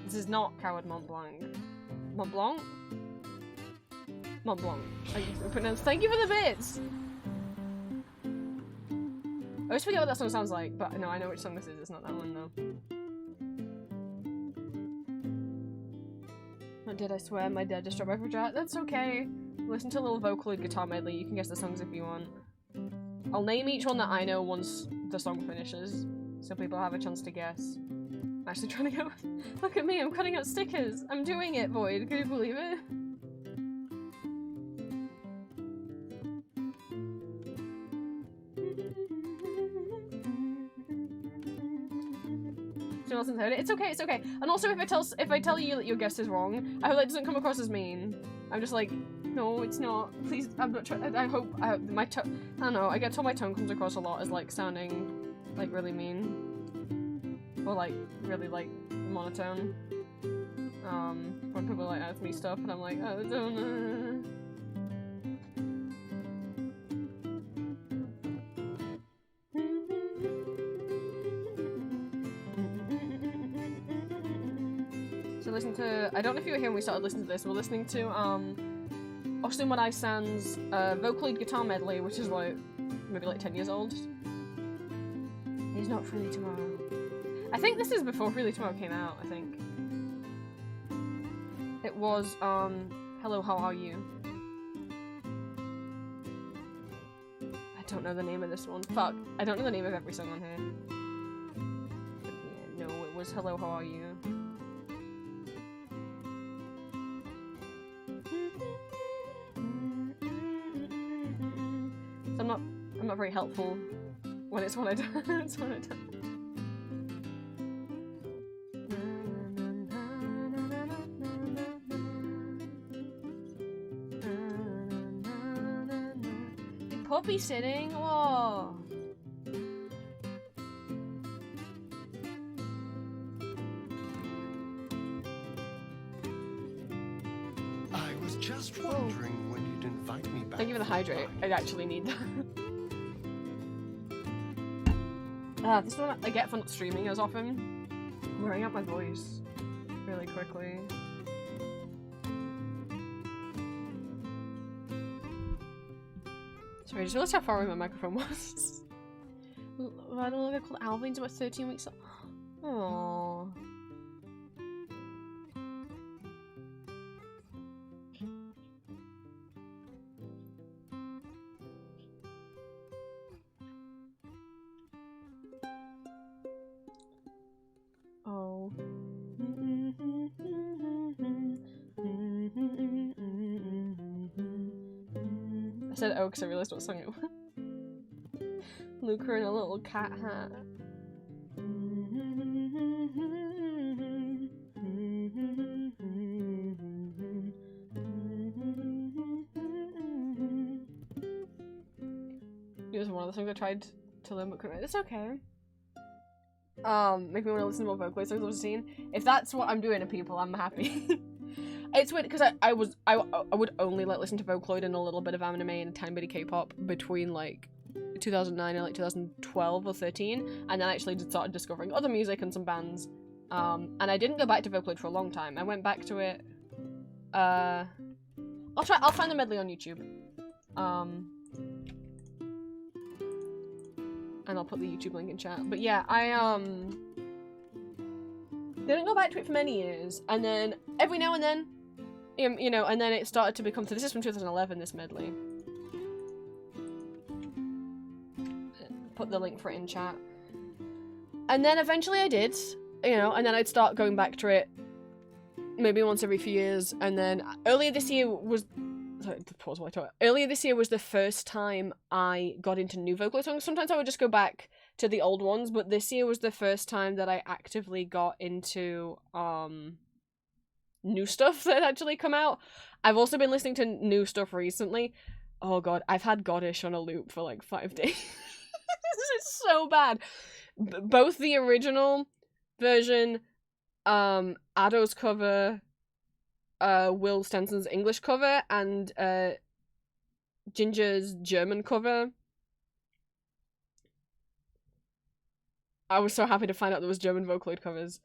This is not Coward Mont Blanc. Mont Blanc? Mont Blanc. Thank you for the bits! I always forget what that song sounds like, but no, I know which song this is. It's not that one though. What did I swear? My dad just dropped my track. That's okay. Listen to a little Vocaloid guitar medley. You can guess the songs if you want. I'll name each one that I know once the song finishes, so people have a chance to guess. I'm actually trying to go. Look at me, I'm cutting out stickers. I'm doing it, Void. Can you believe it? Still hasn't heard it. It's okay, it's okay. And also, if I tell you that your guess is wrong, I hope that doesn't come across as mean. I'm just like, no, it's not. Please, I'm not trying. I hope my tone. I don't know. I get told my tone comes across a lot as like sounding like really mean. Or like really like monotone. When people like ask me stuff and I'm like, oh, I don't know. So listen to, I don't know if you were here when we started listening to this, we're listening to Austin What I Sand's Vocaloid guitar medley, which is like maybe like 10 years old. He's not Freely Tomorrow. I think this is before Freely Tomorrow came out, I think. It was, Hello, How Are You? I don't know the name of this one. Fuck. I don't know the name of every song on here. But yeah, no, it was Hello, How Are You? So I'm not very helpful when it's one I don't. It's one I don't. Puppy sitting? Whoa.
I was just wondering when you'd invite me back.
Thank you for the hydrate. I actually need that. This is what I get for not streaming as often. I'm wearing out my voice really quickly. Sorry, I just realized how far away my microphone was. I had a little girl called Alvin's about 13 weeks old. Aww. I said oh because I realised what song it was. Luca in a little cat hat. It was one of the songs I tried to learn but couldn't. It's okay. Make me want to listen to more Vocaloid songs I've seen. If that's what I'm doing to people, I'm happy. It's weird because I would only like listen to Vocaloid and a little bit of anime and a tiny bit of K-pop between like 2009 and like 2012 or 13, and then I actually started discovering other music and some bands. And I didn't go back to Vocaloid for a long time. I went back to it. I'll find the medley on YouTube. And I'll put the YouTube link in chat. But yeah, I didn't go back to it for many years, and then every now and then, you know, and then it started to become. So this is from 2011. This medley. Put the link for it in chat. And then eventually I did, you know, and then I'd start going back to it maybe once every few years, and then earlier this year was. Sorry, pause while I talk. Earlier this year was the first time I got into new Vocaloid songs. Sometimes I would just go back to the old ones, but this year was the first time that I actively got into new stuff that had actually come out. I've also been listening to new stuff recently. Oh god, I've had Goddish on a loop for like 5 days. It's so bad. Both the original version, Ado's cover, Will Stenson's English cover, and Ginger's German cover. I was so happy to find out there was German Vocaloid covers.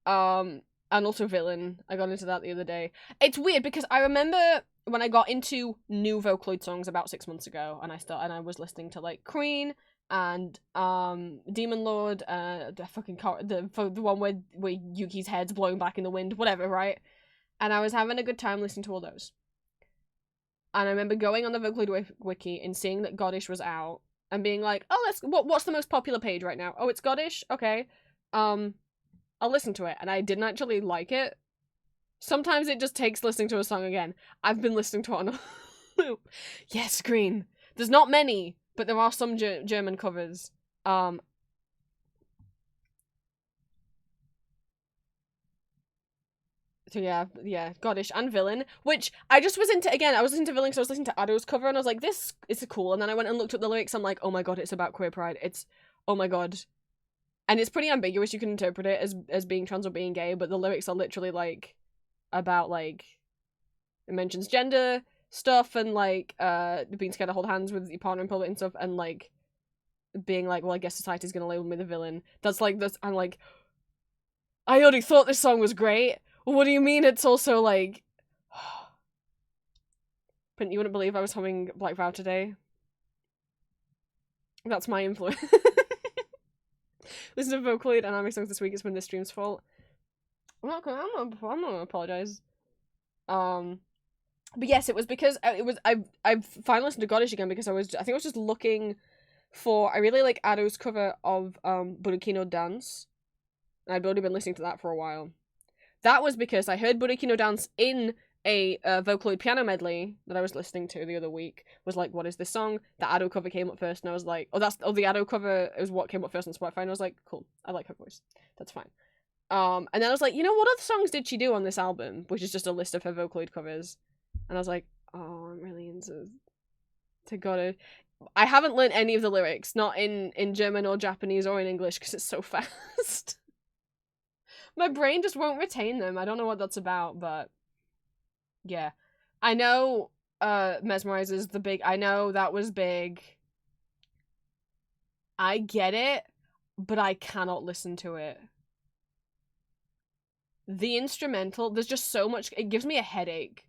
And also Villain. I got into that the other day. It's weird because I remember when I got into new Vocaloid songs about 6 months ago, and I was listening to like Queen and Demon Lord, the one where Yuki's head's blowing back in the wind, whatever, right? And I was having a good time listening to all those. And I remember going on the Vocaloid wiki and seeing that Goddish was out and being like, oh, what's the most popular page right now? Oh, it's Goddish? Okay. I'll listen to it. And I didn't actually like it. Sometimes it just takes listening to a song again. I've been listening to it on a loop. Yes, Green. There's not many, but there are some German covers. So yeah, Goddish and Villain, which I just was into, again, I was into Villain because I was listening to Ado's cover and I was like, this is cool, and then I went and looked at the lyrics, I'm like, oh my god, it's about queer pride, oh my god. And it's pretty ambiguous, you can interpret it as being trans or being gay, but the lyrics are literally like, about like, it mentions gender stuff and like, being scared to hold hands with your partner in public and stuff, and like, being like, well, I guess society's gonna label me the villain. I'm like, I already thought this song was great. What do you mean it's also like... But you wouldn't believe I was humming Black Vow today. That's my influence. Listen to Vocaloid and anime songs this week, it's been this stream's fault. I'm not gonna apologize. But yes, it was because I finally listened to Goddish again because I think I was just looking for... I really like Ado's cover of Burikino Dance. And I'd already been listening to that for a while. That was because I heard Burikino Dance in a Vocaloid piano medley that I was listening to the other week. Was like, what is this song? The Ado cover came up first, and I was like, the Ado cover is what came up first on Spotify, and I was like, cool, I like her voice. That's fine. And then I was like, you know, what other songs did she do on this album? Which is just a list of her Vocaloid covers. And I was like, oh, I'm really into Goddish. I haven't learned any of the lyrics, not in German or Japanese or in English, because it's so fast. My brain just won't retain them. I don't know what that's about, but yeah. I know Mesmerize is the big... I know that was big. I get it, but I cannot listen to it. The instrumental, there's just so much... It gives me a headache.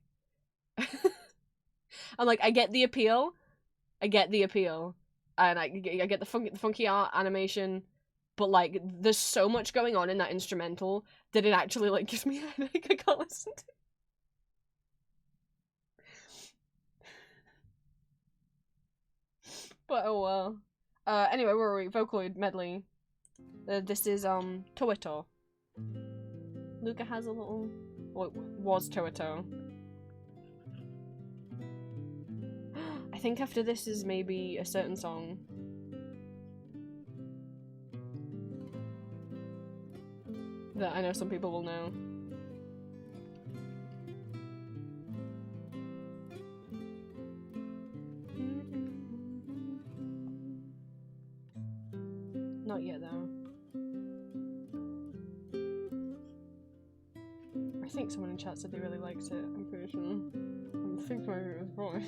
I'm like, I get the appeal. And I get the funky art animation. But, like, there's so much going on in that instrumental that it actually, like, gives me a headache. I can't listen to it. But, oh well. Anyway, where are we? Vocaloid medley. This is, Toeto. Luca has a little... Well, it was Toeto. I think after this is maybe a certain song. That I know some people will know. Not yet though. I think someone in chat said they really liked it. I'm pretty sure. I think maybe it was boy.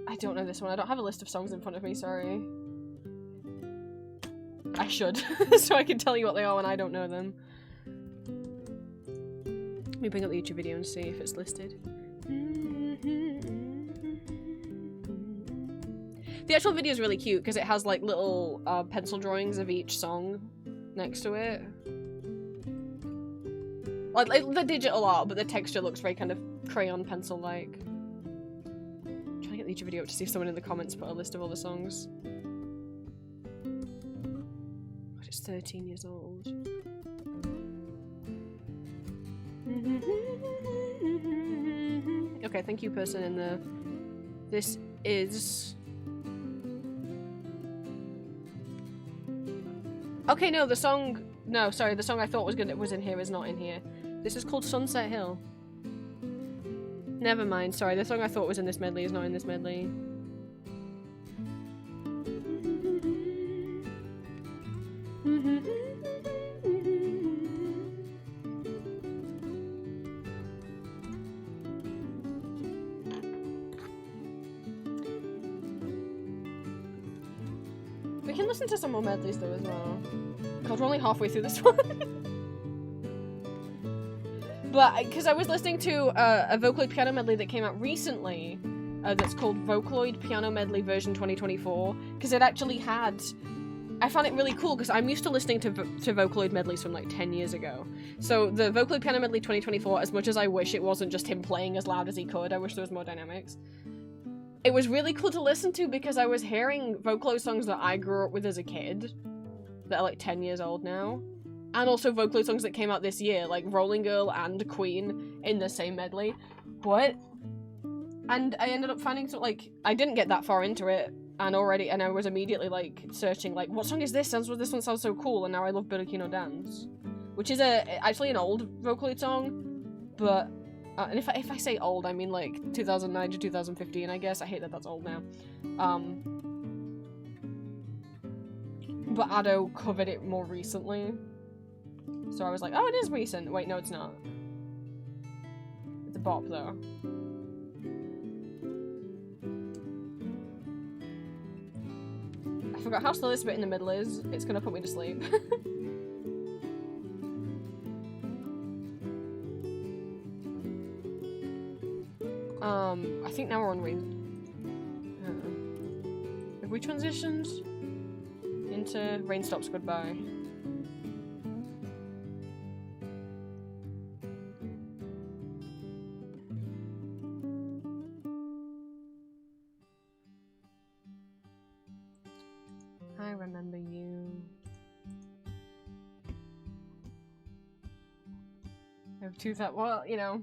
I don't know this one. I don't have a list of songs in front of me, sorry. I should, so I can tell you what they are when I don't know them. Let me bring up the YouTube video and see if it's listed. The actual video is really cute because it has like little pencil drawings of each song next to it. Like the digital art, but the texture looks very kind of crayon pencil-like. I'm trying to get the YouTube video up to see if someone in the comments put a list of all the songs. God, it's 13 years old. Okay, thank you, person in the... This is... Okay, no, the song... No, sorry, the song I thought was in here is not in here. This is called Sunset Hill. Never mind, sorry, the song I thought was in this medley is not in this medley. We can listen to some more medleys though as well. God, we're only halfway through this one. But, because I was listening to a Vocaloid piano medley that came out recently, that's called Vocaloid Piano Medley version 2024, because it actually had... I found it really cool, because I'm used to listening to Vocaloid medleys from like 10 years ago. So the Vocaloid Piano Medley 2024, as much as I wish it wasn't just him playing as loud as he could, I wish there was more dynamics. It was really cool to listen to because I was hearing Vocaloid songs that I grew up with as a kid, that are like 10 years old now. And also Vocaloid songs that came out this year, like Rolling Girl and Queen in the same medley. What? And I ended up finding like, I didn't get that far into it, and I was immediately like searching like, what song is this? This one sounds so cool, and now I love Burkino Dance. Which is actually an old Vocaloid song, but, and if I say old, I mean like 2009 to 2015, I guess. I hate that that's old now. But Ado covered it more recently. So I was like, oh, it is recent. Wait, no, it's not. It's a bop, though. I forgot how slow this bit in the middle is. It's gonna put me to sleep. I think now we're on Rain. Have we transitioned into Rain Stops Goodbye? I remember you. I have two that, well, you know,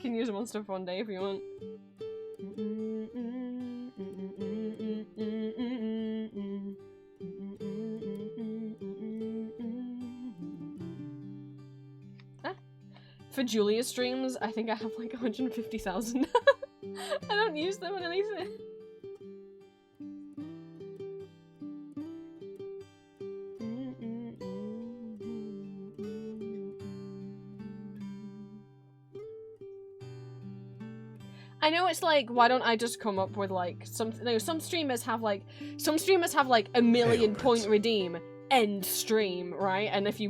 can use them on stuff one day if you want. For Julia's streams, I think I have like 150,000. I don't use them on anything. I know it's like, why don't I just come up with like some streamers have like a million point redeem end stream, right? And if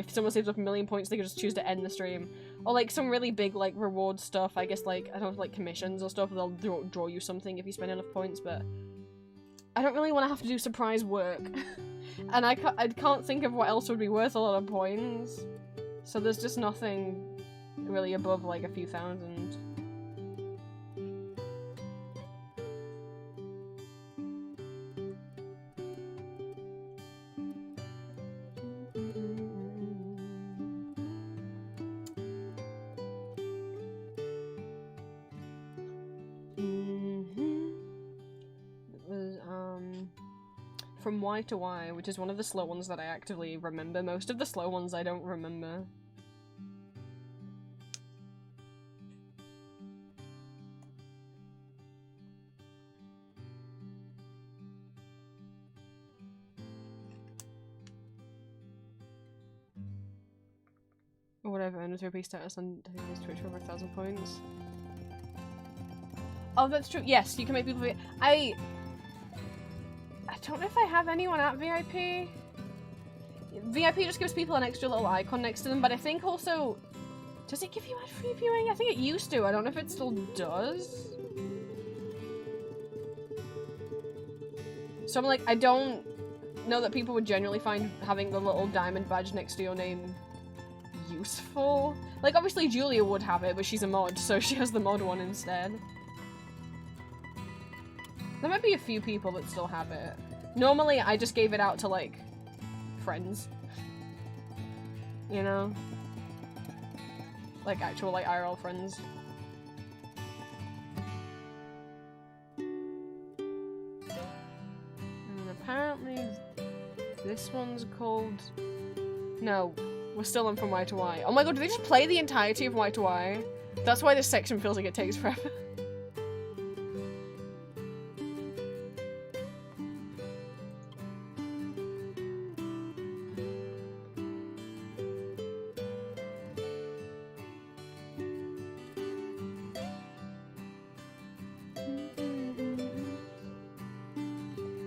someone saves up 1 million points, they can just choose to end the stream. Or like some really big like reward stuff, I guess, like I don't know, like commissions or stuff, they'll draw you something if you spend enough points, but I don't really want to have to do surprise work. And I can't think of what else would be worth a lot of points. So there's just nothing really above like a few thousand. From Y to Y, which is one of the slow ones that I actively remember. Most of the slow ones I don't remember. Or whatever, and with RP status on his Twitch for over 1,000 points. Oh, that's true. Yes, you can make people. I don't know if I have anyone at VIP. VIP just gives people an extra little icon next to them, but I think also, does it give you ad-free viewing? I think it used to. I don't know if it still does. So I'm like, I don't know that people would generally find having the little diamond badge next to your name useful. Like, obviously Julia would have it, but she's a mod, so she has the mod one instead. There might be a few people that still have it. Normally, I just gave it out to, like, friends. You know? Like, actual, like, IRL friends. And apparently, this one's called... No, we're still in From Y to Y. Oh my god, did they just play the entirety of Y to Y? That's why this section feels like it takes forever.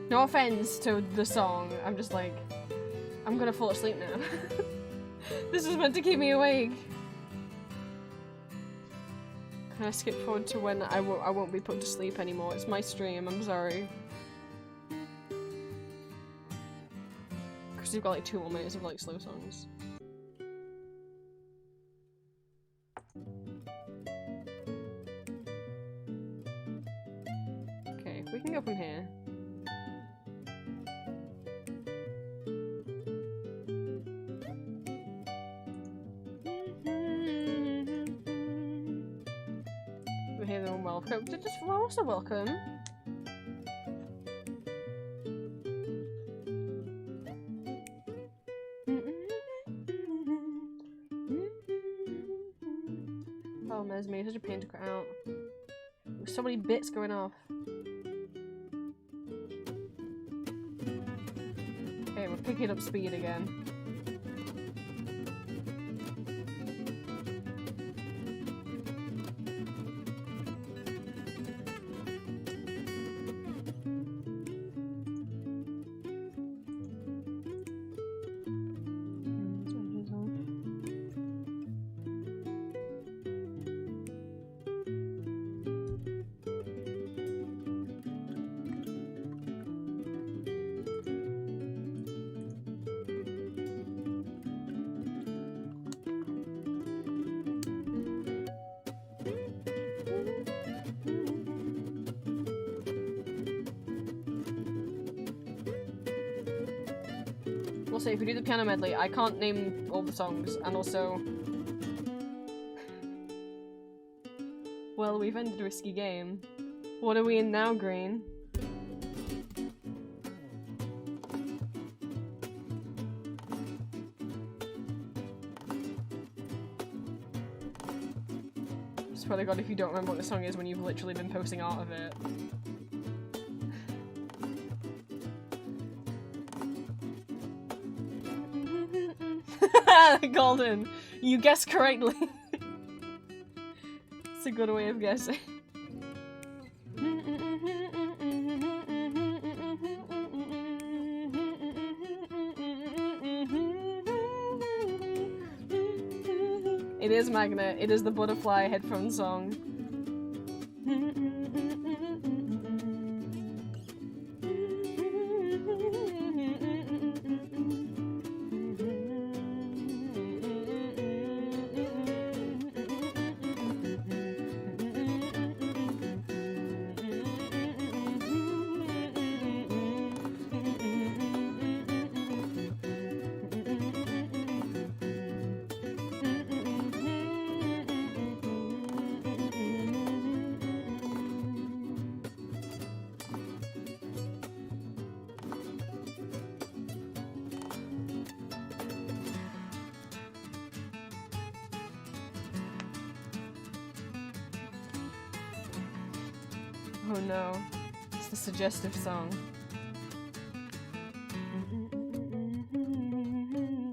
No offense to the song, I'm just like, I'm gonna fall asleep now. This is meant to keep me awake. Can I skip forward to when I won't be put to sleep anymore? It's my stream, I'm sorry. Because you've got like 2 more minutes of like slow songs. Okay, we can go from here. Welcome. We're also welcome. Oh, Mesme, such a pain to cut out. There's so many bits going off. Okay, we're picking up speed again. Also, if we do the piano medley, I can't name all the songs, and also... Well, we've ended a risky game. What are we in now, Green? I swear to God, if you don't remember what the song is when you've literally been posting art of it. Golden, you guessed correctly. It's a good way of guessing. It is Magnet. It is the butterfly headphone song. Oh no. It's the suggestive song.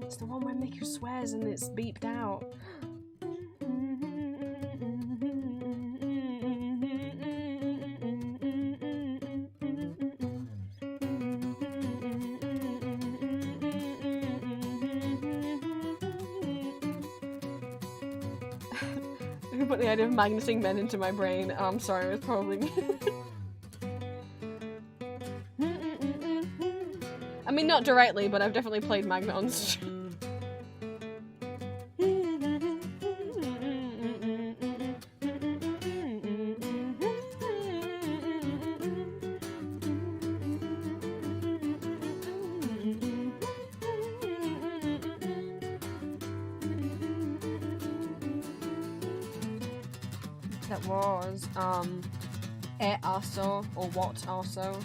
It's the one where Miku swears and it's beeped out. Who put the idea of magneting men into my brain? Oh, I'm sorry, it was probably me. I mean, not directly, but I've definitely played Magnet on stream. That was, Et Arso, or What Arso.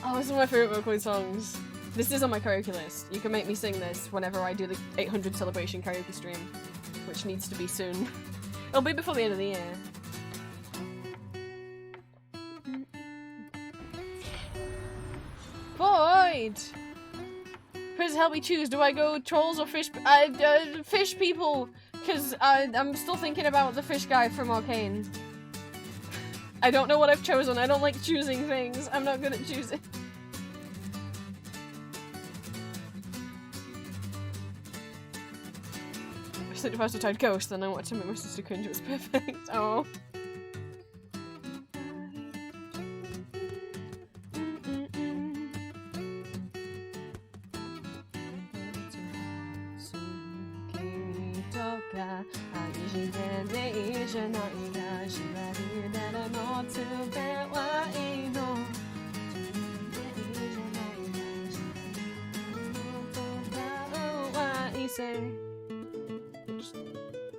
Oh, it's one of my favourite Vocaloid songs. This is on my karaoke list. You can make me sing this whenever I do the 800 celebration karaoke stream, which needs to be soon. It'll be before the end of the year. Void! Please help me choose. Do I go trolls or fish? Fish people! Because I'm still thinking about the fish guy from Arcane. I don't know what I've chosen. I don't like choosing things. I'm not good at choosing. I said if I was a tied ghost, then I wanted to make my sister cringe. It was perfect. Oh.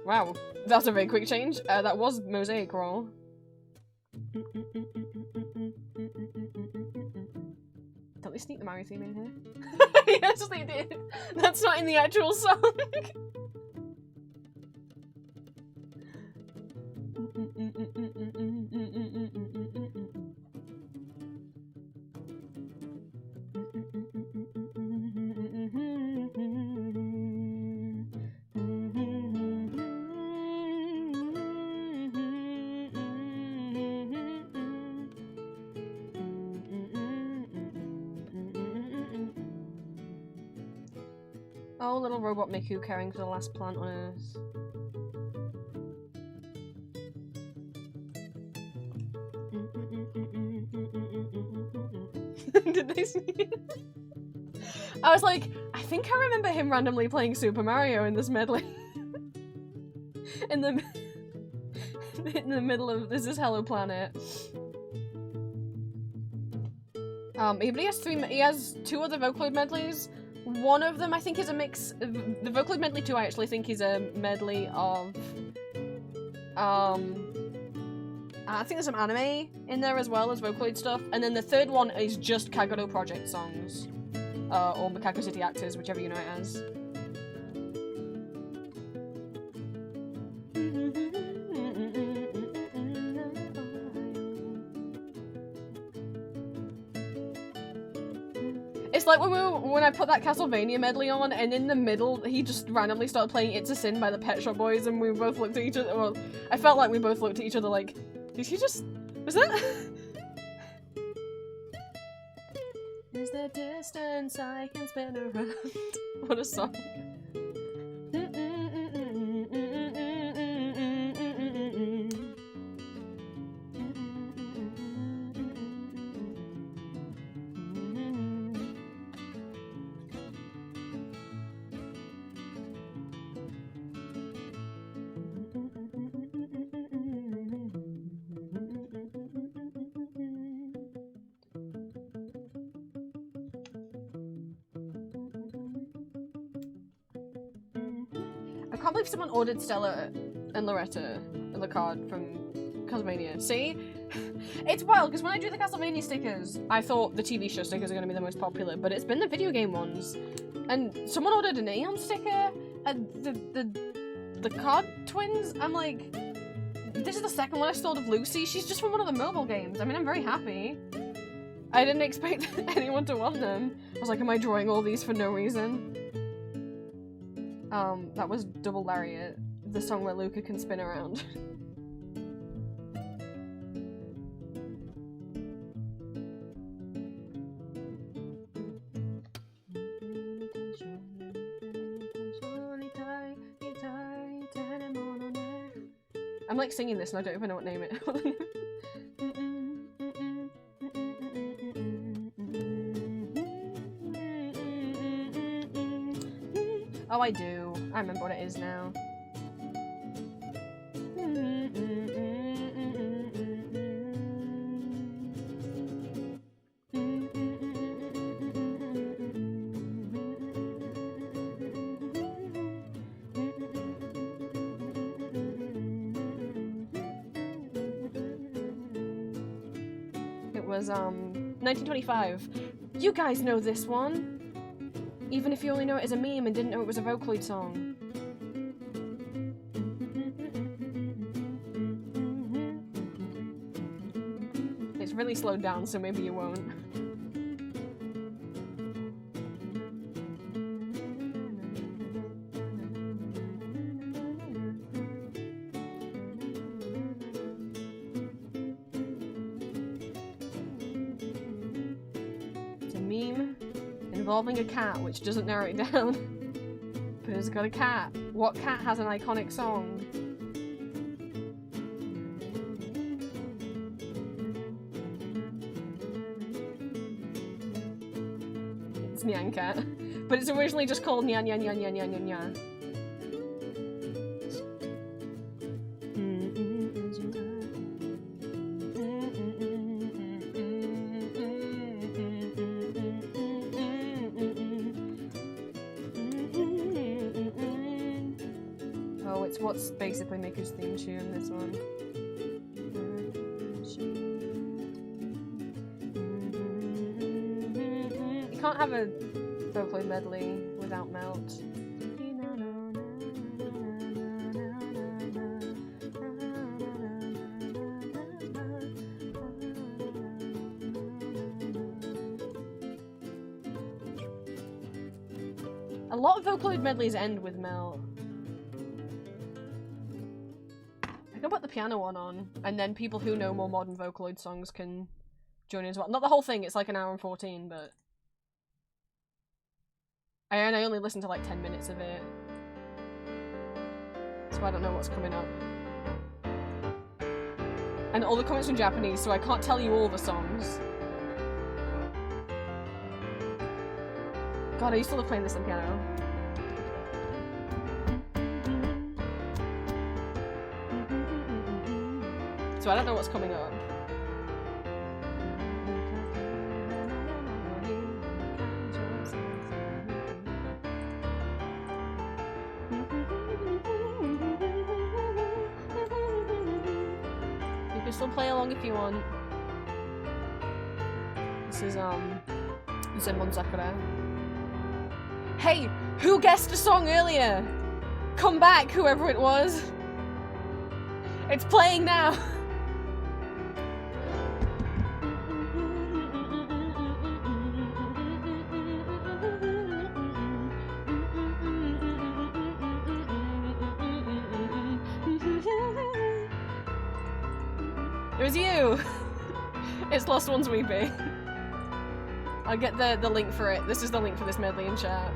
Wow, that's a very quick change. That was Mosaic Roll. Don't they sneak the Mario theme in here? Yes, they did. That's not in the actual song. Oh, little robot Miku caring for the last plant on Earth. Did they see it? I was like, I think I remember him randomly playing Super Mario in this medley. in the middle of this is Hello Planet. But he has two other Vocaloid medleys. One of them I think is a mix. The Vocaloid medley 2 I actually think is a medley of I think there's some anime in there as well as Vocaloid stuff, and then the third one is just Kagero Project songs, or Macaco City Actors, whichever you know it as. It's like when I put that Castlevania medley on, and in the middle he just randomly started playing It's a Sin by the Pet Shop Boys, and we both looked at each other. Well, I felt like we both looked at each other like, did he just? Was that? Is the distance I can spin around? What a song. I can't believe someone ordered Stella and Loretta in the card from Castlevania. See? It's wild, because when I drew the Castlevania stickers, I thought the TV show stickers are going to be the most popular, but it's been the video game ones. And someone ordered an Aeon sticker, and the card twins, I'm like, This is the second one I stole of Lucy. She's just from one of the mobile games. I mean, I'm very happy. I didn't expect anyone to want them. I was like, am I drawing all these for no reason? That was Double Lariat, the song where Luca can spin around. I'm like singing this and I don't even know what name it. Oh, I do. I remember what it is now. It was 1925. You guys know this one. Even if you only know it as a meme and didn't know it was a Vocaloid song. It's really slowed down, so maybe you won't. It's a meme involving a cat, which doesn't narrow it down. But it's got a cat. What cat has an iconic song? It's Nyan Cat. But it's originally just called Nyan Nyan Nyan Nyan Nyan Nyan Nyan. What's basically Maker's theme tune, this one. You can't have a Vocaloid medley without Melt. A lot of Vocaloid medleys end with Melt. I can put the piano one on, and then people who know more modern Vocaloid songs can join in as well. Not the whole thing, it's like an hour and 14, but... I only listened to like 10 minutes of it. So I don't know what's coming up. And all the comments are in Japanese, so I can't tell you all the songs. God, I used to love playing this on piano. So I don't know what's coming up. You can still play along if you want. This is Zenmon Sakura. Hey, who guessed a song earlier? Come back, whoever it was. It's playing now. It was you! It's Lost Ones Weeping. I'll get the link for it. This is the link for this medley in chat.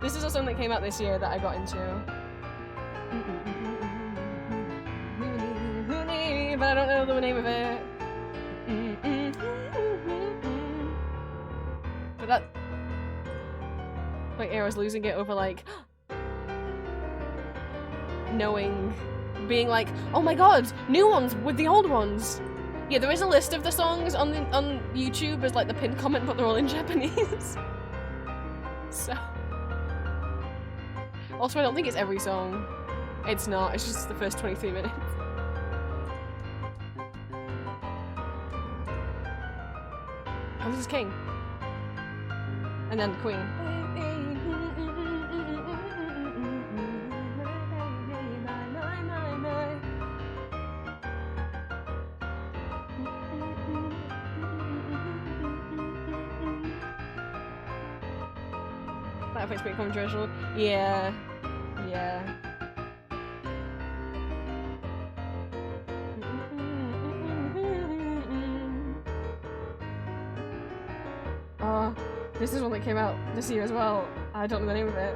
This is a song that came out this year that I got into. But I don't know the name of it. But that... Like, I was losing it over, like... knowing... being like, oh my god, new ones with the old ones! Yeah, there is a list of the songs on YouTube as, like, the pinned comment, but they're all in Japanese. So... Also, I don't think it's every song. It's not, it's just the first 23 minutes. king. And then the queen. That affects pretty controversial. Yeah. Yeah. Oh, this is one that came out this year as well. I don't know the name of it.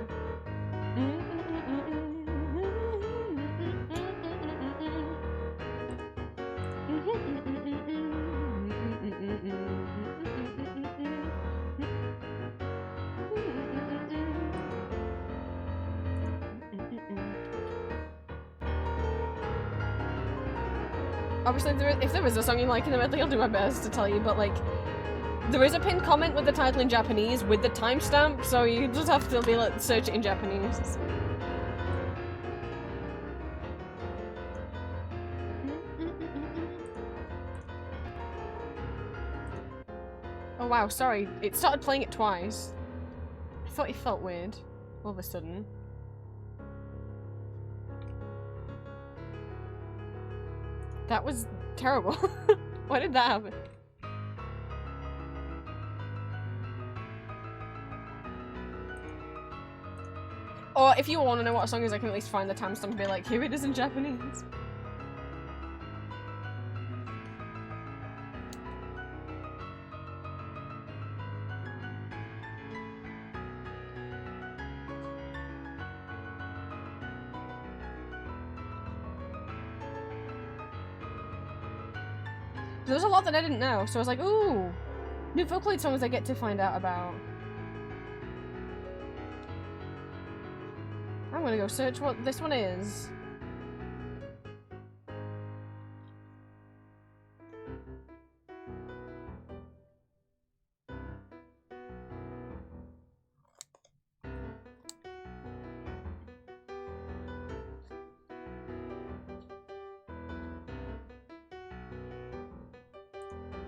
Obviously, if there is a song you like in the medley, I'll do my best to tell you, but like, there is a pinned comment with the title in Japanese with the timestamp, so you just have to be like, search it in Japanese. Oh wow, sorry, it started playing it twice. I thought it felt weird, all of a sudden. That was terrible. Why did that happen? Or if you want to know what a song is, I can at least find the timestamp and be like, here it is in Japanese. There was a lot that I didn't know, so I was like, ooh, new Vocaloid songs I get to find out about. I'm gonna go search what this one is.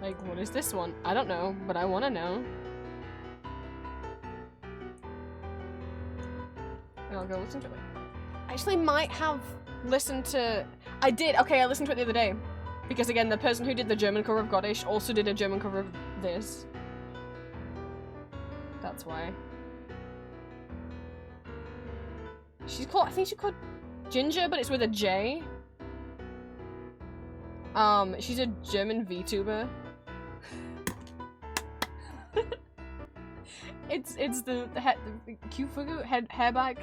Like, what is this one? I don't know, but I wanna know. And I'll go listen to it. I actually might have listened to... I did! Okay, I listened to it the other day. Because again, the person who did the German cover of Goddish also did a German cover of this. That's why. She's called... I think she's called Ginger, but it's with a J. She's a German VTuber. It's the Q-Fugu hair back.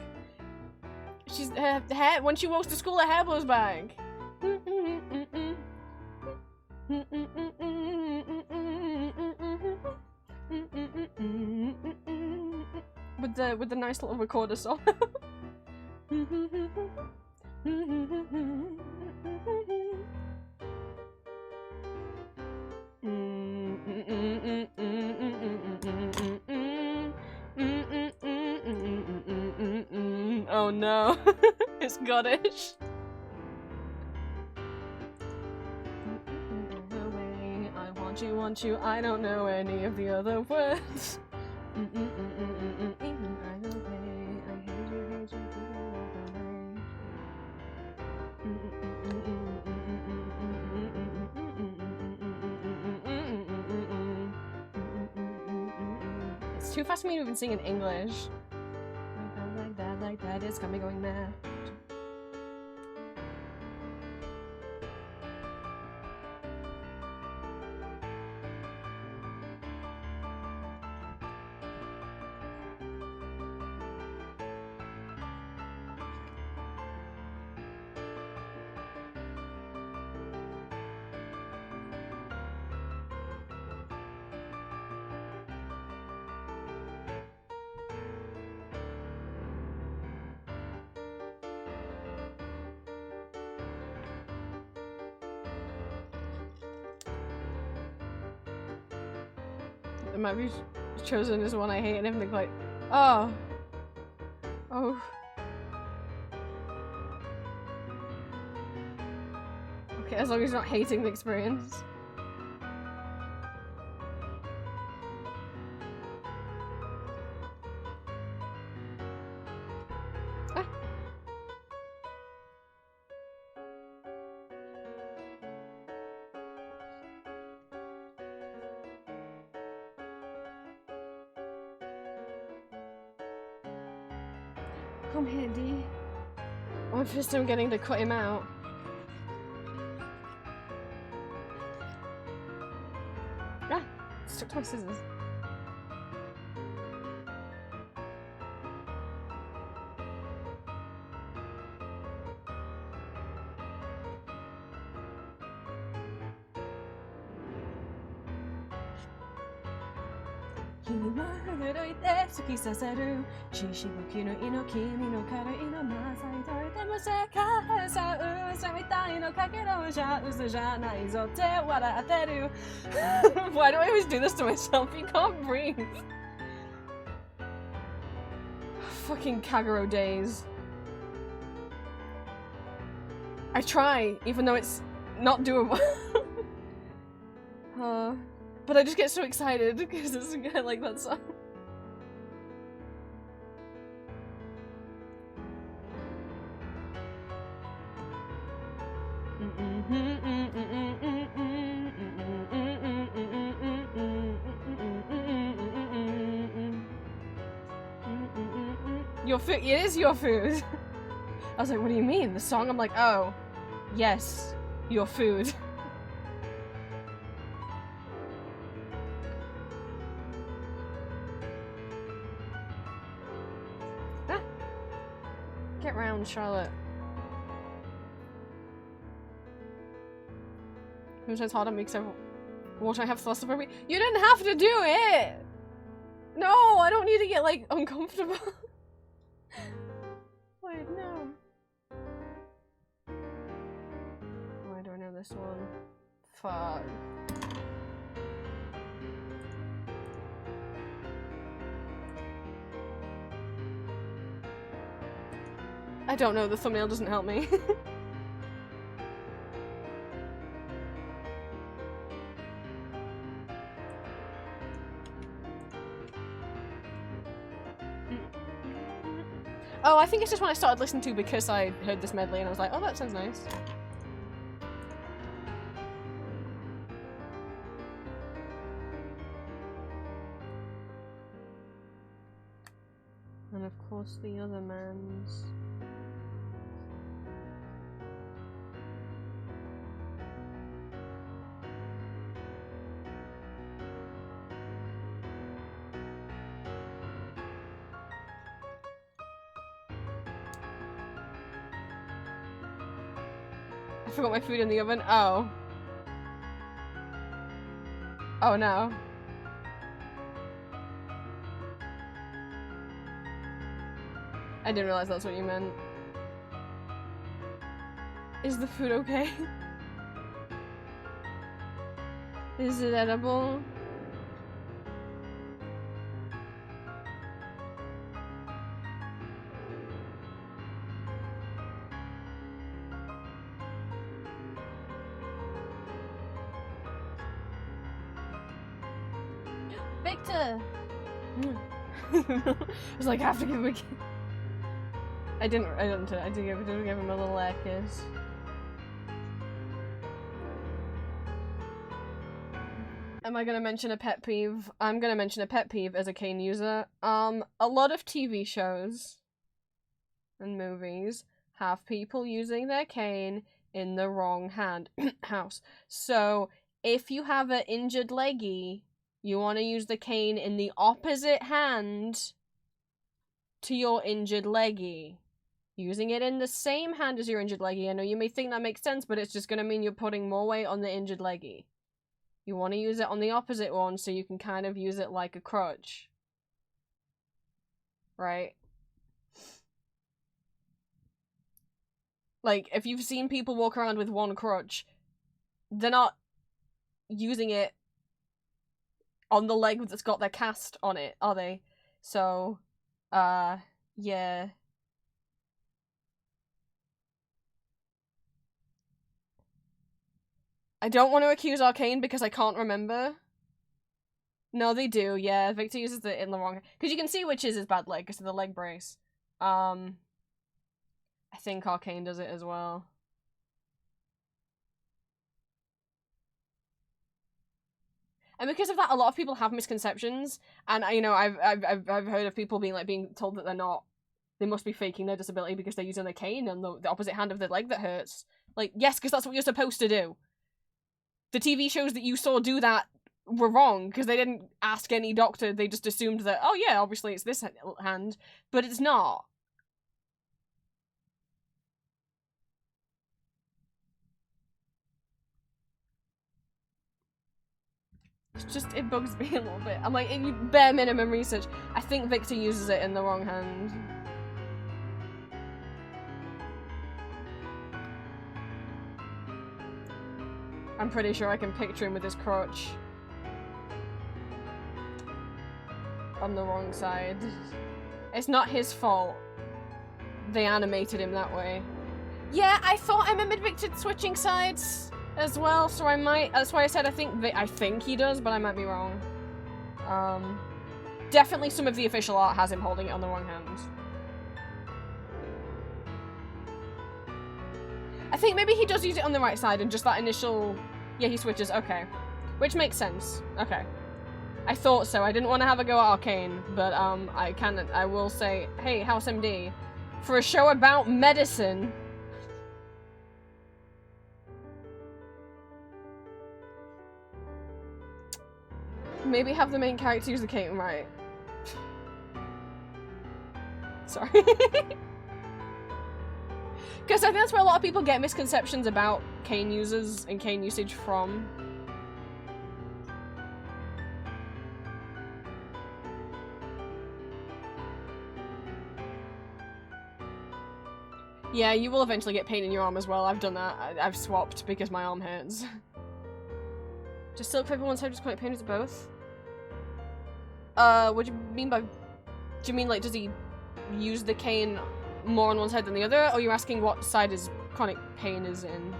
She's her hair when she walks to school, her hair blows back. With the nice little recorder song. Oh no, it's Goddish. I want you, I don't know any of the other words. It's too fast for me to even sing in English. Like that, it's got me going mad. It might be chosen as one I hate and everything like, oh. Oh. Okay, as long as you're not hating the experience. Come here, D. My first time getting to cut him out. Ah, stuck to my scissors. Why do I always do this to myself? You can't breathe. Fucking Kagero days. I try, even though it's not doable. But I just get so excited because it's I like that song. Your food. It is your food. I was like, what do you mean? The song? I'm like, oh, yes, your food. Ah. Get round, Charlotte. Who says hard on me except what I have claustrophobic? You didn't have to do it! No, I don't need to get, like, uncomfortable. Wait, no. Why do I know this one? Fuck. I don't know, the thumbnail doesn't help me. Oh, I think it's just when I started listening to because I heard this medley and I was like, oh, that sounds nice. And of course the other man's... I forgot my food in the oven. Oh. Oh no. I didn't realize that's what you meant. Is the food okay? Is it edible? Victor! I was like, I have to give him a kiss. I did give him a little air kiss. Am I gonna mention a pet peeve? I'm gonna mention a pet peeve as a cane user. A lot of TV shows and movies have people using their cane in the wrong hand. House. So, if you have an injured leggy, you want to use the cane in the opposite hand to your injured leggy. Using it in the same hand as your injured leggy. I know you may think that makes sense, but it's just going to mean you're putting more weight on the injured leggy. You want to use it on the opposite one so you can kind of use it like a crutch. Right? Like, if you've seen people walk around with one crutch, they're not using it on the leg that's got their cast on it, are they? So, yeah. I don't want to accuse Arcane because I can't remember. No, they do, yeah. Victor uses it in the wrong... Because you can see which is his bad leg, because of the leg brace. I think Arcane does it as well. And because of that, a lot of people have misconceptions, and you know, I've heard of people being told that they're not they must be faking their disability because they're using the cane and the opposite hand of their leg that hurts. Like, yes, because that's what you're supposed to do. The TV shows that you saw do that were wrong because they didn't ask any doctor. They just assumed that, oh yeah, obviously it's this hand, but it's not. It's just, it bugs me a little bit. I'm like, in bare minimum research, I think Victor uses it in the wrong hand. I'm pretty sure I can picture him with his crotch on the wrong side. It's not his fault. They animated him that way. Yeah, I thought I remembered Victor switching sides as well, so I might. That's why I said I think he does, but I might be wrong. Definitely some of the official art has him holding it on the wrong hand. I think maybe he does use it on the right side and just that initial... Yeah, he switches. Okay. Which makes sense. Okay. I thought so. I didn't want to have a go at Arcane, but I will say, hey, House MD, for a show about medicine... Maybe have the main character use the cane right. Sorry. Because I think that's where a lot of people get misconceptions about cane users and cane usage from. Yeah, you will eventually get pain in your arm as well. I've done that. I've swapped because my arm hurts. Just silk paper one side, just chronic pain, is it both? What do you mean by... Do you mean, like, does he use the cane more on one side than the other? Or you're asking what side his chronic pain is in?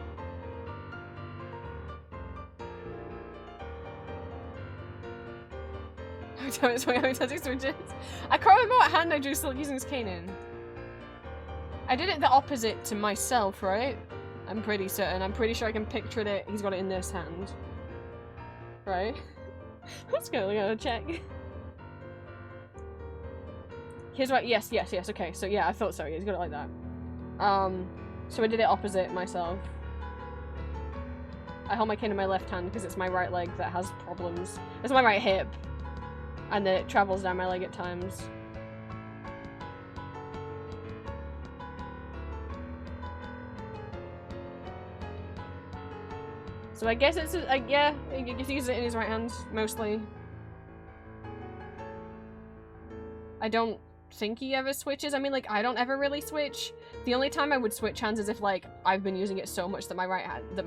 I can't remember what hand I drew silk using his cane in. I did it the opposite to myself, right? I'm pretty certain. I'm pretty sure I can picture it. He's got it in this hand. Right? Let's go check. Here's right. Yes. Okay. So yeah, I thought so. Yeah, he's got it like that. So I did it opposite myself. I hold my cane in my left hand because it's my right leg that has problems. It's my right hip, and then it travels down my leg at times. So I guess it's yeah, he uses it in his right hand mostly. I don't think he ever switches. I mean, like, I don't ever really switch. The only time I would switch hands is if, like, I've been using it so much that my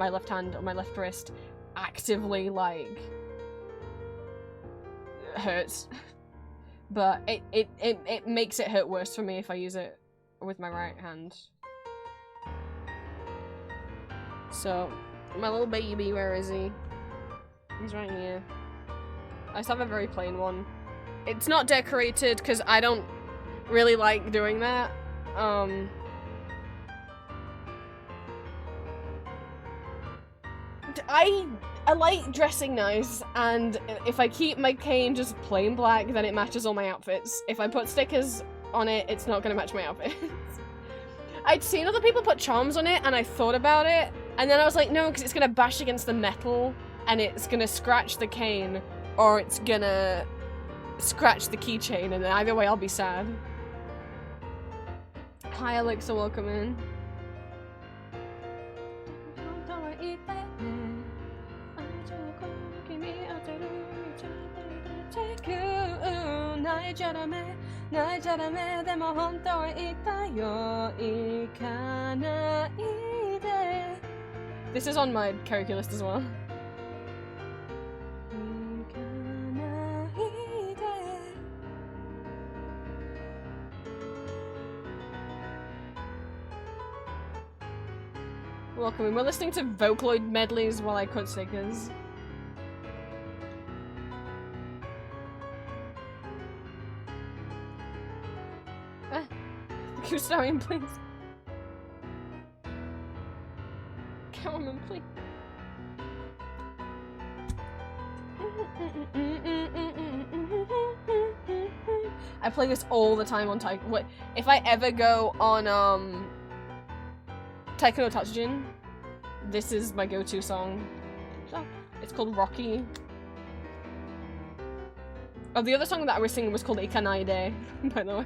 left hand or my left wrist actively, like, hurts. But it makes it hurt worse for me if I use it with my right hand. So, my little baby, where is he? He's right here. I just have a very plain one. It's not decorated because I don't really like doing that. I like dressing nice, and if I keep my cane just plain black, then it matches all my outfits. If I put stickers on it, it's not gonna match my outfits. I'd seen other people put charms on it, and I thought about it, and then I was like, no, because it's gonna bash against the metal, and it's gonna scratch the cane, or it's gonna scratch the keychain, and either way I'll be sad. Hi Alexa, welcome in. This is on my karaoke list as well. Welcome in. We're listening to Vocaloid medleys while I cut stickers. Custodian, please. Catwoman, please. I play this all the time on What if I ever go on Taiko no Tatsujin? This is my go-to song. It's called Rocky. Oh, the other song that I was singing was called Ikanaide, by the way.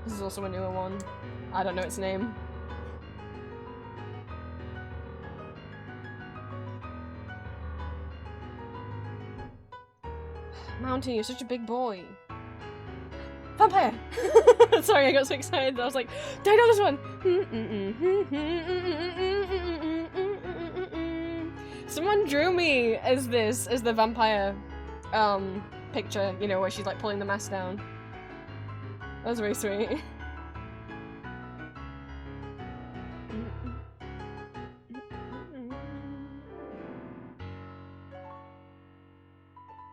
This is also a newer one. I don't know its name. Mountain, you're such a big boy. Vampire! Sorry, I got so excited. I was like, do I know this one? Someone drew me as the vampire picture, you know, where she's like pulling the mask down. That was very sweet.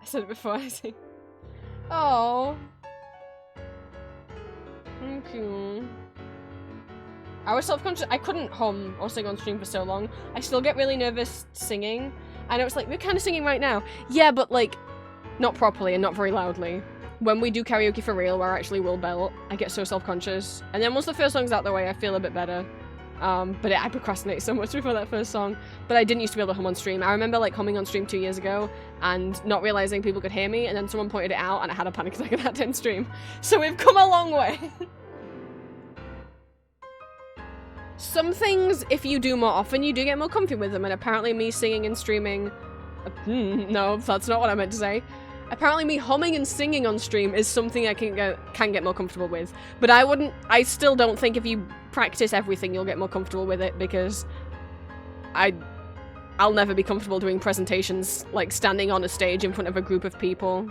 I said it before, I think. Oh. Thank you. I was self-conscious. I couldn't hum or sing on stream for so long. I still get really nervous singing. I know it's like, we're kind of singing right now. Yeah, but like, not properly and not very loudly. When we do karaoke for real, where I actually will belt, I get so self-conscious. And then once the first song's out the way, I feel a bit better. But I procrastinate so much before that first song. But I didn't used to be able to hum on stream. I remember like humming on stream 2 years ago and not realizing people could hear me, and then someone pointed it out and I had a panic attack at that in stream. So we've come a long way. Some things, if you do more often, you do get more comfy with them, and apparently me singing and streaming... no, that's not what I meant to say. Apparently me humming and singing on stream is something I can get more comfortable with. But I still don't think if you practice everything you'll get more comfortable with it, because I'll never be comfortable doing presentations, like standing on a stage in front of a group of people.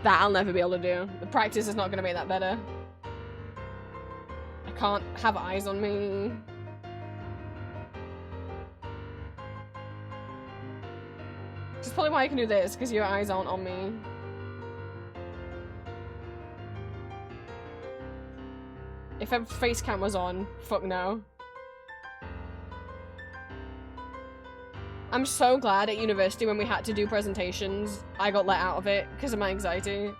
That I'll never be able to do. The practice is not going to make that better. I can't have eyes on me. Which is probably why I can do this, because your eyes aren't on me. If a face cam was on, fuck no. I'm so glad at university when we had to do presentations, I got let out of it because of my anxiety.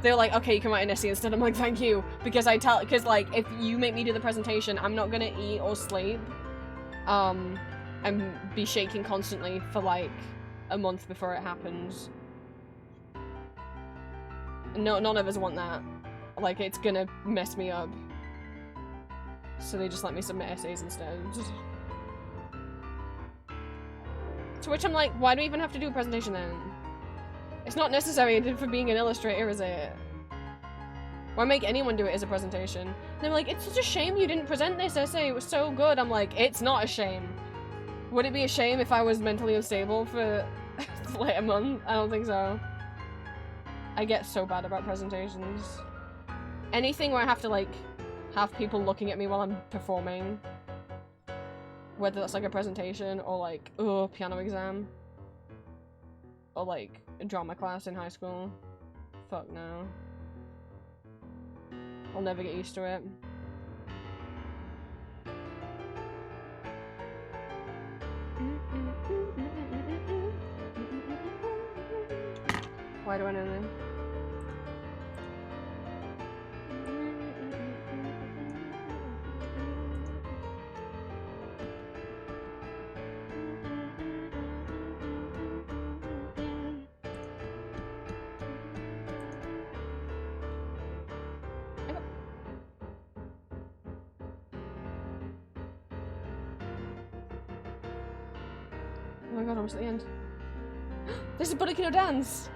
They were like, okay, you can write an essay instead. I'm like, thank you. Because like, if you make me do the presentation, I'm not gonna eat or sleep. And be shaking constantly for like a month before it happens. No, none of us want that. Like, it's gonna mess me up. So they just let me submit essays instead. To which I'm like, why do we even have to do a presentation then? It's not necessary for being an illustrator, is it? Why make anyone do it as a presentation? And they're like, it's such a shame you didn't present this essay, it was so good. I'm like, it's not a shame. Would it be a shame if I was mentally unstable for like a month? I don't think so. I get so bad about presentations. Anything where I have to like have people looking at me while I'm performing, whether that's like a presentation or like piano exam or like a drama class in high school. Fuck no. I'll never get used to it. Why do I know that? Oh my god, almost at the end. This is Budoki Dance!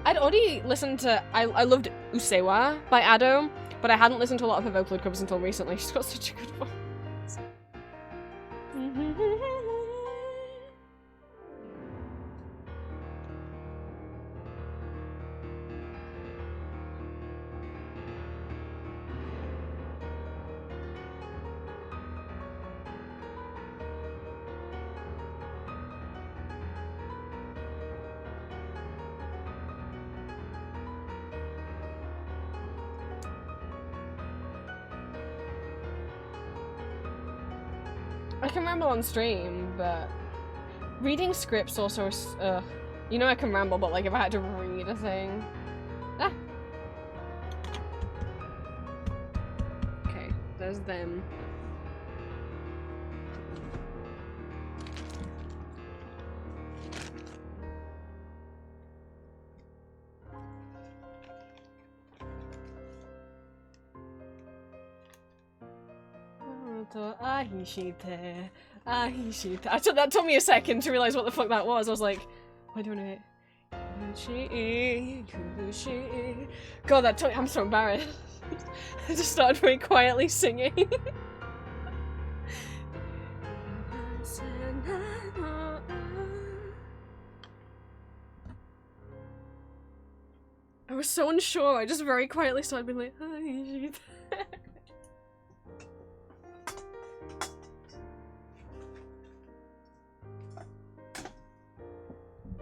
I'd already listened to- I loved Usewa by Ado, but I hadn't listened to a lot of her Vocaloid covers until recently. She's got such a good voice. I can ramble on stream, but reading scripts also is, you know I can ramble, but like if I had to read a thing. Ah! Okay, there's them. That took me a second to realize what the fuck that was. I was like, why don't it? God, that took. I'm so embarrassed. I just started very quietly singing. I was so unsure. I just very quietly started being like,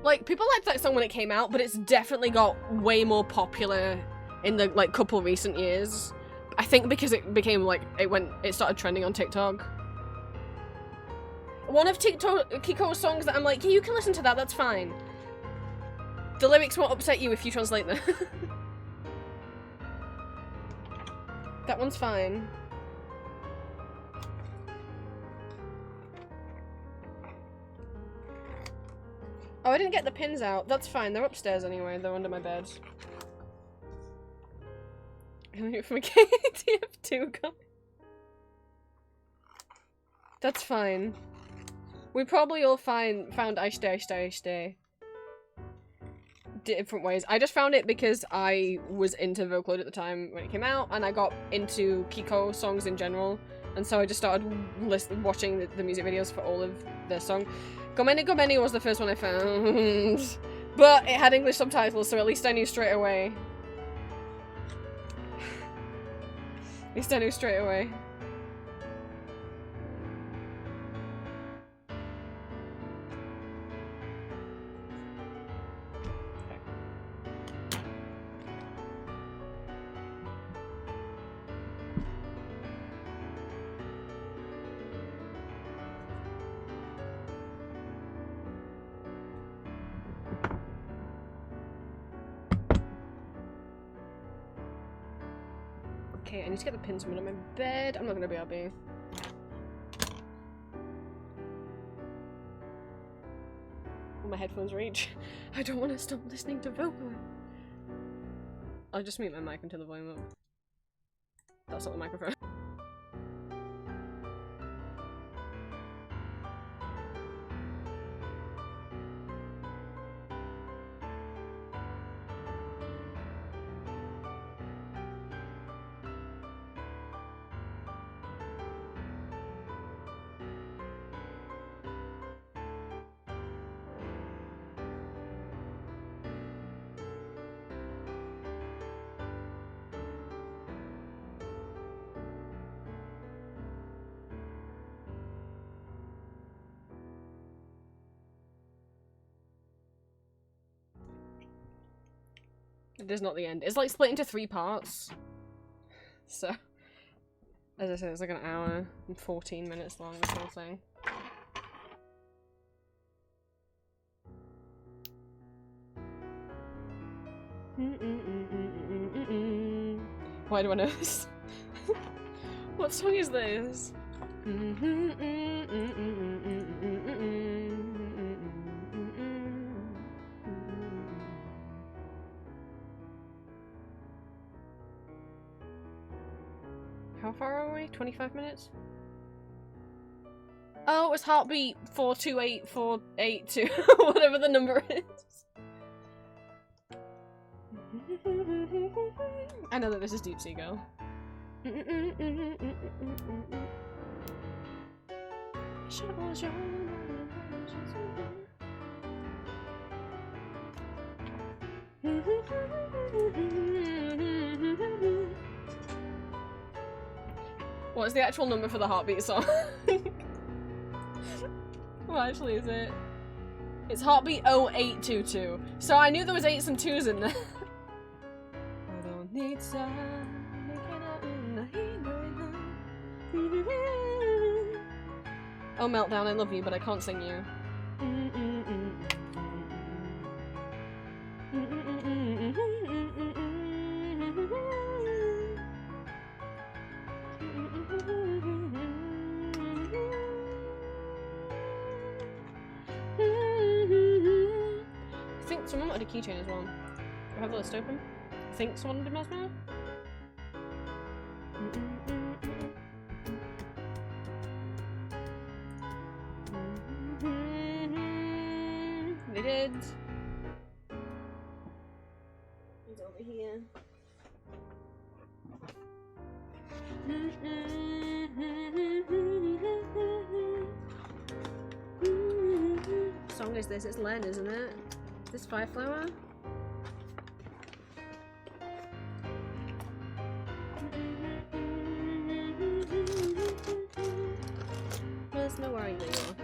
like, people liked that song when it came out, but it's definitely got way more popular in the, like, couple recent years. I think because it became, like, it started trending on TikTok. One of Kiko's songs that I'm like, yeah, you can listen to that, that's fine. The lyrics won't upset you if you translate them. That one's fine. Oh, I didn't get the pins out. That's fine. They're upstairs anyway. They're under my bed. From a KTF2 comment. That's fine. We probably all found I Stay different ways. I just found it because I was into Vocaloid at the time when it came out, and I got into Kiko songs in general, and so I just started watching the music videos for all of their songs. Gomeni Gomeni was the first one I found, but it had English subtitles, so at least I knew straight away. At least I knew straight away. Okay, I need to get the pins from under my bed. I'm not gonna be able to. Will my headphones reach? I don't want to stop listening to Vocaloid. I'll just mute my mic and turn the volume up. That's not the microphone. It is not the end. It's like split into 3 parts. So, as I said, it's like an hour and 14 minutes long, this whole thing. Why do I know this? What song is this? How far are we? 25 minutes? Oh, it was heartbeat 428482, whatever the number is. I know that this is Deep Sea Girl. What's the actual number for the heartbeat song? What actually is it? It's heartbeat 0822. So I knew there was 8s and 2s in there. I don't need Oh, Meltdown, I love you, but I can't sing you. I think someone wanted a keychain as well. Do I have the list open? I think someone did Mesmer. They did. He's over here. What song is this? It's Len, isn't it? Is this Fireflower? There's no worrying that you are.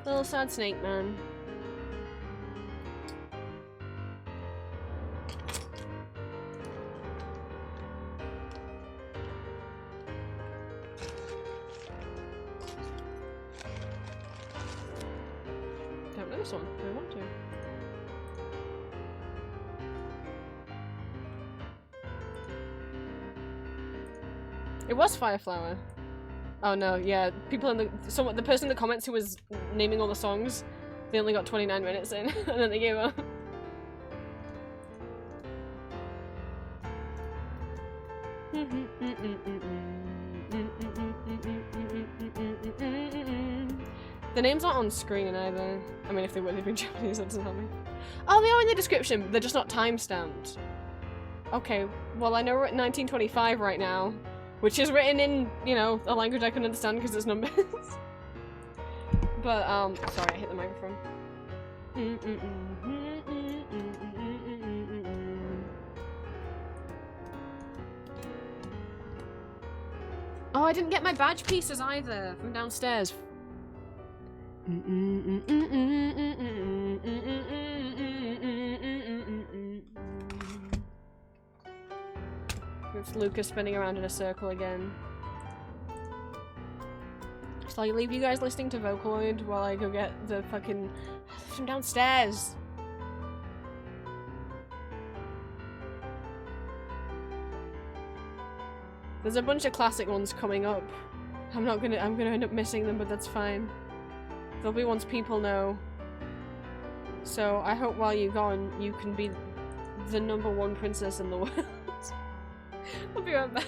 Little sad snake man. Don't know this one. I want to. It was Fireflower. Oh no, yeah. People in the the person in the comments who was naming all the songs, they only got 29 minutes in and then they gave up. The names aren't on screen either. I mean, if they would, they'd be Japanese, that doesn't help me. Oh, they are in the description, they're just not time-stamped. Okay, well I know we're at 1925 right now, which is written in, you know, a language I can understand because it's numbers. But, sorry, I hit the microphone. Oh, I didn't get my badge pieces either from downstairs. It's Lucas spinning around in a circle again. Shall I leave you guys listening to Vocaloid while I go get the fucking... from downstairs? There's a bunch of classic ones coming up. I'm gonna end up missing them, but that's fine. There'll be ones people know. So I hope while you're gone, you can be the #1 princess in the world. I'll be right back.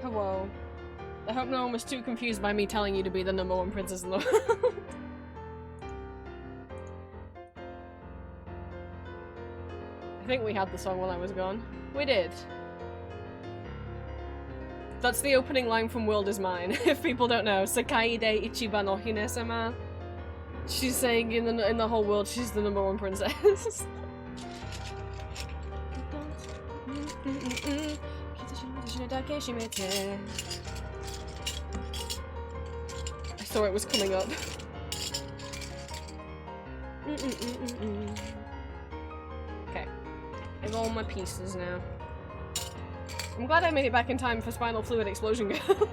Hello. I hope no one was too confused by me telling you to be the #1 princess in the world. I think we had the song while I was gone. We did. That's the opening line from World Is Mine, if people don't know. Sakai de Ichiban no Hine-sama. She's saying in the whole world she's the #1 princess. I saw it was coming up. Okay. I have all my pieces now. I'm glad I made it back in time for Spinal Fluid Explosion Girl.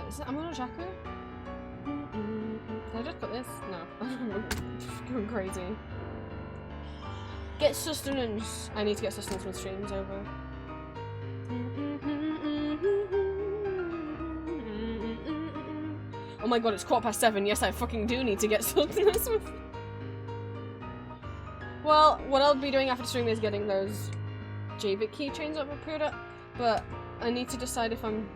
Is it Amonojaku? Can I just put this? No. I'm going crazy. Get sustenance. I need to get sustenance when stream's over. Oh my god, it's 7:15. Yes, I fucking do need to get sustenance. Well, what I'll be doing after stream is getting those Javik keychains up for pre-order, but I need to decide if I'm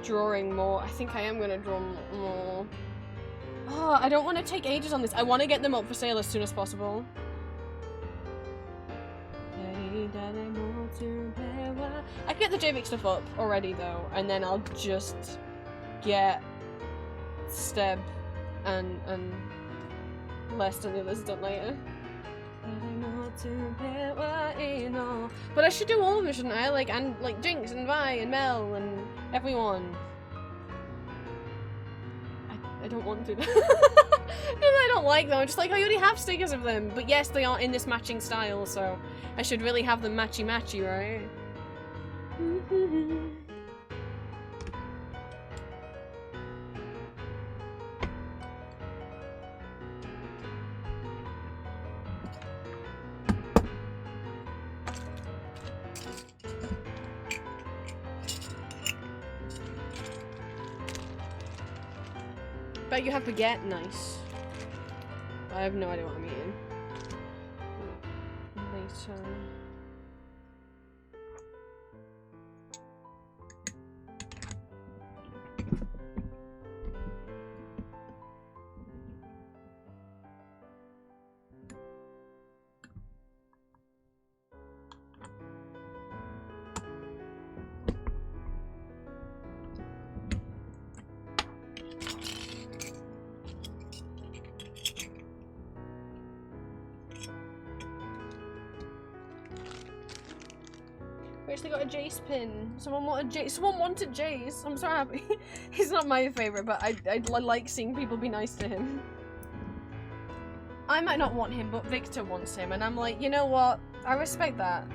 drawing more. I think I am gonna draw more. Oh, I don't want to take ages on this. I want to get them up for sale as soon as possible. I can get the Javik stuff up already though, and then I'll just get Steb and Lest and the others done later. But I should do all of them, shouldn't I? Like Jinx and Vi and Mel and everyone. I don't want to. And I don't like them. I'm just like, I already have stickers of them. But yes, they aren't in this matching style, so I should really have them matchy-matchy, right? Bet you have baguette? Nice. I have no idea what I'm eating. Later. We actually got a Jace pin. Someone wanted Jace. I'm so happy. He's not my favorite, but I like seeing people be nice to him. I might not want him, but Victor wants him, and I'm like, you know what? I respect that.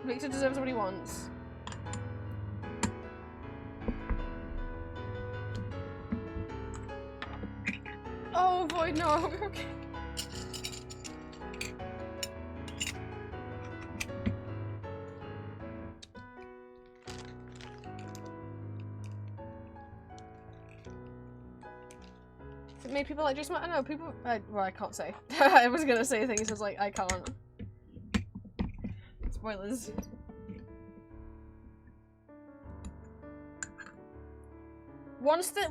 Victor deserves what he wants. Oh, Void, no. Okay. Made people like Jason. I don't know, people. Well, I can't say. I was gonna say things, I was like, I can't. Spoilers. Once the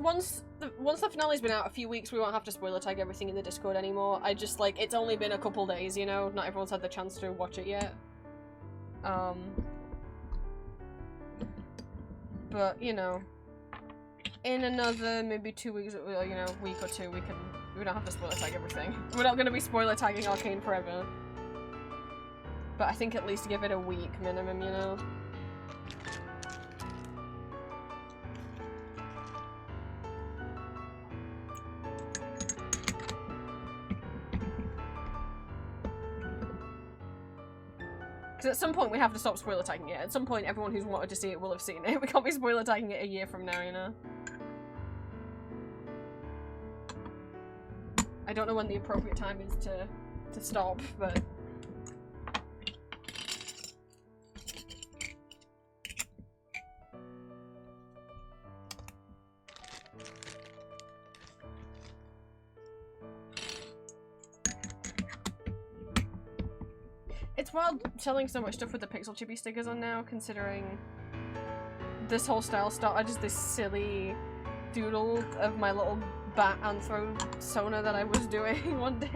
finale's been out a few weeks, we won't have to spoiler tag everything in the Discord anymore. I just, like, it's only been a couple days, you know? Not everyone's had the chance to watch it yet. But, you know, in another maybe 2 weeks, or, you know, week or two, we don't have to spoiler tag everything. We're not gonna be spoiler tagging Arcane forever. But I think at least give it a week minimum, you know? Because at some point we have to stop spoiler tagging it. At some point everyone who's wanted to see it will have seen it. We can't be spoiler tagging it a year from now, you know? I don't know when the appropriate time is to stop, but... It's wild selling so much stuff with the pixel chibi stickers on now, considering this whole style started as this silly doodle of my little bat anthro Sona that I was doing one day.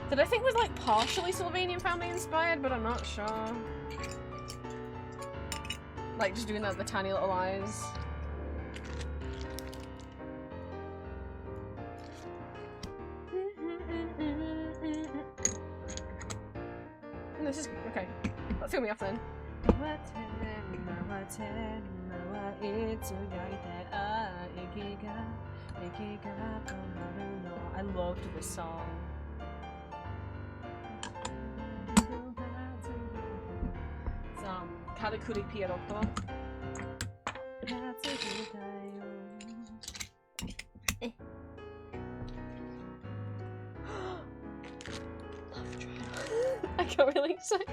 That I think was like partially Sylvanian family inspired, but I'm not sure. Like just doing that with the tiny little eyes. This is okay. Let's throw me off then. I loved this song. It's Karakuri Pierotto. I got really excited.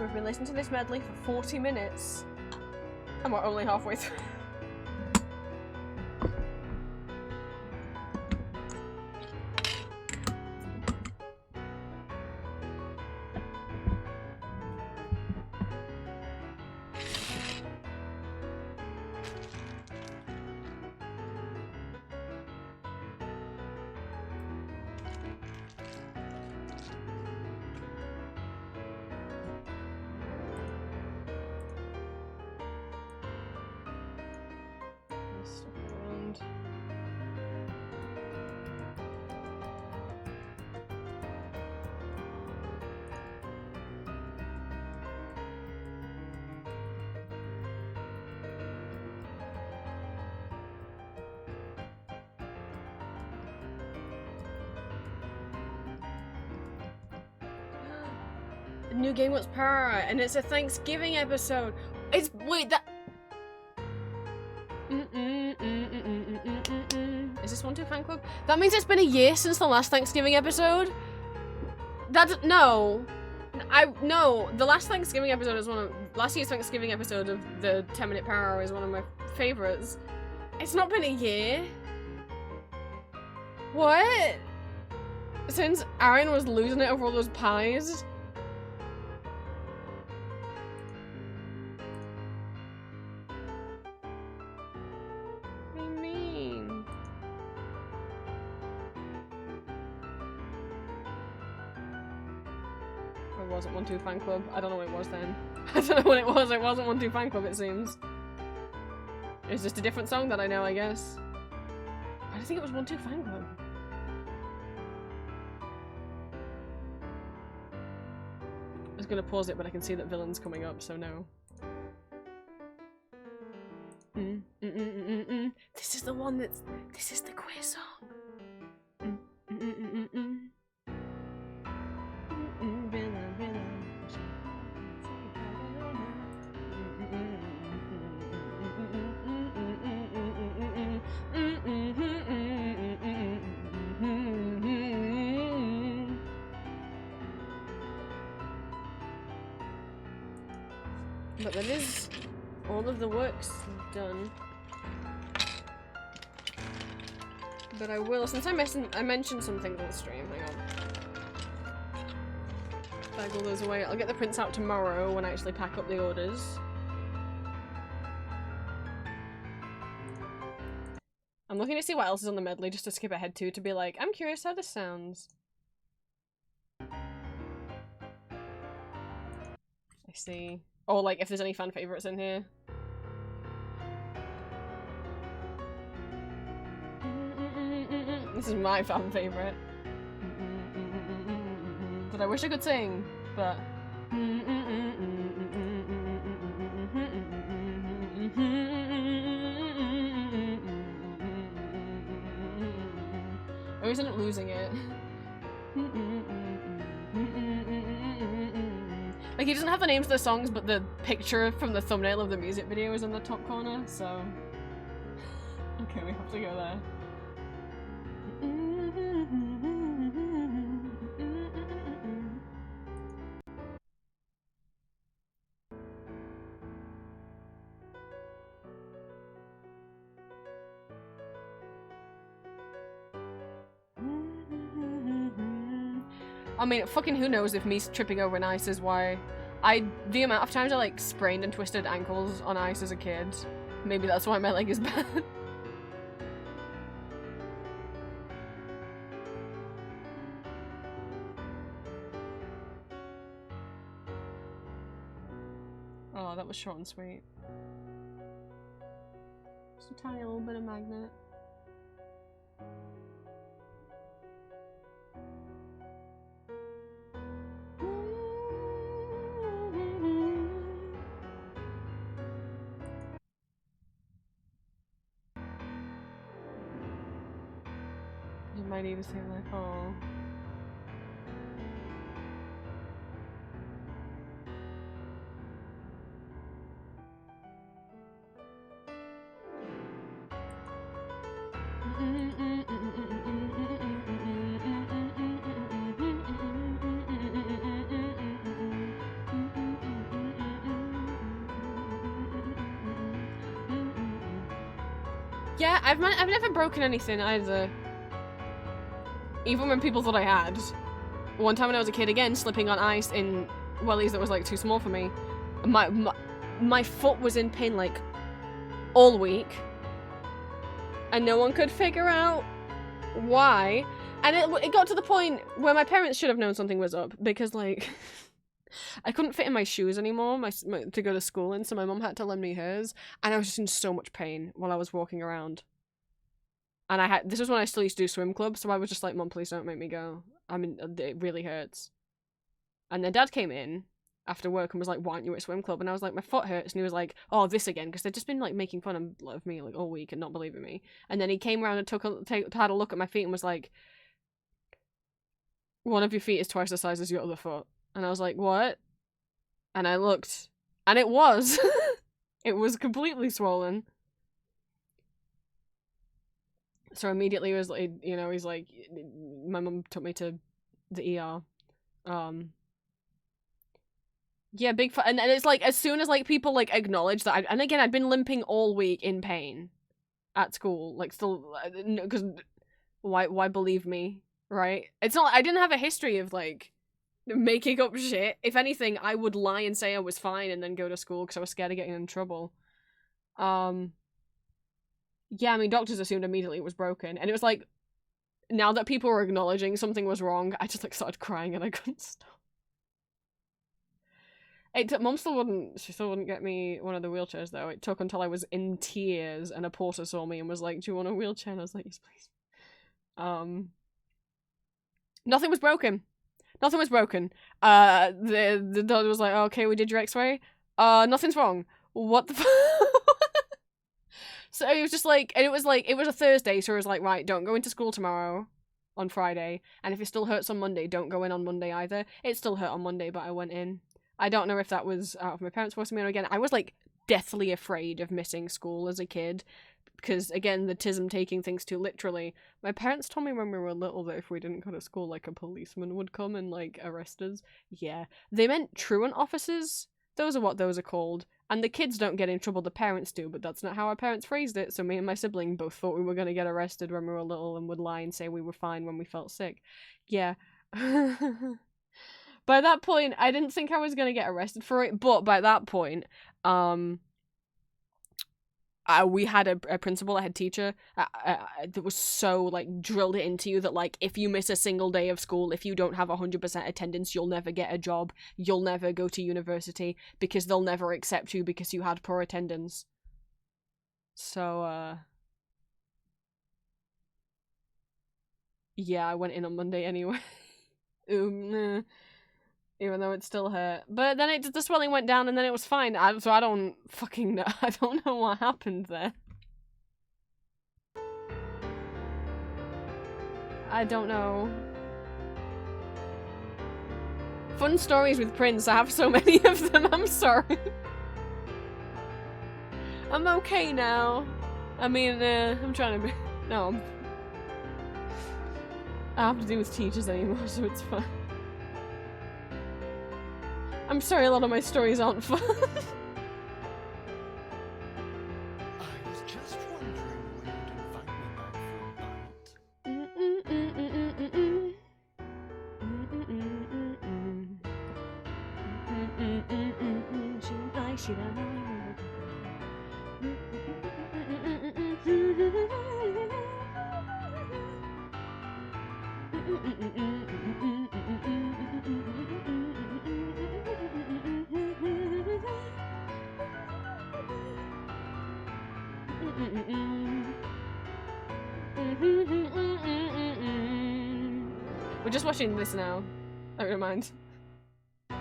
We've been listening to this medley for 40 minutes, and we're only halfway through. New game wants power, and it's a Thanksgiving episode. It's wait that. Is this 1-2 fan club? That means it's been a year since the last Thanksgiving episode. That no, the last Thanksgiving episode is last year's Thanksgiving episode of the 10-minute power hour is one of my favorites. It's not been a year. What? Since Aaron was losing it over all those pies. It wasn't 1-2 fan club. I don't know what it was then. I don't know what it was. It wasn't 1-2 fan club, it seems. It's just a different song that I know, I guess. I think it was 1-2 fan club. I was gonna pause it, but I can see that villain's coming up, so no. the one that's... This is the queer song. But that is all of the work's done. But I will, since I mentioned something on the stream, hang on. Bag all those away. I'll get the prints out tomorrow when I actually pack up the orders. I'm looking to see what else is on the medley just to skip ahead to be like, I'm curious how this sounds. I see. Or like if there's any fan favorites in here. This is my fan favorite. But I wish I could sing, but... I always end up losing it. Like, he doesn't have the names of the songs, but the picture from the thumbnail of the music video is in the top corner, so... Okay, we have to go there. I mean, fucking who knows if me tripping over an ice is why. The amount of times I like sprained and twisted ankles on ice as a kid. Maybe that's why my leg is bad. Oh, that was short and sweet. Just a tiny little bit of magnet. You might even say like, oh. Yeah, I've never broken anything either. Even when people thought I had. One time when I was a kid, again, slipping on ice in wellies that was like too small for me. My foot was in pain like all week. And no one could figure out why. And it got to the point where my parents should have known something was up because like I couldn't fit in my shoes anymore to go to school in, so my mum had to lend me hers, and I was just in so much pain while I was walking around. And this was when I still used to do swim club, so I was just like, Mum, please don't make me go. I mean, it really hurts. And then Dad came in after work and was like, why aren't you at swim club? And I was like, my foot hurts. And he was like, oh, this again, because they'd just been like making fun of me like all week and not believing me. And then he came around and had a look at my feet and was like, one of your feet is twice the size as your other foot. And I was like, what? And I looked, and it was. It was completely swollen. So immediately he was like, you know, he's like, my mum took me to the ER. Yeah, big and it's like, as soon as like people like acknowledge that, and again, I'd been limping all week in pain at school, like still, because why believe me, right? It's not, I didn't have a history of like making up shit. If anything, I would lie and say I was fine and then go to school because I was scared of getting in trouble. Yeah, I mean, doctors assumed immediately it was broken, and it was like, now that people were acknowledging something was wrong, I just like started crying and I couldn't stop. Mum still wouldn't get me one of the wheelchairs though. It took until I was in tears and a porter saw me and was like, do you want a wheelchair? And I was like, yes, please. Nothing was broken. Nothing was broken. The doctor was like, oh, okay, we did your x-ray. Nothing's wrong. What the fuck? So it was just like, and it was a Thursday, so it was like, right, don't go into school tomorrow on Friday, and if it still hurts on Monday, don't go in on Monday either. It still hurt on Monday, but I went in. I don't know if that was out of my parents forcing me on again. I was like deathly afraid of missing school as a kid, because again, the tism taking things too literally. My parents told me when we were little that if we didn't go to school, like a policeman would come and like arrest us. Yeah, they meant truant officers. Those are what those are called. And the kids don't get in trouble, the parents do, but that's not how our parents phrased it, so me and my sibling both thought we were going to get arrested when we were little and would lie and say we were fine when we felt sick. Yeah. By that point, I didn't think I was going to get arrested for it, but by that point, we had a principal, a head teacher, that was so, like, drilled it into you that, like, if you miss a single day of school, if you don't have 100% attendance, you'll never get a job, you'll never go to university, because they'll never accept you because you had poor attendance. So, yeah, I went in on Monday anyway. Even though it still hurt. But then the swelling went down and then it was fine. So I don't fucking know. I don't know what happened there. I don't know. Fun stories with Prince. I have so many of them. I'm sorry. I'm okay now. I mean, I'm trying to be... No. I don't have to deal with teachers anymore, so it's fine. I'm sorry, a lot of my stories aren't fun.
I was just wondering when you'd invite me back for a
We're just watching this now. I don't mind.
Hail,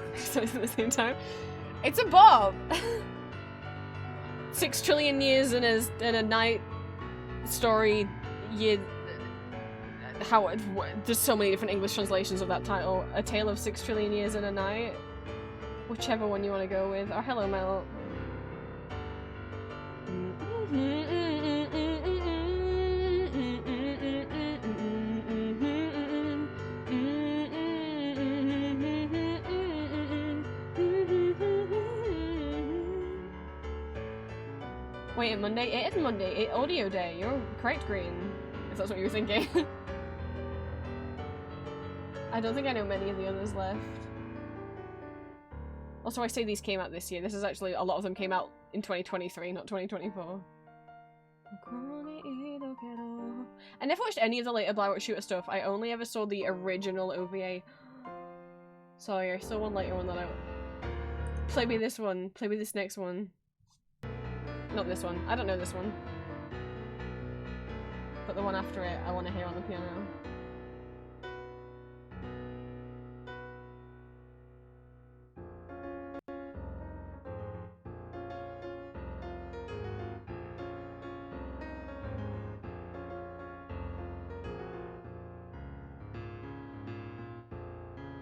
Prince.
So it's at the same time. It's a bob! 6 trillion years in a night story. There's so many different English translations of that title. A Tale of 6 Trillion Years in a Night. Whichever one you want to go with. Oh, hello, Mel. Wait, Monday? It is Monday. Audio day. You're correct, Green. If that's what you were thinking. I don't think I know many of the others left. Also, I say these came out this year. This is actually, a lot of them came out in 2023, not 2024. I never watched any of the later Blackwater Shooter stuff. I only ever saw the original OVA. Sorry, I saw one later one that I... Play me this one. Play me this next one. Not this one. I don't know this one. But the one after it, I want to hear on the piano.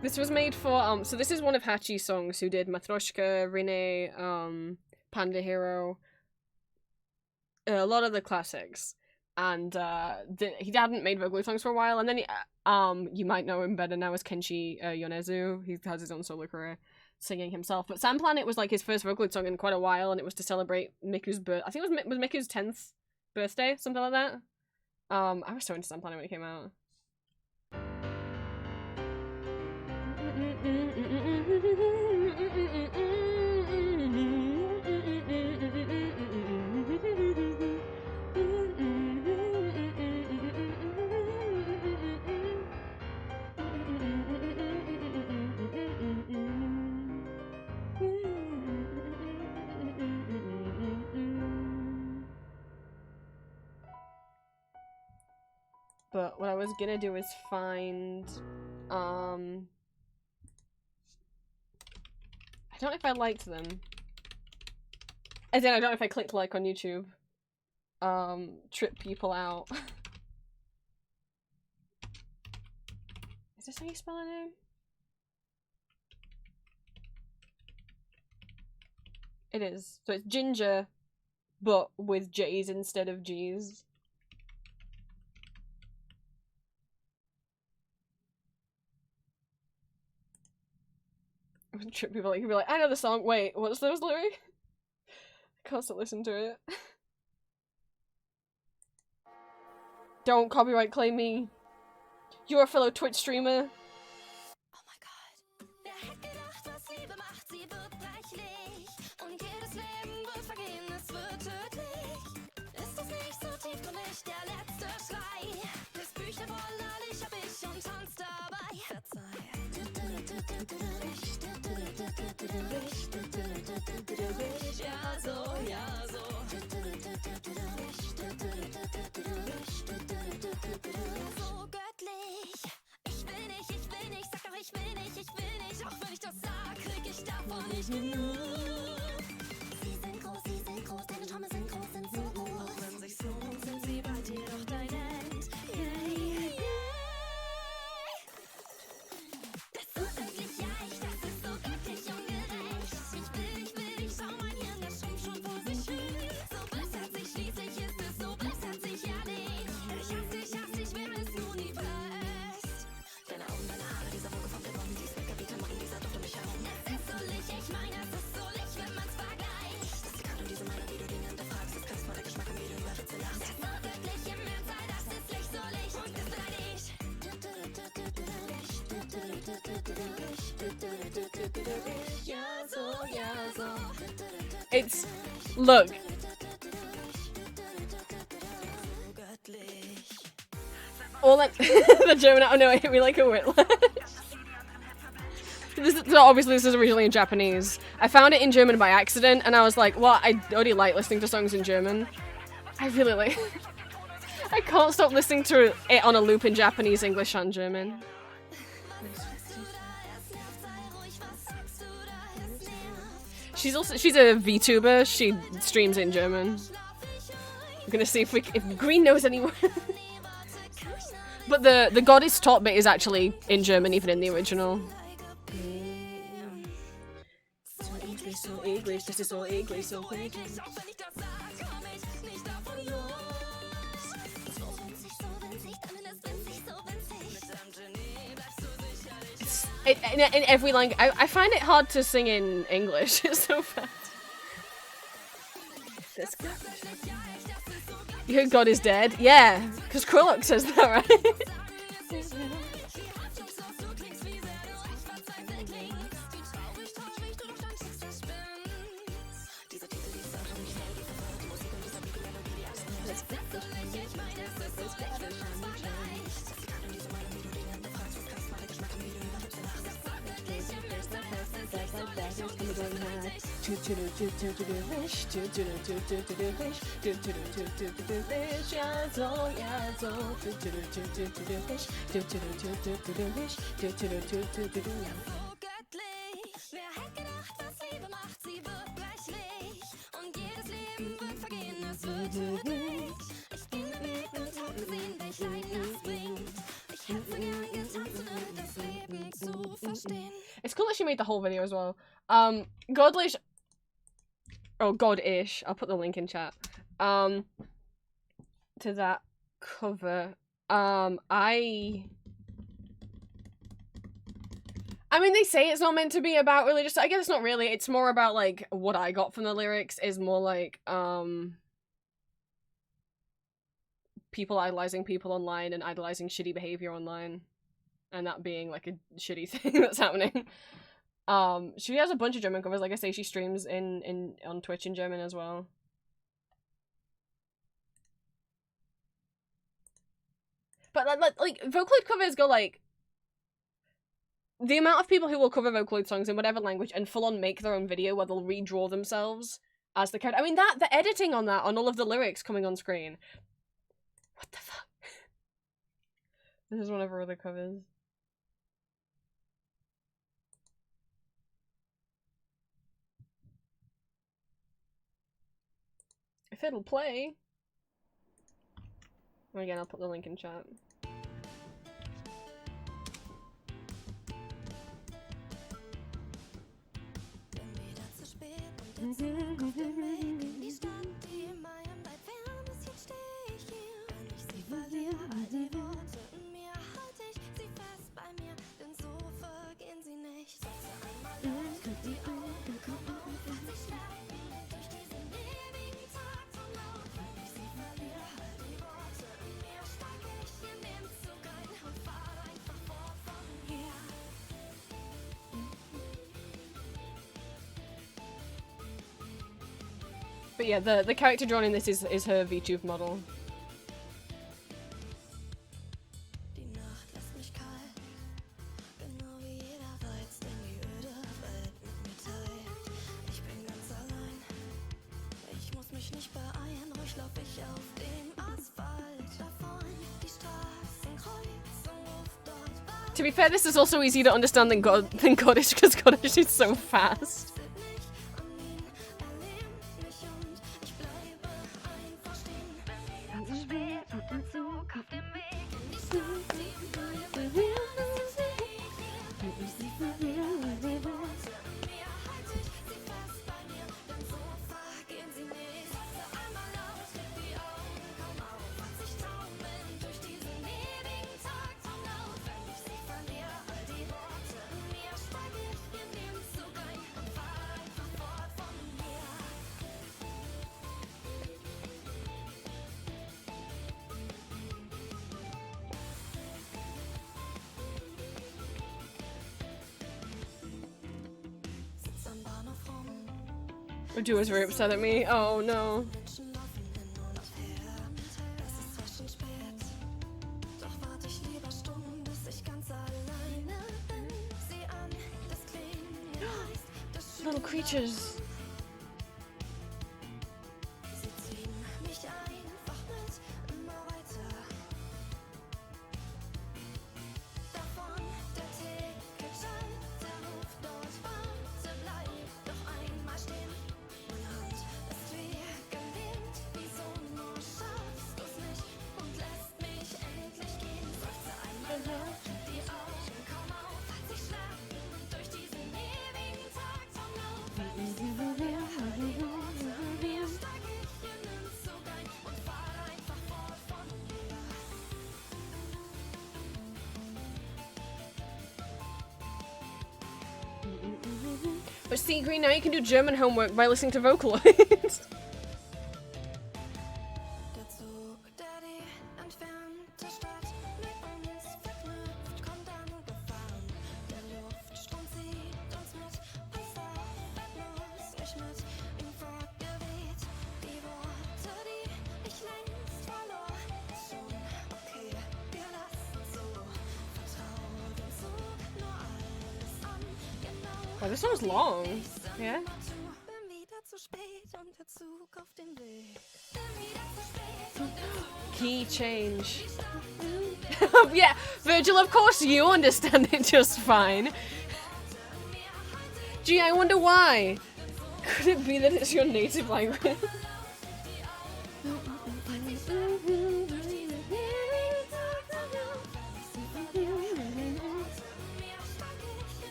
This was made for, so this is one of Hachi's songs, who did Matryoshka, Rene, Panda Hero, a lot of the classics. And he hadn't made vocally songs for a while, and then you might know him better now as Kenshi Yonezu. He has his own solo career singing himself. But Sand Planet was like his first vocaloid song in quite a while, and it was to celebrate Miku's birth. I think it was Miku's 10th birthday, something like that. I was so into Sand Planet when it came out. But what I was gonna do is find, I don't know if I liked them. As in, I don't know if I clicked like on YouTube. Trip people out. Is this how you spell her name? It is. So it's Ginger, but with J's instead of G's. Trip people like, you can be like, I know the song. Wait, what's those lyrics? I can't stop listening to it. Don't copyright claim me. You're a fellow Twitch streamer.
Oh my God. Wer hätte gedacht, was Liebe macht, sie wird brechlich. Und jedes Leben wird vergehen, es wird tödlich. Ist das nicht so tiefgründig, der letzte Schrei? Das Bücher voll ich hab ich und tanz dabei. Verzeih. Ja so, ja so. So göttlich. Ich will nicht, sag doch ich will nicht. Auch wenn ich das sag, krieg ich davon nicht genug. Sie sind groß, deine Träume sind groß, sind so groß. Auch wenn sich so hoch sind sie bei dir doch dein End. Yay, yay. Das ist so göttlich, ja, das ist so göttlich ungerecht. Ich will, schau mein Hirn, das schwimmt schon vor sich hin. So bösartig, schließlich ist es so bösartig, ja nicht. Ich hasse dich, wer es nur nie presst. Deine Augen, deine Haare, dieser wohlgeformte Mund, dies Make-up, wie Klamotten, dieser Duft um mich herum. Das ist so Licht, ich meine, es ist so Licht, wenn man's vergleicht. Das Zitat und diese Meinung, wie du Dinge hinterfragst, das Charisma, der Geschmack und wie du über Witze lachst. Das ist so göttlich im Ernstfall, das ist Licht, so Licht und das bin ich. Ja so, ja so.
It's look. All that the German. Oh no, it hit me like a whiplash. This is originally in Japanese. I found it in German by accident, and I was like, "Well, I already like listening to songs in German. I really like. I can't stop listening to it on a loop in Japanese, English, and German." She's a VTuber. She streams in German. I'm gonna see if Green knows anyone. But the goddess top bit is actually in German, even in the original. So English, this is so English, so English. In every language, I find it hard to sing in English. It's so fast. You heard God is dead? Yeah, because Krullock says that, right? It's cool that she made the whole video as well. Godlish, or God-ish, I'll put the link in chat, to that cover. I mean, they say it's not meant to be about religious. I guess it's not really. It's more about, like, what I got from the lyrics is more like, people idolizing people online and idolizing shitty behavior online. And that being, like, a shitty thing that's happening. She has a bunch of German covers. Like I say, she streams on Twitch in German as well. But, like Vocaloid covers go, like, the amount of people who will cover Vocaloid songs in whatever language and full-on make their own video where they'll redraw themselves as the character. I mean, the editing on that, on all of the lyrics coming on screen. What the fuck? This is one of her other covers. 。 . 。 . 。 . 。 . 。 . 。 . 。 . 。 . 。 . . . 。 . 。 . 。 . 。 . 。 . 。 . 。 . 。 . 。 . 。 . . . 。 . . . . 。 . 。 . 。 . 。If it'll play. And again, I'll put the link in chat.
Bin wieder zu spät und der Zug auf dem Weg in die Stadt, die in Meilen weit fern ist. Jetzt steh ich hier, wenn ich sie verliere. All die Worte in mir halte ich sie fest bei mir, denn so vergehen sie nicht. Setze einmal laut, knick die Augen, komm auf, lass dich schleppen durch diesen ewigen Tag von laut. Wenn ich sie verliere, all die Worte in mir, steig ich in den Zug ein und fahr einfach fort von hier.
But yeah, the character drawn in this is her VTube model.
Die Nacht lässt mich kalt, genau wie jeder Reiz, den die öde Welt mit mir teilt. Ich bin ganz allein, ich muss mich nicht beeilen, ruhig lauf ich auf dem Asphalt. Davon die Straßenkreuzung ruft dort weit.
To be fair, this is also easier to understand than Goddish, because Goddish is so fast. Uju was very upset at me. Oh no. Little creatures. But see, Green, now you can do German homework by listening to Vocaloid.
Der Zug, der die entfernte Stadt mit uns verknüpft, kommt angefahren. Der Luftstrom zieht uns mit, pass auf, bleib bloß nicht mit ihm fortgeweht. Die Worte, die ich längst verlor, ist schon okay, wir lassen so. Vertrau dem Zug nur alles an, genau.
Oh, this one's long. Yeah?
Bin wieder zu spät und der Zug auf den Weg. Bin wieder zu spät und der Zug.
Key change. Yeah, Virgil, of course you understand it just fine. Gee, I wonder why. Could it be that it's your native language?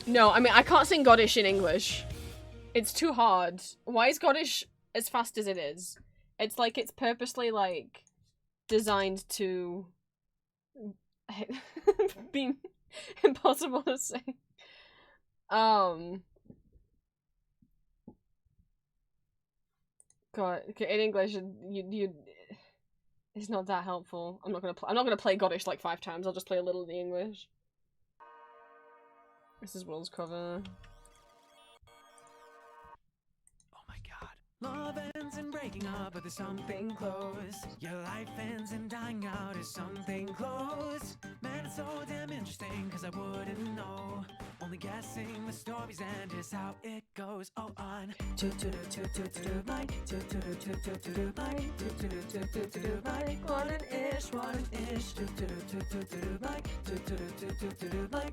No, I mean, I can't sing Goddish in English. It's too hard. Why is Goddish as fast as it is? It's like it's purposely, like, designed to be impossible to say. God, okay, in English, you it's not that helpful. I'm not gonna play Goddish like 5 times. I'll just play a little of the English. This is Will's cover.
Oh my god. Love ends in breaking up, but there's something close. Your life ends in dying out, is something close. Man, it's so damn interesting, cause I wouldn't know. Only guessing the story's end is how it goes. Oh, on. Like, like, what an ish, what an ish. Like,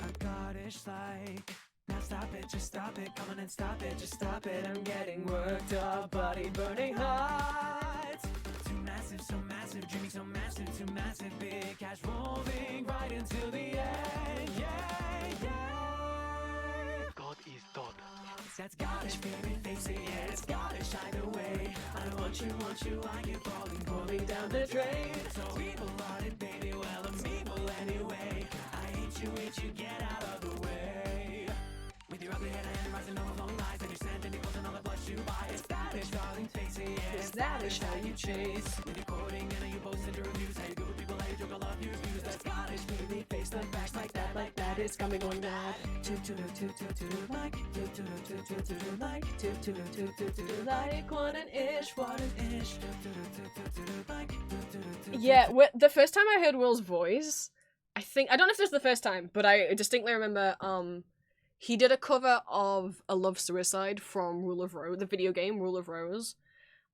a goddish like. Now stop it, just stop it, come on and stop it, just stop it. I'm getting worked up, body burning hot. Too massive, so massive, dreaming so massive, too massive, big cash rolling right until the end. Yeah, yeah.
God is God.
That's goddish, baby, face it, yeah, it's goddish either way. I want you, I get falling down the drain. So evil-hearted, baby, well, I'm evil anyway. I hate you, get out of the way. With your ugly head and rising over long lies, and your sand and nickels and all the blush you buy. It's that-ish, darling, face it, yeah, it's that-ish how you chase. With your quoting and how you post into reviews, how you go with people, how you joke, I love your views. That's goddish, baby, face the facts like that, it's coming on mad. Like, what an ish, what an ish.
Yeah, the first time I heard Will's voice, I don't know if this was the first time, but I distinctly remember, he did a cover of A Love Suicide from Rule of Rose, the video game Rule of Rose.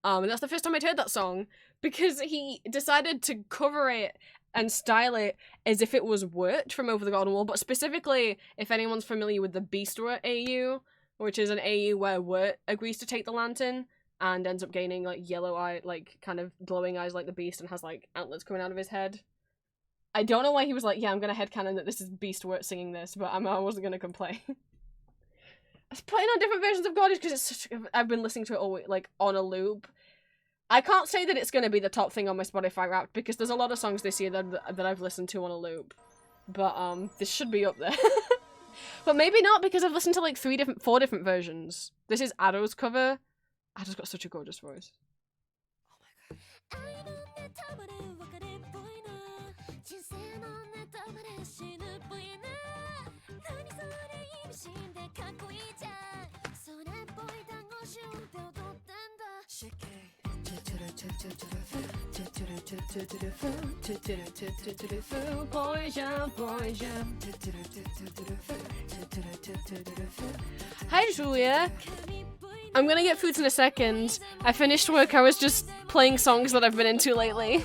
And that's the first time I'd heard that song, because he decided to cover it and style it as if it was Wirt from Over the Garden Wall, but specifically, if anyone's familiar with the Beastwort AU, which is an AU where Wirt agrees to take the lantern and ends up gaining, like, yellow eye, like, kind of glowing eyes like the Beast and has, like, antlers coming out of his head. I don't know why he was like, yeah, I'm gonna headcanon that this is Beastwort singing this, but I wasn't gonna complain. I was playing on different versions of Goddish because I've been listening to it all, like, on a loop. I can't say that it's gonna be the top thing on my Spotify Wrapped because there's a lot of songs this year that I've listened to on a loop. But, this should be up there. But maybe not because I've listened to, like, 4 different versions. This is Addo's cover. Addo's got such a gorgeous voice. Hi, Julia. I'm gonna get foods in a second. I finished work, I was just playing songs that I've been into lately.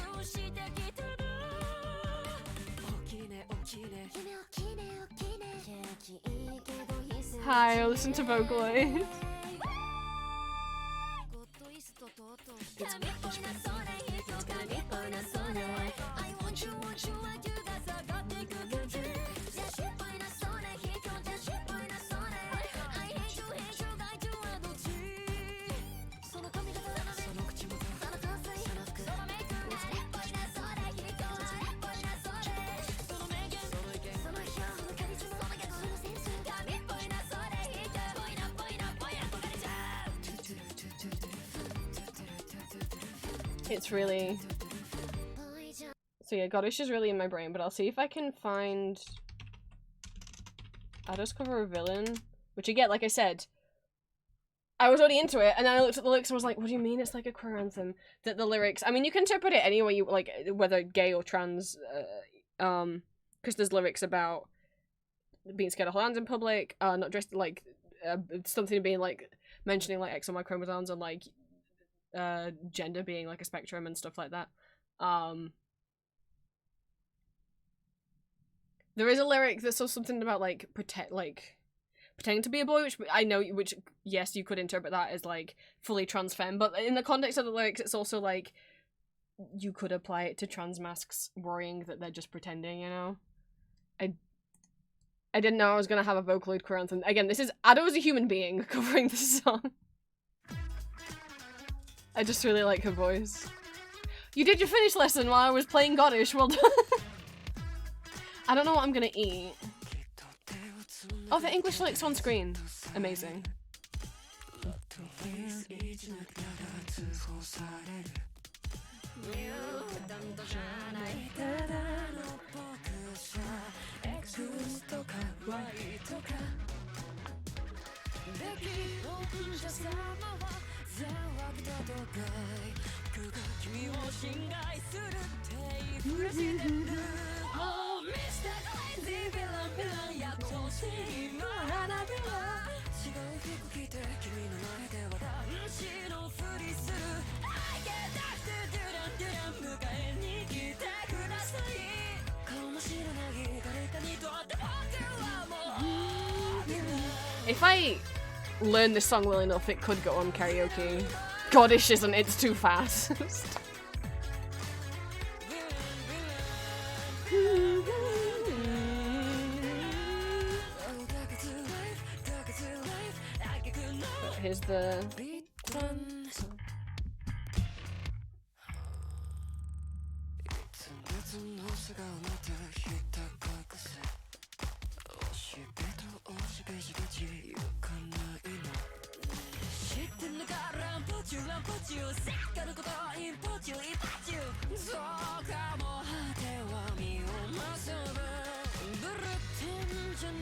Hi, I listen to Vocaloid. It's really... So yeah, Goddish is really in my brain, but I'll see if I can find... I'll just cover a villain. Which again, like I said, I was already into it, and then I looked at the lyrics and was like, what do you mean it's like a queer anthem? That the lyrics... I mean, you can interpret it any way you... like, whether gay or trans, because there's lyrics about being scared of hands in public, not dressed like... something being like... mentioning like X and Y chromosomes and like... gender being like a spectrum and stuff like that. There is a lyric that says something about like pretending to be a boy, which I know, which yes, you could interpret that as like fully trans femme, but in the context of the lyrics, it's also like you could apply it to trans masks worrying that they're just pretending, you know. I didn't know I was gonna have a Vocaloid queer anthem. Again, this is Addo as a human being covering this song. I just really like her voice. You did your finish lesson while I was playing Goddish, well done. I don't know what I'm gonna eat. Oh, the English lyrics on screen. Amazing.
正義の花火は違う服着て君の前では男子のふりする I get back to ドゥランドゥラン迎えに来てください顔も知らない誰かにとって僕はもう
If I learn this song well enough, it could go on karaoke. Godish isn't, it's too fast. Here's the...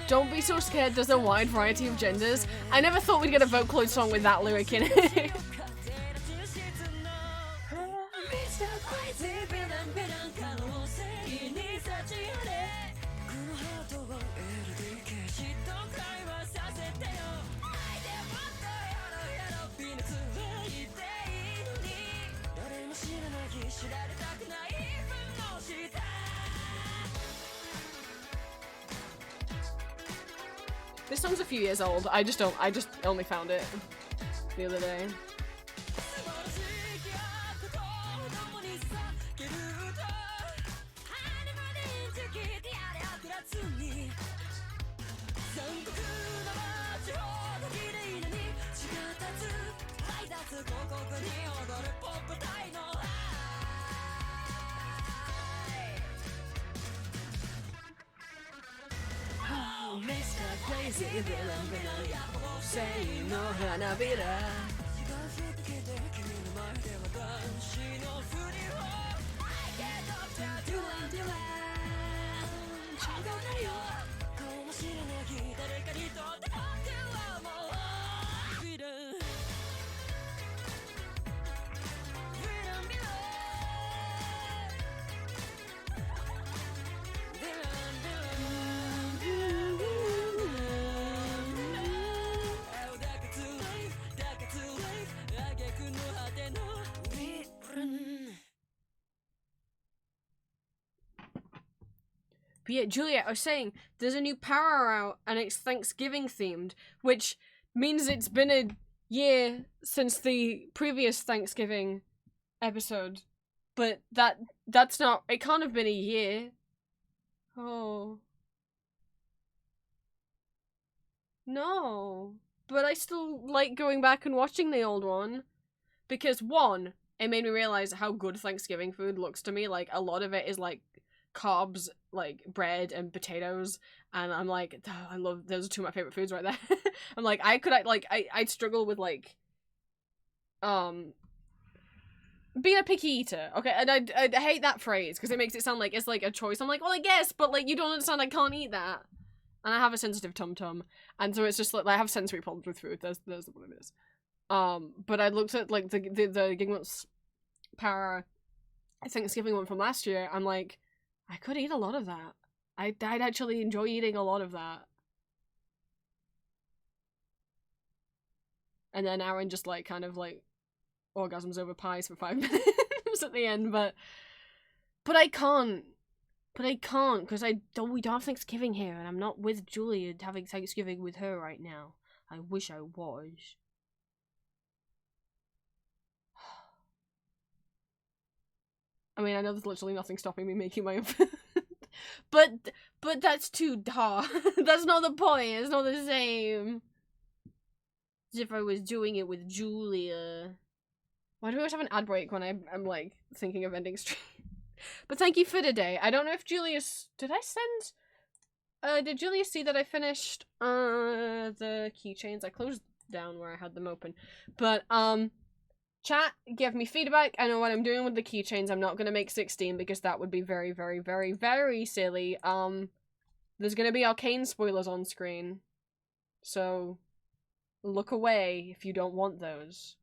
Don't be so scared, there's a wide variety of genders. I never thought we'd get a Vocaloid song with that lyric in it. This song's a few years old. I just only found it the other day. But yeah, Juliet, I was saying, there's a new Power out, and it's Thanksgiving themed, which means it's been a year since the previous Thanksgiving episode. But that's not, it can't have been a year. Oh. No. But I still like going back and watching the old one. Because one, it made me realize how good Thanksgiving food looks to me. Like, a lot of it is like carbs, like bread and potatoes, and I'm like, oh, I love, those are two of my favorite foods right there. I'm like, I'd struggle with like being a picky eater, okay, and I hate that phrase because it makes it sound like it's like a choice. I'm like, well, I guess, but like you don't understand, I can't eat that, and I have a sensitive tum-tum, and so it's just like I have sensory problems with food. There's what it is. But I looked at like the Gigmont's Power Thanksgiving one from last year. I'm like, I could eat a lot of that. I'd actually enjoy eating a lot of that. And then Aaron just like kind of like orgasms over pies for 5 minutes at the end, but I can't. But I can't because we don't have Thanksgiving here, and I'm not with Julia having Thanksgiving with her right now. I wish I was. I mean, I know there's literally nothing stopping me making my own food. but that's too hard. That's not the point. It's not the same. As if I was doing it with Julia. Why do we always have an ad break when I'm like thinking of ending stream? But thank you for today. I don't know if Julius... Did Julius see that I finished the keychains? I closed down where I had them open. But, chat, give me feedback. I know what I'm doing with the keychains. I'm not going to make 16 because that would be very, very, very, very silly. There's going to be Arcane spoilers on screen. So, look away if you don't want those.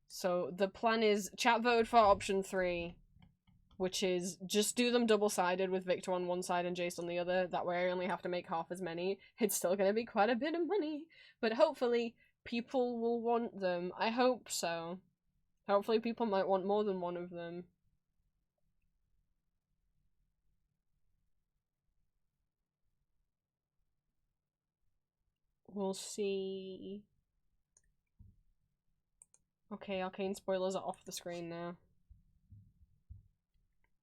So, the plan is, chat voted for option 3. which is just do them double-sided with Victor on one side and Jace on the other. That way I only have to make half as many. It's still gonna be quite a bit of money, but hopefully people will want them. I hope so. Hopefully people might want more than one of them. We'll see. Okay, arcane spoilers are off the screen now.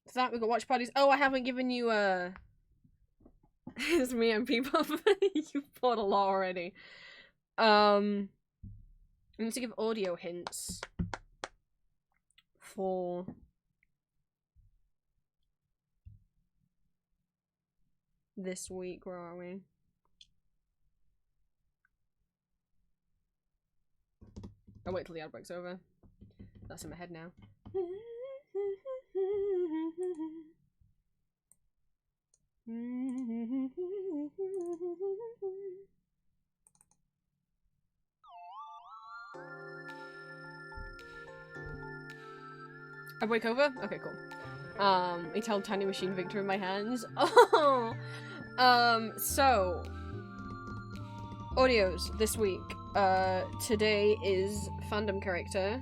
For that, we got watch parties. Oh, I haven't given you it's me and people. You've bought a lot already. I need to give audio hints for this week. Where are we? I'll wait till the ad break's over. That's in my head now. I break over? Okay, cool. I tell Tiny Machine Victor in my hands. Oh! So audios this week. Today is fandom character.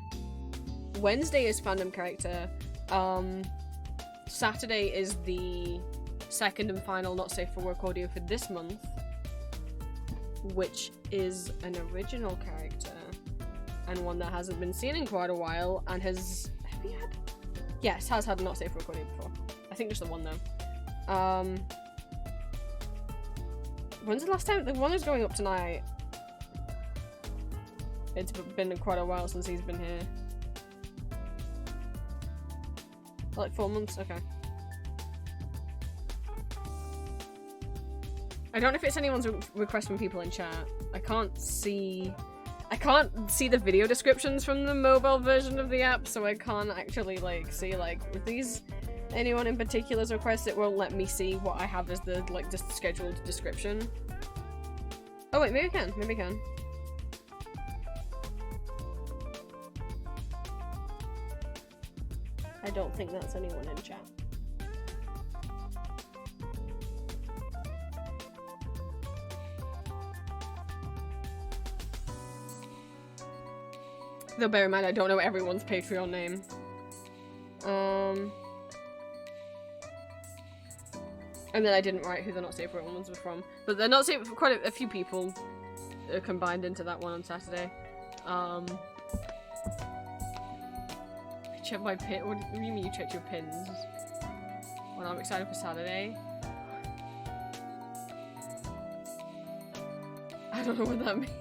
Wednesday is fandom character. Saturday is the second and final not safe for work audio for this month, which is an original character and one that hasn't been seen in quite a while and has you had? Yes, has had a not safe for work audio before. I think just the one though. When's the last time? The one is going up tonight. It's been quite a while since he's been here. Like 4 months? Okay. I don't know if it's anyone's request from people in chat. I can't see the video descriptions from the mobile version of the app, so I can't actually like see like if these anyone in particular's request. It won't let me see what I have as the like just scheduled description. Oh wait, maybe I can. Maybe I can. I don't think that's anyone in chat. Though bear in mind, I don't know everyone's Patreon name. And then I didn't write who the Not Safe for Work ones were from. But they're not safe for quite a few people combined into that one on Saturday. Check my pin. What do you mean you checked your pins? Well, I'm excited for Saturday. I don't know what that means.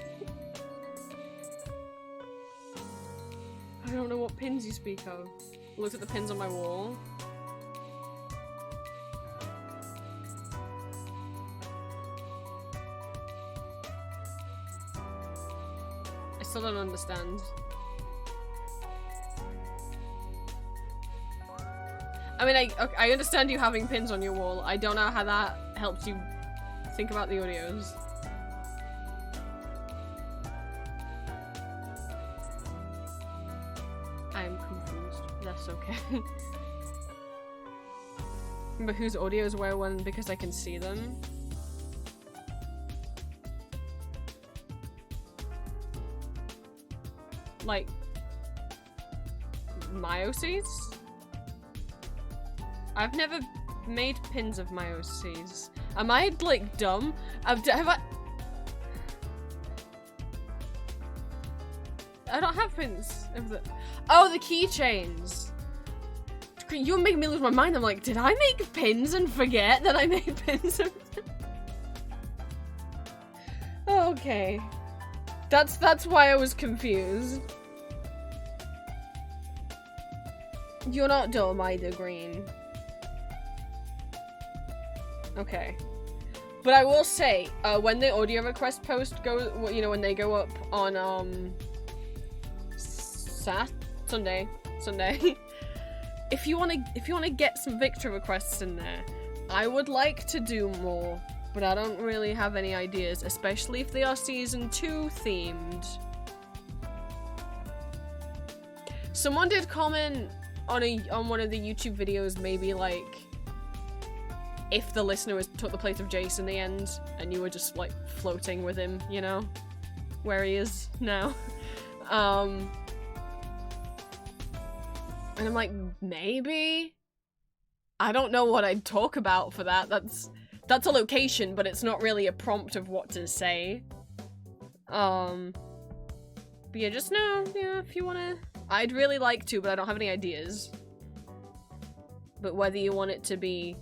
I don't know what pins you speak of. Look at the pins on my wall. I still don't understand. I mean, I understand you having pins on your wall. I don't know how that helps you think about the audios. I'm confused. That's okay. Remember whose audios were when because I can see them? Like my OCs? I've never made pins of my OCs. Am I like dumb? Have I? I don't have pins of the. Oh, the keychains. You're making me lose my mind. I'm like, did I make pins and forget that I made pins of them? Okay. That's why I was confused. You're not dumb either, Green. Okay. But I will say, when the audio request post goes, you know, when they go up on, Sunday. if you wanna get some Victor requests in there, I would like to do more, but I don't really have any ideas, especially if they are season 2 themed. Someone did comment on one of the YouTube videos, maybe like if the listener took the place of Jace in the end, and you were just like floating with him, you know, where he is now. And I'm like, maybe? I don't know what I'd talk about for that. That's a location, but it's not really a prompt of what to say. But yeah, just know, yeah, if you wanna... I'd really like to, but I don't have any ideas. But whether you want it to be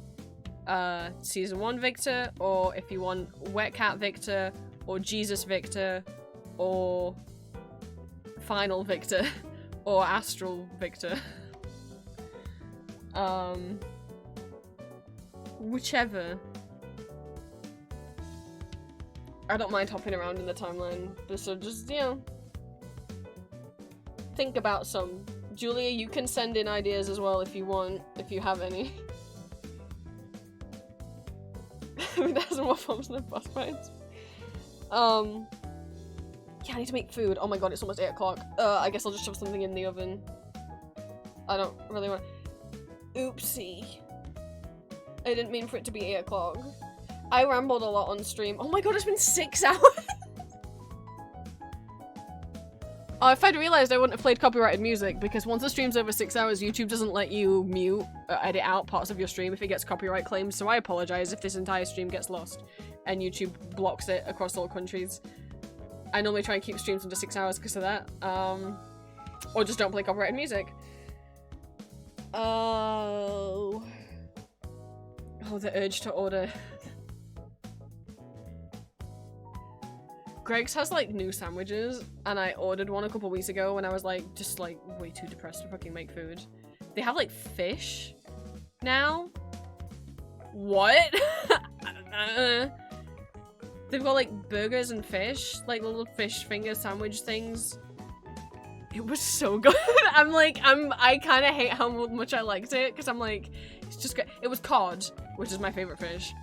Season 1 Victor, or if you want Wet Cat Victor, or Jesus Victor, or Final Victor, or Astral Victor. Whichever. I don't mind hopping around in the timeline, but so just, you know, think about some. Julia, you can send in ideas as well if you want, if you have any. I mean, there's more forms than boss fights. Yeah, I need to make food. Oh my god, it's almost 8 o'clock. I guess I'll just shove something in the oven. I don't really want... Oopsie. I didn't mean for it to be 8 o'clock. I rambled a lot on stream. Oh my god, it's been 6 hours! Oh, if I'd realized I wouldn't have played copyrighted music, because once the stream's over 6 hours, YouTube doesn't let you mute or edit out parts of your stream if it gets copyright claimed, so I apologize if this entire stream gets lost and YouTube blocks it across all countries. I normally try and keep streams under 6 hours because of that. Or just don't play copyrighted music. Oh, the urge to order. Greg's has like new sandwiches, and I ordered one a couple weeks ago when I was like just like way too depressed to fucking make food. They have like fish now. What? They've got like burgers and fish, like little fish finger sandwich things. It was so good. I kind of hate how much I liked it, because I'm like, it's just good. It was cod, which is my favorite fish.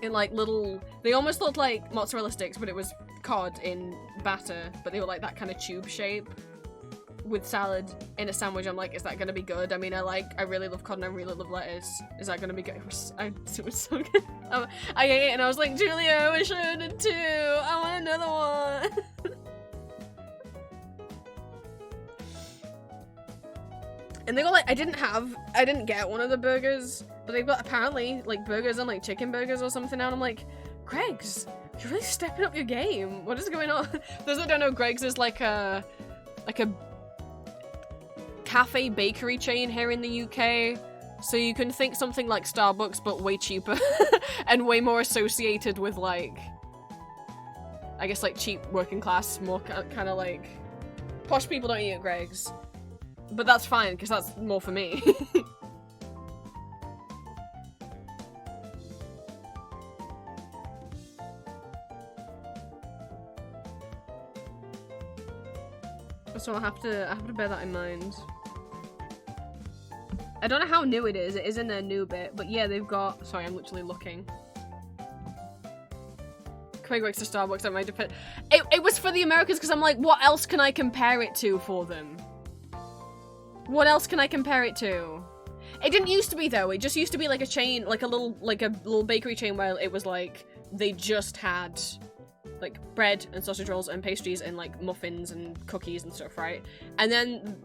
In like little, they almost looked like mozzarella sticks, but it was cod in batter, but they were like that kind of tube shape with salad in a sandwich. I'm like, is that gonna be good? I mean, I really love cod and I really love lettuce. Is that gonna be good? It was so good. I ate it and I was like, Julia, I wish I ordered 2. I want another one. And they got like, I didn't get one of the burgers, but they've got apparently like burgers and like chicken burgers or something now, and I'm like, Greg's, you're really stepping up your game. What is going on? Those that don't know, Greg's is like a cafe bakery chain here in the UK. So you can think something like Starbucks, but way cheaper and way more associated with like, I guess like cheap working class, more kind of like posh people don't eat at Greg's. But that's fine, because that's more for me. So I have to bear that in mind. I don't know how new it is. It is in their new bit, but yeah, they've got... Sorry, I'm literally looking. Craig works to Starbucks, at my defense. It was for the Americans, because I'm like, what else can I compare it to for them? What else can I compare it to? It didn't used to be though. It just used to be like a chain, like a little bakery chain where it was like they just had like bread and sausage rolls and pastries and like muffins and cookies and stuff, right? And then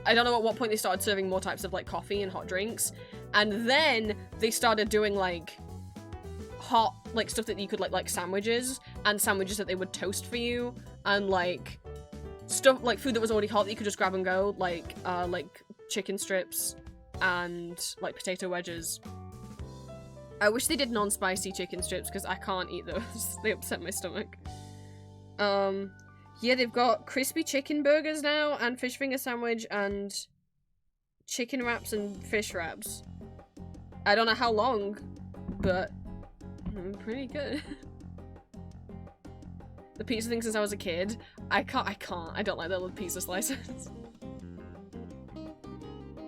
I don't know at what point they started serving more types of like coffee and hot drinks, and then they started doing like hot like stuff that you could like sandwiches and sandwiches that they would toast for you, and like stuff like food that was already hot that you could just grab and go, like chicken strips and like potato wedges. I wish they did non-spicy chicken strips because I can't eat those. They upset my stomach. Yeah, they've got crispy chicken burgers now, and fish finger sandwich, and chicken wraps and fish wraps. I don't know how long, but pretty good. The pizza thing since I was a kid. I don't like the little pizza slices.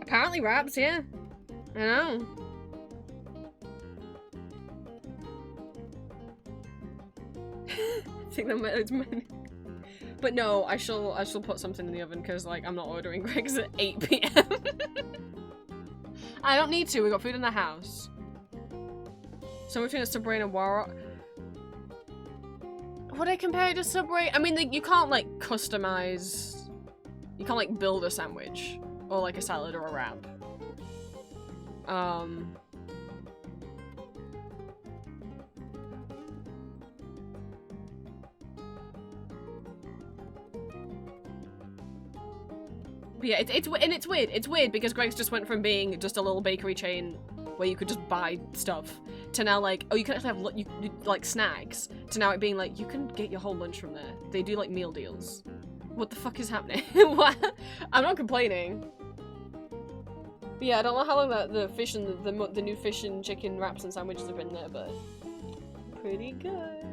Apparently wraps, yeah. I know. I think that might But no, I shall put something in the oven because like I'm not ordering Greg's at 8 p.m. I don't need to. We got food in the house. So between a Subway and a Wara. Would I compare it to Subway? I mean, you can't like customize. You can't like build a sandwich or like a salad or a wrap. But yeah, it's weird. It's weird because Greg's just went from being just a little bakery chain where you could just buy stuff to now like, oh, you can actually have like snacks, to now it being like you can get your whole lunch from there. They do like meal deals. What the fuck is happening? What? I'm not complaining. But yeah, I don't know how long the fish and the new fish and chicken wraps and sandwiches have been there, but pretty good.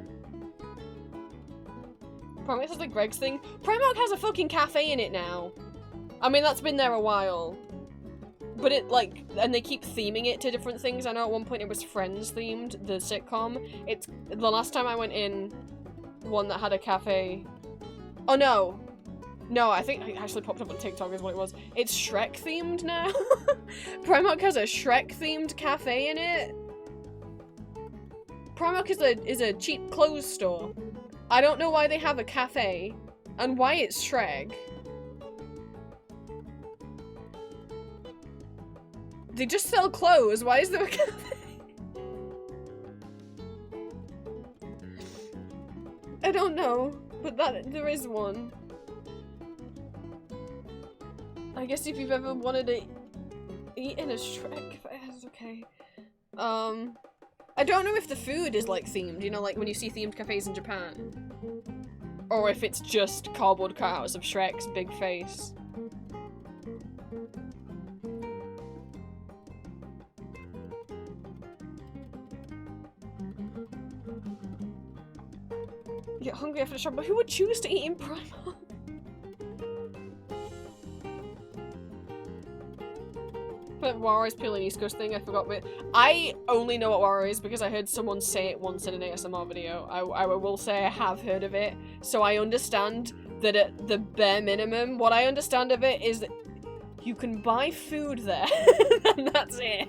Primark has like Greg's thing. Primark has a fucking cafe in it now. I mean, that's been there a while. But it, like, and they keep theming it to different things. I know at one point it was Friends themed, the sitcom. It's, the last time I went in, one that had a cafe. Oh no. No, I think it actually popped up on TikTok is what it was. It's Shrek themed now. Primark has a Shrek themed cafe in it. Primark is a cheap clothes store. I don't know why they have a cafe, and why it's Shrek. They just sell clothes. Why is there a cafe? I don't know, but there is one. I guess if you've ever wanted to eat in a Shrek, that's okay. I don't know if the food is like themed, you know, like when you see themed cafes in Japan. Or if it's just cardboard cutouts of Shrek's big face. Get hungry after the shop, but who would choose to eat in Primark? But Wara is purely an East Coast thing, I forgot, but I only know what Wara is because I heard someone say it once in an ASMR video. I will say I have heard of it, so I understand that at the bare minimum, what I understand of it is that you can buy food there, and that's it.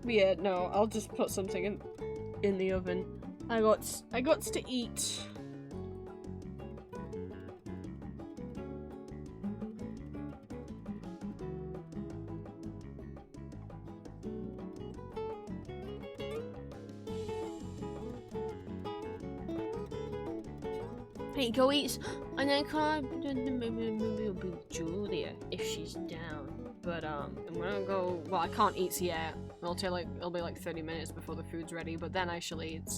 Yeah, no, I'll just put something in the oven. I got to eat. Hey, go eat, and then maybe it'll be Julia if she's down. But I'm gonna go. Well, I can't eat yet. It'll be like 30 minutes before the food's ready. But then I shall eat.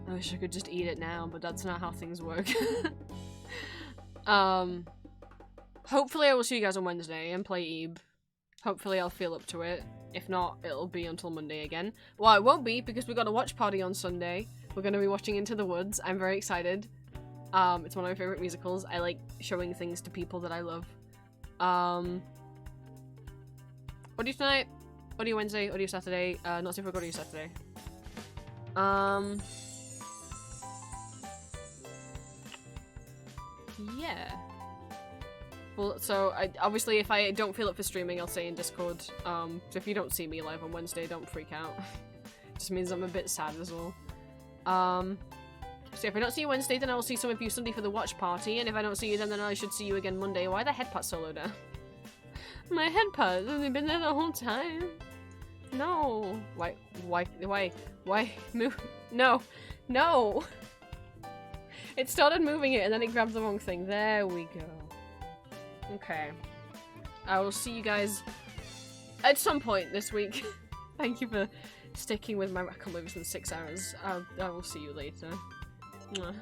I wish I could just eat it now, but that's not how things work. Hopefully I will see you guys on Wednesday and play Eve. Hopefully I'll feel up to it. If not, it'll be until Monday again. Well, it won't be because we got a watch party on Sunday. We're gonna be watching Into the Woods. I'm very excited. It's one of my favorite musicals. I like showing things to people that I love. What do you tonight? What do you Wednesday? What do you Saturday? Not super. What do you Saturday? Yeah. Well, so obviously if I don't feel up for streaming, I'll say in Discord. So if you don't see me live on Wednesday, don't freak out. Just means I'm a bit sad as well. So if I don't see you Wednesday, then I will see some of you Sunday for the watch party, and if I don't see you then I should see you again Monday. Why the head part so low down? My head part has only been there the whole time. No. Why move? No. No. It started moving it and then it grabbed the wrong thing. There we go. Okay. I will see you guys at some point this week. Thank you for sticking with my... I can't believe it's been 6 hours. I will see you later. Mwah.